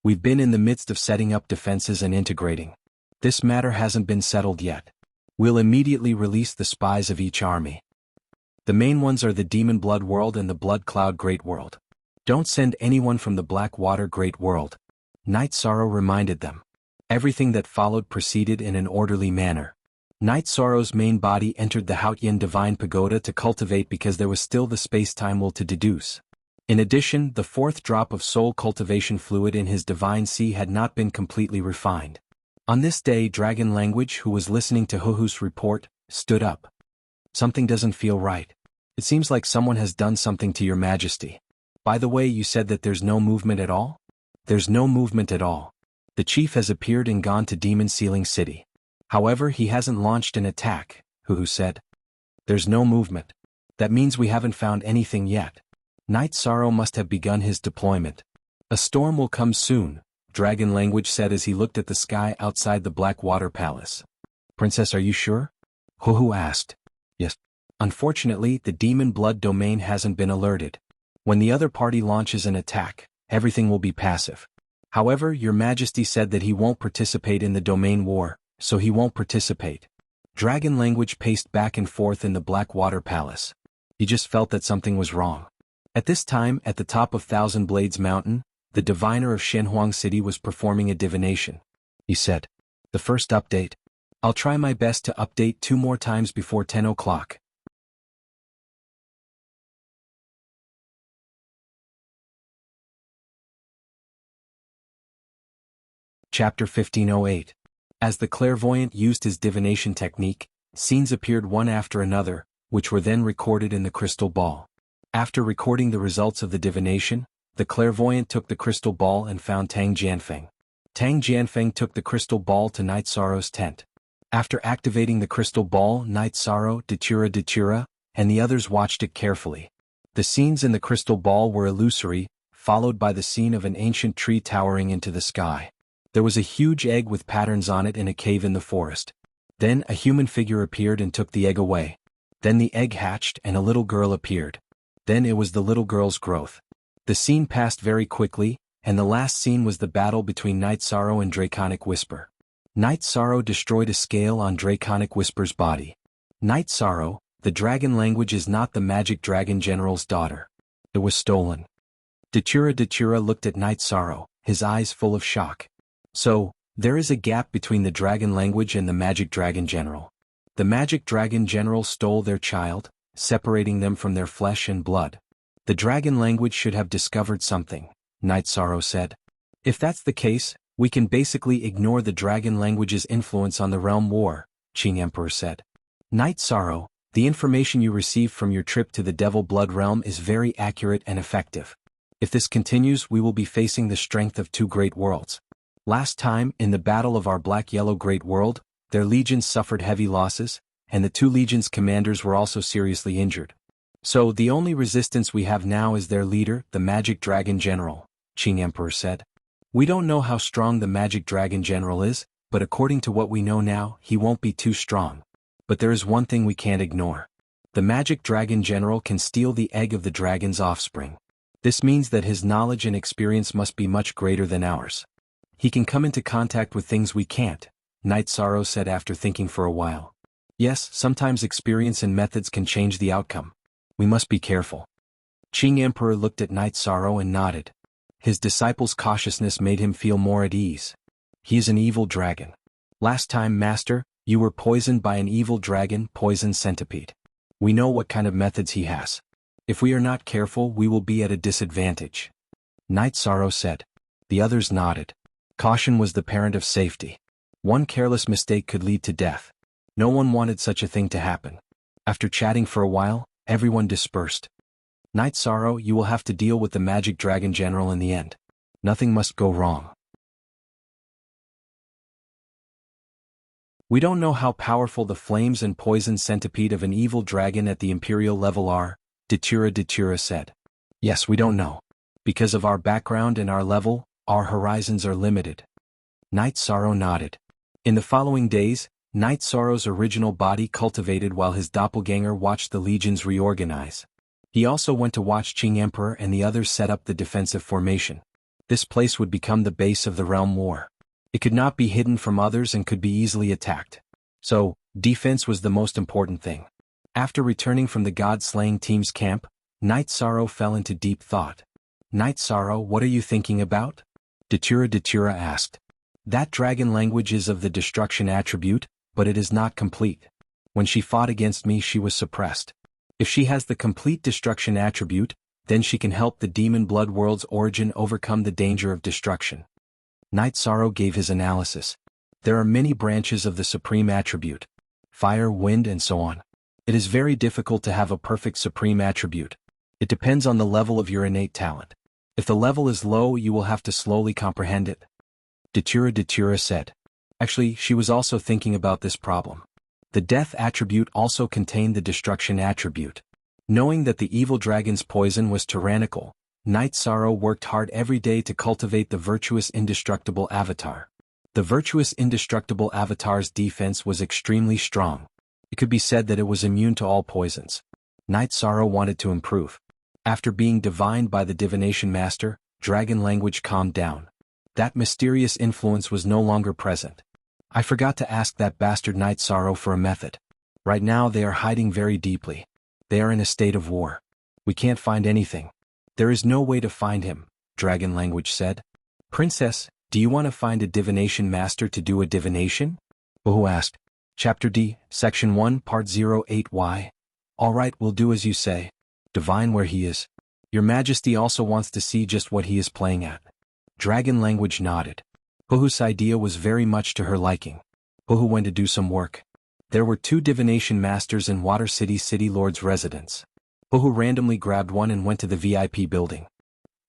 We've been in the midst of setting up defenses and integrating. This matter hasn't been settled yet. We'll immediately release the spies of each army. The main ones are the Demon Blood World and the Blood Cloud Great World. Don't send anyone from the Black Water Great World. Night Sorrow reminded them. Everything that followed proceeded in an orderly manner. Night Sorrow's main body entered the Haotian Divine Pagoda to cultivate because there was still the space-time will to deduce. In addition, the fourth drop of soul cultivation fluid in his divine sea had not been completely refined. On this day, Dragon Language, who was listening to Huhu's report, stood up. Something doesn't feel right. It seems like someone has done something to your majesty. By the way, you said that there's no movement at all? There's no movement at all. The chief has appeared and gone to Demon Sealing City. However, he hasn't launched an attack, Huhu said. There's no movement. That means we haven't found anything yet. Night Sorrow must have begun his deployment. A storm will come soon, Dragon Language said as he looked at the sky outside the Blackwater Palace. Princess, are you sure? Huhu asked. Yes. Unfortunately, the Demon Blood domain hasn't been alerted. When the other party launches an attack, everything will be passive. However, your majesty said that he won't participate in the domain war, so he won't participate. Dragon Language paced back and forth in the Blackwater Palace. He just felt that something was wrong. At this time, at the top of Thousand Blades Mountain, the diviner of Shenhuang City was performing a divination. He said, the first update. I'll try my best to update 2 more times before 10 o'clock. Chapter 1508. As the clairvoyant used his divination technique, scenes appeared one after another, which were then recorded in the crystal ball. After recording the results of the divination, the clairvoyant took the crystal ball and found Tang Jianfeng. Tang Jianfeng took the crystal ball to Night Sorrow's tent. After activating the crystal ball, Night Sorrow, Datura, and the others watched it carefully. The scenes in the crystal ball were illusory, followed by the scene of an ancient tree towering into the sky. There was a huge egg with patterns on it in a cave in the forest. Then a human figure appeared and took the egg away. Then the egg hatched and a little girl appeared. Then it was the little girl's growth. The scene passed very quickly, and the last scene was the battle between Night Sorrow and Draconic Whisper. Night Sorrow destroyed a scale on Draconic Whisper's body. Night Sorrow, the Dragon Language is not the Magic Dragon General's daughter. It was stolen. Datura looked at Night Sorrow, his eyes full of shock. So, there is a gap between the Dragon Language and the Magic Dragon General. The Magic Dragon General stole their child, separating them from their flesh and blood. The Dragon Language should have discovered something, Night Sorrow said. If that's the case, we can basically ignore the Dragon Language's influence on the realm war, Qing Emperor said. Night Sorrow, the information you received from your trip to the Devil Blood Realm is very accurate and effective. If this continues, we will be facing the strength of two great worlds. Last time, in the battle of our black-yellow great world, their legions suffered heavy losses, and the two legions' commanders were also seriously injured. So the only resistance we have now is their leader, the Magic Dragon General, Qing Emperor said. We don't know how strong the Magic Dragon General is, but according to what we know now, he won't be too strong. But there is one thing we can't ignore. The Magic Dragon General can steal the egg of the dragon's offspring. This means that his knowledge and experience must be much greater than ours. He can come into contact with things we can't, Night Sorrow said after thinking for a while. Yes, sometimes experience and methods can change the outcome. We must be careful. Qing Emperor looked at Night Sorrow and nodded. His disciple's cautiousness made him feel more at ease. He is an evil dragon. Last time, Master, you were poisoned by an evil dragon, Poison Centipede. We know what kind of methods he has. If we are not careful, we will be at a disadvantage. Night Sorrow said. The others nodded. Caution was the parent of safety. One careless mistake could lead to death. No one wanted such a thing to happen. After chatting for a while, everyone dispersed. Night Sorrow, you will have to deal with the Magic Dragon General in the end. Nothing must go wrong. We don't know how powerful the flames and poison centipede of an evil dragon at the Imperial level are, Datura said. Yes, we don't know. Because of our background and our level, our horizons are limited. Night Sorrow nodded. In the following days, Night Sorrow's original body cultivated while his doppelganger watched the legions reorganize. He also went to watch Qing Emperor and the others set up the defensive formation. This place would become the base of the realm war. It could not be hidden from others and could be easily attacked. So, defense was the most important thing. After returning from the god-slaying team's camp, Night Sorrow fell into deep thought. Night Sorrow, what are you thinking about? Datura asked. That dragon language is of the destruction attribute, but it is not complete. When she fought against me, she was suppressed. If she has the complete destruction attribute, then she can help the demon blood world's origin overcome the danger of destruction. Night Sorrow gave his analysis. There are many branches of the supreme attribute. Fire, wind, and so on. It is very difficult to have a perfect supreme attribute. It depends on the level of your innate talent. If the level is low, you will have to slowly comprehend it. Datura said. Actually, she was also thinking about this problem. The death attribute also contained the destruction attribute. Knowing that the evil dragon's poison was tyrannical, Night Sorrow worked hard every day to cultivate the virtuous indestructible avatar. The virtuous indestructible avatar's defense was extremely strong. It could be said that it was immune to all poisons. Night Sorrow wanted to improve. After being divined by the divination master, dragon language calmed down. That mysterious influence was no longer present. I forgot to ask that bastard Night Sorrow for a method. Right now they are hiding very deeply. They are in a state of war. We can't find anything. There is no way to find him, dragon language said. Princess, do you want to find a divination master to do a divination? Wuhu asked. Chapter D, Section 1, Part 08Y. Alright, we'll do as you say. Divine where he is. Your Majesty also wants to see just what he is playing at. Dragon language nodded. Wuhu's idea was very much to her liking. Wuhu went to do some work. There were 2 divination masters in Water City City Lord's residence. Wuhu randomly grabbed one and went to the VIP building.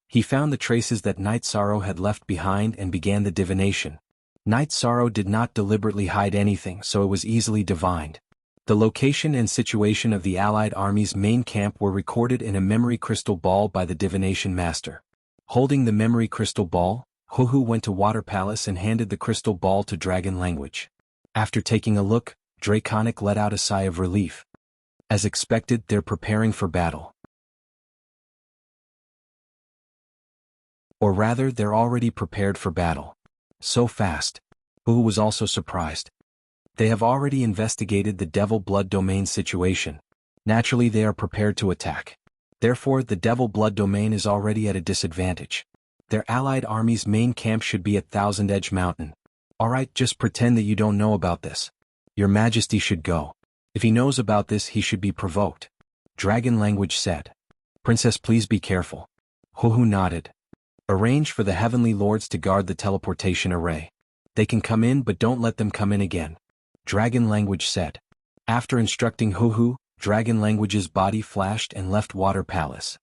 He found the traces that Night Sorrow had left behind and began the divination. Night Sorrow did not deliberately hide anything, so it was easily divined. The location and situation of the Allied Army's main camp were recorded in a memory crystal ball by the divination master. Holding the memory crystal ball, Wuhu went to Water Palace and handed the crystal ball to Dragon Language. After taking a look, Draconic let out a sigh of relief. As expected, they're preparing for battle. Or rather, they're already prepared for battle. So fast. Wuhu was also surprised. They have already investigated the Devil Blood Domain situation. Naturally, they are prepared to attack. Therefore, the Devil Blood Domain is already at a disadvantage. Their allied army's main camp should be at Thousand Edge Mountain. Alright, just pretend that you don't know about this. Your Majesty should go. If he knows about this, he should be provoked. Dragon Language said. Princess, please be careful. Wuhu nodded. Arrange for the Heavenly Lords to guard the teleportation array. They can come in, but don't let them come in again. Dragon Language said. After instructing Wuhu, Dragon Language's body flashed and left Water Palace.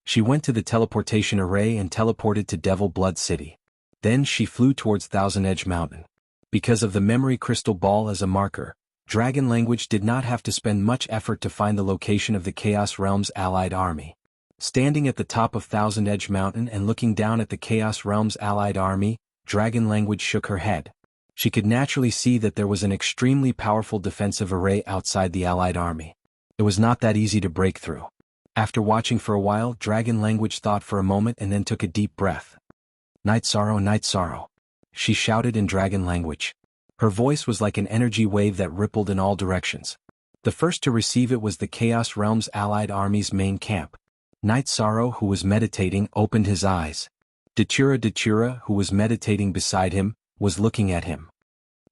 She went to the teleportation array and teleported to Devil Blood City. Then she flew towards Thousand Edge Mountain. Because of the memory crystal ball as a marker, Dragon Language did not have to spend much effort to find the location of the Chaos Realm's allied army. Standing at the top of Thousand Edge Mountain and looking down at the Chaos Realm's allied army, Dragon Language shook her head. She could naturally see that there was an extremely powerful defensive array outside the allied army. It was not that easy to break through. After watching for a while, Dragon Language thought for a moment and then took a deep breath. Night Sorrow, she shouted in Dragon Language. Her voice was like an energy wave that rippled in all directions. The first to receive it was the Chaos Realm's allied army's main camp. Night Sorrow, who was meditating, opened his eyes. Datura, who was meditating beside him, was looking at him.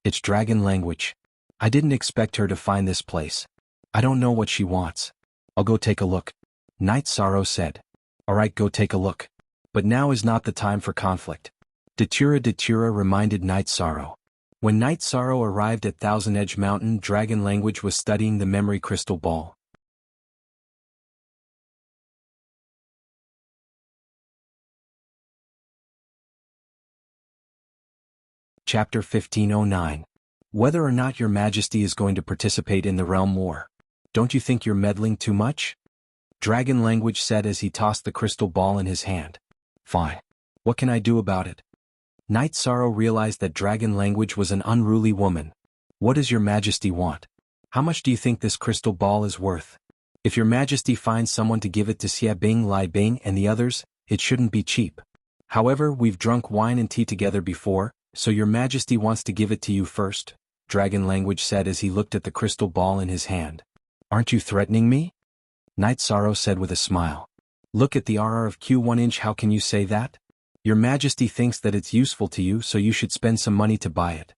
It's Dragon Language. I didn't expect her to find this place. I don't know what she wants. I'll go take a look. Night Sorrow said. Alright, go take a look. But now is not the time for conflict. Datura reminded Night Sorrow. When Night Sorrow arrived at Thousand Edge Mountain, Dragon Language was studying the memory crystal ball. Chapter 1509. Whether or not your Majesty is going to participate in the realm war. Don't you think you're meddling too much? Dragon Language said as he tossed the crystal ball in his hand. Fine. What can I do about it? Night Sorrow realized that Dragon Language was an unruly woman. What does your Majesty want? How much do you think this crystal ball is worth? If your Majesty finds someone to give it to Xia Bing, Lai Bing and the others, it shouldn't be cheap. However, we've drunk wine and tea together before, so your Majesty wants to give it to you first, Dragon Language said as he looked at the crystal ball in his hand. Aren't you threatening me? Night Sorrow said with a smile. Look at the RR of Q1 inch, how can you say that? Your Majesty thinks that it's useful to you, so you should spend some money to buy it.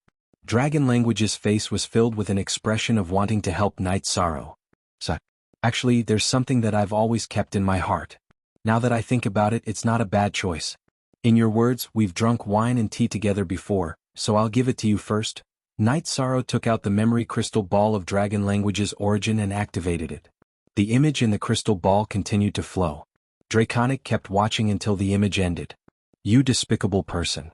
Dragon Language's face was filled with an expression of wanting to help Night Sorrow. Actually, there's something that I've always kept in my heart. Now that I think about it, it's not a bad choice. In your words, we've drunk wine and tea together before, so I'll give it to you first. Night Sorrow took out the memory crystal ball of Dragon Language's origin and activated it. The image in the crystal ball continued to flow. Draconic kept watching until the image ended. You despicable person.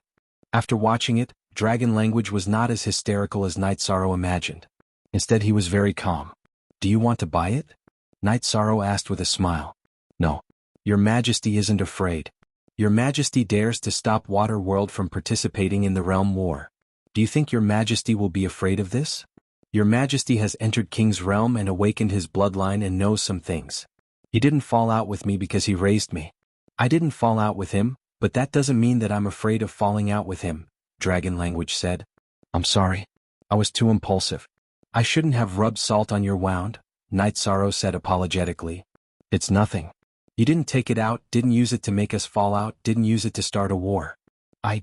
After watching it, Dragon Language was not as hysterical as Night Sorrow imagined. Instead, he was very calm. Do you want to buy it? Night Sorrow asked with a smile. No. Your Majesty isn't afraid. Your Majesty dares to stop Waterworld from participating in the realm war. Do you think your Majesty will be afraid of this? Your Majesty has entered King's realm and awakened his bloodline and knows some things. He didn't fall out with me because he raised me. I didn't fall out with him, but that doesn't mean that I'm afraid of falling out with him, Dragon Language said. I'm sorry. I was too impulsive. I shouldn't have rubbed salt on your wound, Night Sorrow said apologetically. It's nothing. You didn't take it out, didn't use it to make us fall out, didn't use it to start a war.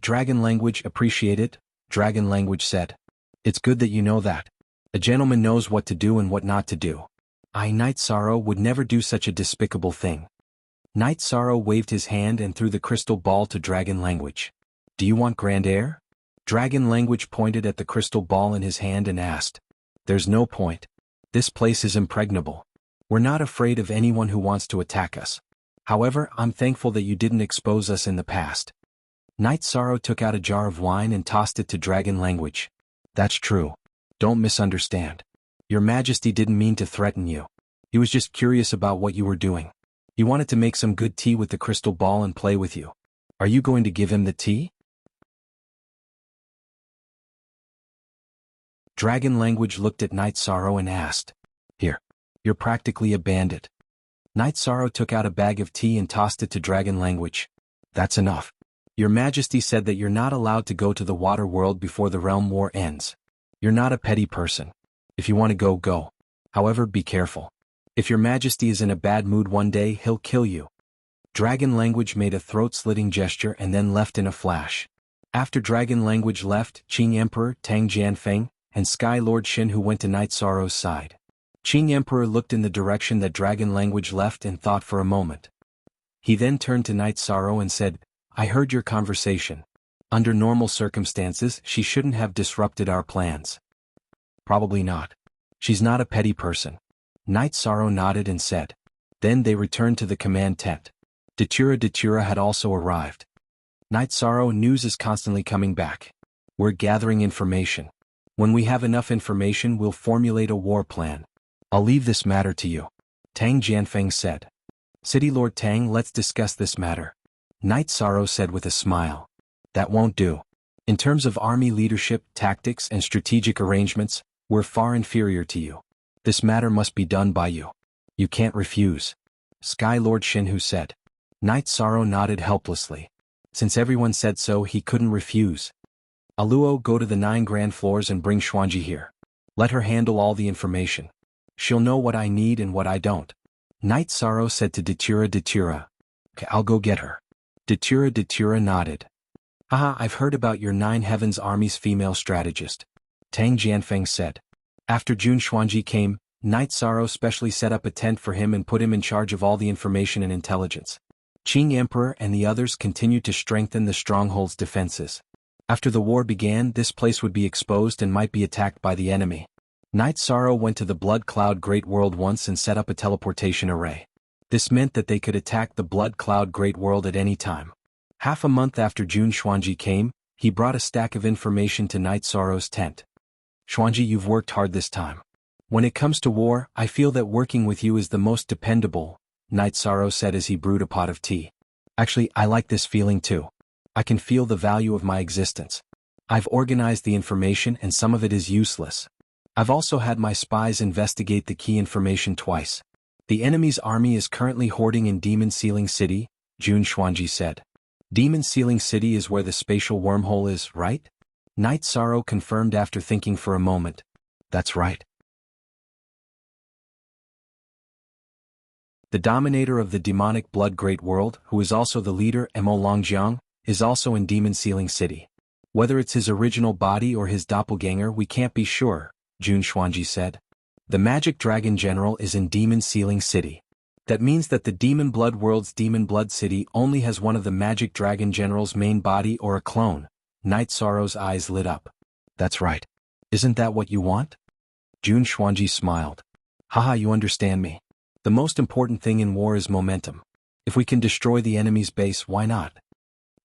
Dragon Language appreciate it, Dragon Language said. It's good that you know that. A gentleman knows what to do and what not to do. Night Sorrow would never do such a despicable thing. Night Sorrow waved his hand and threw the crystal ball to Dragon Language. Do you want grand air? Dragon Language pointed at the crystal ball in his hand and asked. There's no point. This place is impregnable. We're not afraid of anyone who wants to attack us. However, I'm thankful that you didn't expose us in the past. Night Sorrow took out a jar of wine and tossed it to Dragon Language. That's true. Don't misunderstand. Your Majesty didn't mean to threaten you. He was just curious about what you were doing. He wanted to make some good tea with the crystal ball and play with you. Are you going to give him the tea? Dragon Language looked at Night Sorrow and asked. Here. You're practically a bandit. Night Sorrow took out a bag of tea and tossed it to Dragon Language. That's enough. Your Majesty said that you're not allowed to go to the water world before the realm war ends. You're not a petty person. If you want to go, go. However, be careful. If your Majesty is in a bad mood one day, he'll kill you. Dragon Language made a throat-slitting gesture and then left in a flash. After Dragon Language left, Qing Emperor, Tang Jianfeng, and Sky Lord Shin went to Night Sorrow's side. Qing Emperor looked in the direction that Dragon Language left and thought for a moment. He then turned to Night Sorrow and said, I heard your conversation. Under normal circumstances, she shouldn't have disrupted our plans. Probably not. She's not a petty person. Night Sorrow nodded and said. Then they returned to the command tent. Datura had also arrived. Night Sorrow, news is constantly coming back. We're gathering information. When we have enough information, we'll formulate a war plan. I'll leave this matter to you. Tang Jianfeng said. City Lord Tang, let's discuss this matter. Night Sorrow said with a smile. That won't do. In terms of army leadership, tactics, and strategic arrangements, we're far inferior to you. This matter must be done by you. You can't refuse. Sky Lord Shinhu said. Night Sorrow nodded helplessly. Since everyone said so, he couldn't refuse. Aluo, go to the 9 grand floors and bring Xuanji here. Let her handle all the information. She'll know what I need and what I don't. Night Sorrow said to Datura. Okay, I'll go get her. Datura nodded. Haha, I've heard about your 9 Heavens Army's female strategist. Tang Jianfeng said. After Jun Xuanji came, Night Sorrow specially set up a tent for him and put him in charge of all the information and intelligence. Qing Emperor and the others continued to strengthen the stronghold's defenses. After the war began, this place would be exposed and might be attacked by the enemy. Night Sorrow went to the Blood Cloud Great World once and set up a teleportation array. This meant that they could attack the Blood Cloud Great World at any time. Half a month after Jun Xuanji came, he brought a stack of information to Night Sorrow's tent. Xuanji, you've worked hard this time. When it comes to war, I feel that working with you is the most dependable, Night Sorrow said as he brewed a pot of tea. Actually, I like this feeling too. I can feel the value of my existence. I've organized the information and some of it is useless. I've also had my spies investigate the key information twice. The enemy's army is currently hoarding in Demon Sealing City, Jun Xuanji said. Demon Sealing City is where the spatial wormhole is, right? Night Sorrow confirmed after thinking for a moment. That's right. The dominator of the demonic blood great world, who is also the leader, Mo Longjiang, is also in Demon Sealing City. Whether it's his original body or his doppelganger, we can't be sure, Jun Xuanji said. The Magic Dragon General is in Demon Sealing City. That means that the Demon Blood World's Demon Blood City only has one of the Magic Dragon General's main body or a clone. Night Sorrow's eyes lit up. That's right. Isn't that what you want? Jun Xuanji smiled. Haha, you understand me. The most important thing in war is momentum. If we can destroy the enemy's base, why not?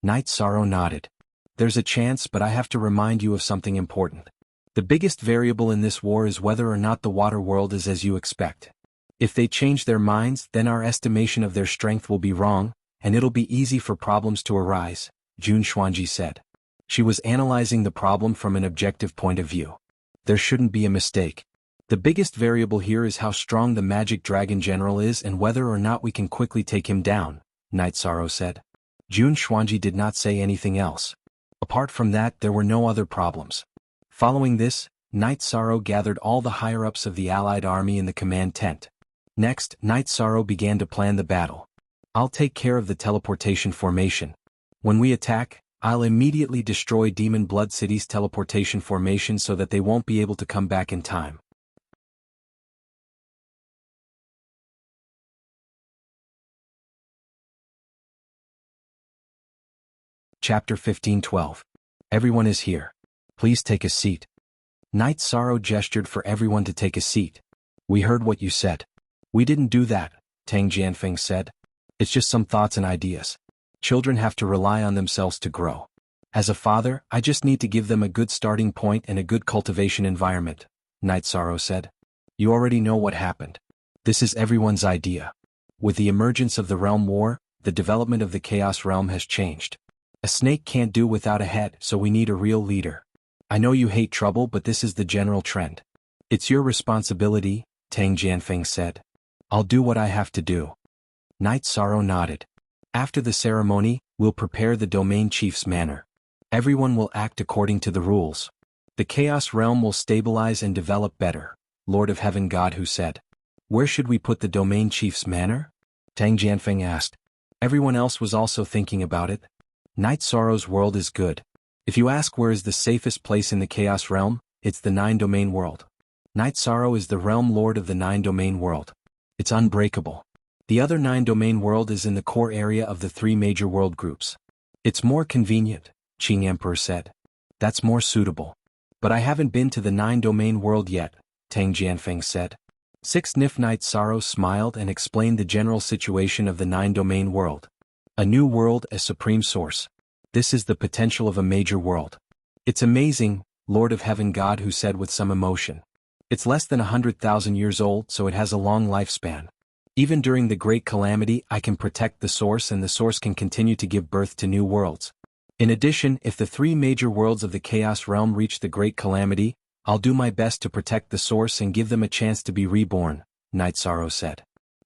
Night Sorrow nodded. There's a chance, but I have to remind you of something important. The biggest variable in this war is whether or not the water world is as you expect. If they change their minds, then our estimation of their strength will be wrong, and it'll be easy for problems to arise, Jun Xuanji said. She was analyzing the problem from an objective point of view. There shouldn't be a mistake. The biggest variable here is how strong the Magic Dragon General is and whether or not we can quickly take him down, Night Sorrow said. Jun Xuanji did not say anything else. Apart from that, there were no other problems. Following this, Night Sorrow gathered all the higher-ups of the Allied army in the command tent. Next, Night Sorrow began to plan the battle. I'll take care of the teleportation formation. When we attack, I'll immediately destroy Demon Blood City's teleportation formation so that they won't be able to come back in time. Chapter 15:12. Everyone is here. Please take a seat. Night Sorrow gestured for everyone to take a seat. We heard what you said. We didn't do that, Tang Jianfeng said. It's just some thoughts and ideas. Children have to rely on themselves to grow. As a father, I just need to give them a good starting point and a good cultivation environment, Night Sorrow said. You already know what happened. This is everyone's idea. With the emergence of the Realm War, the development of the Chaos Realm has changed. A snake can't do without a head, so we need a real leader. I know you hate trouble, but this is the general trend. It's your responsibility, Tang Jianfeng said. I'll do what I have to do. Night Sorrow nodded. After the ceremony, we'll prepare the domain chief's manor. Everyone will act according to the rules. The Chaos Realm will stabilize and develop better, Lord of Heaven Godhood said. Where should we put the domain chief's manor? Tang Jianfeng asked. Everyone else was also thinking about it. Night Sorrow's world is good. If you ask where is the safest place in the Chaos Realm, it's the 9-domain world. Night Sorrow is the realm lord of the 9-domain world. It's unbreakable. The other 9-domain world is in the core area of the 3 major world groups. It's more convenient, Qing Emperor said. That's more suitable. But I haven't been to the 9-domain world yet, Tang Jianfeng said. 6 Night Sorrow smiled and explained the general situation of the 9-domain world. A new world as supreme source. This is the potential of a major world. It's amazing, Lord of Heaven God who said with some emotion. It's less than 100,000 years old, so it has a long lifespan. Even during the great calamity I can protect the source and the source can continue to give birth to new worlds. In addition, if the three major worlds of the Chaos Realm reach the great calamity, I'll do my best to protect the source and give them a chance to be reborn, Night Sorrow said.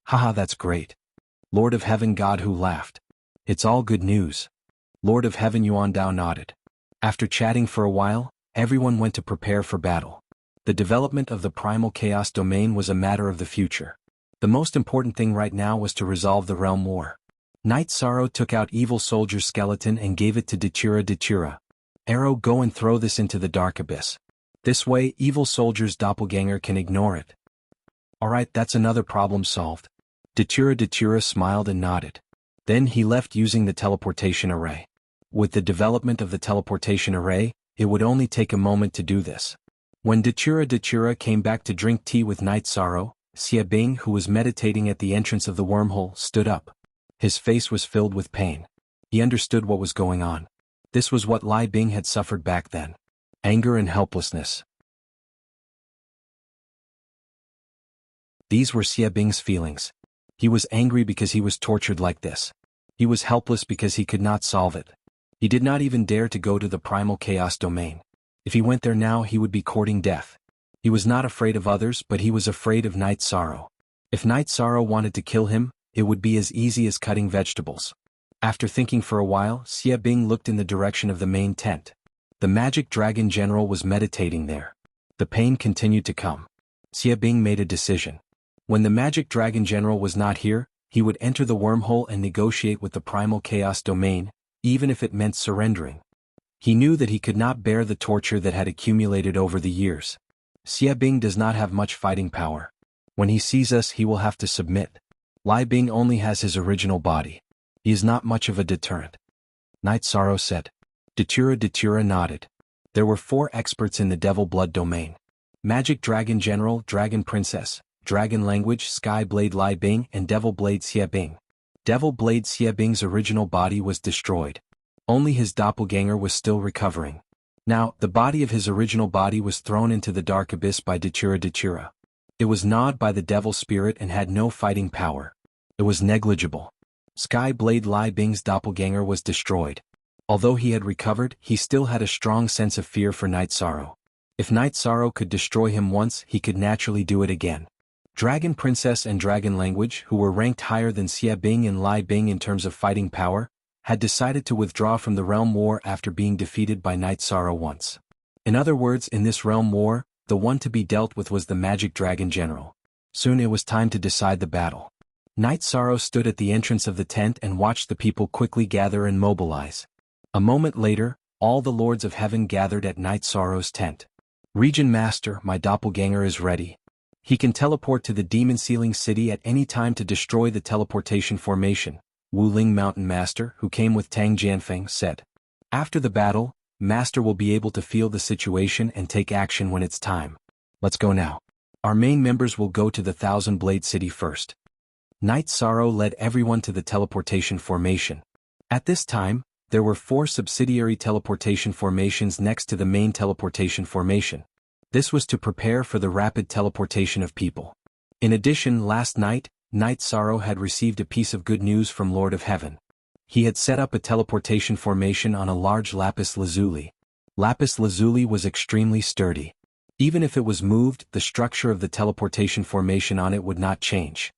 Haha, that's great. Lord of Heaven God who laughed. It's all good news. Lord of Heaven Yuan Dao nodded. After chatting for a while, everyone went to prepare for battle. The development of the primal chaos domain was a matter of the future. The most important thing right now was to resolve the realm war. Night Sorrow took out Evil Soldier's skeleton and gave it to Datura. Arrow, go and throw this into the dark abyss. This way, Evil Soldier's doppelganger can ignore it. Alright, that's another problem solved. Datura smiled and nodded. Then he left using the teleportation array. With the development of the teleportation array, it would only take a moment to do this. When Datura came back to drink tea with Night Sorrow, Xia Bing, who was meditating at the entrance of the wormhole, stood up. His face was filled with pain. He understood what was going on. This was what Lai Bing had suffered back then. Anger and helplessness. These were Xia Bing's feelings. He was angry because he was tortured like this. He was helpless because he could not solve it. He did not even dare to go to the primal chaos domain. If he went there now, he would be courting death. He was not afraid of others, but he was afraid of Night Sorrow. If Night Sorrow wanted to kill him, it would be as easy as cutting vegetables. After thinking for a while, Xia Bing looked in the direction of the main tent. The magic dragon general was meditating there. The pain continued to come. Xia Bing made a decision. When the magic dragon general was not here, he would enter the wormhole and negotiate with the primal chaos domain, even if it meant surrendering. He knew that he could not bear the torture that had accumulated over the years. Xia Bing does not have much fighting power. When he sees us, he will have to submit. Lai Bing only has his original body. He is not much of a deterrent. Night Sorrow said. Datura nodded. There were 4 experts in the Devil Blood domain. Magic Dragon General, Dragon Princess, Dragon Language, Sky Blade Lai Bing, and Devil Blade Xia Bing. Devil Blade Xia Bing's original body was destroyed. Only his doppelganger was still recovering. Now, the body of his original body was thrown into the dark abyss by Datura. It was gnawed by the devil spirit and had no fighting power. It was negligible. Sky Blade Lai Bing's doppelganger was destroyed. Although he had recovered, he still had a strong sense of fear for Night Sorrow. If Night Sorrow could destroy him once, he could naturally do it again. Dragon Princess and Dragon Language, who were ranked higher than Xia Bing and Lai Bing in terms of fighting power, had decided to withdraw from the realm war after being defeated by Night Sorrow once. In other words, in this realm war, the one to be dealt with was the Magic Dragon General. Soon it was time to decide the battle. Night Sorrow stood at the entrance of the tent and watched the people quickly gather and mobilize. A moment later, all the Lords of Heaven gathered at Night Sorrow's tent. Region Master, my doppelganger is ready. He can teleport to the Demon Sealing City at any time to destroy the teleportation formation, Wuling Mountain Master, who came with Tang Jianfeng, said. After the battle, Master will be able to feel the situation and take action when it's time. Let's go now. Our main members will go to the Thousand Blade City first. Night Sorrow led everyone to the teleportation formation. At this time, there were 4 subsidiary teleportation formations next to the main teleportation formation. This was to prepare for the rapid teleportation of people. In addition, last night, Night Sorrow had received a piece of good news from Lord of Heaven. He had set up a teleportation formation on a large lapis lazuli. Lapis lazuli was extremely sturdy. Even if it was moved, the structure of the teleportation formation on it would not change.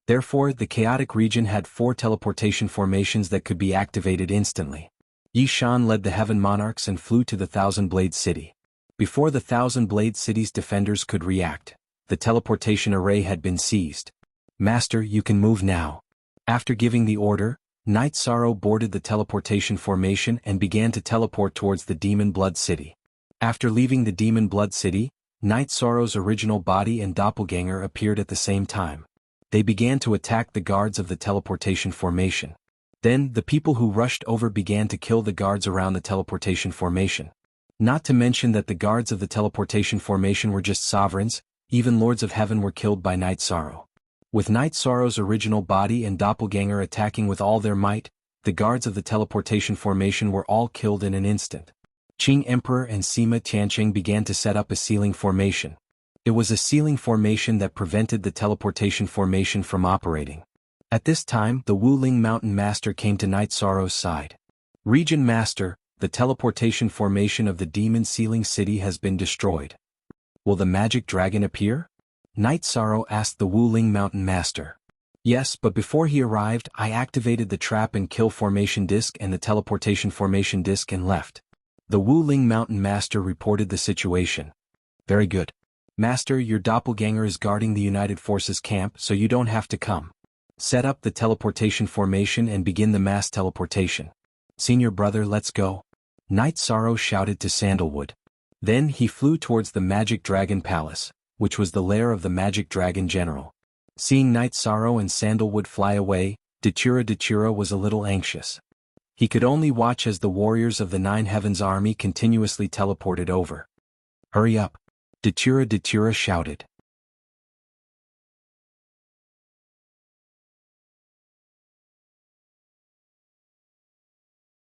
Therefore, the chaotic region had 4 teleportation formations that could be activated instantly. Yi Shan led the Heaven Monarchs and flew to the Thousand Blade City. Before the Thousand Blade City's defenders could react, the teleportation array had been seized. Master, you can move now. After giving the order, Night Sorrow boarded the teleportation formation and began to teleport towards the Demon Blood City. After leaving the Demon Blood City, Night Sorrow's original body and doppelganger appeared at the same time. They began to attack the guards of the teleportation formation. Then, the people who rushed over began to kill the guards around the teleportation formation. Not to mention that the guards of the teleportation formation were just sovereigns, even Lords of Heaven were killed by Night Sorrow. With Night Sorrow's original body and doppelganger attacking with all their might, the guards of the teleportation formation were all killed in an instant. Qing Emperor and Sima Tianqing began to set up a sealing formation. It was a sealing formation that prevented the teleportation formation from operating. At this time, the Wuling Mountain Master came to Night Sorrow's side. Region Master, the teleportation formation of the Demon Sealing City has been destroyed. Will the magic dragon appear? Night Sorrow asked the Wuling Mountain Master. Yes, but before he arrived, I activated the trap and kill formation disc and the teleportation formation disc and left. The Wuling Mountain Master reported the situation. Very good. Master, your doppelganger is guarding the United Forces camp, so you don't have to come. Set up the teleportation formation and begin the mass teleportation. Senior brother, let's go. Night Sorrow shouted to Sandalwood. Then he flew towards the Magic Dragon Palace, which was the lair of the Magic Dragon General. Seeing Night Sorrow and Sandalwood fly away, Dachura was a little anxious. He could only watch as the warriors of the Nine Heavens army continuously teleported over. Hurry up! Dachura shouted.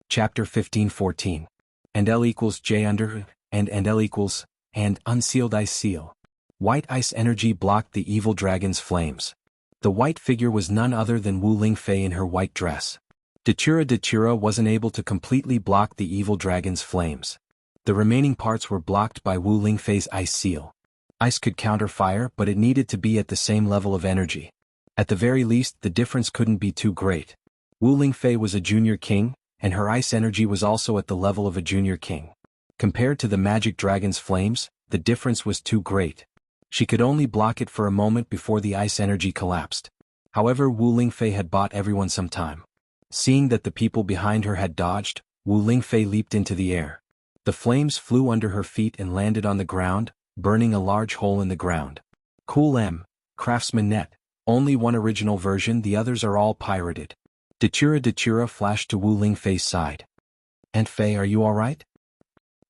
Chapter 15-14. And L equals J under, and L equals, and unsealed ice seal. White ice energy blocked the evil dragon's flames. The white figure was none other than Wu Lingfei in her white dress. Dachura wasn't able to completely block the evil dragon's flames. The remaining parts were blocked by Wu Lingfei's ice seal. Ice could counter fire, but it needed to be at the same level of energy. At the very least, the difference couldn't be too great. Wu Lingfei was a junior king, and her ice energy was also at the level of a junior king. Compared to the magic dragon's flames, the difference was too great. She could only block it for a moment before the ice energy collapsed. However, Wu Lingfei had bought everyone some time. Seeing that the people behind her had dodged, Wu Lingfei leaped into the air. The flames flew under her feet and landed on the ground, burning a large hole in the ground. Cool M, Craftsman Net, only one original version, the others are all pirated. Dachura flashed to Wu Lingfei's side. Aunt Fei, are you alright?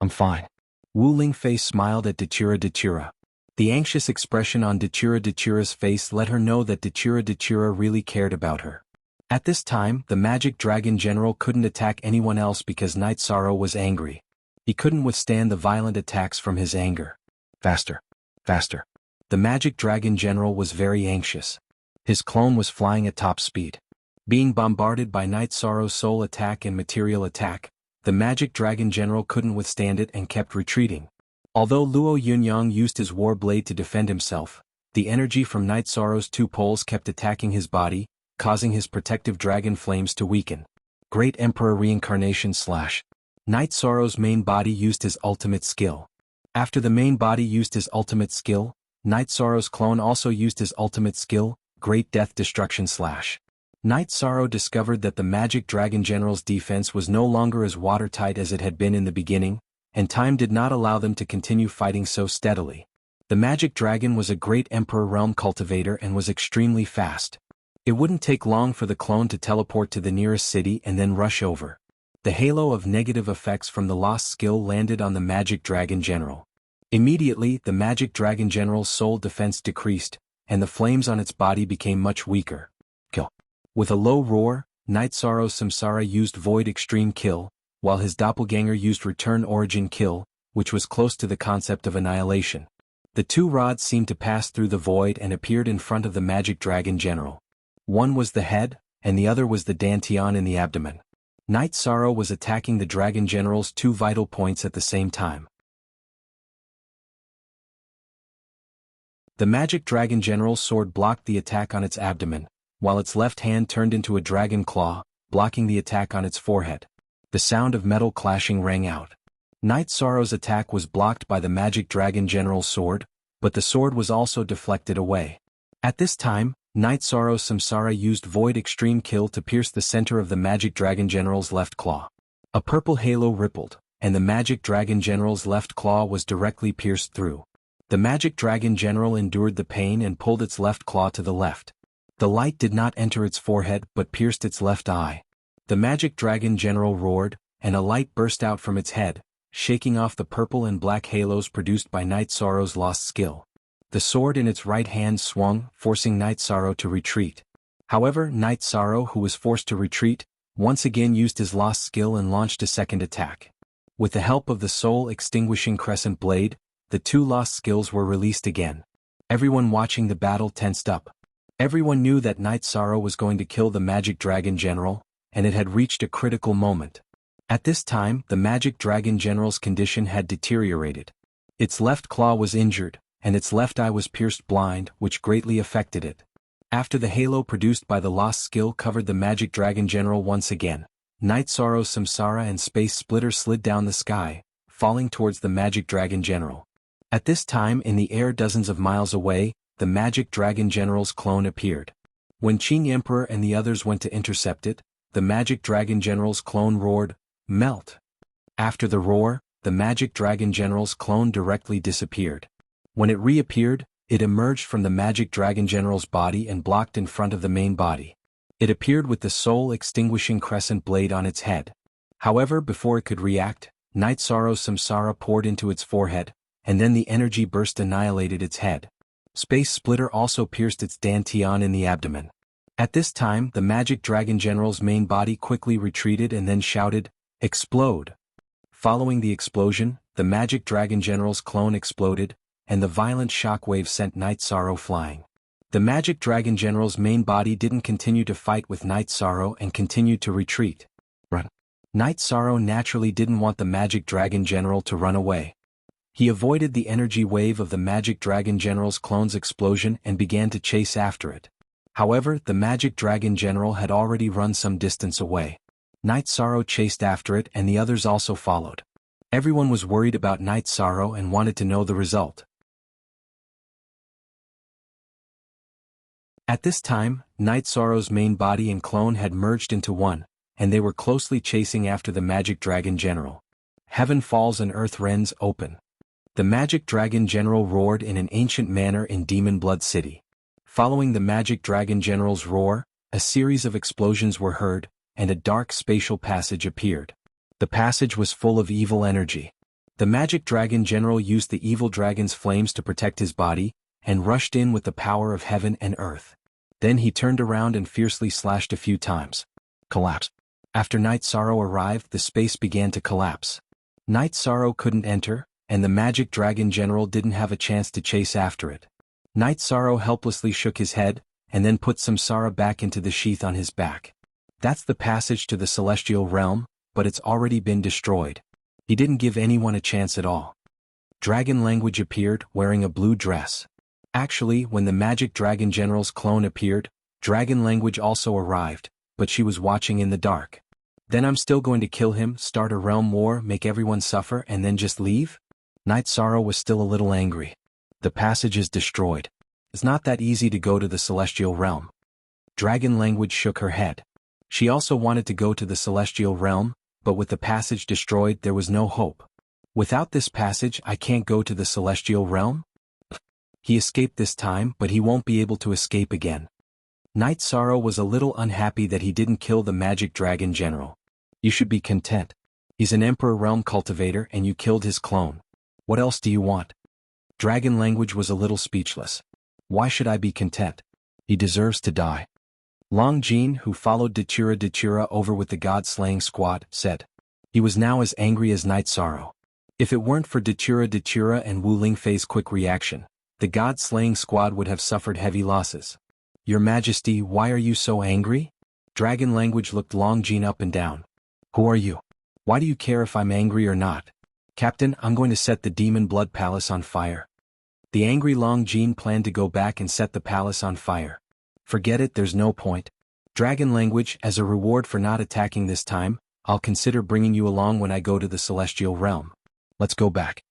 I'm fine. Wu Lingfei smiled at Dachura. The anxious expression on Dachura's face let her know that Dachura really cared about her. At this time, the Magic Dragon General couldn't attack anyone else because Night Sorrow was angry. He couldn't withstand the violent attacks from his anger. Faster. The Magic Dragon General was very anxious. His clone was flying at top speed. Being bombarded by Night Sorrow's soul attack and material attack, the Magic Dragon General couldn't withstand it and kept retreating. Although Luo Yunyang used his war blade to defend himself, the energy from Night Sorrow's two poles kept attacking his body, causing his protective dragon flames to weaken. Great Emperor Reincarnation / Night Sorrow's main body used his ultimate skill. After the main body used his ultimate skill, Night Sorrow's clone also used his ultimate skill, Great Death Destruction / Night Sorrow discovered that the Magic Dragon General's defense was no longer as watertight as it had been in the beginning, and time did not allow them to continue fighting so steadily. The Magic Dragon was a great Emperor Realm cultivator and was extremely fast. It wouldn't take long for the clone to teleport to the nearest city and then rush over. The halo of negative effects from the lost skill landed on the Magic Dragon General. Immediately, the Magic Dragon General's soul defense decreased, and the flames on its body became much weaker. Kill. With a low roar, Night Sorrow's Samsara used Void Extreme Kill, while his doppelganger used Return Origin Kill, which was close to the concept of annihilation. The two rods seemed to pass through the void and appeared in front of the Magic Dragon General. One was the head, and the other was the Dantian in the abdomen. Night Sorrow was attacking the Dragon General's two vital points at the same time. The Magic Dragon General's sword blocked the attack on its abdomen, while its left hand turned into a dragon claw, blocking the attack on its forehead. The sound of metal clashing rang out. Night Sorrow's attack was blocked by the Magic Dragon General's sword, but the sword was also deflected away. At this time, Night Sorrow's Samsara used Void Extreme Kill to pierce the center of the Magic Dragon General's left claw. A purple halo rippled, and the Magic Dragon General's left claw was directly pierced through. The Magic Dragon General endured the pain and pulled its left claw to the left. The light did not enter its forehead but pierced its left eye. The Magic Dragon General roared, and a light burst out from its head, shaking off the purple and black halos produced by Night Sorrow's lost skill. The sword in its right hand swung, forcing Night Sorrow to retreat. However, Night Sorrow, who was forced to retreat, once again used his lost skill and launched a second attack. With the help of the soul-extinguishing crescent blade, the two lost skills were released again. Everyone watching the battle tensed up. Everyone knew that Night Sorrow was going to kill the Magic Dragon General, and it had reached a critical moment. At this time, the Magic Dragon General's condition had deteriorated. Its left claw was injured, and its left eye was pierced blind, which greatly affected it. After the halo produced by the lost skill covered the Magic Dragon General once again, Night Sorrow's Samsara and Space Splitter slid down the sky, falling towards the Magic Dragon General. At this time, in the air dozens of miles away, the Magic Dragon General's clone appeared. When Qing Emperor and the others went to intercept it, the Magic Dragon General's clone roared, "Melt!" After the roar, the Magic Dragon General's clone directly disappeared. When it reappeared, it emerged from the Magic Dragon General's body and blocked in front of the main body. It appeared with the soul-extinguishing crescent blade on its head. However, before it could react, Night Sorrow's Samsara poured into its forehead, and then the energy burst annihilated its head. Space Splitter also pierced its dantian in the abdomen. At this time, the Magic Dragon General's main body quickly retreated and then shouted, "Explode!" Following the explosion, the Magic Dragon General's clone exploded, and the violent shockwave sent Night Sorrow flying. The Magic Dragon General's main body didn't continue to fight with Night Sorrow and continued to retreat. Run. Night Sorrow naturally didn't want the Magic Dragon General to run away. He avoided the energy wave of the Magic Dragon General's clone's explosion and began to chase after it. However, the Magic Dragon General had already run some distance away. Night Sorrow chased after it and the others also followed. Everyone was worried about Night Sorrow and wanted to know the result. At this time, Night Sorrow's main body and clone had merged into one, and they were closely chasing after the Magic Dragon General. Heaven falls and earth rends open. The Magic Dragon General roared in an ancient manner in Demon Blood City. Following the Magic Dragon General's roar, a series of explosions were heard, and a dark spatial passage appeared. The passage was full of evil energy. The Magic Dragon General used the evil dragon's flames to protect his body, and rushed in with the power of heaven and earth. Then he turned around and fiercely slashed a few times. Collapse. After Night Sorrow arrived, the space began to collapse. Night Sorrow couldn't enter, and the Magic Dragon General didn't have a chance to chase after it. Night Sorrow helplessly shook his head, and then put Samsara back into the sheath on his back. That's the passage to the Celestial Realm, but it's already been destroyed. He didn't give anyone a chance at all. Dragon Language appeared, wearing a blue dress. Actually, when the Magic Dragon General's clone appeared, Dragon Language also arrived, but she was watching in the dark. Then I'm still going to kill him, start a realm war, make everyone suffer, and then just leave? Night Sorrow was still a little angry. The passage is destroyed. It's not that easy to go to the Celestial Realm. Dragon Language shook her head. She also wanted to go to the Celestial Realm, but with the passage destroyed there was no hope. Without this passage I can't go to the Celestial Realm? He escaped this time, but he won't be able to escape again. Night Sorrow was a little unhappy that he didn't kill the Magic Dragon General. You should be content. He's an Emperor Realm cultivator and you killed his clone. What else do you want? Dragon Language was a little speechless. Why should I be content? He deserves to die. Long Jin, who followed Datura over with the God-slaying squad, said. He was now as angry as Night Sorrow. If it weren't for Datura and Wu Lingfei's quick reaction, the God-slaying squad would have suffered heavy losses. Your Majesty, why are you so angry? Dragon Language looked Long Jin up and down. Who are you? Why do you care if I'm angry or not? Captain, I'm going to set the Demon Blood Palace on fire. The angry Long Jin planned to go back and set the palace on fire. Forget it, there's no point. Dragon Language, as a reward for not attacking this time, I'll consider bringing you along when I go to the Celestial Realm. Let's go back.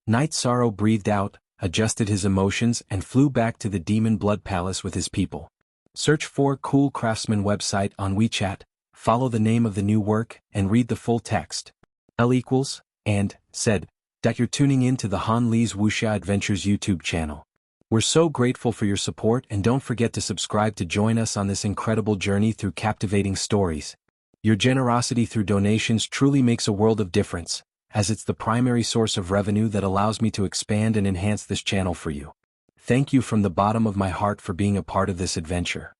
Night Sorrow breathed out, adjusted his emotions and flew back to the Demon Blood Palace with his people. Search for Cool Craftsman website on WeChat, follow the name of the new work, and read the full text. L equals, and, said, that you're tuning in to the Han Lee's Wuxia Adventures YouTube channel. We're so grateful for your support and don't forget to subscribe to join us on this incredible journey through captivating stories. Your generosity through donations truly makes a world of difference, as it's the primary source of revenue that allows me to expand and enhance this channel for you. Thank you from the bottom of my heart for being a part of this adventure.